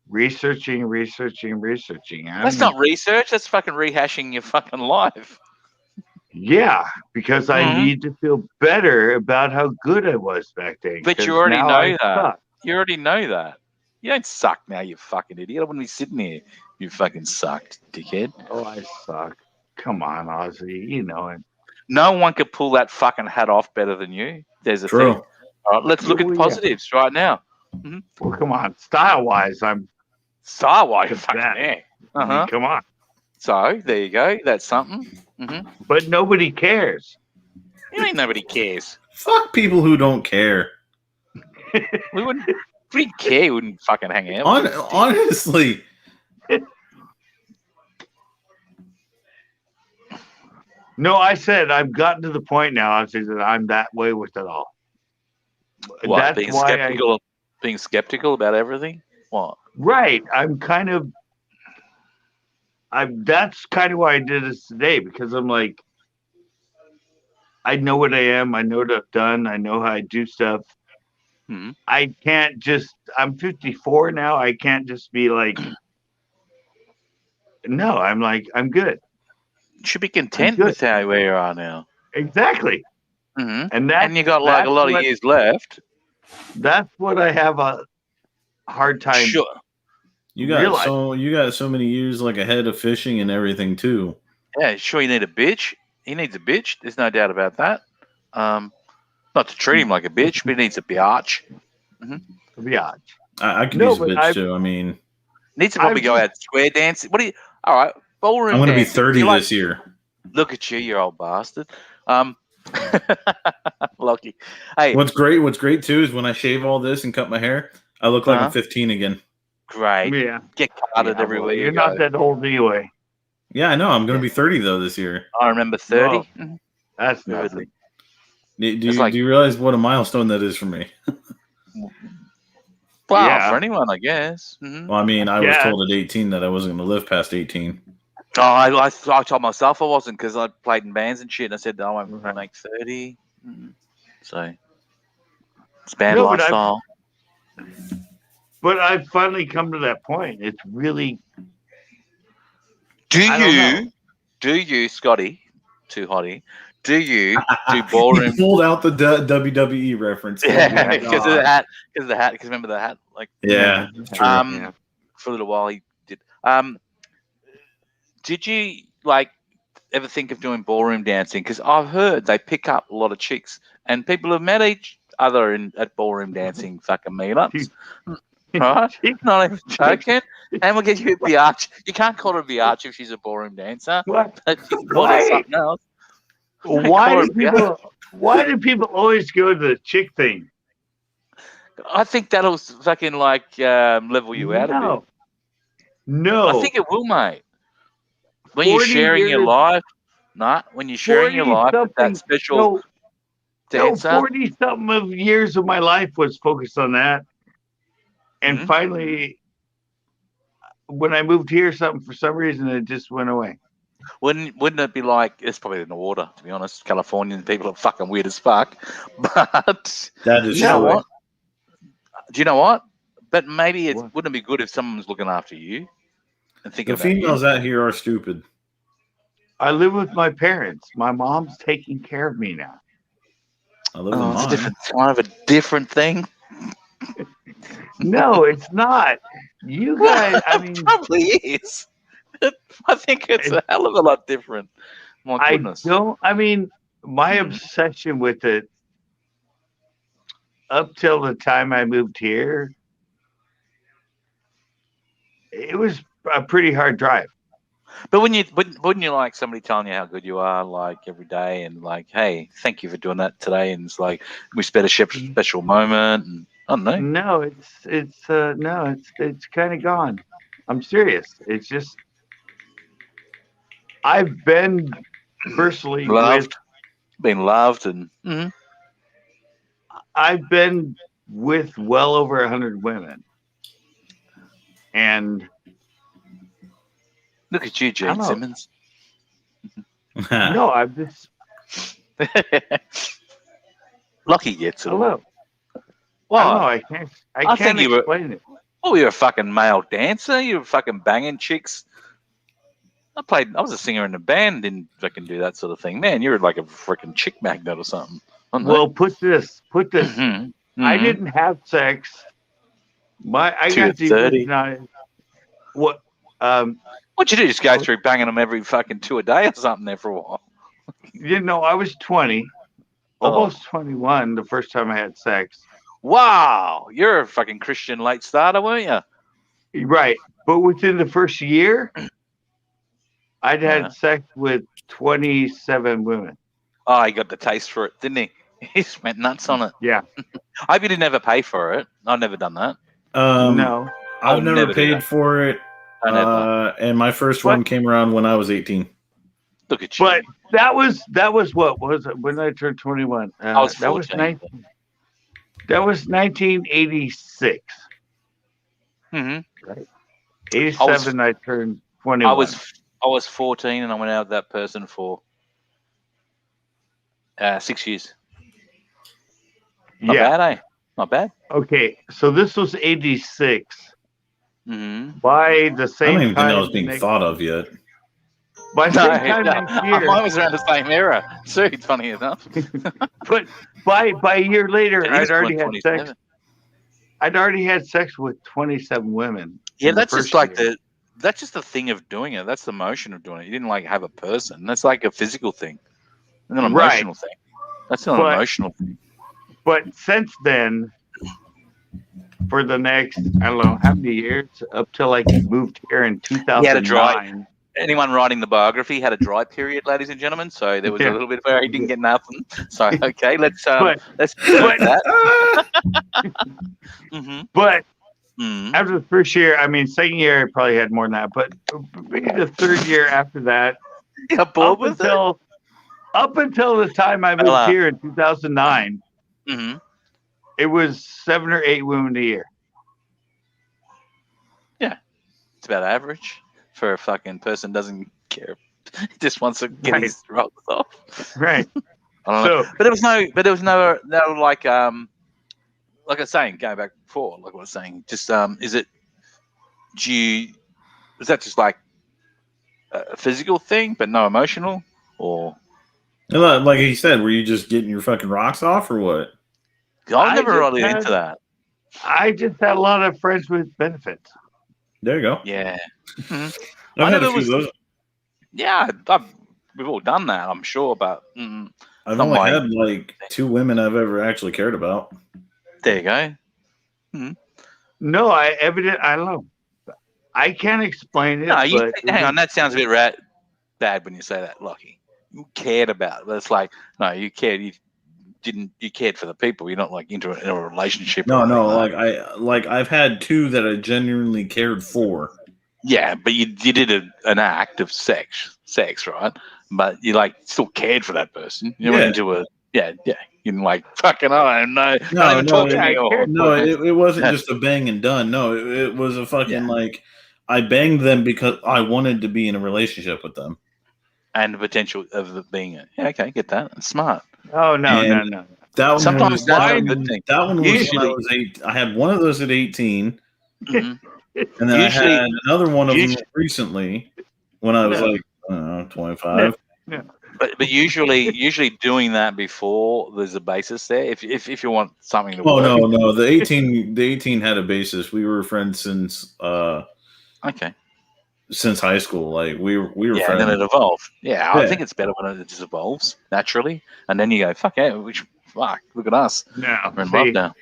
researching. That's not research. That's fucking rehashing your fucking life. Yeah, because I need to feel better about how good I was back then. But you already know that. You already know that. You don't suck now, you fucking idiot. I wouldn't be sitting here. You fucking sucked, dickhead. Oh, I suck. Come on, Ozzy. You know it. No one could pull that fucking hat off better than you. There's a thing. All right, let's look at positives right now. Mm-hmm. Well, come on. Style-wise, I'm... Style-wise, fucking yeah. I mean, come on. So, there you go. That's something. Mm-hmm. But nobody cares. You mean nobody cares? Fuck people who don't care. We wouldn't... If we didn't care, we wouldn't fucking hang out. Honestly... No, I said I've gotten to the point now that I'm that way with it all. What, that's being skeptical about everything? What? Right. I'm kind of. That's kind of why I did this today because I'm like, I know what I am. I know what I've done. I know how I do stuff. Mm-hmm. I can't just. I'm 54 now. I can't just be like. No, I'm like I'm good. Should be content with where you are now. Exactly. Mm-hmm. And you got like a lot of years left. That's what I have a hard time. Sure. You got so many years like ahead of fishing and everything too. Yeah, sure. You need a bitch. He needs a bitch. There's no doubt about that. Not to treat him like a bitch, but he needs a biatch. Mm-hmm. A biatch. I could use a bitch too. I mean, needs to probably go out square dancing. What do you? All right. Ballroom I'm going to be dancing. 30 this year. Look at you, you old bastard. Lucky. Hey, what's great too is when I shave all this and cut my hair, I look like I'm 15 again. Great. Yeah. Get carded everywhere. You're not that old anyway. Yeah, I know. I'm going to be 30 though this year. I remember 30. Well, that's Vividly. nothing. Do you realize what a milestone that is for me? Well, Yeah. for anyone, I guess. Mm-hmm. Well, I mean, I was told at 18 that I wasn't going to live past 18. Oh, I told myself I wasn't because I played in bands and shit. And I said, I won't make 30. So, it's band lifestyle. But I've finally come to that point. It's really. Do you, Scotty, too hotty? Do you do ballroom? He pulled out the WWE reference. Yeah, because of the hat. Because remember the hat? Like, yeah, true. For a little while he did. Did you ever think of doing ballroom dancing? Because I've heard they pick up a lot of chicks, and people have met each other at ballroom dancing fucking meetups. Right? Not even joking. And we'll get you a biatch. You can't call her a biatch if she's a ballroom dancer. What? But you can call her something else. Why do people always go to the chick thing? I think that'll fucking level you out a bit. No. I think it will, mate. When you're sharing your life, when you're sharing your life with that special dancer. 40-something of years of my life was focused on that. And finally, when I moved here, for some reason, it just went away. Wouldn't it be like, it's probably in the water, to be honest. Californian people are fucking weird as fuck. But that is you know what? Do you know what? But maybe wouldn't it be good if someone was looking after you and thinking the females out here are stupid. I live with my parents. My mom's taking care of me now. I live with mine. It's kind of a different thing. No, it's not. You guys, I mean, it probably is. I think it's a hell of a lot different. My goodness. My obsession with it up till the time I moved here, it was a pretty hard drive. But wouldn't you like somebody telling you how good you are, like every day, and like, hey, thank you for doing that today, and it's like we spent a special moment, and I don't know. No, it's kind of gone. I'm serious. It's just I've been personally been loved, and I've been with well over 100 women, and look at you, Gene Simmons. No, I'm just lucky gets it. Hello. Well, I can't explain it. Oh, you're a fucking male dancer. You're fucking banging chicks. I was a singer in a band, didn't fucking do that sort of thing. Man, you're like a freaking chick magnet or something. Well, put this. I didn't have sex. I got the what? What'd you do? Just go through banging them every fucking 2 a day or something there for a while? I was 20, almost 21 the first time I had sex. Wow, you're a fucking Christian late starter, weren't you? Right, but within the first year, I'd had sex with 27 women. Oh, he got the taste for it, didn't he? He just went nuts on it. Yeah. I hope you didn't ever pay for it. I've never done that. No. I've never paid for it. And my first one came around when I was 18. Look at you. But that was what was it when I turned 21? I was 14. That was 1986. Mm-hmm. Right. 87. I turned 21. I was 14 and I went out with that person for 6 years. Not bad, eh? Not bad. Okay, so this was 86. Mm-hmm. By the same I don't even time, think that was being thought of yet. By the same time next year, mine was around the same era. So it's funny enough. But by a year later, I'd already had sex. I'd already had sex with 27 women. Yeah, that's just like that's just the thing of doing it. That's the motion of doing it. You didn't like have a person. That's like a physical thing. It's an emotional thing. That's not an emotional thing. But since then, for the next, I don't know how many years, up till I moved here in 2009. He had a dry. Anyone writing the biography had a dry period, ladies and gentlemen. So there was a little bit where he didn't get nothing. So okay, let's that. But After the first year, I mean, second year, I probably had more than that, but maybe the third year after that, up until the time I moved here in 2009, it was 7 or 8 women a year. Yeah, it's about average for a fucking person doesn't care. He just wants to get his rocks off. Right. I don't know. But there was no like I was saying, going back before, like what I was saying, just is that just like a physical thing, but no emotional, or like he said, were you just getting your fucking rocks off, or what? I never really into that. I just had a lot of friends with benefits. There you go. Yeah. I've had a few of those. Yeah, we've all done that, I'm sure, but I've only had like 2 women I've ever actually cared about. There you go. No, I don't know. I can't explain it. No, hang on. That sounds a bit bad when you say that, Lockie. You cared about it. But it's like, no, you cared. You cared for the people. You're not like in a relationship. No. Like I've had 2 that I genuinely cared for. Yeah, but you did an act of sex, right? But you like still cared for that person. You went into a You didn't like fucking. It wasn't just a bang and done. No, it was a fucking like I banged them because I wanted to be in a relationship with them, and the potential of it being okay, get that. That's smart. Oh no. That one sometimes that's a good thing. That one was when I was 8. I had one of those at 18, and then I had another one of them recently when I was like 25. Yeah. But usually doing that before there's a basis there. If you want something to work. No. The 18 had a basis. We were friends since since high school. Like we were friends. And then it evolved. Yeah, I think it's better when it just evolves naturally, and then you go fuck look at us. Now we're in love now.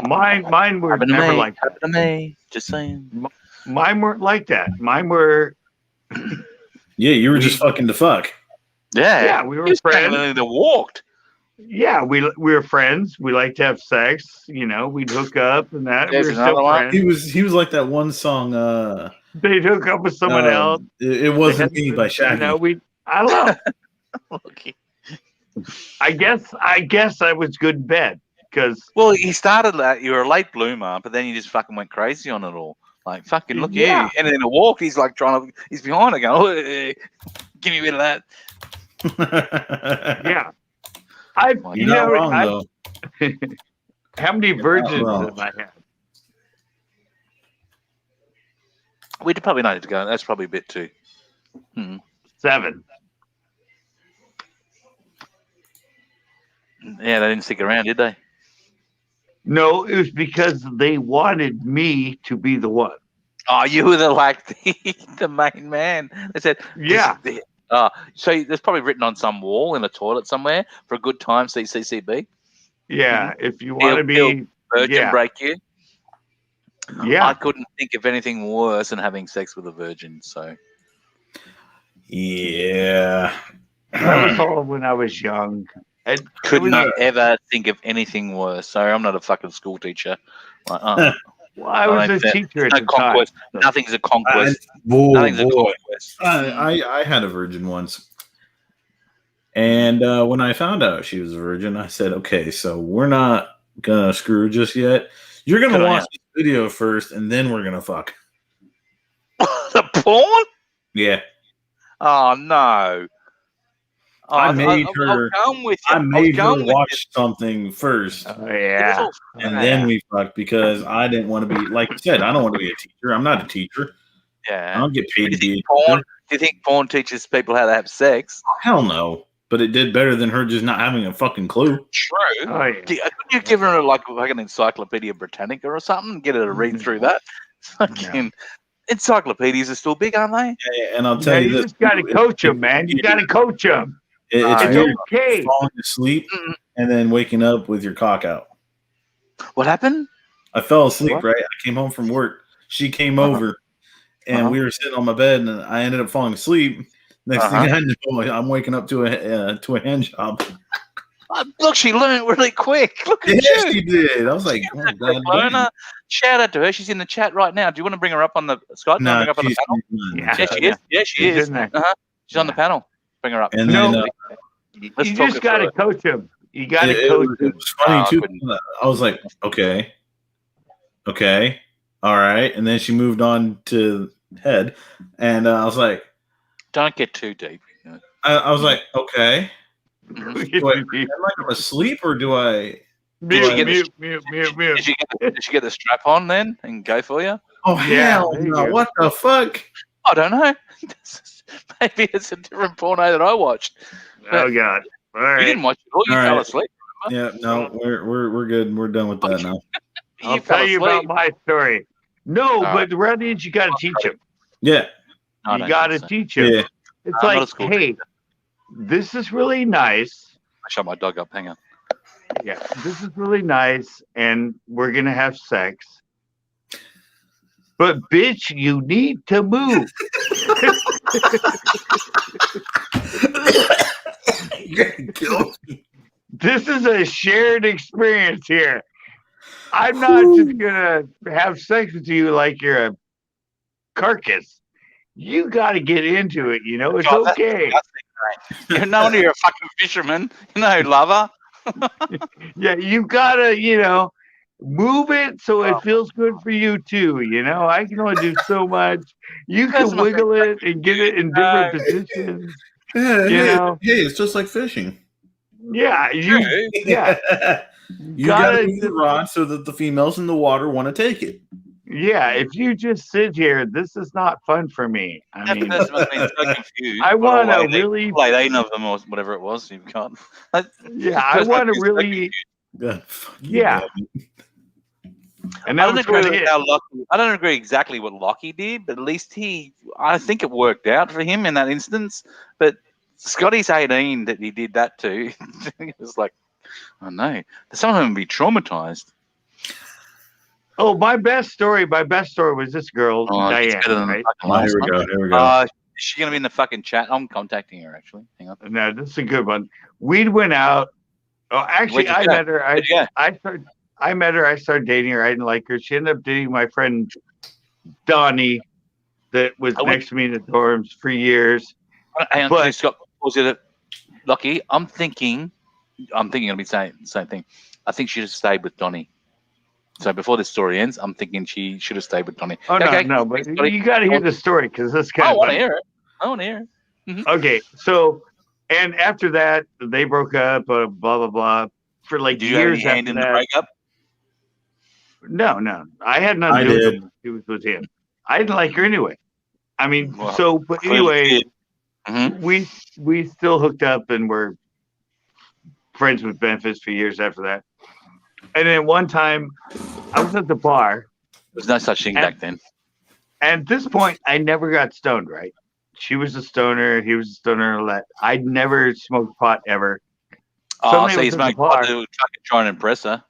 Mine were never like that. Happened to me. Just saying. Mine weren't like that. Mine were. Yeah, you were just fucking to fuck. Yeah, we were friends. They walked. Yeah, we were friends. We liked to have sex. You know, we'd hook up and that. We were still friends. He was like that one song. They'd hook up with someone else. It wasn't me by Shaggy. I don't know. I guess I was good in bed because. Well, he started that. You were a late bloomer, but then you just fucking went crazy on it all. Like fucking look at you, and then a walk. He's like he's behind it, going, hey, give me a bit of that. Yeah, you're not wrong though. How many virgins have I had? We probably need to go. That's probably a bit too. 7. Yeah, they didn't stick around, did they? No, it was because they wanted me to be the one. Oh, you were the main man. They said, yeah. So there's probably written on some wall in a toilet somewhere for a good time, CCB. Yeah, if you want to be virgin, break you. Yeah, I couldn't think of anything worse than having sex with a virgin. So. Yeah. That was all when I was young. I could not ever think of anything worse. Sorry, I'm not a fucking school teacher. Well, I was a teacher at the time. So. Nothing's a conquest. Nothing's a conquest. I had a virgin once. And when I found out she was a virgin, I said, okay, so we're not going to screw just yet. You're going to watch this video first, and then we're going to fuck. The porn? Yeah. Oh, no. I made her watch something first. Oh, yeah. And then we fucked because I didn't want to be, like you said, I don't want to be a teacher. I'm not a teacher. Yeah. I don't get paid to be a teacher. Do you think porn teaches people how to have sex? Hell no. But it did better than her just not having a fucking clue. True. Oh, yeah. Couldn't you give her like an Encyclopedia Britannica or something? Get her to read through that? Fucking encyclopedias are still big, aren't they? Yeah, and I'll tell you this. You just got to coach them, man. You got to coach them. It's okay. Falling asleep and then waking up with your cock out. What happened? I fell asleep, right? I came home from work. She came over, and we were sitting on my bed, and I ended up falling asleep. Next thing I know, I'm waking up to a hand job. Look, she learned really quick. Look at Yes, you. she did. I was like, She's oh, a quick God learner. damn. Shout out to her. She's in the chat right now. Do you want to bring her up on the Scott? No, Bring her up on the she's panel? not in the Yeah, chat. She is. Yeah, she She's is. in there. She's on the panel. Bring her up. And No, then you Let's talk just her got to through it. coach him. You got to it coach him. was funny I too. couldn't. I was like, okay, all right. And then she moved on to head, and I was like, Don't get too deep. I was like, okay. Mhm. Do I pretend like I'm asleep, or do I? Did she get mute. Did she get the strap on then and go for you? Oh Yeah, hell there you no! go. What the fuck? I don't know. Maybe it's a different porno that I watched. Oh God! All You right. didn't watch it all. You All fell right. asleep. Yeah, no, we're good. We're done with that now. I'll fell tell you asleep. about my story. No, All but around the age, you got to teach him. Yeah, No, I You don't got to think so. teach him. yeah. It's I'm not a like, school hey, this is really nice. I shut my dog up. Hang on. Yeah, this is really nice, and we're gonna have sex. But bitch, you need to move. You're gonna kill me. This is a shared experience here. I'm not just gonna have sex with you like you're a carcass. You got to get into it. You know, it's God, that's okay. disgusting, right? No wonder you're a fucking fisherman. You know, lover. Yeah, you gotta, move it so it feels good for you too. I can only do so much. You That's can not wiggle it and get it in different positions. Yeah, You hey, know? hey, it's just like fishing. Yeah, True. You gotta move the rod so that the females in the water want to take it. Yeah, if you just sit here, this is not fun for me. I mean, That must be so confused. I What want all to really, like 8 of them or whatever it was you've got. yeah, I want to really, God, fuck you, yeah. Gabby. And I that don't was agree kind of with it. how Lockie. I don't agree exactly what Lockie did, but at least I think it worked out for him in that instance. But Scotty's 18 that he did that to. It was like, I know. Some of them would be traumatized. Oh, my best story was this girl, Diane, right? Oh, here we go. Is she going to be in the fucking chat? I'm contacting her, actually. Hang on. No, this is a good one. We went out. Oh, actually, I met her. I met her. I started dating her. I didn't like her. She ended up dating my friend Donnie, that was next to me in the dorms for years. Hang on, Scott. Was it Lockie? I'm thinking I'll be saying the same thing. I think she should have stayed with Donnie. So before this story ends, I'm thinking she should have stayed with Donnie. Oh, okay. no, but you got to hear the story because this kind I of want to hear it. Mm-hmm. Okay, so, and after that, they broke up, blah, blah, blah, for like Did you have years any hand after in the breakup? No. I had nothing to do with it. She was with him. I didn't like her anyway. I mean, but anyway, we still hooked up and were friends with benefits for years after that. And then one time, I was at the bar. There's no such thing back then. And at this point, I never got stoned, right? She was a stoner. He was a stoner. I'd never smoked pot ever. Oh, so you smoked pot to try and impress her?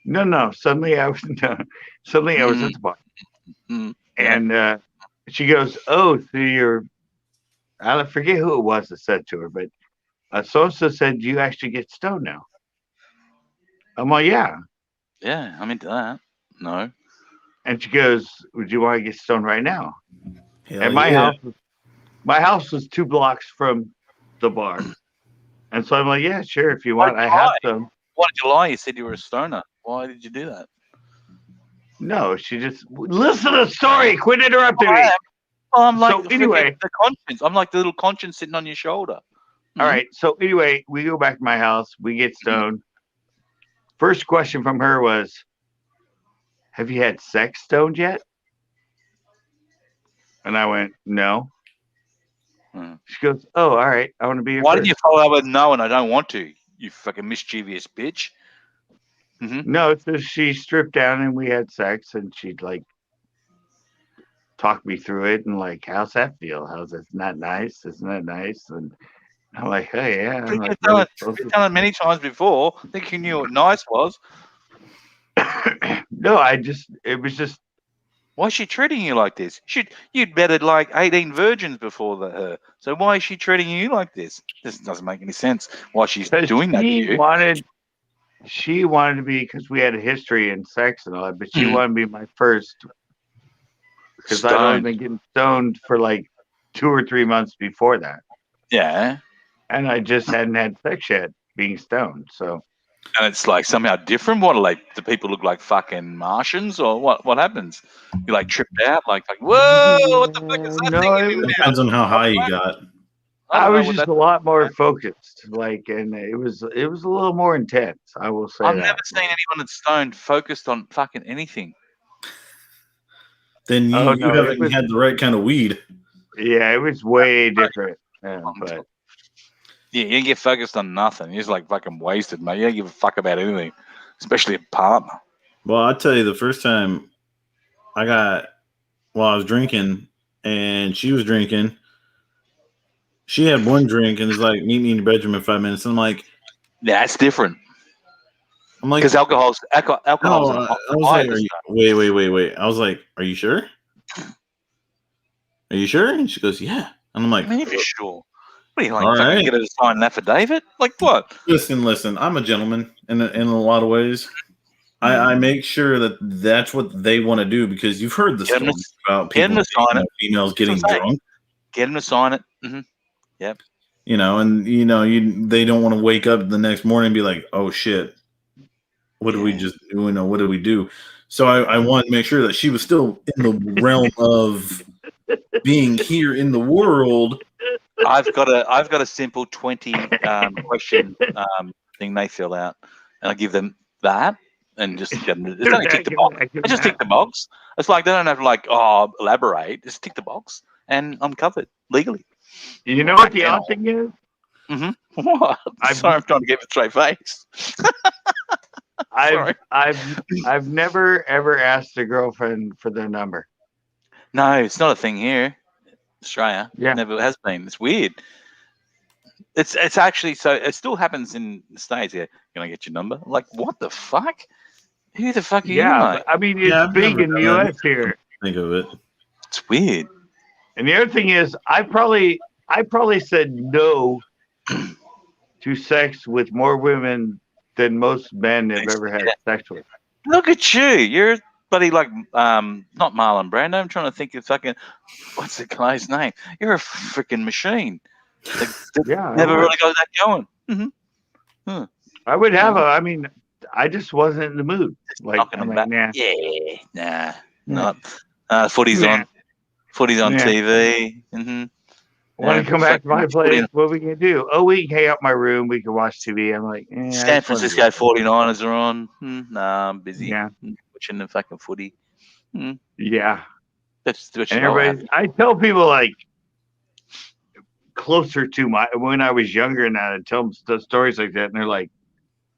No. Suddenly I was at the bar. And she goes, "Oh, so you're..." I forget who it was that said to her, but so-and-so said, "Do you actually get stoned now?" I'm like, "Yeah." Yeah, I'm into that. No. And she goes, "Would you want to get stoned right now?" Hell and my house was 2 blocks from the bar. And so I'm like, "Yeah, sure, if you want. I have some." Why did you lie? You said you were a stoner. Why did you do that? No, she just... Listen to the story. Quit interrupting me. Well, I'm like, so anyway, the conscience. I'm like the little conscience sitting on your shoulder. All right. So anyway, we go back to my house. We get stoned. First question from her was, "Have you had sex stoned yet?" And I went, "No." She goes, "Oh, all right. I want to be your Why first." didn't you follow up with "No" and "I don't want to"? You fucking mischievous bitch. No, so she stripped down and we had sex, and she'd like talk me through it and like, "How's that feel? How's it? Not nice? Isn't that nice?" And I'm like, "Oh yeah." I'm like, You've done it many times before. I think you knew what nice was. No, it was just Why is she treating you like this? You'd betted like 18 virgins before her. So why is she treating you like this? This doesn't make any sense. Why she's doing that to you? She wanted to be, because we had a history in sex and all that, but she wanted to be my first, because I'd only been getting stoned for like 2 or 3 months before that. Yeah. And I just hadn't had sex yet, being stoned. So. And it's like somehow different. What, like, do people look like fucking Martians, or what? What happens? You like tripped out, like whoa, what the fuck is that thing? It depends on how high you got. I was just a lot more focused, like, and it was a little more intense. I will say I've that. never seen anyone that's stoned focused on fucking anything. Then you haven't had the right kind of weed. Yeah, it was way different. But yeah, you don't get focused on nothing. You're just like fucking wasted, mate. You don't give a fuck about anything, especially a partner. Well, I'll tell you, the first time I was drinking and she was drinking, she had one drink and it's like, meet me in your bedroom in 5 minutes. And I'm like, yeah, that's different. I'm like, because alcohol's no, I was like, wait. I was like, are you sure? Are you sure? And she goes, yeah. And I'm like, I mean, if you're sure. What are you like? Fucking get her to sign an affidavit? Like what? Listen. I'm a gentleman in a lot of ways. I make sure that that's what they want to do, because you've heard the stories about people, females getting drunk. Get them to sign it. Mm-hmm. Yep. They don't want to wake up the next morning and be like, oh shit, what did we just do? What did we do? So I wanted to make sure that she was still in the realm of being here in the world. I've got a simple 20 question thing they fill out, and I give them that, and just get them. It's only tick the box. I just tick the box. It's like they don't have to elaborate. Just tick the box, and I'm covered legally. You know what the odd thing is? Mm-hmm. What? Sorry, I'm trying to get a straight face. I've never ever asked a girlfriend for their number. No, it's not a thing here, Australia. Yeah, never has been. It's weird. It's actually so. It still happens in the States. Here, can I get your number? Like, what the fuck? Who the fuck are you, mate? I mean, it's big in the U.S. here. Think of it. It's weird. And the other thing is, I probably said no to sex with more women than most men have ever had sex with. Look at you. You're buddy like not Marlon Brando. I'm trying to think of fucking what's the guy's name? You're a freaking machine. Never really got that going. Mm-hmm. I would have I just wasn't in the mood. Like, I'm like, nah. Yeah, nah. Not footy's on. Footy's on TV. Mm-hmm. Want to come back to my place? What are we gonna do? Oh, we can hang out in my room. We can watch TV. I'm like, San Francisco 49ers are on. Nah, I'm busy. Yeah, watching the fucking footy. Yeah, that's what. And everybody, I tell people like closer to when I was younger, and I tell them stories like that, and they're like,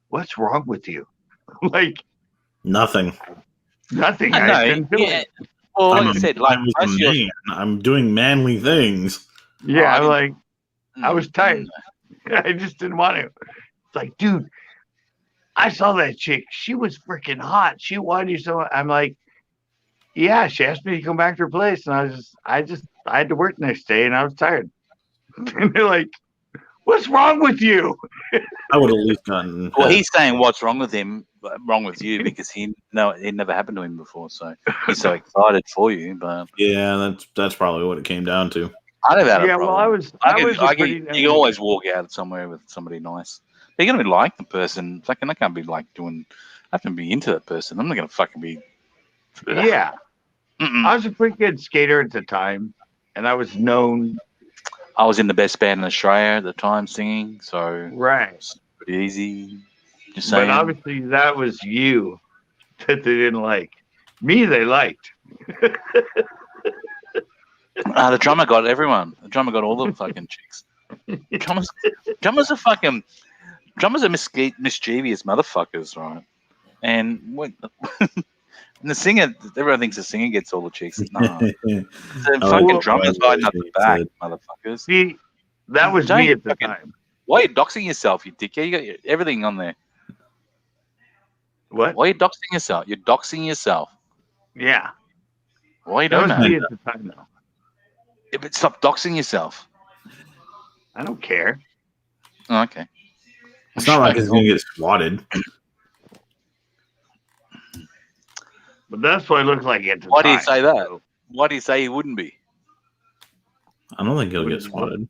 "What's wrong with you?" Like nothing. Nothing. I didn't do it. Well, like I said, like I'm doing manly things. Yeah, I was tired. I just didn't want to. It's like, dude, I saw that chick. She was freaking hot. She wanted you so much. I'm like, yeah. She asked me to come back to her place, and I had to work the next day, and I was tired. And they're like, "What's wrong with you?" I would have at least gotten. Well, he's saying what's wrong with him, wrong with you, because it never happened to him before, so he's so excited for you. But yeah, that's probably what it came down to. I never had a problem. Well, I was. You can always walk out somewhere with somebody nice. You're gonna be like the person. Fucking, I can't be like doing. I have to be into that person. I'm not gonna fucking be. Yeah. I was a pretty good skater at the time, and I was known. I was in the best band in Australia at the time, singing. So it's pretty easy. Just saying. But obviously, that was you that they didn't like. Me, they liked. The drummer got everyone. The drummer got all the fucking chicks. Drummers are mischievous motherfuckers, right? And when the singer, everyone thinks the singer gets all the chicks. No, the fucking drummers hiding up the back, motherfuckers. See, that was me at the time. Why are you doxing yourself, you dickhead? You got everything on there. What? Why are you doxing yourself? You're doxing yourself. Yeah. Why are you That doing was that? me at the time, though. Yeah, but stop doxing yourself. I don't care. Oh, okay. It's not like it's going to get swatted. But that's what it looked like at the Why time. do you say that? So, Why do you say he wouldn't be? I don't think he'll get swatted.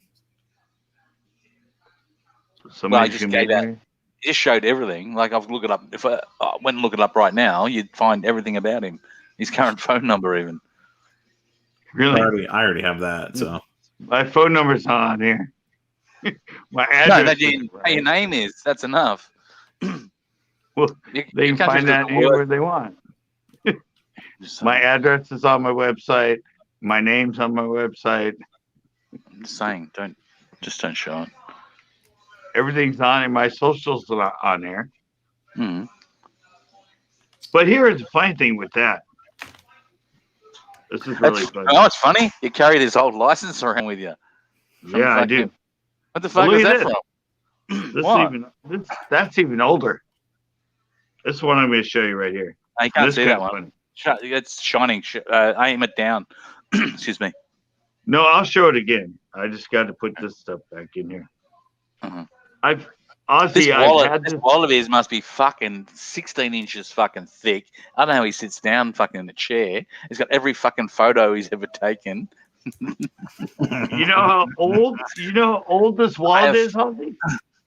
somebody just can gave be that. weird. He just showed everything. Like I've looked it up. If I went and look it up right now, you'd find everything about him. His current phone number, even. Really? I already have that. So my phone number's not on here. My No, address. your name is. That's enough. Well, they can find that anywhere they want. My address is on my website. My name's on my website. I'm just saying, don't show it. Everything's on, and my socials are on there. Mm. But here's the funny thing with that. This is really funny. Oh, it's funny. You carry this old license around with you. Yeah, I do. What the fuck is that from? That's even older. This one I'm going to show you right here. I can't see that one. It's shining. Aim it down. Excuse me. No, I'll show it again. I just got to put this stuff back in here. This wallet of his must be fucking 16 inches fucking thick. I don't know how he sits down fucking in a chair. He's got every fucking photo he's ever taken. You know how old this wallet is, Ozzy?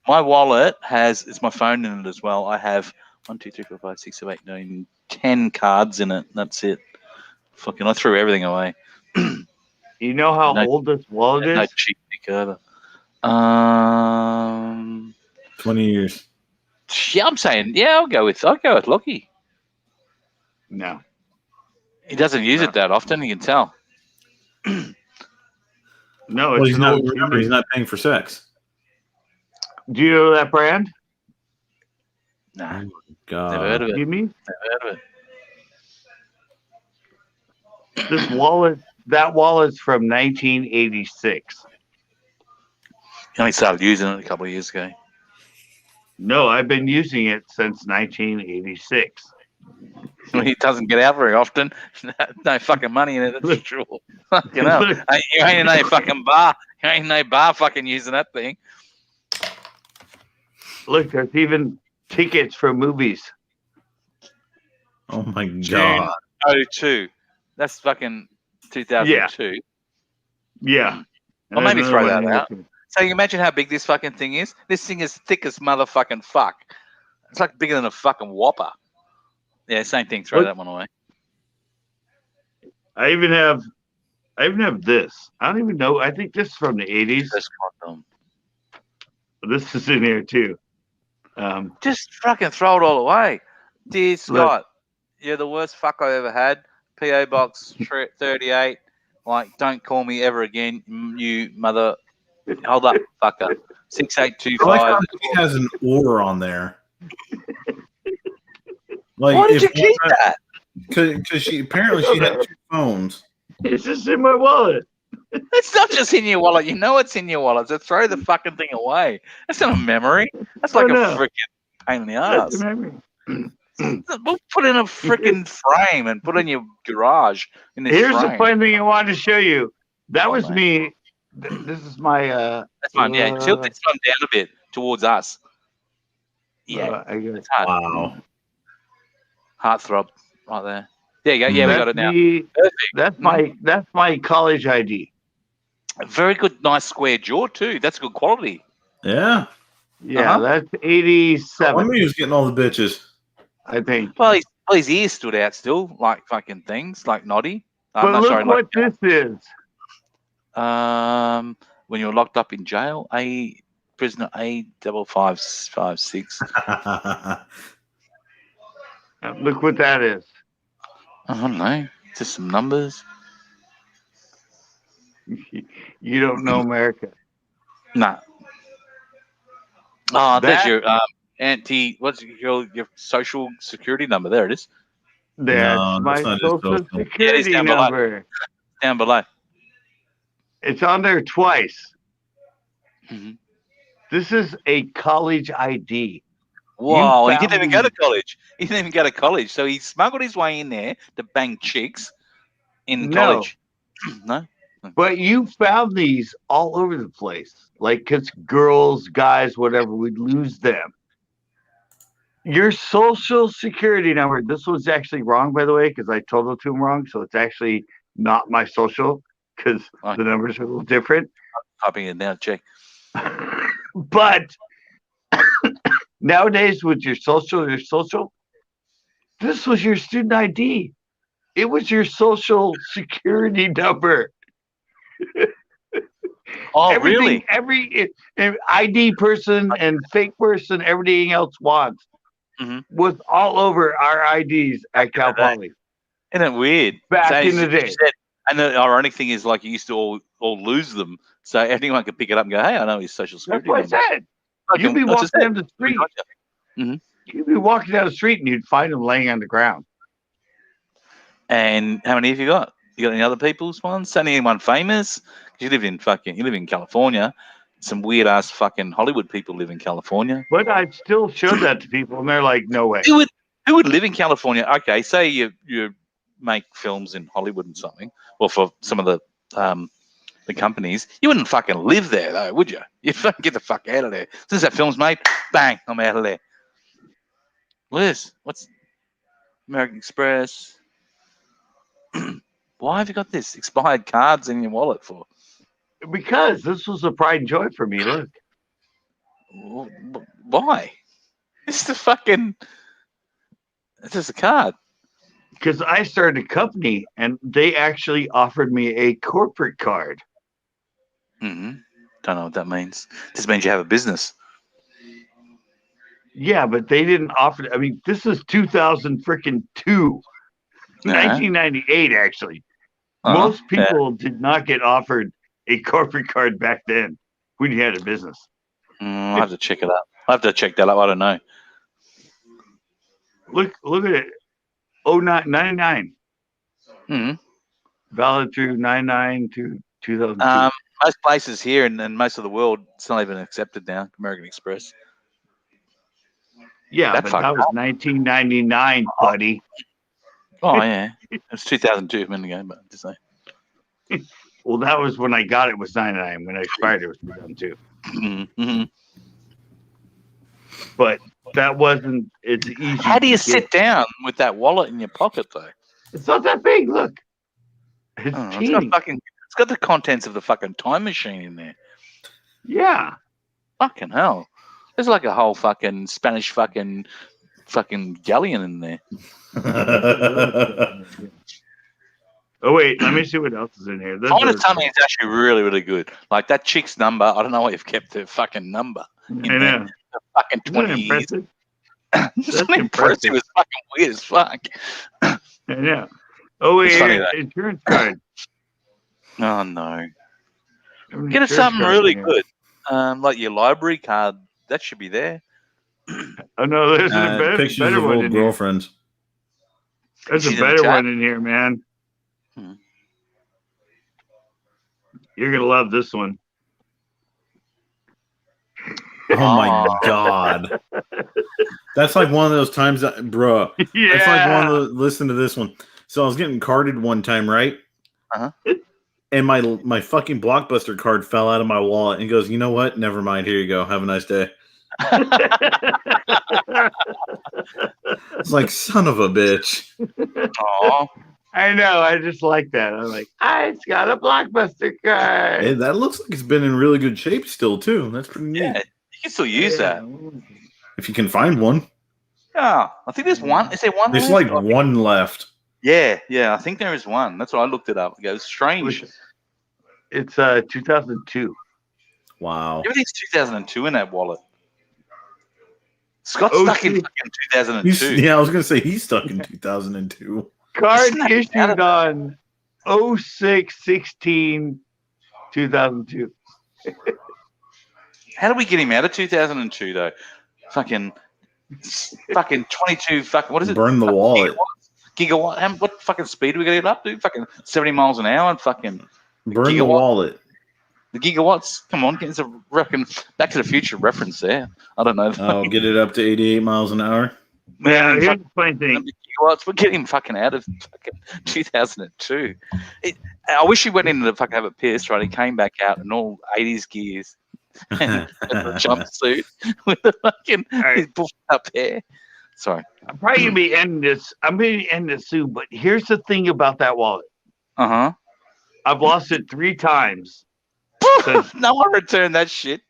My wallet it's my phone in it as well. I have 1, 2, 3, 4, 5, 6, 7, 8, 9, 10 cards in it. That's it. Fucking, I threw everything away. You know how old this wallet is? No cheap pick either. 20 years. Yeah, I'm saying, I'll go with Lockie. No. He doesn't use it that often, you can tell. No, well, he's not paying for sex. Do you know that brand? Nah. Oh God. Never heard of it. You mean? Never heard of it. That wallet's from 1986. He only started using it a couple of years ago. No, I've been using it since 1986. He doesn't get out very often. No fucking money in it, that's true. Fucking hell. You ain't in no fucking bar. You ain't in no bar fucking using that thing. Look, there's even tickets for movies. Oh my God. 2002. That's fucking 2002. Yeah. Or maybe throw that out. So you imagine how big this fucking thing is? This thing is thick as motherfucking fuck. It's like bigger than a fucking Whopper. Yeah, same thing. Throw that one away. I even have this. I don't even know. I think this is from the 80s. This is in here too. Just fucking throw it all away. Dear Scott, you're the worst fuck I ever had. P.O. Box 38. Like, don't call me ever again, you mother. Hold up, fucker. 6825. He has an order on there. Like, why did you keep that? Because she had 2 phones. It's just in my wallet. It's not just in your wallet. You know it's in your wallet. So throw the fucking thing away. That's not a memory. That's like a freaking pain in the ass. That's a memory. We'll put it in a freaking frame and put it in your garage. Here's the funny thing I wanted to show you. That was me. This is my. That's fine. Yeah, tilt this one down a bit towards us. Yeah, it's hard. Wow. Heartthrob right there. There you go. Yeah, we got it now. That's my college ID. A very good, nice square jaw too. That's good quality. Yeah. Yeah, that's 87. I wonder he was getting all the bitches. I think. Well, his ears stood out still, like fucking things, like Noddy. But look what this is. When you're locked up in jail, prisoner A5556. Look what that is. I don't know. Just some numbers. You don't know America. Nah. Oh, there's your what's your social security number? There it is. That's my social security number. Down below. It's on there twice. Mm-hmm. This is a college ID. Wow, he didn't even go to college. He didn't even go to college. So he smuggled his way in there to bang chicks. in college. No. But you found these all over the place. Like, because girls, guys, whatever, we'd lose them. Your social security number, this was actually wrong, by the way, because I told it to him wrong. So it's actually not my social because the numbers are a little different. Copying it now, check. But nowadays with your social, this was your student ID. It was your social security number. Oh, everything, really? Every ID person and fake person, everything else wants was all over our IDs at Cal Poly. Isn't it weird? Back in the day. And the ironic thing is, like, you used to all lose them, so anyone could pick it up and go, "Hey, I know his social security number." That's what I said. You'd be walking down the street. You'd be walking down the street and you'd find them laying on the ground. And how many have you got? You got any other people's ones? Anyone famous? You live in California. Some weird ass fucking Hollywood people live in California. But I still showed that to people, and they're like, "No way." Who would live in California? Okay, say you make films in Hollywood and something, or for some of the companies, you wouldn't fucking live there though, would you? You'd fucking get the fuck out of there. As soon as that film's made, bang, I'm out of there. Liz, what's American Express? Why have you got this expired cards in your wallet for? Because this was a pride and joy for me. Look. Why? It's just a card. Because I started a company and they actually offered me a corporate card. Don't know what that means. This means you have a business. Yeah, but they didn't offer. I mean, this is 2002, 1998 actually. Most people did not get offered a corporate card back then when you had a business. I'll have to check it out. I'll have to check that out. I don't know. Look at it. 99. Valid through 99 to 2002. Most places here and most of the world, it's not even accepted now. American Express. Yeah, but that was 1999, buddy. Oh yeah, it was 2002 a minute ago, but just say. Well, that was when I got it was 99. When I expired, it was 2002. But that wasn't. It's easy. How do you sit down with that wallet in your pocket, though? It's not that big. Look, it's got the contents of the fucking time machine in there. Yeah. Fucking hell. There's like a whole fucking Spanish fucking galleon in there. Oh wait, let me see what else is in here. Find something that's actually really, really good. Like that chick's number. I don't know why you've kept her fucking number. I know. Fucking 20 years. It's not impressive. It's fucking weird as fuck. I know. Oh wait, insurance card. Oh no. Get us something really good. Like your library card. That should be there. Oh no, there's a better one in girlfriends. There's a better one in here, man. You're gonna love this one. Oh my god. That's like one of those times that, bruh. Yeah. That's like one of the, listen to this one. So I was getting carded one time, right? And my fucking Blockbuster card fell out of my wallet and he goes, "You know what? Never mind. Here you go. Have a nice day." It's like, son of a bitch. Aw. I know. I just like that. I'm like, it's got a Blockbuster card. Hey, that looks like it's been in really good shape still, too. That's pretty neat. Yeah, you can still use that. If you can find one. Yeah, I think there's one. Is there one? There's like one left. Yeah, I think there is one. That's why I looked it up. It goes strange. It's 2002. Wow. Everything's 2002 in that wallet. Scott's stuck in fucking 2002. Yeah, I was going to say he's stuck in 2002. Card issued on 06/16/2002. How do we get him out of 2002 though? Fucking 22 fucking what is it? Burn the wallet. Gigawatt. What fucking speed are we gonna get up to? Fucking 70 miles an hour and fucking burn the wallet. The gigawatts. Come on, it's a Back to the Future reference there. I don't know. Oh, get it up to 88 miles an hour. Yeah, here's the funny thing. We're getting fucking out of fucking 2002. I wish he went in to fucking have a piss, right? He came back out in all 80s gears and a jumpsuit with a fucking buffed up hair. Sorry. I'm probably gonna be ending this. I'm gonna end this soon, but here's the thing about that wallet. Uh-huh. I've lost it 3 times. No one returned that shit.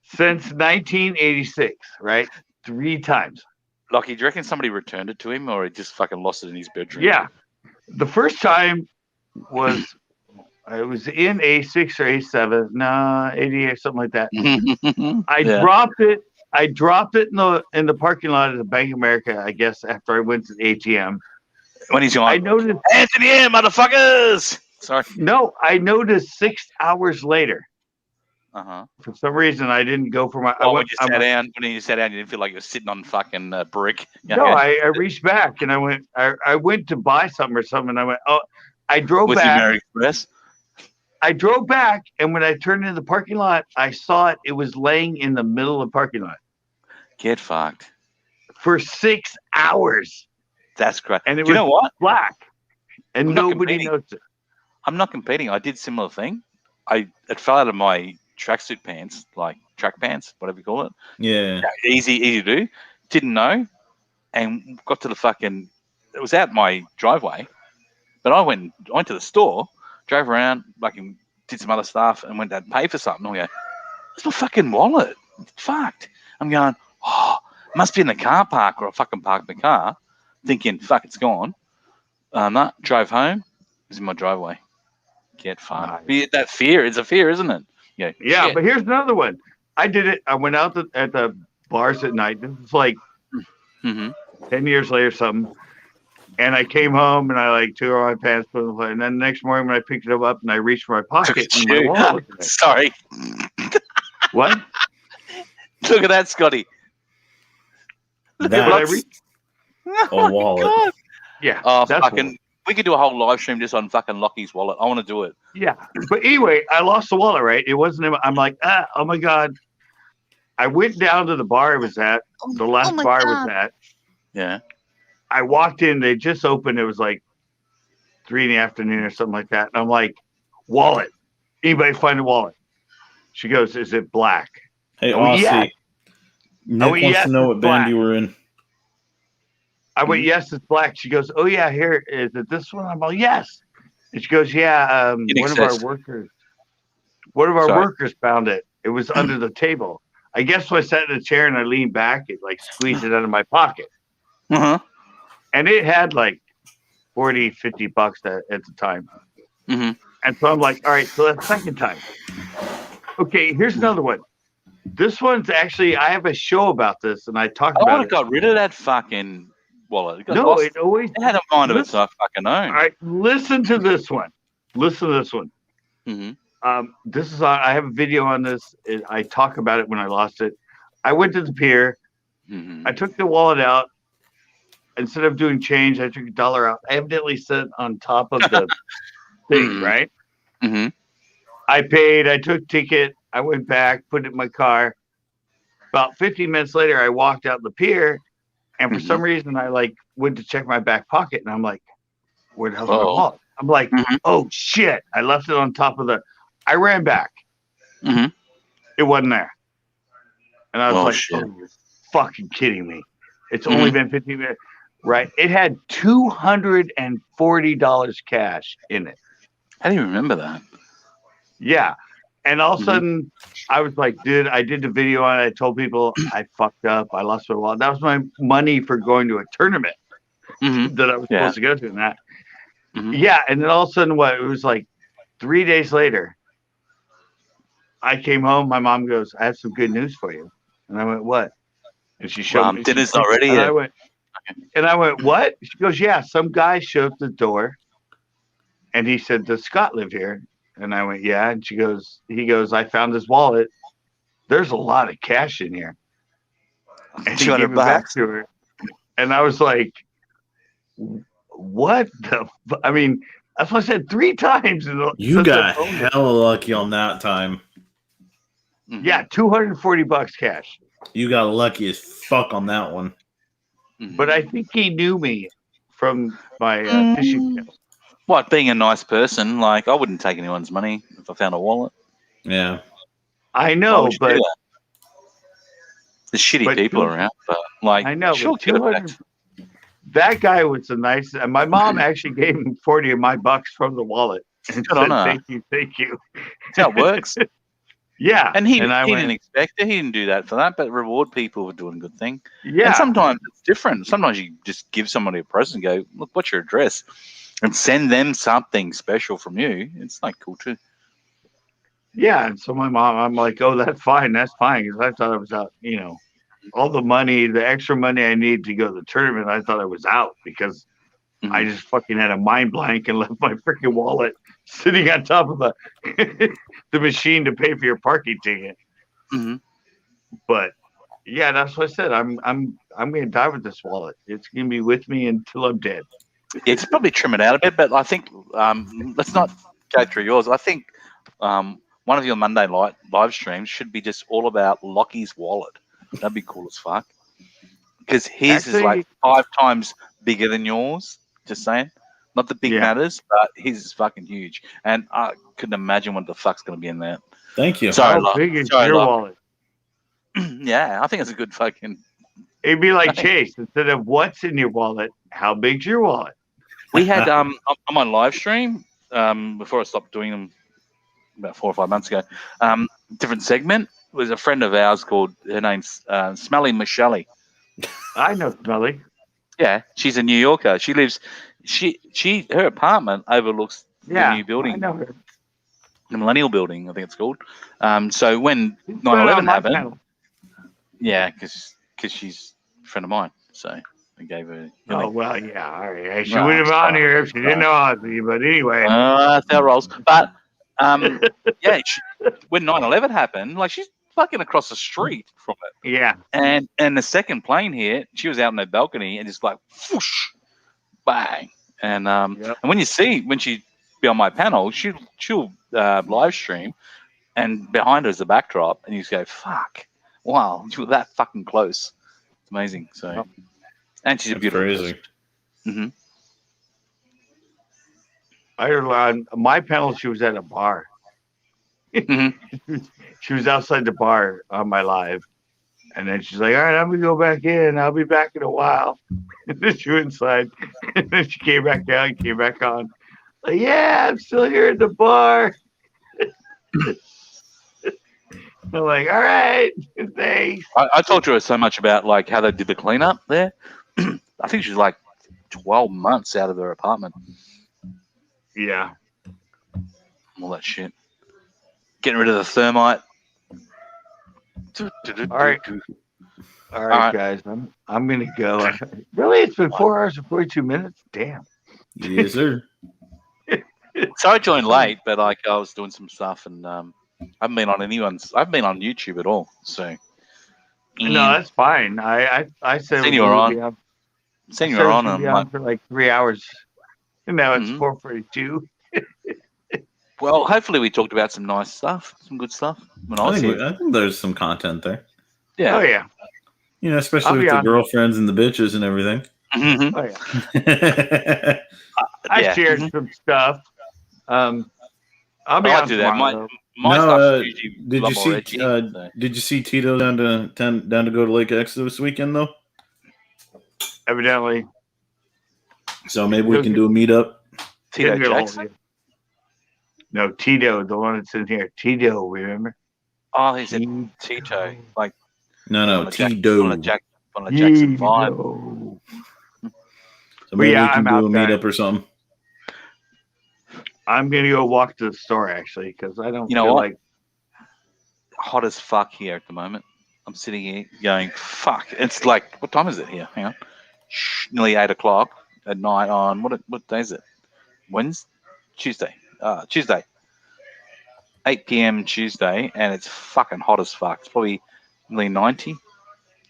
Since 1986, right? 3 times. Lockie, do you reckon somebody returned it to him or he just fucking lost it in his bedroom? Yeah. The first time was it was in A6 or A7, 88, something like that. I dropped it in the parking lot of the Bank of America, I guess, after I went to the ATM. When he's going, I noticed Anthony, motherfuckers. Sorry. No, I noticed 6 hours later. Uh-huh. For some reason, I didn't go for my. When you sat down, you didn't feel like you were sitting on fucking brick. No, I reached back and I went. I went to buy something or something. And I went. Oh, I drove with back. With American Express. I drove back, and when I turned into the parking lot, I saw it. It was laying in the middle of the parking lot. Get fucked. For 6 hours. That's great. And it you was know what? Black, and nobody noticed it. I'm not competing. I did similar thing. It fell out of my tracksuit pants, like track pants, whatever you call it. Yeah. Easy to do. Didn't know, and got to the fucking. It was out my driveway, but I went to the store, drove around, fucking did some other stuff, and went to pay for something. I go, "It's my fucking wallet. It's fucked." I'm going, "Oh, must be in the car park," or I fucking parked the car, thinking, "Fuck, it's gone." No, drove home. It was in my driveway. Get fucked. Nice. That fear is a fear, isn't it? Yeah, but here's another one. I did it. I went out at the bars at night. This was like 10 years later or something. And I came home and I took off my pants, put them, and then the next morning when I picked it up and I reached for my pocket and my wallet was there. Sorry. What? Look at that, Scotty. That's a wallet. God. Yeah. Oh, fucking. We could do a whole live stream just on fucking Lockie's wallet. I want to do it. Yeah. But anyway, I lost the wallet, right? It wasn't, I'm like, oh my God. I went down to the bar it was at, the last bar it was at. Yeah. I walked in, they just opened. It was like 3 in the afternoon or something like that. And I'm like, wallet. Anybody find a wallet? She goes, is it black? Hey, Aussie. Yeah. Nick wants to know what band you were in. I went, yes, it's black. She goes, oh yeah, here is it this one? I'm like, yes. And she goes, yeah, one of our workers found it. It was under the table. I guess when I sat in the chair and I leaned back, it squeezed it out of my pocket. Uh-huh. And it had $40, $50 at the time. Mm-hmm. And so I'm like, all right, so that's the second time. Okay, here's another one. This one's actually, I have a show about this, and I talked about it. I would have got rid of that fucking wallet. It had a mind of its fucking own. All right, listen to this one. Mm-hmm. This is I have a video on this. I talk about it when I lost it. I went to the pier. Mm-hmm. I took the wallet out. Instead of doing change, I took $1 out. I evidently set on top of the thing, right? Mm-hmm. I paid. I took ticket. I went back, put it in my car. About 15 minutes later, I walked out the pier. And for some reason, I went to check my back pocket, and I'm like, "Where the hell's my wallet?" I'm like, "Oh shit! I left it on top of the." I ran back. Mm-hmm. It wasn't there, and I was shit. "Oh, you're fucking kidding me!" It's only been 15 minutes, right? It had $240 cash in it. How do you remember that? Yeah. And all of a sudden, I was like, dude, I did the video on it. I told people I fucked up. I lost my wallet. That was my money for going to a tournament that I was supposed to go to. And that. Mm-hmm. Yeah. And then all of a sudden, it was 3 days later, I came home. My mom goes, I have some good news for you. And I went, what? And she showed me. Dinner's already and I went, what? She goes, yeah, some guy showed up the door. And he said, does Scott live here? And I went, yeah. And he goes, I found his wallet. There's a lot of cash in here. And he gave it back to her. And I was like, what the I mean, that's what I said 3 times. You got hella lucky on that time. Yeah, $240 cash. You got lucky as fuck on that one. But I think he knew me from my fishing channel. What, being a nice person? Like, I wouldn't take anyone's money if I found a wallet. Yeah. I know, but there's shitty people around. But like, I know, sure, but 200. That guy was the nice. And my mom actually gave him 40 of my bucks from the wallet and said, "Thank you, thank you." That's how it works. Yeah, and he didn't expect it. He didn't do that for that, but reward people for doing a good thing. Yeah, and sometimes it's different. Sometimes you just give somebody a present, and go, "Look, what's your address?" and send them something special from you. It's like cool too. Yeah, and so my mom, I'm like, "Oh, that's fine, because I thought I was out. All the money, the extra money I need to go to the tournament, I thought I was out because I just fucking had a mind blank and left my freaking wallet sitting on top of the machine to pay for your parking ticket. But yeah, that's what I said. I'm gonna die with this wallet. It's gonna be with me until I'm dead. Yeah, it's probably trim it out a bit, but I think let's not go through yours. I think one of your Monday live streams should be just all about Lockie's wallet. That'd be cool as fuck. Because his is like 5 times bigger than yours. Just saying. Not the big matters, but his is fucking huge. And I couldn't imagine what the fuck's going to be in there. Thank you. How big is your wallet? Yeah, I think it's a good fucking... It'd be like Chase. Instead of what's in your wallet, how big's your wallet? We had, on my live stream, before I stopped doing them about 4 or 5 months ago, different segment, was a friend of ours called, her name's Smelly Michelle. I know Smelly. Yeah, she's a New Yorker. She lives, her apartment overlooks the new building. I know her. The Millennial Building, I think it's called. So when 9/11 happened, yeah, because she's a friend of mine, so I gave her. Oh well, yeah, all right. She would have on here if she didn't know Ozzy, but anyway. That's how it rolls. But yeah, when 9/11 happened, like she's fucking across the street from it. Yeah. And the second plane hit, she was out on her balcony and just like whoosh, bang. And and when she be on my panel, she'll live stream, and behind her is the backdrop, and you just go, fuck, wow, you were that fucking close. It's amazing. So, and she's a beautiful person. I heard on my panel, she was at a bar. She was outside the bar on my live, and then she's like, "All right, I'm gonna go back in. I'll be back in a while." And then she went inside, and then she came back down, came back on. Like, yeah, I'm still here at the bar. I'm like, all right, thanks. I talked to her so much about like how they did the cleanup there. I think she's like 12 months out of her apartment. Yeah, all that shit. Getting rid of the thermite. All right, guys. I'm gonna go. Really, it's been 4 hours and 42 minutes. Damn. Yes, sir. So I joined late, but like I was doing some stuff, and I haven't been on YouTube at all. So no, that's fine. I said seen you were on. Seen you were on for like 3 hours, and now it's 4:42. Well, hopefully we talked about some nice stuff, some good stuff. I think there's some content there. Yeah. Oh yeah. You know, especially with the girlfriends and the bitches and everything. Oh yeah. I shared some stuff. I'll be on do that. My no, usually did you see Tito down to go to Lake X this weekend though? Evidently. So maybe we can do a meetup. Tito Jackson? No, Tito, the one that's in here. Tito, remember? Oh, he's a Tito. Like no, Tito. On a Jackson 5. So maybe we can do a meetup or something. I'm gonna go walk to the store actually because I don't. You know feel what? Like hot as fuck here at the moment. I'm sitting here going, fuck. It's like, what time is it here? Hang on. Nearly 8 o'clock at night on what day is it? Wednesday, Tuesday. 8 p.m. Tuesday, and it's fucking hot as fuck. It's probably nearly 90 at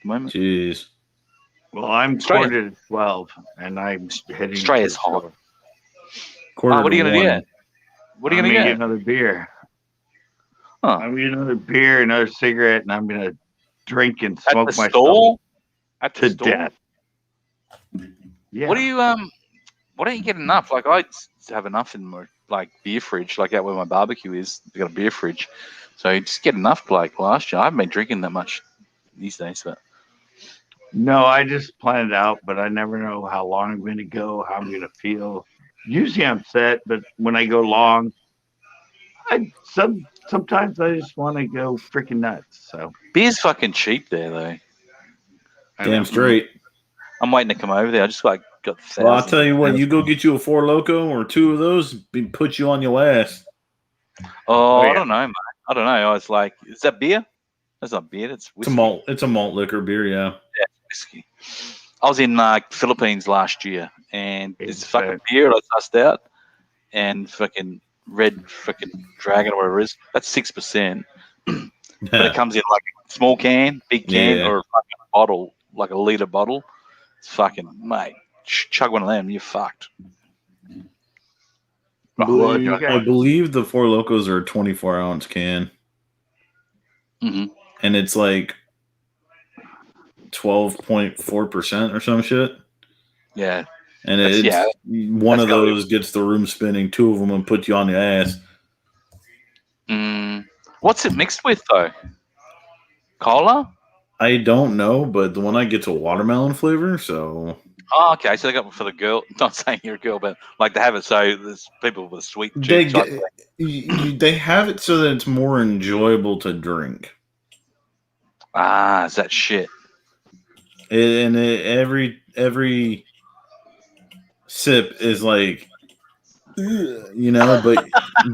the moment. Jeez. Well, I'm quartered at 12, and I'm heading. Australia's hot. What are you gonna do? What are you gonna get? Another beer. Huh. I'm gonna get another beer, another cigarette, and I'm gonna drink and smoke myself to death. Yeah. What do you Why don't you get enough? Like I have enough in my like beer fridge, like out where my barbecue is. They got a beer fridge, so you just get enough. Like last year, I haven't been drinking that much these days, but No, I just plan it out, but I never know how long I'm going to go, how I'm going to feel. Usually I'm set, but when I go long, sometimes I just want to go freaking nuts. So beer's fucking cheap there, though. Damn straight. I'm waiting to come over there. I just got thousands. Well, I'll tell you what. You go get you a 4 Loko or 2 of those, put you on your ass. Oh, yeah. I don't know, man. I don't know. I was like, is that beer? That's not beer. That's whiskey. It's a malt liquor beer, yeah. Yeah, whiskey. I was in Philippines last year, and this fucking beer I sussed out, and fucking red fucking dragon or whatever it is. That's 6%, but it comes in like a small can, big can, or a fucking bottle, like a liter bottle. It's fucking mate. Chug one of them, you're fucked. I believe the 4 Locos are a 24-ounce can. Mm-hmm. And it's like 12.4% or some shit. Yeah. And one of those gets the room spinning, 2 of them and put you on the ass. What's it mixed with, though? Cola? I don't know, but the one I get's a watermelon flavor, so... Oh, okay. So they got one for the girl. Not saying you're a girl, but like they have it so there's people with a sweet tooth. They have it so that it's more enjoyable to drink. Ah, is that shit? Every sip is like, you know, but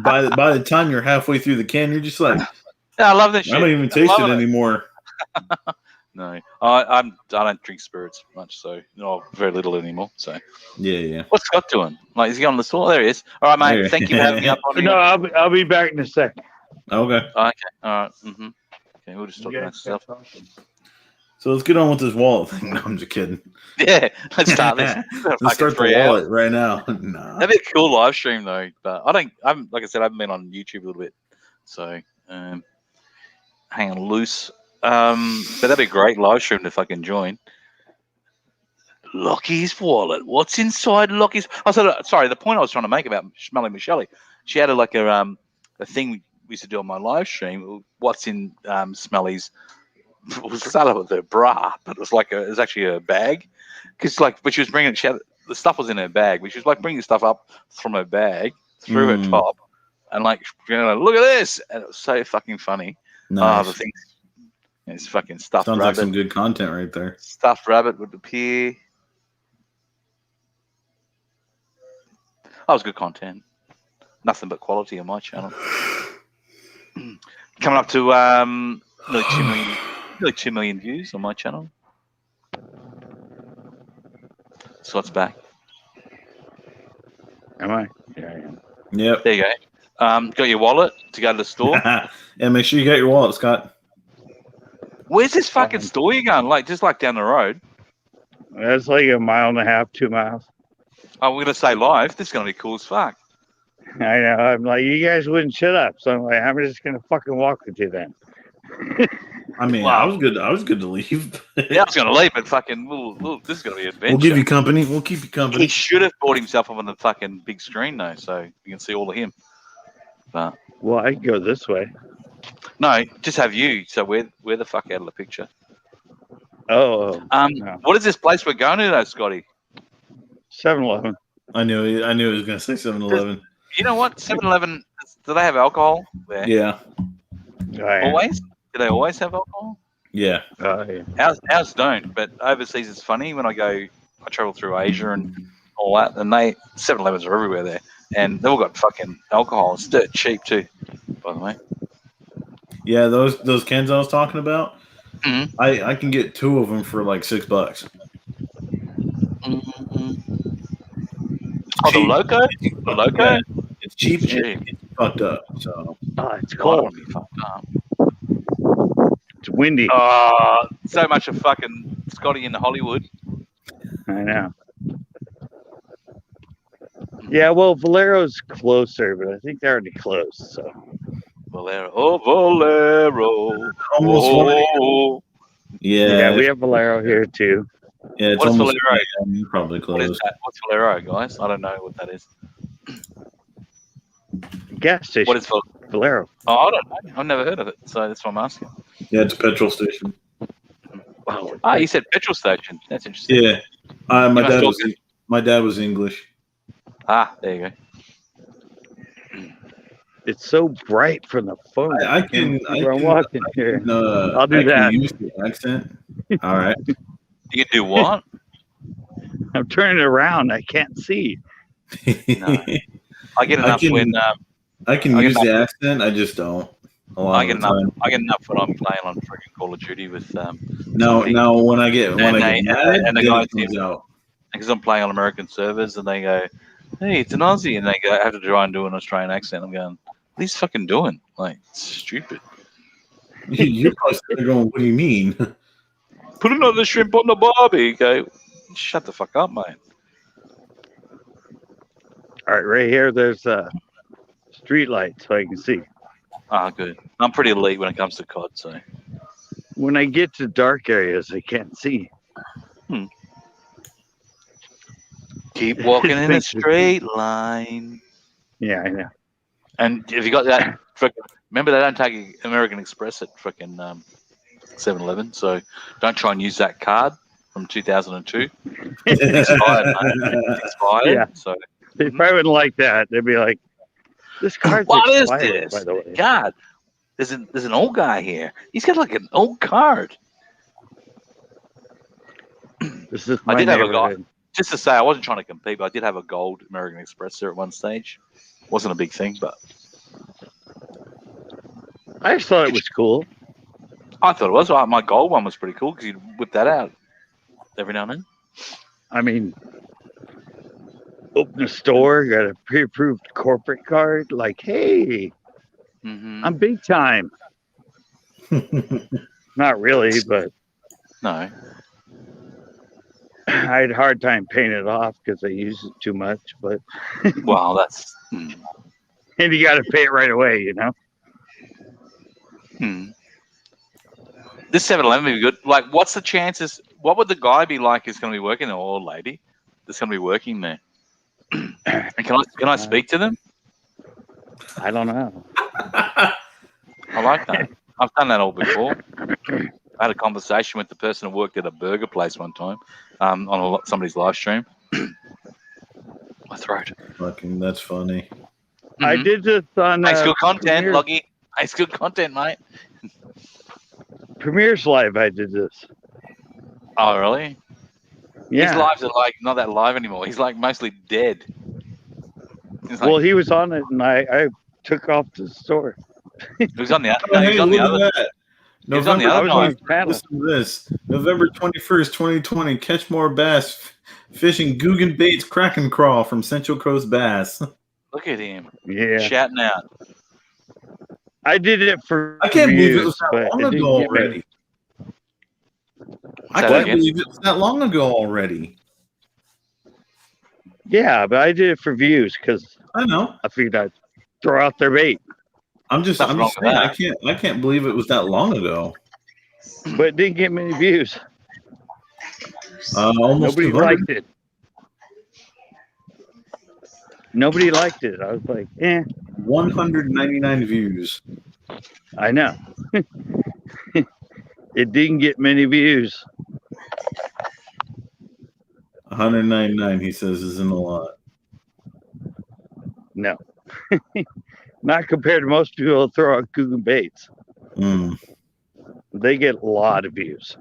by the time you're halfway through the can, you're just like, yeah, I love this shit. I don't even taste it anymore. No, I don't drink spirits much, so very little anymore. So yeah. What's Scott doing? Like, is he on the store? There he is. All right, mate. Thank you for having me up on. No, I'll be back in a second. Okay. Okay. All right. Mm-hmm. Okay, we'll just talk about stuff. So let's get on with this wallet thing. No, I'm just kidding. Yeah, let's start this. Let's start the wallet right now. Nah. That'd be a cool live stream though, but I'm like I said, I haven't been on YouTube a little bit, so hanging loose. But that'd be a great live stream to fucking join. Lockie's wallet. What's inside Lockie's? Sorry. The point I was trying to make about Smelly Michelle, she had a thing we used to do on my live stream. What's in Smelly's? It was started with her bra, but it was actually a bag. But she was bringing. The stuff was in her bag, but she was like bringing stuff up from her bag through her top, and look at this, and it was so fucking funny. Nice. The things. It's fucking stuffed rabbit. Sounds like some good content right there. Stuffed rabbit would appear. That was good content. Nothing but quality on my channel. Coming up to nearly 2 million views on my channel. Scott's back. Am I? Yeah, I am. Yep. There you go. Got your wallet to go to the store? Yeah, make sure you got your wallet, Scott. Where's this fucking store you going? Just down the road. That's like 1.5 miles, 2 miles. Oh, we're gonna say live. This is gonna be cool as fuck. I know. I'm like, you guys wouldn't shut up, so I'm like, I'm just gonna fucking walk with you then. I mean, I was good to leave. Yeah, I was gonna leave, but fucking, this is gonna be an adventure. We'll give you company. We'll keep you company. He should have bought himself up on the fucking big screen though, so you can see all of him. But I can go this way. No, just have you. So we're the fuck out of the picture. No. What is this place we're going to though, Scotty? 7-Eleven. I knew he was going to say 7-Eleven. You know what? 7-Eleven, do they have alcohol there? Yeah. Always? Do they always have alcohol? Yeah. Yeah. Ours don't, but overseas it's funny when I travel through Asia and all that, and 7-Elevens are everywhere there, and they've all got fucking alcohol. It's dirt cheap too, by the way. Yeah, those cans I was talking about, mm-hmm. I can get 2 of them for like $6. Mm-hmm. Oh, the Loco? The Loco? Yeah, it's cheap. It's fucked up. So. It's cold. It's windy. So much of fucking Scotty in Hollywood. I know. Yeah, well, Valero's closer, but I think they're already closed. So. Valero. Oh, Valero. Almost. Oh. Yeah. We have Valero here too. Yeah, it's What is almost Valero? probably What is closed. that? What's Valero, guys? I don't know what that is. Gas station. What is Valero? Oh, I don't know. I've never heard of it, so that's why I'm asking. Yeah, it's a petrol station. Wow. Ah, you said petrol station. That's interesting. Yeah, my dad was English. Ah, there you go. It's so bright from the phone. I can walking here. I'll do I that. can use the accent. All right. You can do what? I'm turning it around. I can't see. No. I get enough when I can use the accent. I just don't. I get enough when I'm playing on freaking Call of Duty with No, when I get mad, and the then guys it comes out. because I'm playing on American servers and they go, "Hey, it's an Aussie," and they go, I have to try and do an Australian accent. I'm going, "What are you fucking doing? Like, it's stupid." You're probably sitting there going, "What do you mean?" Put another shrimp on the barbie. Go, shut the fuck up, mate. All right, right here, there's street light so I can see. Ah, good. I'm pretty elite when it comes to COD, so. When I get to dark areas, I can't see. Keep walking in a straight line. Yeah, I know. And if you got that, remember they don't take American Express at freaking 7-Eleven, so don't try and use that card from 2002. It's expired, mate. It's expired. Yeah. So they probably wouldn't like that. They'd be like, "This card's what is expired, this? by the way." God, there's an old guy here. He's got like an old card. This is I my did have a neighborhood. gold. Just to say, I wasn't trying to compete, but I did have a gold American Express there at one stage. Wasn't a big thing, but I just thought it was cool. I thought it was. My gold one was pretty cool because you'd whip that out every now and then. I mean, open a store, got a pre-approved corporate card. Like, hey, I'm big time. Not really, but no. I had a hard time paying it off because I use it too much. But well, that's and you got to pay it right away, you know. This 7-Eleven would be good. Like, what's the chances? What would the guy be like who's going to be working there, or lady that's going to be working there? And can I speak to them? I don't know. I like that. I've done that all before. I had a conversation with the person who worked at a burger place one time on somebody's live stream. My throat. Fucking, that's funny. I did this on. Makes good content, Loggy. Makes good content, mate. Premier's live. I did this. Oh, really? Yeah. His lives are like not that live anymore. He's like mostly dead. Well, he was on it, and I took off to the store. He was on the. Oh, he was hey, on the look other. at that. He was on the other night. Listen to this. November 21st, 2020. Catch more bass fishing Guggen Baits Crack and Crawl from Central Coast Bass. Look at him. Yeah. Shouting out. I did it for. I can't believe it was that long ago already. I can't believe it was that long ago already. Yeah, but I did it for views because I know. I figured I'd throw out their bait. I'm just saying, I can't believe it was that long ago. But it didn't get many views. Almost Nobody 200. liked it. Nobody liked it. I was like, 199 views. I know. It didn't get many views. 199, he says, isn't a lot. No. Not compared to most people who throw out Guggen Baits. They get a lot of views.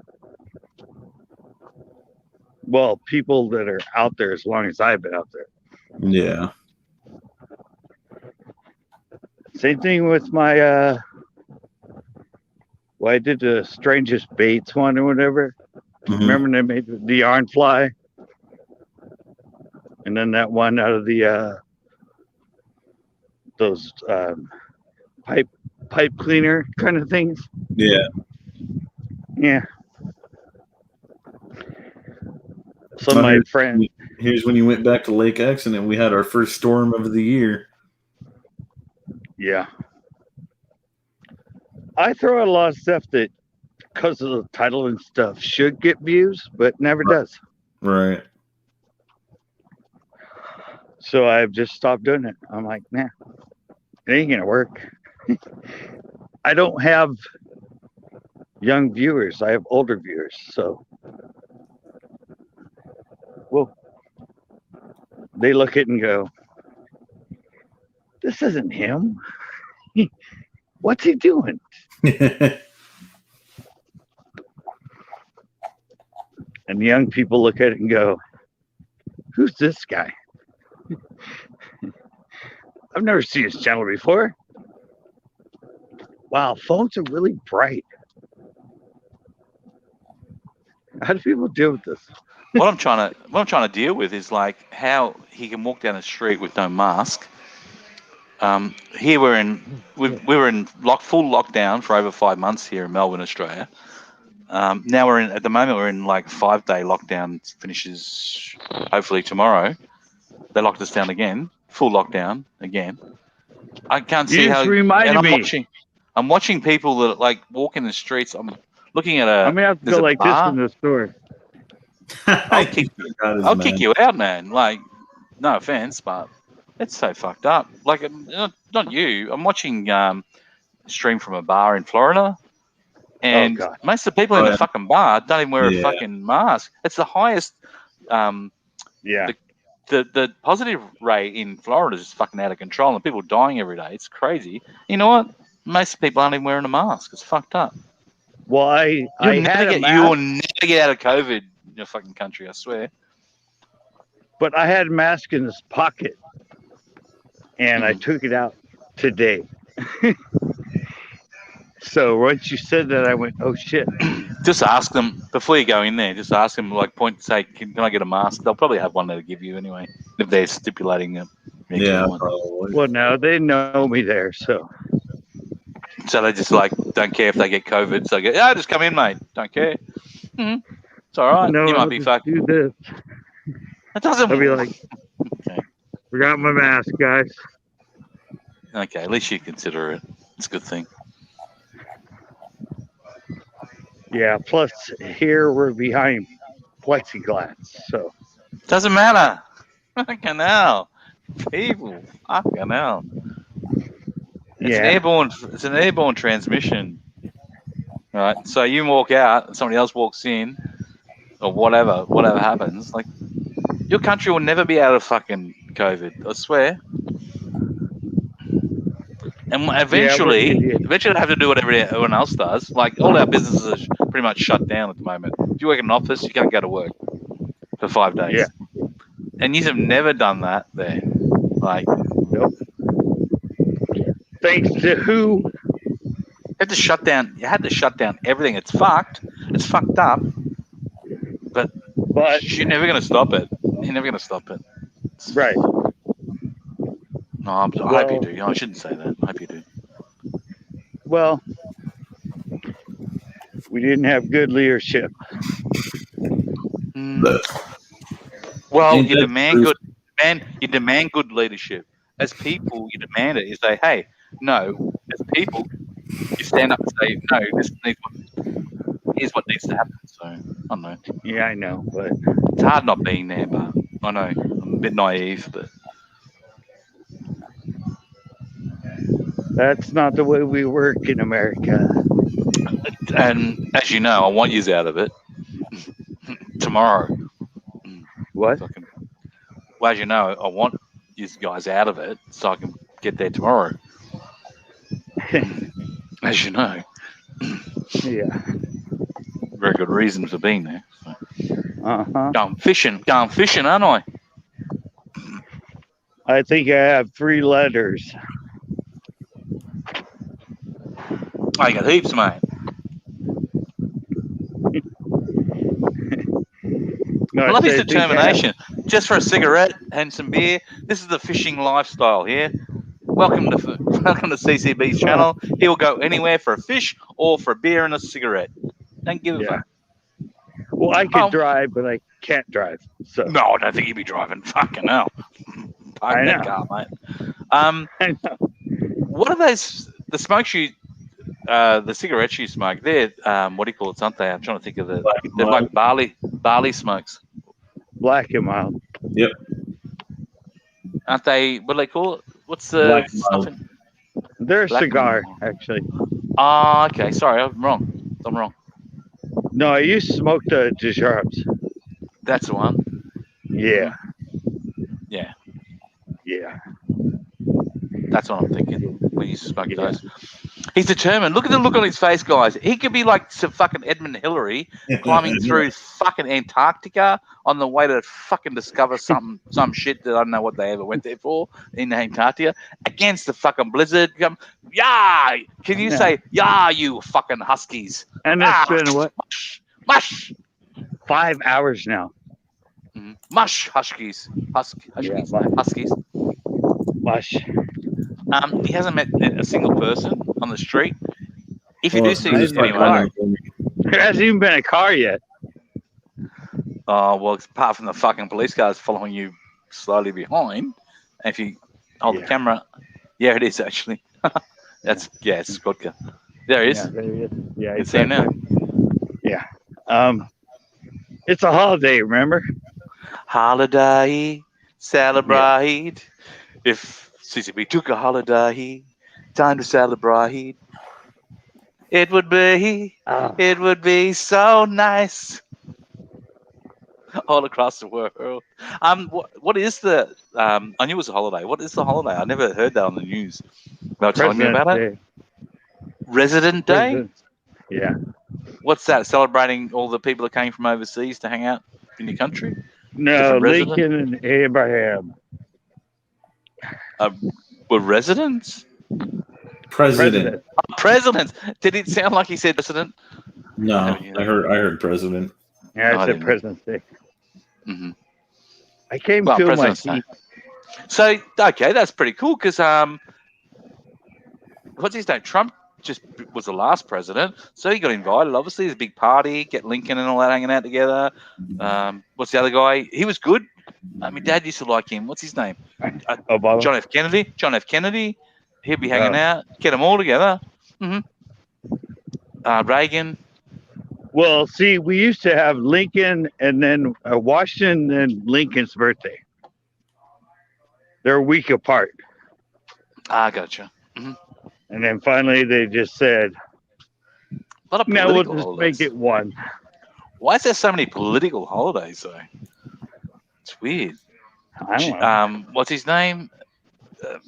Well, people that are out there as long as I've been out there. Yeah. Same thing with my I did the strangest baits one or whatever. Remember they made the yarn fly? And then that one out of the those pipe cleaner kind of things. Yeah. Yeah. So my friend. Here's when you went back to Lake Exon and we had our first storm of the year. Yeah. I throw out a lot of stuff that because of the title and stuff, should get views, but never does. Right. So I've just stopped doing it. I'm like, nah, it ain't gonna work. I don't have young viewers. I have older viewers. So, well, they look at it and go, this isn't him. What's he doing? And the young people look at it and go, who's this guy? I've never seen his channel before. Wow, phones are really bright. How do people deal with this? What I'm trying to deal with is like how he can walk down the street with no mask. Here we were in full lockdown for over 5 months here in Melbourne, Australia. Now at the moment we're in like 5-day lockdown. Finishes hopefully tomorrow. They locked us down again, full lockdown again. I can't see how. I'm watching people that like walk in the streets. I'm looking at I'm gonna have to go like this in the store. I'll kick you out, man. Like, no offense, but it's so fucked up. Like, not you. I'm watching stream from a bar in Florida, and most of the people in the fucking bar don't even wear a fucking mask. It's the highest. The positive rate in Florida is just fucking out of control, and people are dying every day. It's crazy. You know what? Most people aren't even wearing a mask. It's fucked up. Well, you will never get out of COVID in your fucking country, I swear. But I had a mask in this pocket, and I took it out today. So once you said that, I went, oh, shit. Just ask them, before you go in there, just ask them, like, say, can I get a mask? They'll probably have one there to give you anyway, if they're stipulating it. Yeah, probably. Well, no, they know me there, so. So they just, like, don't care if they get COVID. So they go, just come in, mate. Don't care. Mm-hmm. It's all right. No, you might be fucking. Do this. It doesn't. I'll be like, forgot my mask, guys. Okay, at least you consider it. It's a good thing. Yeah, plus here we're behind plexiglass, so. Doesn't matter. Fucking hell. People. Fucking hell. It's an airborne transmission. Right? So you walk out and somebody else walks in, or whatever happens, like, your country will never be out of fucking COVID, I swear. And eventually they have to do whatever everyone else does. Like, all our businesses are pretty much shut down at the moment. If you work in an office, you can't go to work for 5 days. Yeah. And you have never done that there. Like, nope. Thanks to who? You had to shut down everything. It's fucked. It's fucked up. But you're never going to stop it. You're never going to stop it. Right. No, I hope you do. I shouldn't say that. I hope you do. Well, we didn't have good leadership. Well, you demand good leadership. As people, you demand it. You say, hey, no. As people, you stand up and say, no, here's what needs to happen. So, I don't know. Yeah, I know, but it's hard not being there, but I know. I'm a bit naive, but that's not the way we work in America. And as you know, I want you out of it tomorrow. What? Well, as you know, I want you guys out of it so I can get there tomorrow. As you know. Yeah. Very good reason for being there. So. Uh-huh. Going fishing, aren't I? I think I have 3 letters. I got heaps, mate. No, I love his determination. Just for a cigarette and some beer. This is the fishing lifestyle here. Welcome to CCB's channel. He'll go anywhere for a fish or for a beer and a cigarette. Don't give a fuck. Well, I can drive, but I can't drive. So no, I don't think he'd be driving. Fucking hell. I know. Car, mate. I know. What are those? The smoke shoot the cigarettes you smoke, they're what do you call it? Aren't they? I'm trying to think of the. They're like barley smokes. Black and mild. Yep. Aren't they? What do they call it? What's the Black and stuff mild. in? They're a Black and cigar, mild. actually. Ah, okay. Sorry, I'm wrong. I'm wrong. No, I used to smoke the Dejarves. That's the one. Yeah. Yeah. Yeah. That's what I'm thinking when you smoke those. He's determined. Look at the look on his face, guys. He could be like some fucking Edmund Hillary climbing through fucking Antarctica on the way to fucking discover some shit that I don't know what they ever went there for in Antarctica against the fucking blizzard. Yeah, can you say yeah, you fucking huskies? And it's been what? Mush. 5 hours now. Mm-hmm. Mush huskies. Huskies. Huskies. Mush. He hasn't met a single person on the street. If you do see this anyway, there hasn't even been a car yet. Oh well, apart from the fucking police cars following you slowly behind, and if you hold the camera, yeah, it is actually. It's vodka. There he is. Yeah, there he is. Yeah, it's there now. Yeah. It's a holiday, remember? Holiday, celebrate. Yeah. If CCB took a holiday, time to celebrate. It would be so nice all across the world. What is the? I knew it was a holiday. What is the holiday? I never heard that on the news. They were telling me about it. Resident Day. Yeah. What's that? Celebrating all the people that came from overseas to hang out in your country? No, Lincoln and Abraham. Were residents? President. Presidents. Did it sound like he said president? No, I heard president. Yeah, I said President's Day. Mm-hmm. I came to my feet. So okay, that's pretty cool because what's his name? Trump just was the last president, so he got invited. Obviously, there's a big party, get Lincoln and all that hanging out together. What's the other guy? He was good. My dad used to like him. What's his name? Obama. John F. Kennedy. John F. Kennedy. He'd be hanging out. Get them all together. Mm-hmm. Reagan. Well, see, we used to have Lincoln and then Washington and Lincoln's birthday. They're a week apart. Gotcha. Mm-hmm. And then finally they just said, no, we'll just make it one. Why is there so many political holidays, though? It's weird. I don't know. What's his name?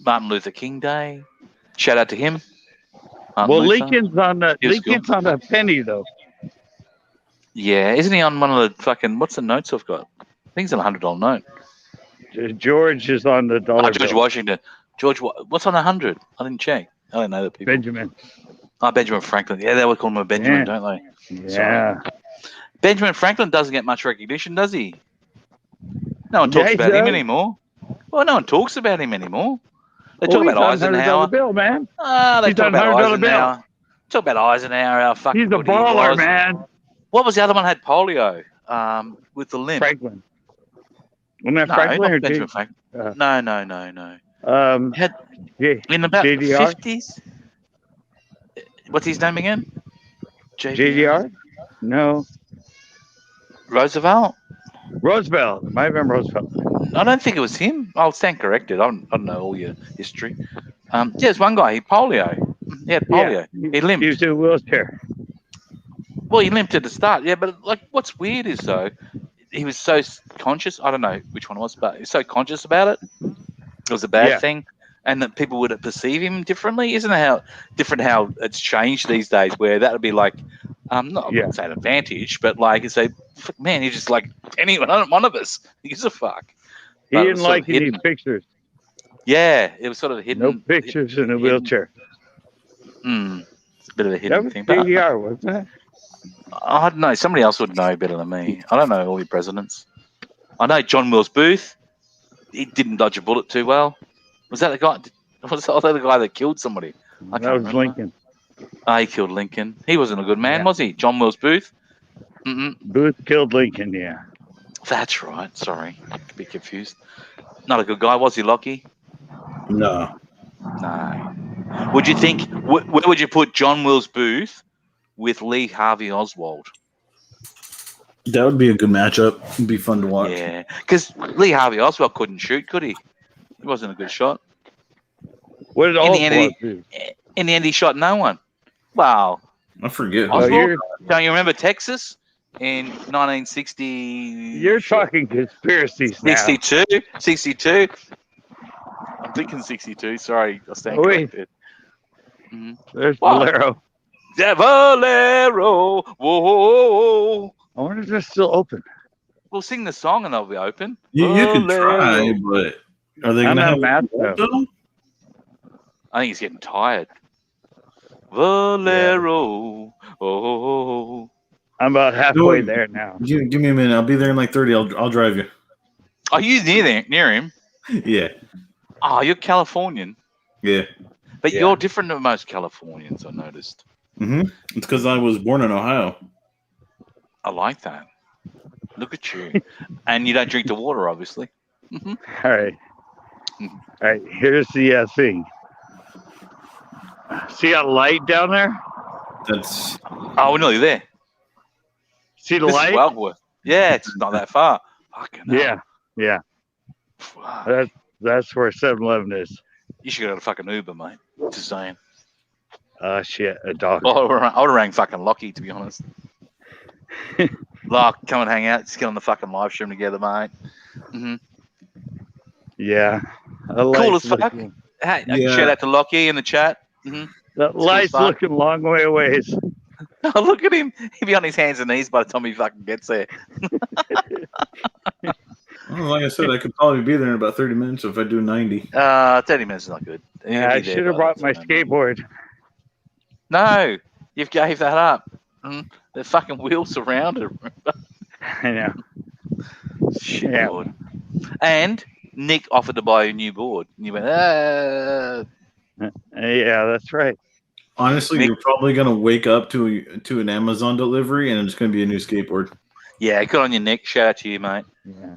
Martin Luther King Day. Shout out to him. Lincoln's on the penny, though. Yeah, isn't he on one of the fucking? What's the notes I've got? I think it's a $100 note. George is on the dollar. George bill. Washington. George, what's on 100? I didn't check. I don't know that people. Benjamin. Benjamin Franklin. Yeah, they would call him a Benjamin, don't they? Yeah. Sorry. Benjamin Franklin doesn't get much recognition, does he? No one talks about him anymore. Well, no one talks about him anymore. They talk about Eisenhower. Bill, man. They talk about Eisenhower. Talk about Eisenhower. How fucking he's a baller, man. What was the other one? Had polio with the limp. Franklin. Wasn't that Franklin or Benjamin Franklin? No. Had in about the JDR? 50s. What's his name again? JDR? No. Roosevelt. It might have been Roosevelt. I don't think it was him. I'll stand corrected. I don't know all your history. There's one guy. He had polio. Yeah, he limped. He was in a wheelchair. Well, he limped at the start. Yeah, but like, what's weird is though, he was so conscious. I don't know which one it was, but he was so conscious about it. It was a bad thing, and that people would perceive him differently. Isn't it how it's changed these days? Where that would be like, I wouldn't say an advantage, but like you say, man, he's just like anyone, one of us. He gives a fuck. He didn't like any pictures. Yeah, it was sort of hidden. No pictures in a wheelchair. It's a bit of a hidden thing. That was JDR, wasn't it? I don't know. Somebody else would know better than me. I don't know all your presidents. I know John Wilkes Booth. He didn't dodge a bullet too well. Was that the guy? Was that the guy that killed somebody? That was remember. Lincoln. He killed Lincoln. He wasn't a good man, was he? John Wilkes Booth? Booth killed Lincoln, yeah. That's right. Sorry. A bit confused. Not a good guy, was he, Lockie? No. No. Would you think? Where would you put John Wills Booth with Lee Harvey Oswald? That would be a good matchup. It'd be fun to watch. Yeah, because Lee Harvey Oswald couldn't shoot, could he? He wasn't a good shot. What did Oswald do? In the end, he shot no one. Wow. I forget. Oswald, don't you remember Texas in 1960? You're talking conspiracies now. 62. I'm thinking 62. Sorry, I stand corrected. There's Valero. Yeah, Valero. Whoa. I wonder if they're still open. We'll sing the song and they'll be open. You can try, but are they going to have math? I think he's getting tired. Valero. Oh. I'm about halfway there now. Give me a minute. I'll be there in like 30. I'll drive you. Are you near him? Yeah. Oh, you're Californian. Yeah. But you're different than most Californians, I noticed. It's because I was born in Ohio. I like that. Look at you. And you don't drink the water, obviously. All right. Here's the thing. See that light down there? Oh, we're nearly there. See the light? Yeah, it's not that far. Fucking hell. Yeah. That's where 7-Eleven is. You should go to fucking Uber, mate. Just saying. Shit, a dog. I would have rang fucking Lockie, to be honest. Lock, come and hang out. Just get on the fucking live stream together, mate. Yeah. Cool as fuck. Hey, shout out to Lockie in the chat. The light's looking long way away. Oh, look at him. He'll be on his hands and knees by the time he fucking gets there. Well, like I said, I could probably be there in about 30 minutes if I do 90. 30 minutes is not good. Yeah, I should have brought my skateboard. No, you've gave that up. The fucking wheels around it. I know. Shit, board. And Nick offered to buy a new board. And you went, Yeah, that's right. Honestly, Nick, you're probably going to wake up to an Amazon delivery and it's going to be a new skateboard. Yeah, good on you, Nick. Shout out to you, mate. Yeah.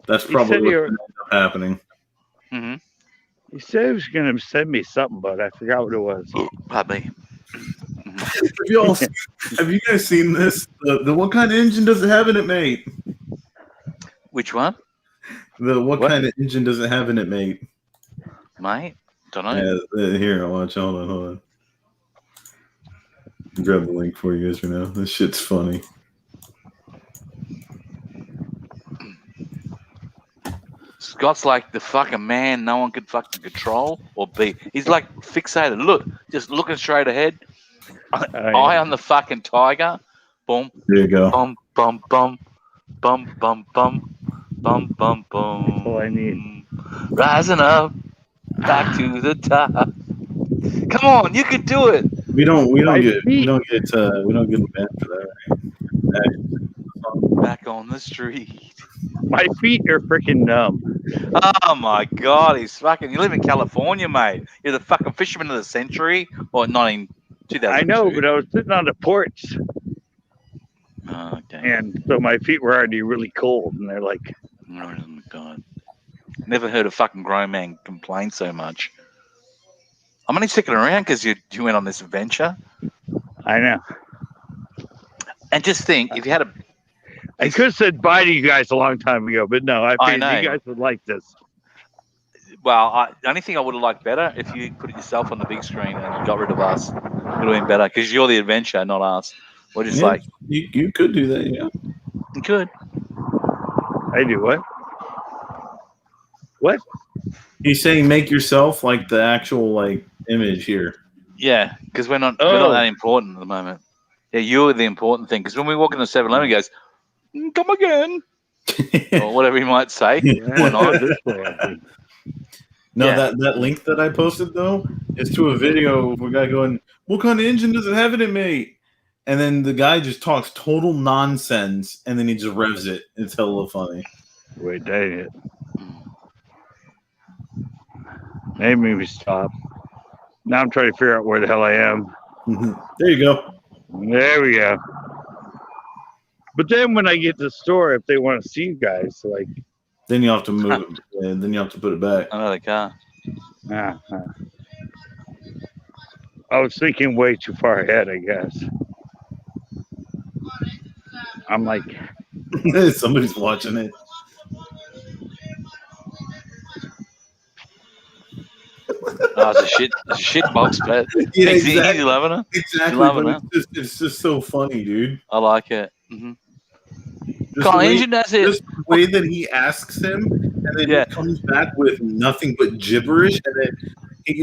That's probably what's going to end up happening. He said he was going to send me something, but I forgot what it was. Probably. Have you guys seen this? The what kind of engine does it have in it, mate? Which one? What kind of engine does it have in it, mate? Mate? Don't know. Yeah, here, I'll watch. Hold on. Grab the link for you guys right now. This shit's funny. Scott's like the fucking man no one could fucking control or beat. He's like fixated. Look, just looking straight ahead. Eye on the fucking tiger. Boom. There you go. Bum, bum, bum. Bum, bum, bum. Bum, bum, bum. That's all I need. Rising up. Back to the top. Come on, you can do it. We don't get banned for that. Right? Back on the street. My feet are freaking numb. Oh my god, you live in California, mate. You're the fucking fisherman of the century, or not in 2002. I know, but I was sitting on the porch. Oh, okay. And so my feet were already really cold, and they're like, oh my god. Never heard a fucking grown man complain so much. I'm only sticking around because you went on this adventure. I know. And just think, if you had I could have said bye to you guys a long time ago, but no, I figured you guys would like this. Well, the only thing I would have liked better if you put yourself on the big screen and got rid of us. It would have been better because you're the adventure, not us. We're just like you could do that, yeah. You could. I do what? What? He's saying make yourself like the actual like image here. Yeah, because we're not that important at the moment. Yeah, you're the important thing. Because when we walk into 7-Eleven, he goes, "Come again," or whatever he might say. That link that I posted though is to a video of a guy going, "What kind of engine does it have in it, mate?" And then the guy just talks total nonsense, and then he just revs it. It's hella funny. Wait, dang it. Maybe we stop. Now I'm trying to figure out where the hell I am. There you go. There we go. But then when I get to the store, if they want to see you guys, like... Then you have to move it, and then you have to put it back. Another car. I was thinking way too far ahead, I guess. I'm like, somebody's watching it. Oh, it's a shit box, but Yeah, he's exactly. loving it. Exactly, loving but it's just so funny, dude. I like it. Mm-hmm. Just the way that he asks him, and then he comes back with nothing but gibberish, and then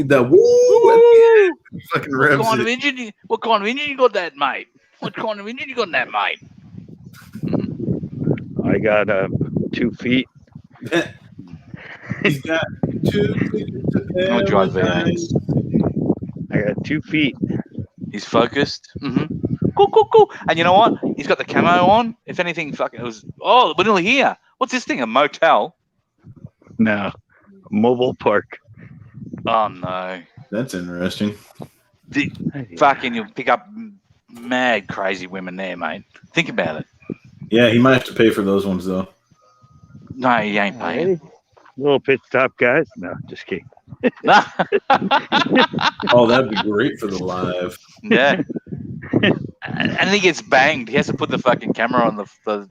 the woo at the end, he fucking revs what kind it. of engine you got that, mate? What kind of engine you got that, mate? I got 2 feet. He's got 2 tickets to I'm gonna drive paradise. I got 2 feet. He's focused. Mm-hmm. Cool. And you know what? He's got the camo on. If anything, fucking it was. Oh, we're nearly here. What's this thing? A motel? No, mobile park. Oh no. That's interesting. Fucking, you'll pick up mad crazy women there, mate. Think about it. Yeah, he might have to pay for those ones though. No, he ain't paying. Little pit stop, guys. No, just kidding. Oh, that'd be great for the live. Yeah. And he gets banged. He has to put the fucking camera on the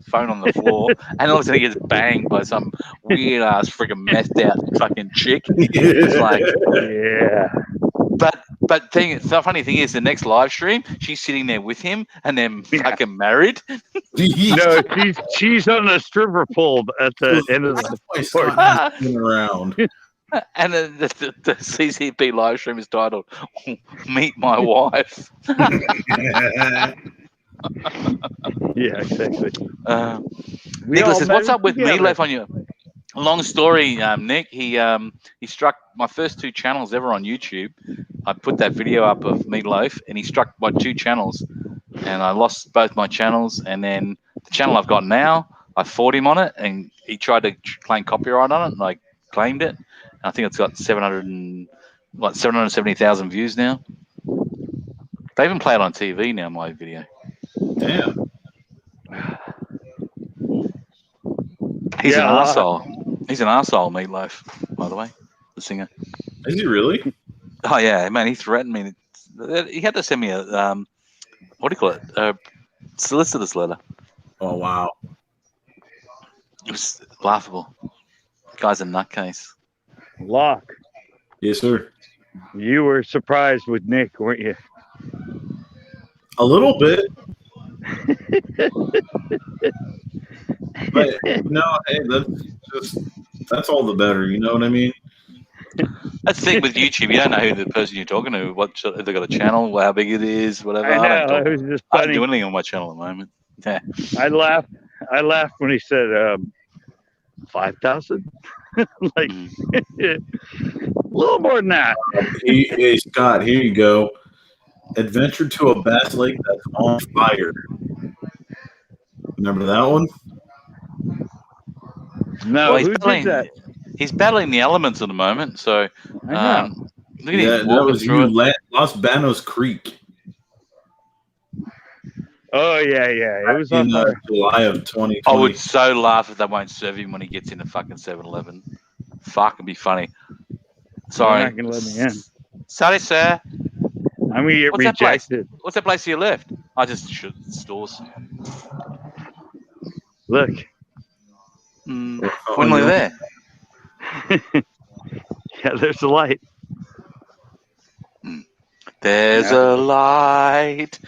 phone on the floor, and all of a sudden he gets banged by some weird ass freaking messed out fucking chick. It's like, yeah. But the funny thing is, the next live stream, she's sitting there with him, and they're fucking married. No, she's on the stripper pole at the end of the sport. Around. And the CCB live stream is titled "Meet My Wife." Yeah, exactly. Nicholas says, "What's up with Meatloaf on you?" Long story, Nick. He struck my first 2 channels ever on YouTube. I put that video up of Meatloaf, and he struck my 2 channels, and I lost both my channels. And then the channel I've got now, I fought him on it, and he tried to claim copyright on it, and I claimed it. I think it's got 770,000 views now. They even play it on TV now, my video. Damn. He's an arsehole. He's an arsehole, Meatloaf, by the way, the singer. Is he really? Oh, yeah, man, he threatened me. He had to send me a, what do you call it? A solicitor's letter. Oh, wow. It was laughable. The guy's a nutcase. Locke. Yes, sir. You were surprised with Nick, weren't you? A little bit. But no, hey, that's all the better. You know what I mean? That's the thing with YouTube. You don't know who the person you're talking to. If they got a channel, how big it is, whatever. I know. It was just funny. I don't do anything on my channel at the moment. Yeah. I laughed when he said 5,000. Like a little more than that. Hey, Scott, here you go. Adventure to a bass lake that's on fire. Remember that one? No, who did that? He's battling the elements at the moment. So look at him that walking was through you, it. Los Banos Creek. Oh yeah. It was on July of 2020. I would so laugh if they won't serve him when he gets into fucking 7-Eleven. Fuck, it'd be funny. Sorry. You're not gonna let me in. Sorry, sir. I'm gonna get rejected. What's that place to your left? I just shoot stores. Look. When we're there. Yeah, there's a light. There's a light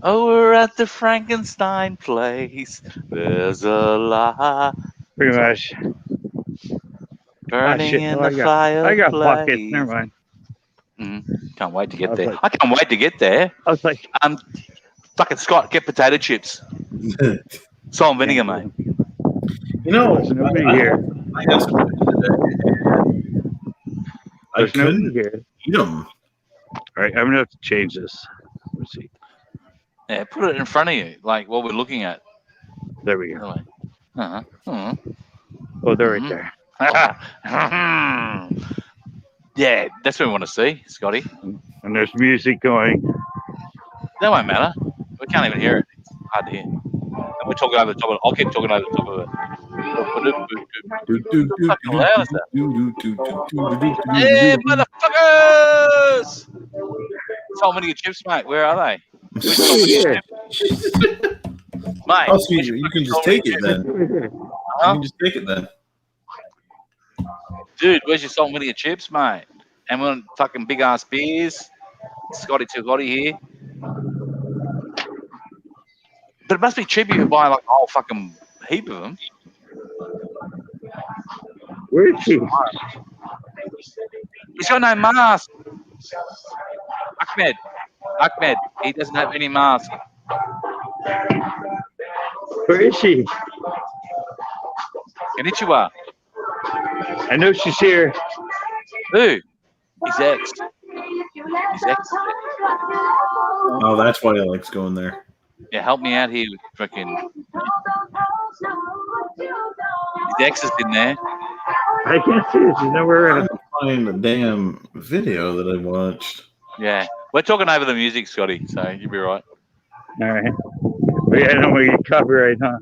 over at the Frankenstein place. There's a light. Pretty much. Burning in the fireplace. I got pockets. Never mind. Can't wait to get there. I can't wait to get there. I was like, fucking Scott, get potato chips. Salt and vinegar, mate. You know, there's nobody here. I got some. I couldn't eat them. All right, I'm gonna have to change this. Let's see. Yeah, put it in front of you, like what we're looking at. There we go. Oh, they're right there. Yeah, that's what we want to see, Scotty. And there's music going. That won't matter. We can't even hear it. It's hard to hear. And we're talking over the top of it. I'll keep talking over the top of it. What fucking loud is that? Hey, motherfuckers! salt and vinegar chips, mate? Where are they? Where's salt and vinegar chips? Mate, Oh, so you can just take it then. You Huh? can just take it then. Dude, where's your salt and vinegar chips, mate? And we're on fucking big ass beers. Scotty Gotti here. But it must be cheaper if you buy like a whole fucking heap of them. Where is she? He's got no mask. Ahmed, he doesn't have any mask. Where is she? Konnichiwa. I know she's here. Who? His ex. His ex. Oh, that's why Alex going there. Yeah, help me out here with freaking. His ex is in there. I can't see her. She's nowhere I around. can't find the damn video that I watched. Yeah, we're talking over the music, Scotty. So you'll be right. All right. But yeah, I know we get copyright, huh?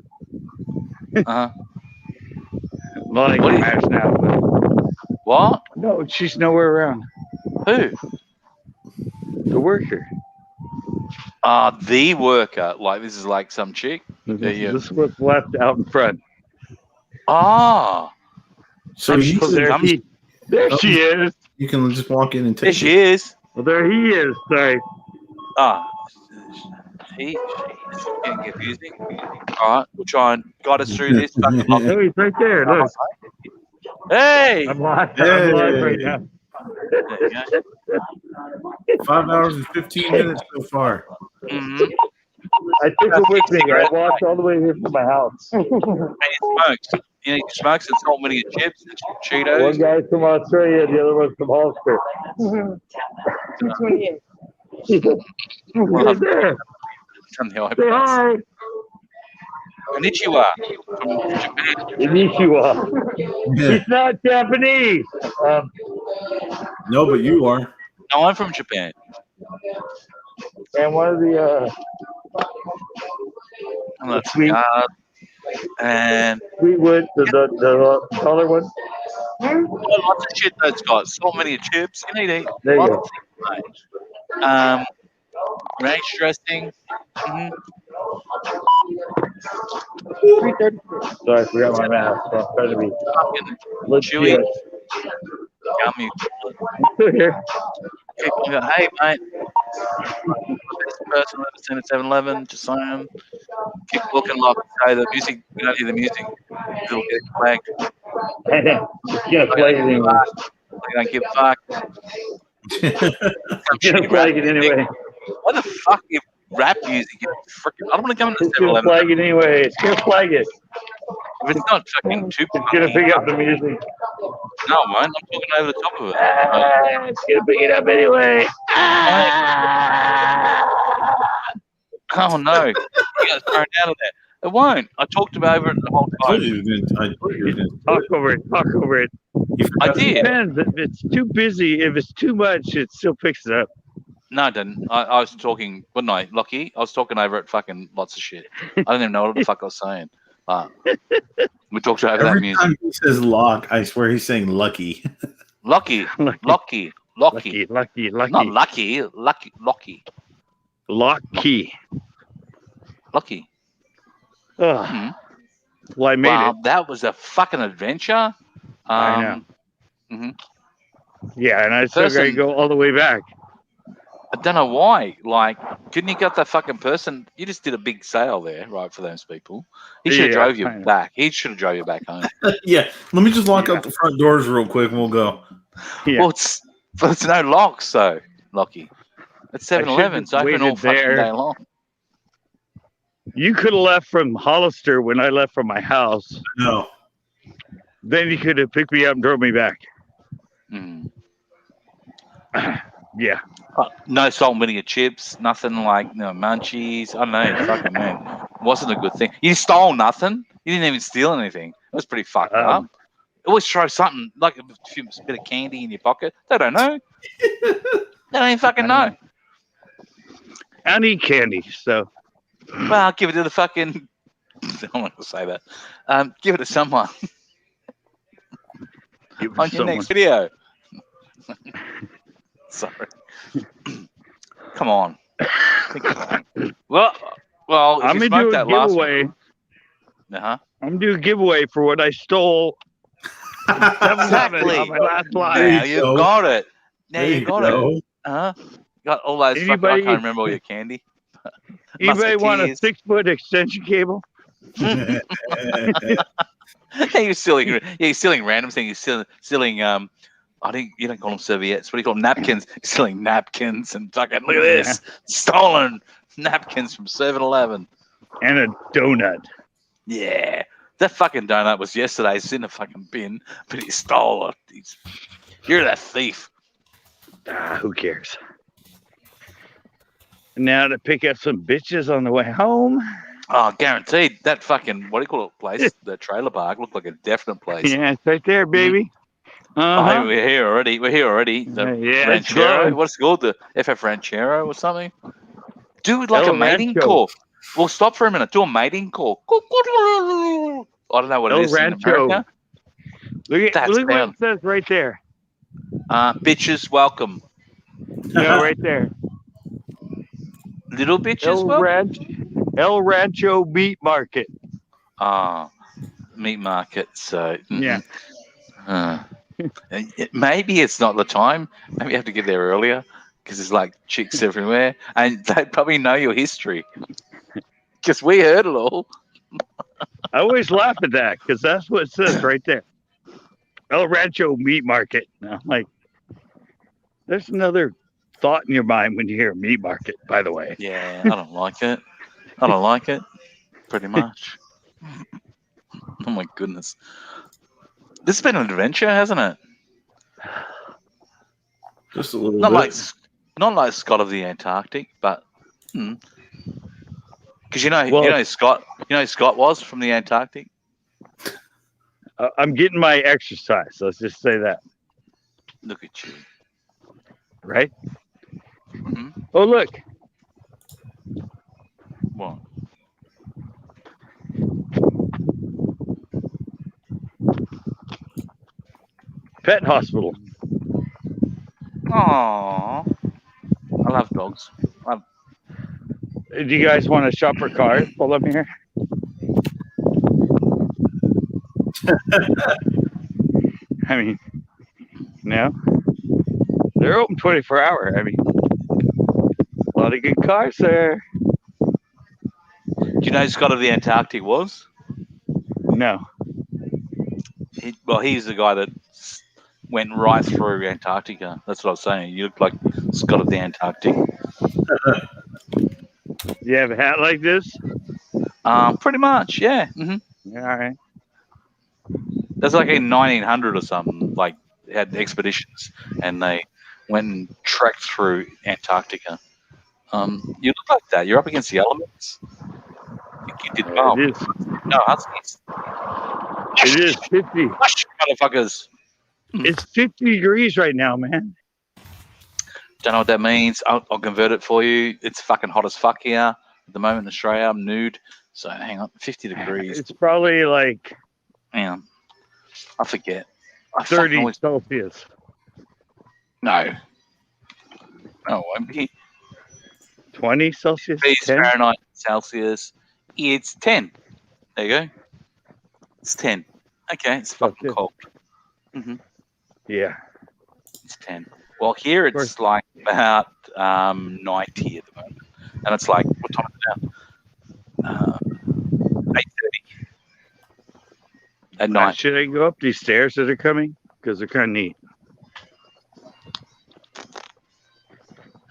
Uh huh. Like What? matters now. What? No, she's nowhere around. Who? The worker. The worker. Like this is like some chick. This Yeah. is what's left out in front. Ah. So And you she's can, coming. There she is. you can just walk in and take There she is. Well, there he is. Sorry. Ah. She's getting confusing. All right, we'll try and guide us through this. Oh, he's right there. Look. Hey. I'm live. Hey. I'm live right now. There you go. 5 hours and 15 minutes so far. Mm-hmm. I took it with me. I walked all the way here from my house. And it smokes. You know, smokes and salt and vinegar chips and Cheetos. One guy's from Australia, the other one's from Holster. He's there. From the Say iPads. hi. Konnichiwa from Japan. Konnichiwa. Yeah. He's not Japanese. No, but you are. No, I'm from Japan. And one of the I'm not Sweet. and Sweetwood, the taller one. lots of shit that's got so many chips. You need to eat There you lots go. of things, mate. Ranch dressing. Mm-hmm. Sorry, I forgot my mask. I'm trying to be Fucking legit. chewy. Yummy. I'm still here. People go, hey, mate. Best person I've ever seen at 7-Eleven. Just saying. Keep looking like, say, the music, you don't hear the music. It'll get flagged. It's gonna flag it anyway. They don't give a fuck. It's gonna flag it anyway. What the fuck is rap music? Freaking, I don't want to come into It's gonna 7-Eleven. flag it anyway. It's gonna flag it. If it's not fucking too It's gonna pick up the music. No, it won't. I'm talking over the top of it. It's gonna pick it up anyway. Oh no. You got thrown out of there. It won't. I talked about it the whole I told time. you you were gonna Talk over it. Talk over it. I did. Depends. If it's too busy, if it's too much, it still picks it up. No, I didn't. I was talking, wasn't I, Lockie? I was talking over it fucking lots of shit. I don't even know what the fuck I was saying. We talked over that Every music. time he says lock, I swear he's saying lucky. Lucky. Lucky, lucky. Not lucky. Lucky. Lucky. Lucky. Ugh. Hmm. Well, I made Wow, it. that was a fucking adventure. I know. Mhm. Yeah, and I still gotta Person- go all the way back. I don't know why. Like, couldn't you got that fucking person? You just did a big sale there, right, for those people. He should have Yeah, drove you I know. back. He should have drove you back home. Yeah, let me just lock Yeah. up the front doors real quick and we'll go. Yeah. Well, it's no locks, though, Lockie. It's 7-Eleven. It's just open all waited fucking there. day long. You could have left from Hollister when I left from my house. No. Then you could have picked me up and drove me back. Mm. Yeah. No salt and vinegar chips, nothing like munchies. I don't know, fucking man, wasn't a good thing. You stole nothing. You didn't even steal anything. It was pretty fucked up. Always throw something like a bit of candy in your pocket. They don't know. They don't even fucking know. I don't eat candy, so Well, give it to the fucking. I don't want to say that. Give it to someone give it on to your someone. next video. Sorry. Come on. Well, if I'm you gonna do smoked a that last giveaway. one. Uh-huh. I'm gonna do a giveaway for what I stole. 7-Eleven on my last live. Now you got it. Now There you you got go. it. Got all those fucking, I can't remember all your candy. Anybody want a Musketeers. 6-foot extension cable? You're stealing random things. You're stealing you don't call them serviettes. What do you call them? Napkins. You're stealing napkins and fucking look at this. Stolen napkins from 7-Eleven. And a donut. Yeah. That fucking donut was yesterday. It's in a fucking bin, but he stole it. You're that thief. Who cares? Now to pick up some bitches on the way home. Oh, guaranteed. That fucking, what do you call it, place? The trailer park looked like a definite place. Yeah, it's right there, baby. Oh, hey, we're here already. The yeah, Ranchero. What's it called? The FF Ranchero or something? Do like El a mating Rancho. call. Well, stop for a minute. Do a mating call. I don't know what it El is in Rancho. America. Look what it says right there. Bitches welcome. No, right there. Little bitches welcome. El Rancho Meat Market. Meat market. So yeah. Maybe it's not the time. Maybe you have to get there earlier because there's like chicks everywhere, and they probably know your history because we heard it all. I always laugh at that because that's what it says right there. El Rancho Meat Market. And I'm like, there's another thought in your mind when you hear meat market, by the way. Yeah, I don't like it. I don't like it. Pretty much. Oh my goodness. This has been an adventure, hasn't it? Just a little not bit. Not like Scott of the Antarctic, but because you know Scott was from the Antarctic. I'm getting my exercise. Let's just say that. Look at you. Right? Mm-hmm. Oh, look. What? Pet hospital. Aww. I love dogs. Do you guys want to shop for cars while I'm here? I mean, no. They're open 24-hour. I mean, a lot of good cars there. Do you know who Scott of the Antarctic was? No. He's the guy that went right through Antarctica. That's what I was saying. You look like Scott of the Antarctic. You have a hat like this? Pretty much, yeah. Mm-hmm. Yeah, all right. That's like in 1900 or something. Like, they had expeditions and they went and trekked through Antarctica. You look like that. You're up against the elements. I think you did well. It is. No, Huskies. It is 50. Hush, motherfuckers. It's 50 degrees right now, man. Don't know what that means. I'll convert it for you. It's fucking hot as fuck here at the moment in Australia. I'm nude. So hang on, 50 degrees. It's probably like... Hang on. I forget. 30 Celsius. No. Oh, it won't be. 20 Celsius? Degrees 10? Fahrenheit, Celsius. It's 10. There you go. It's 10. Okay, it's fucking cold. Mm-hmm. Yeah. It's 10. Well, here it's like about 90 at the moment. And it's like, what time is it now? 8:30 at night. Should I go up these stairs that are coming? Because they're kind of neat.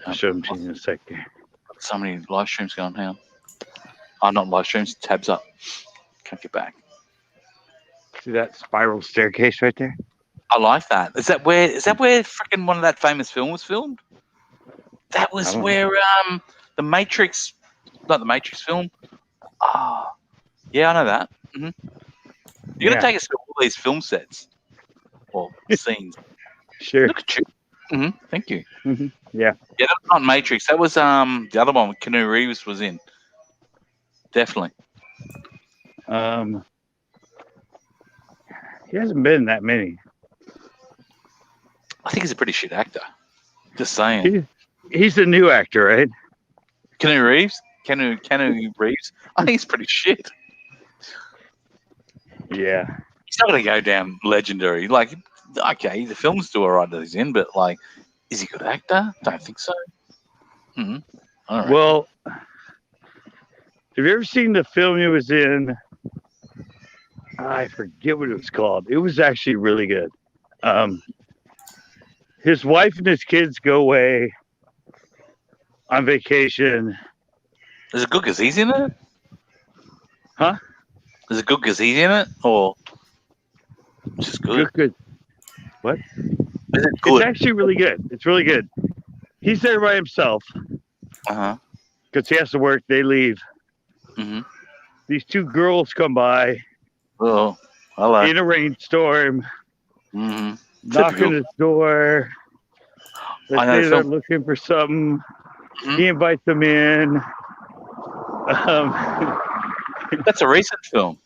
I'll show them to you in a second. So many live streams going on. I'm not live streams, tabs up. Can't get back. See that spiral staircase right there? I like that. Is that where freaking one of that famous film was filmed? That was where the Matrix, not the Matrix film. Oh, yeah, I know that. Mm-hmm. You're gonna take us to all these film sets or scenes. Sure. Look at you. Mm-hmm. Thank you. Mm-hmm. Yeah. Yeah, that's not Matrix. That was the other one with Keanu Reeves was in. Definitely. He hasn't been in that many. I think he's a pretty shit actor. Just saying. He's a new actor, right? Keanu Reeves. Keanu Reeves. I think he's pretty shit. Yeah. He's not going to go down legendary. Like, okay, the film's do alright that he's in, but like, is he a good actor? Don't think so. Well, have you ever seen the film he was in? I forget what it was called. It was actually really good. His wife and his kids go away on vacation. Is it good because he's in it? Huh? Is it good because he's in it, or just good? Good. What? Is it good? It's actually really good. It's really good. He's there by himself. Because he has to work. They leave. These two girls come by. Oh, hello. In a rainstorm. Knock on his door. They say they're looking for something. He invites them in. That's a recent film.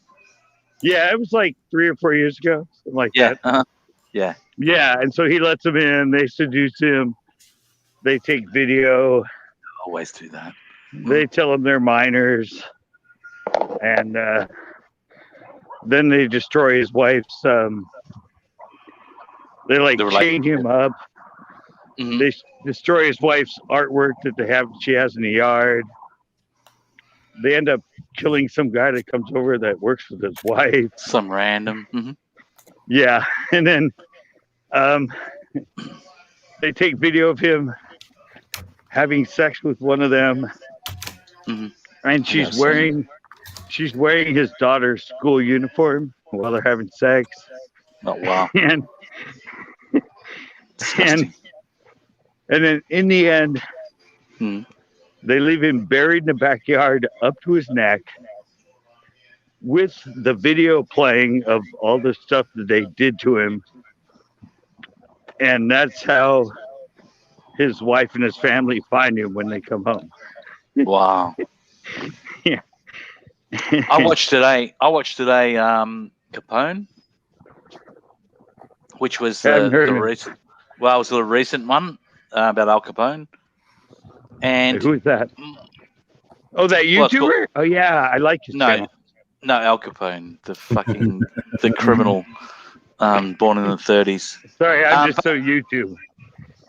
Yeah, it was like 3 or 4 years ago, something like that. Yeah. Yeah, and so he lets them in. They seduce him. They take video. Always do that. They tell them they're minors, and then they destroy his wife's. They chain him up. They destroy his wife's artwork that she has in the yard. They end up killing some guy that comes over that works with his wife. Some random. Yeah, and then they take video of him having sex with one of them, and she's wearing his daughter's school uniform while they're having sex. Oh wow! and then in the end, they leave him buried in the backyard up to his neck, with the video playing of all the stuff that they did to him. And that's how his wife and his family find him when they come home. Wow. Yeah. I watched today Capone, which was the recent. Well, it was the recent one about Al Capone. And who is that? Oh, that YouTuber? Oh yeah, I like his channel. No, Al Capone, the fucking the criminal, born in the 30s. Sorry, I'm just so YouTube.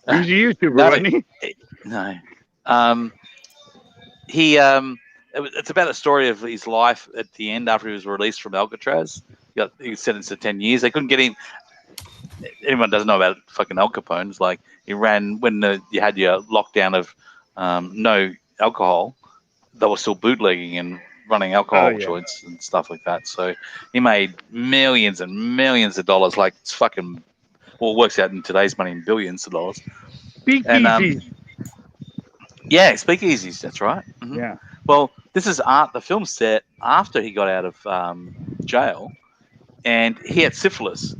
He was a YouTuber, wasn't he? No. It's about a story of his life at the end after he was released from Alcatraz. He was sentenced to 10 years. They couldn't get him. Anyone doesn't know about fucking Al Capone. It's like he ran when you had your lockdown of no alcohol. They were still bootlegging and running alcohol joints and stuff like that. So he made millions and millions of dollars. Like it's fucking, well, it works out in today's money in billions of dollars. Speakeasies. Yeah, speakeasies. That's right. Yeah. Well, this is the film set after he got out of jail, and he had syphilis.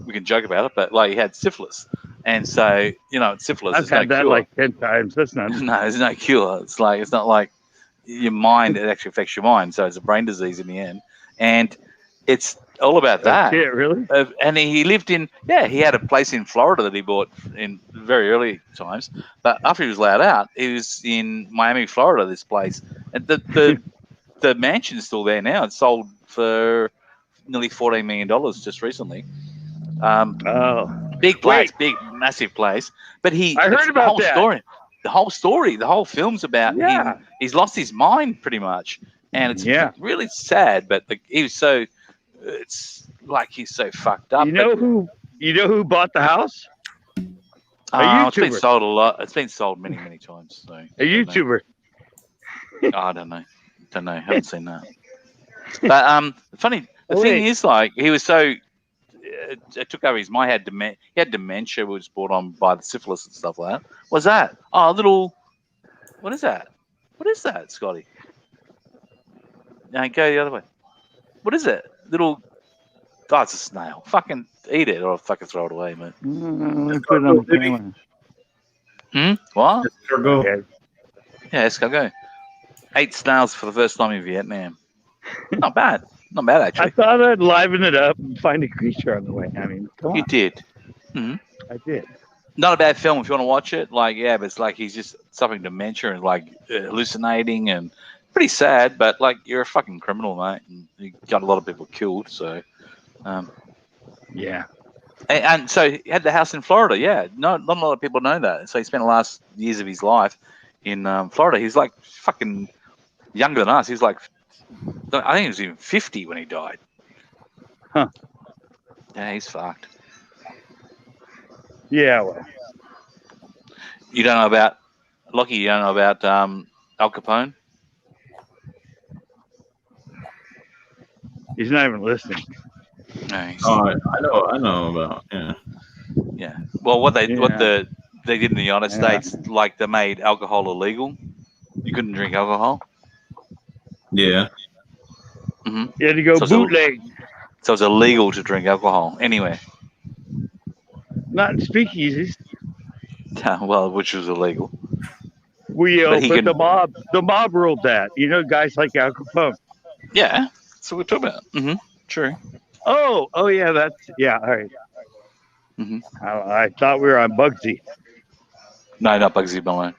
We can joke about it, but like he had syphilis, and so syphilis. I've had that like 10 times. That's not. No, there's no cure. It's not like your mind. It actually affects your mind, so it's a brain disease in the end, and it's all about that. Yeah, really. And he lived in. Yeah, he had a place in Florida that he bought in very early times, but after he was allowed out, he was in Miami, Florida. This place, and the mansion's still there now. It's sold for nearly $14 million just recently. Big place, big, massive place. But I heard about that. The whole film's about him. He's lost his mind pretty much, and it's really sad. But he was so, it's like he's so fucked up. You know who bought the house? It's been sold a lot. It's been sold many, many times. So a YouTuber. I don't know. Haven't seen that. But funny. The thing is, like, he was so. It took over his mind. He had dementia, which was brought on by the syphilis and stuff like that. What's that? Oh, a little. What is that? What is that, Scotty? No, go the other way. What is it? Little. Oh, it's a snail. Fucking eat it or fucking throw it away, mate. Put it on the camera. What? Escargot. Yeah, escargot. 8 snails for the first time in Vietnam. Not bad. Not bad, actually. I thought I'd liven it up and find a creature on the way. I mean, come on. You did. I did. Not a bad film if you want to watch it. Like, yeah, but it's like he's just suffering dementia and like hallucinating and pretty sad. But like, you're a fucking criminal, mate, and you got a lot of people killed. So, yeah. And so he had the house in Florida. Yeah, not a lot of people know that. So he spent the last years of his life in Florida. He's like fucking younger than us. He's like, I think he was even 50 when he died. Huh. Yeah, he's fucked. Yeah, well. You don't know about Lockie. You don't know about Al Capone. He's not even listening. No, I know about yeah. Well, what they did in the United States, like they made alcohol illegal. You couldn't drink alcohol. Yeah. Mm-hmm. You had to go bootleg. So it's illegal to drink alcohol anyway. Not in speakeasies. Well, which was illegal. The mob ruled that. You know, guys like Al Capone. Yeah, that's what we're talking about. Mm-hmm. True. Oh yeah, all right. Mm-hmm. I thought we were on Bugsy. No, not Bugsy Malone.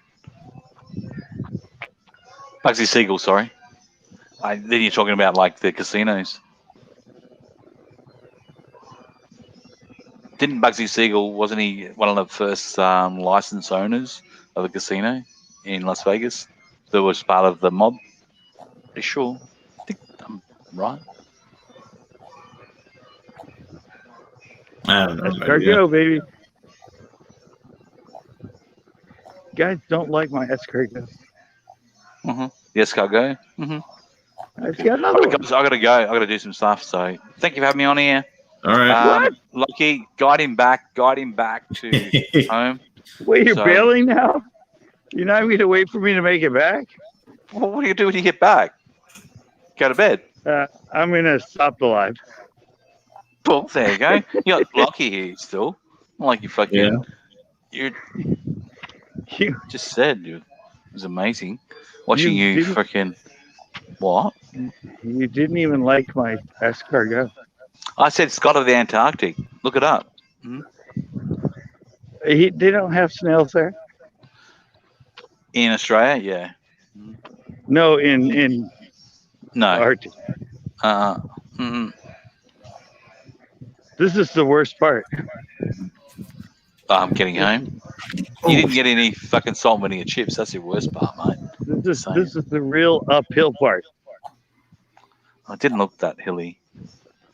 Bugsy Siegel, sorry. Then you're talking about like the casinos. Didn't Bugsy Siegel, wasn't he one of the first licensed owners of a casino in Las Vegas that was part of the mob? Pretty sure. I think I'm right. Escargot, baby. Guys don't like my escargot. Mm-hmm. The escargot. Mm-hmm. I've got another one. I gotta go. I gotta do some stuff. So thank you for having me on here. All right. Lucky, guide him back to home. Wait, you're bailing now? You're not going to wait for me to make it back? Well, what do you do when you get back? Go to bed. I'm going to stop the live. Well, there you go. You got Lucky here still. Not like you fucking. Yeah. You just said, dude. It was amazing watching you freaking. What? You didn't even like my escargot. I said Scott of the Antarctic. Look it up. Hmm? They don't have snails there? In Australia, yeah. No, in no Arctic. This is the worst part. I'm getting home. You didn't get any fucking salt vinegar chips. That's the worst part, mate. This is the real uphill part. I didn't look that hilly.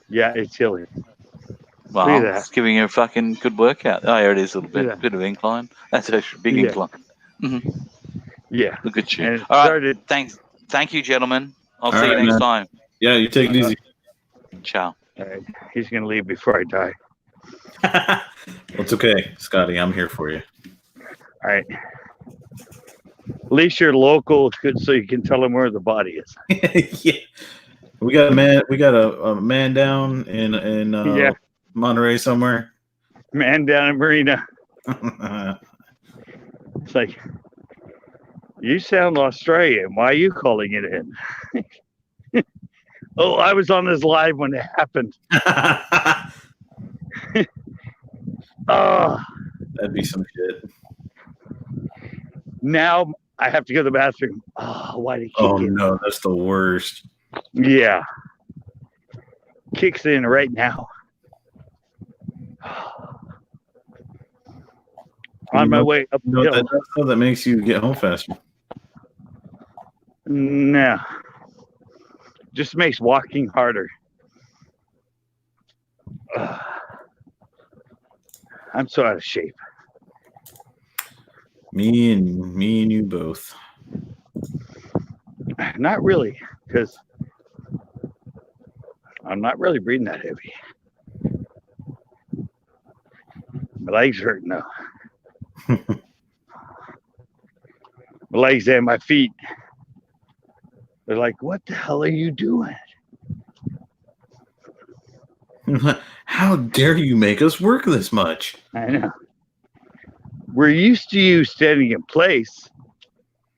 Yeah, it's hilly. Well, it's giving you a fucking good workout. Oh, here it is, a little bit of incline. That's a big incline. Mm-hmm. Yeah. Look at you. All right. Thank you, gentlemen. I'll see you next time. Yeah, you take it easy. Ciao. All right. He's going to leave before I die. Well, it's okay, Scotty. I'm here for you. All right. At least you're local, so you can tell him where the body is. Yeah. We got a man down in Monterey somewhere. Man down in Marina. It's like, you sound Australian. Why are you calling it in? Oh, I was on this live when it happened. Oh, that'd be some shit. Now I have to go to the bathroom. Oh, why did he kick in? No, that's the worst. Yeah. Kicks in right now. On my way up the hill. That makes you get home faster. No. Just makes walking harder. I'm so out of shape. Me and you both. Not really, because I'm not really breathing that heavy. My legs hurting though. My legs and my feet. They're like, what the hell are you doing? How dare you make us work this much? I know. We're used to you standing in place,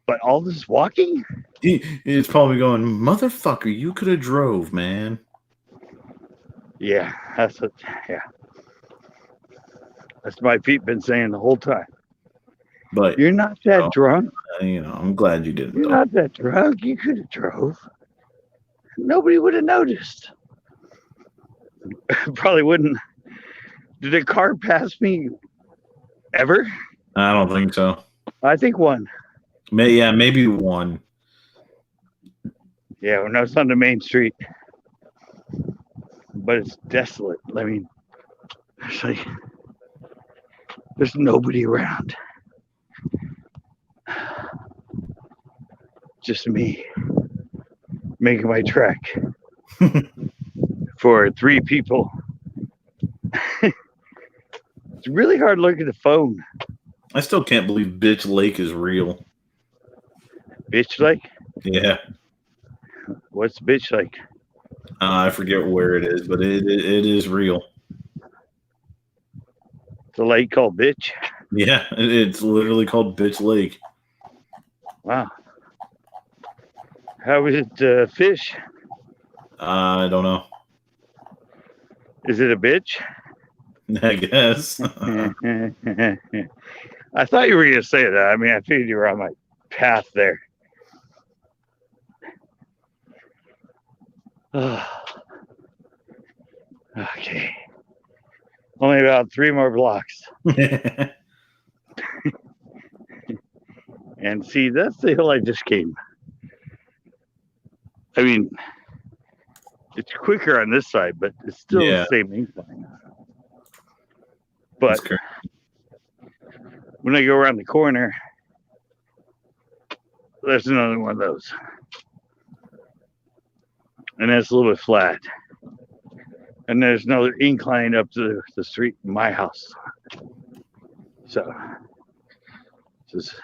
but all this walking? It's probably going, motherfucker, you could have drove, man. Yeah, that's what, yeah. That's my feet been saying the whole time. But you're not that drunk. I'm glad you didn't. You're not that drunk. You could have drove. Nobody would have noticed. Probably wouldn't. Did a car pass me ever? I don't think so. I think one. Maybe one. Yeah, when I was on the main street. But it's desolate. I mean, there's nobody around. Just me making my trek for 3 people. It's really hard to look at the phone. I still can't believe Bitch Lake is real. Bitch Lake? Yeah. What's Bitch Lake? I forget where it is, but it is real. It's a lake called Bitch? Yeah, it's literally called Bitch Lake. Wow. How is it fish? I don't know. Is it a bitch? I guess. I thought you were going to say that. I mean, I figured you were on my path there. Okay. Only about 3 more blocks. And see, that's the hill I just came. I mean, it's quicker on this side, but it's still the same incline. But when I go around the corner, there's another one of those. And that's a little bit flat. And there's another incline up to the street in my house. So, just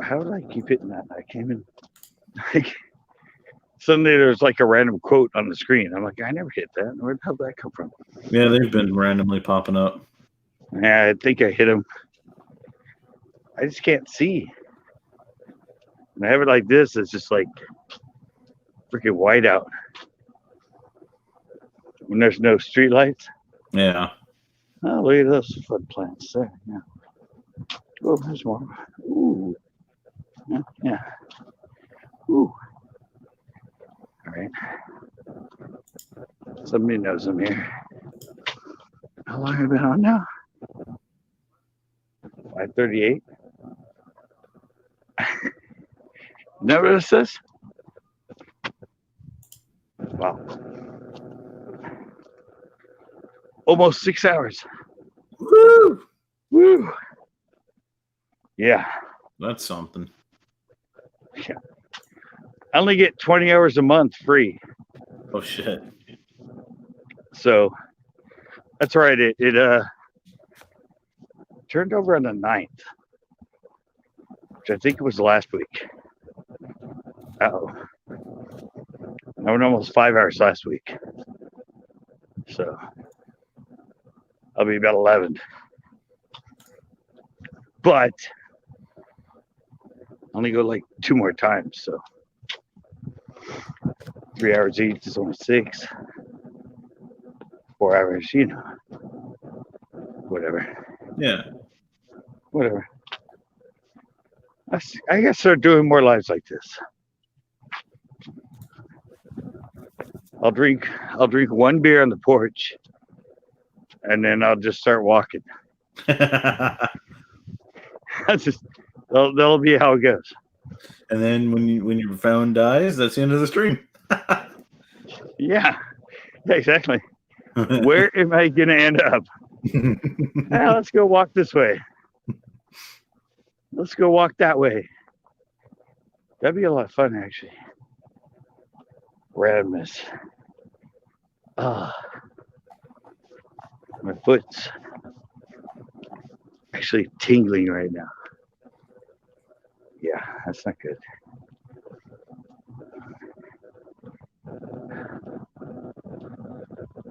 how did I keep hitting that? I came in, like, suddenly there's like a random quote on the screen. I'm like, I never hit that. Where the hell did that come from? Yeah, they've been randomly popping up. Yeah, I think I hit them. I just can't see. When I have it like this, it's just like freaking white out. When there's no street lights. Yeah. Oh, look at those flood plants there. Yeah. Oh, there's more. Ooh. Yeah. Ooh. All right. Somebody knows I'm here. How long have I been on now? 5:38. Know what it says? Wow. Almost 6 hours. Woo! Woo! Yeah. That's something. Yeah. I only get 20 hours a month free. Oh shit. So that's right. It turned over on the 9th, which I think it was last week. Uh-oh. I went almost 5 hours last week. So I'll be about 11. But I only go like 2 more times, so 3 hours each is only 6. 4 hours, whatever. Yeah. Whatever. I guess they're doing more lives like this. I'll drink 1 beer on the porch, and then I'll just start walking. That'll be how it goes. And then when your phone dies, that's the end of the stream. Yeah, exactly. Where am I gonna end up? Let's go walk this way. Let's go walk that way. That'd be a lot of fun, actually. Randomness. My foot's actually tingling right now. Yeah, that's not good.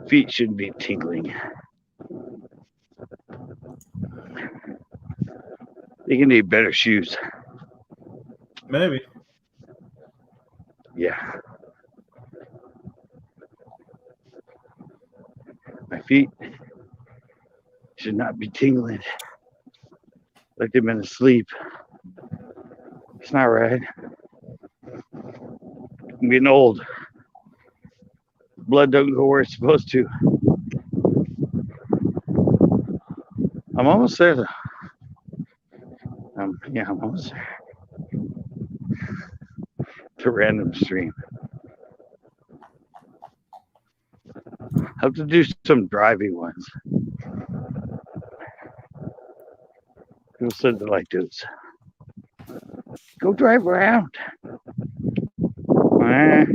Feet shouldn't be tingling. They can need better shoes. Maybe. Yeah. My feet should not be tingling like they've been asleep. It's not right. I'm getting old. Blood don't go where it's supposed to. I'm almost there though. Yeah, I'm almost there. It's a random stream. I have to do some driving ones. People said they like those. Go drive around. Yeah.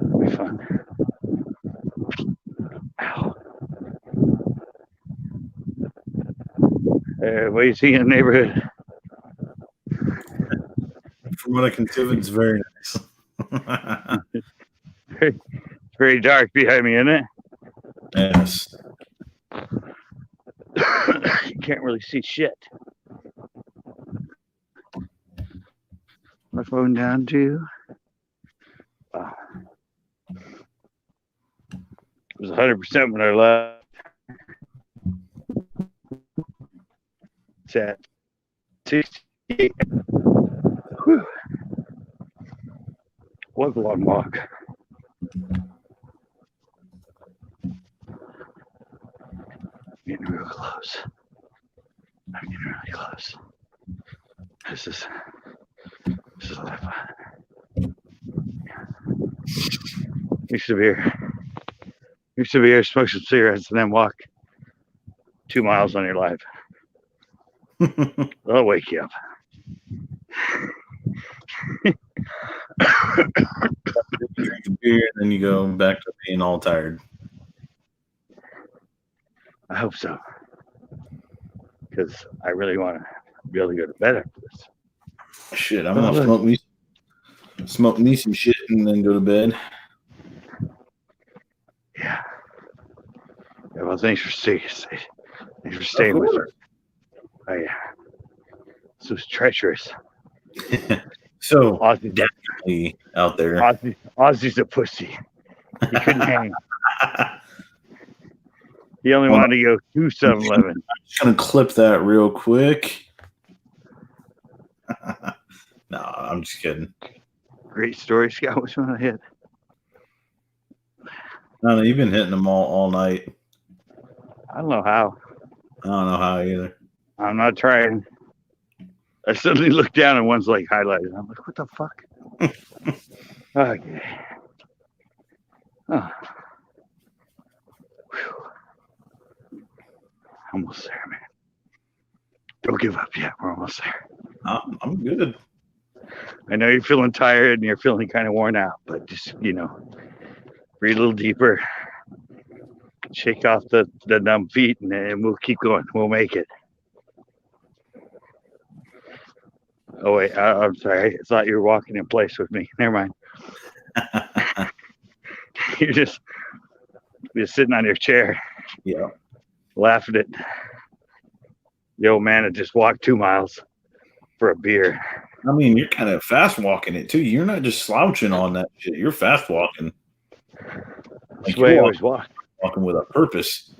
It'll be fun. Ow. What do you see in the neighborhood? From what I can tell, it's very nice. It's very dark behind me, isn't it? Yes. You can't really see shit. My phone down too. Wow. It was 100% when I left. It's at 68. Whew. Was a long walk. Getting real close. I'm getting really close. This is a lot of fun. Used to be here, smoke some cigarettes, and then walk 2 miles on your life. That'll wake you up. You drink a beer, and then you go back to being all tired. I hope so. Because I really want to be able to go to bed after this. Shit, I'm gonna smoke me some shit and then go to bed. Yeah. Well, thanks for staying with me. Oh yeah. This was treacherous. So Ozzy, definitely out there. Ozzy's a pussy. He couldn't hang. He only wanted to go to 7-Eleven. I'm just gonna clip that real quick. No, I'm just kidding. Great story, Scott. Which one I hit? No, you've been hitting them all night. I don't know how. I don't know how either. I'm not trying. I suddenly looked down and one's like highlighted. I'm like, what the fuck? Okay. Oh. Whew. Almost there, man. Don't give up yet. We're almost there. I'm good. I know you're feeling tired and you're feeling kind of worn out, but just, breathe a little deeper. Shake off the numb feet, and then we'll keep going. We'll make it. Oh, wait. I'm sorry. I thought you were walking in place with me. Never mind. You're just sitting on your chair. Yeah. Laughing at the old man that just walked 2 miles for a beer. I mean, you're kind of fast walking it too. You're not just slouching on that shit. You're fast walking. That's the way I always walk. Walking with a purpose.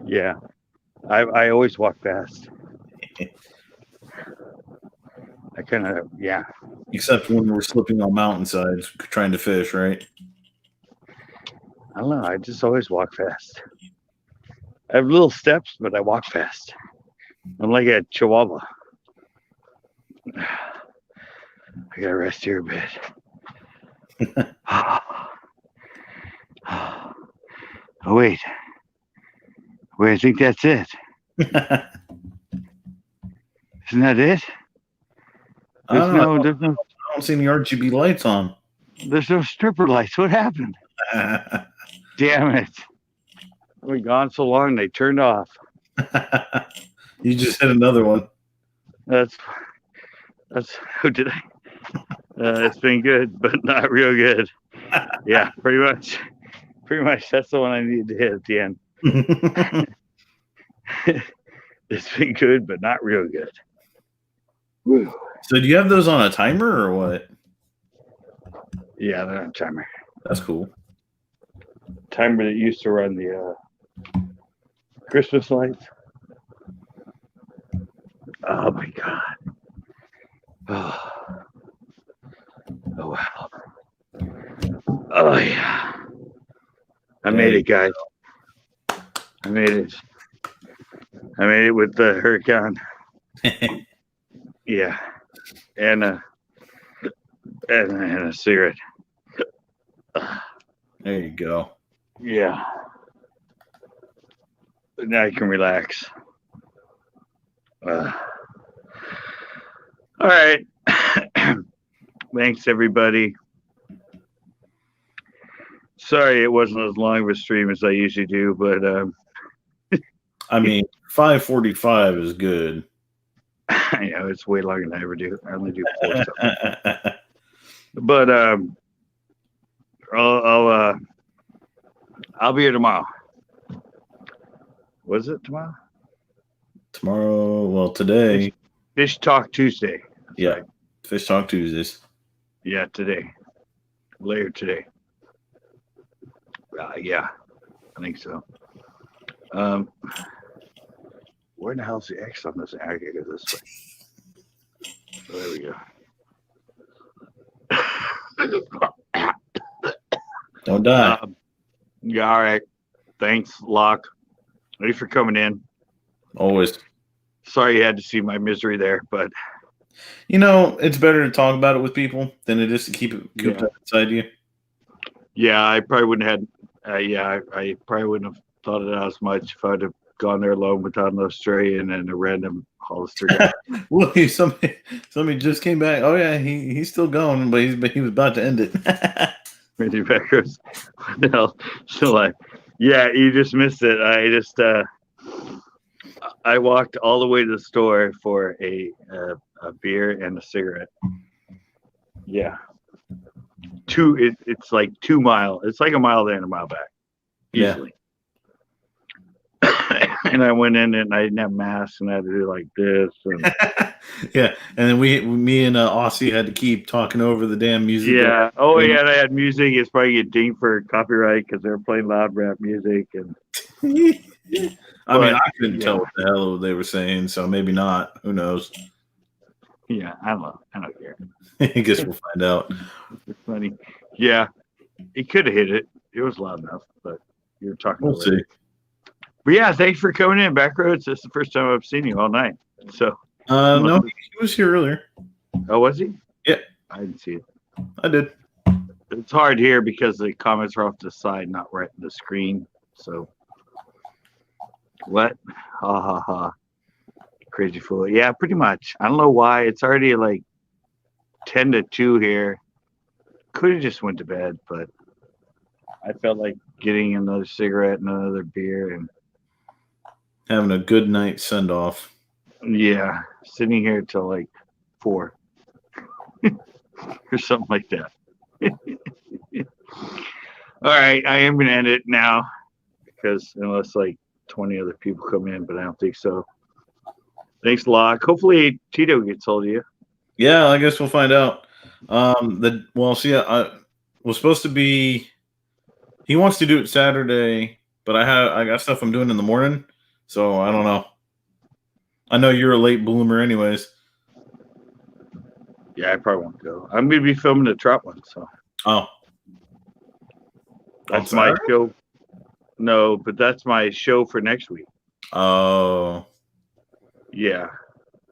Yeah. I always walk fast. I kind of, yeah. Except when we're slipping on mountainsides trying to fish, right? I don't know. I just always walk fast. I have little steps, but I walk fast. I'm like a chihuahua. I gotta rest here a bit. Oh, wait. I think that's it. Isn't that it? I don't see any RGB lights on. There's no stripper lights. What happened? Damn it. I've been gone so long, they turned off. You just hit another one. That's who did I? It's been good, but not real good. Yeah, pretty much. That's the one I needed to hit at the end. It's been good, but not real good. Whew. So do you have those on a timer or what? Yeah, they're on a timer. That's cool. Timer that used to run the Christmas lights. Oh my God. Oh, wow. Oh yeah. I made it, guys. I made it. I made it with the Huracan. Yeah. And a cigarette. There you go. Yeah. Now you can relax. All right. Thanks, everybody. Sorry it wasn't as long of a stream as I usually do, but I mean, 5:45 is good. I know it's way longer than I ever do. I only do 4 stuff. But I'll be here tomorrow. Was it tomorrow? Tomorrow, well, today. Fish Talk Tuesday. Yeah, right. Fish Talk Tuesdays. Yeah, today. Later today. Yeah, I think so. Where in the hell's the X on this? I gotta go this way. So there we go. Don't die. Yeah, all right. Thanks, Locke. Thanks for coming in. Always. Sorry you had to see my misery there, but you know, it's better to talk about it with people than it is to keep it cooped up inside you. Yeah, I probably wouldn't have I probably wouldn't have thought of that as much if I'd have gone there alone without an Australian and a random Hollister guy. Well, somebody just came back. Oh yeah, he's still going, but he was about to end it. Randy Beckers. No, so like, yeah, you just missed it. I walked all the way to the store for a beer and a cigarette. Yeah. It's like 2 miles. It's like a mile there and a mile back. Easily. Yeah. And I went in and I didn't have masks and I had to do like this. And yeah. And then me and Aussie had to keep talking over the damn music. Yeah. Oh, yeah. And I had music. It's probably get dinged for copyright because they were playing loud rap music. And I mean, I couldn't tell what the hell they were saying, so maybe not. Who knows? Yeah, I don't know. I don't care. I guess we'll find out. It's funny. Yeah, it could have hit it. It was loud enough, but you were talking. We'll see. But yeah, thanks for coming in, Backroads. This is the first time I've seen you all night. So no, he was here earlier. Oh, was he? Yeah, I didn't see it. I did. It's hard here because the comments are off to the side, not right in the screen. So what? Ha ha ha. Crazy fool. Yeah, pretty much. I don't know why. It's already like 10 to 2 here. Could have just went to bed, but I felt like getting another cigarette and another beer and having a good night send off. Yeah, sitting here till like 4 or something like that. All right, I am going to end it now because unless like 20 other people come in, but I don't think so. Thanks, Locke. Hopefully Tito gets hold of you. Yeah, I guess we'll find out. I was supposed to be. He wants to do it Saturday, but I got stuff I'm doing in the morning, so I don't know. I know you're a late bloomer, anyways. Yeah, I probably won't go. I'm going to be filming the trout one, so. Oh. That's my show. No, but that's my show for next week. Oh. Yeah.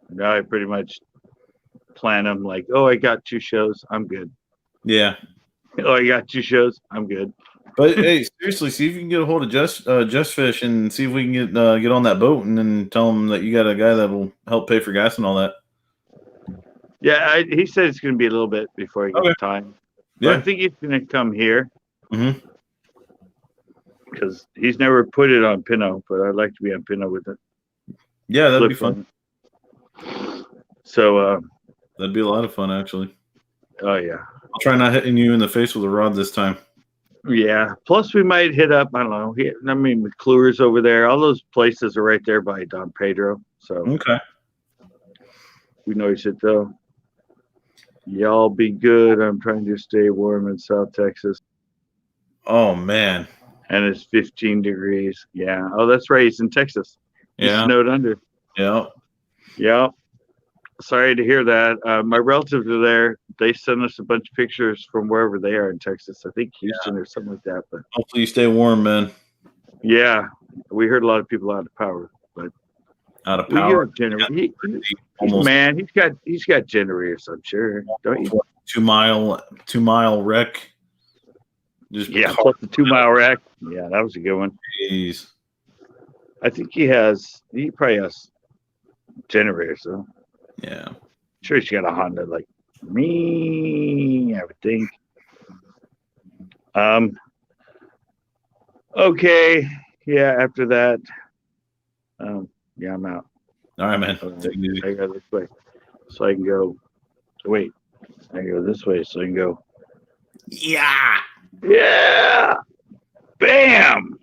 Now I pretty much plan them like, oh, I got 2 shows. I'm good. Yeah. Oh, I got 2 shows. I'm good. But hey, seriously, see if you can get a hold of Just Fish and see if we can get on that boat and then tell them that you got a guy that will help pay for gas and all that. Yeah, he said it's going to be a little bit before I get the time. But yeah. I think he's going to come here. Mm-hmm. Because he's never put it on Pinot, but I'd like to be on Pinot with it. Yeah, that'd be fun. So that'd be a lot of fun, actually. Oh yeah. I'll try not hitting you in the face with a rod this time. Yeah. Plus, we might hit up. I don't know. I mean, McClure's over there. All those places are right there by Don Pedro. So okay. We know it though. Y'all be good. I'm trying to stay warm in South Texas. Oh man. And it's 15 degrees. Yeah. Oh, that's right. He's in Texas. He snowed under. Yeah. Yeah. Sorry to hear that. My relatives are there. They sent us a bunch of pictures from wherever they are in Texas. I think Houston or something like that. But hopefully you stay warm, man. yeah, we heard a lot of people out of power, but out of power. He's got generators. I'm sure, don't you? 2 mile wreck. Just plus the 2 mile wreck. Yeah, that was a good one. Jeez. I think he probably has generators though. Yeah. Sure, he's got a Honda like me, I would think. Okay. Yeah, after that. Yeah, I'm out. All right, man. I go this way. So I can go. Wait. I go this way so I can go. Yeah. Yeah. Bam.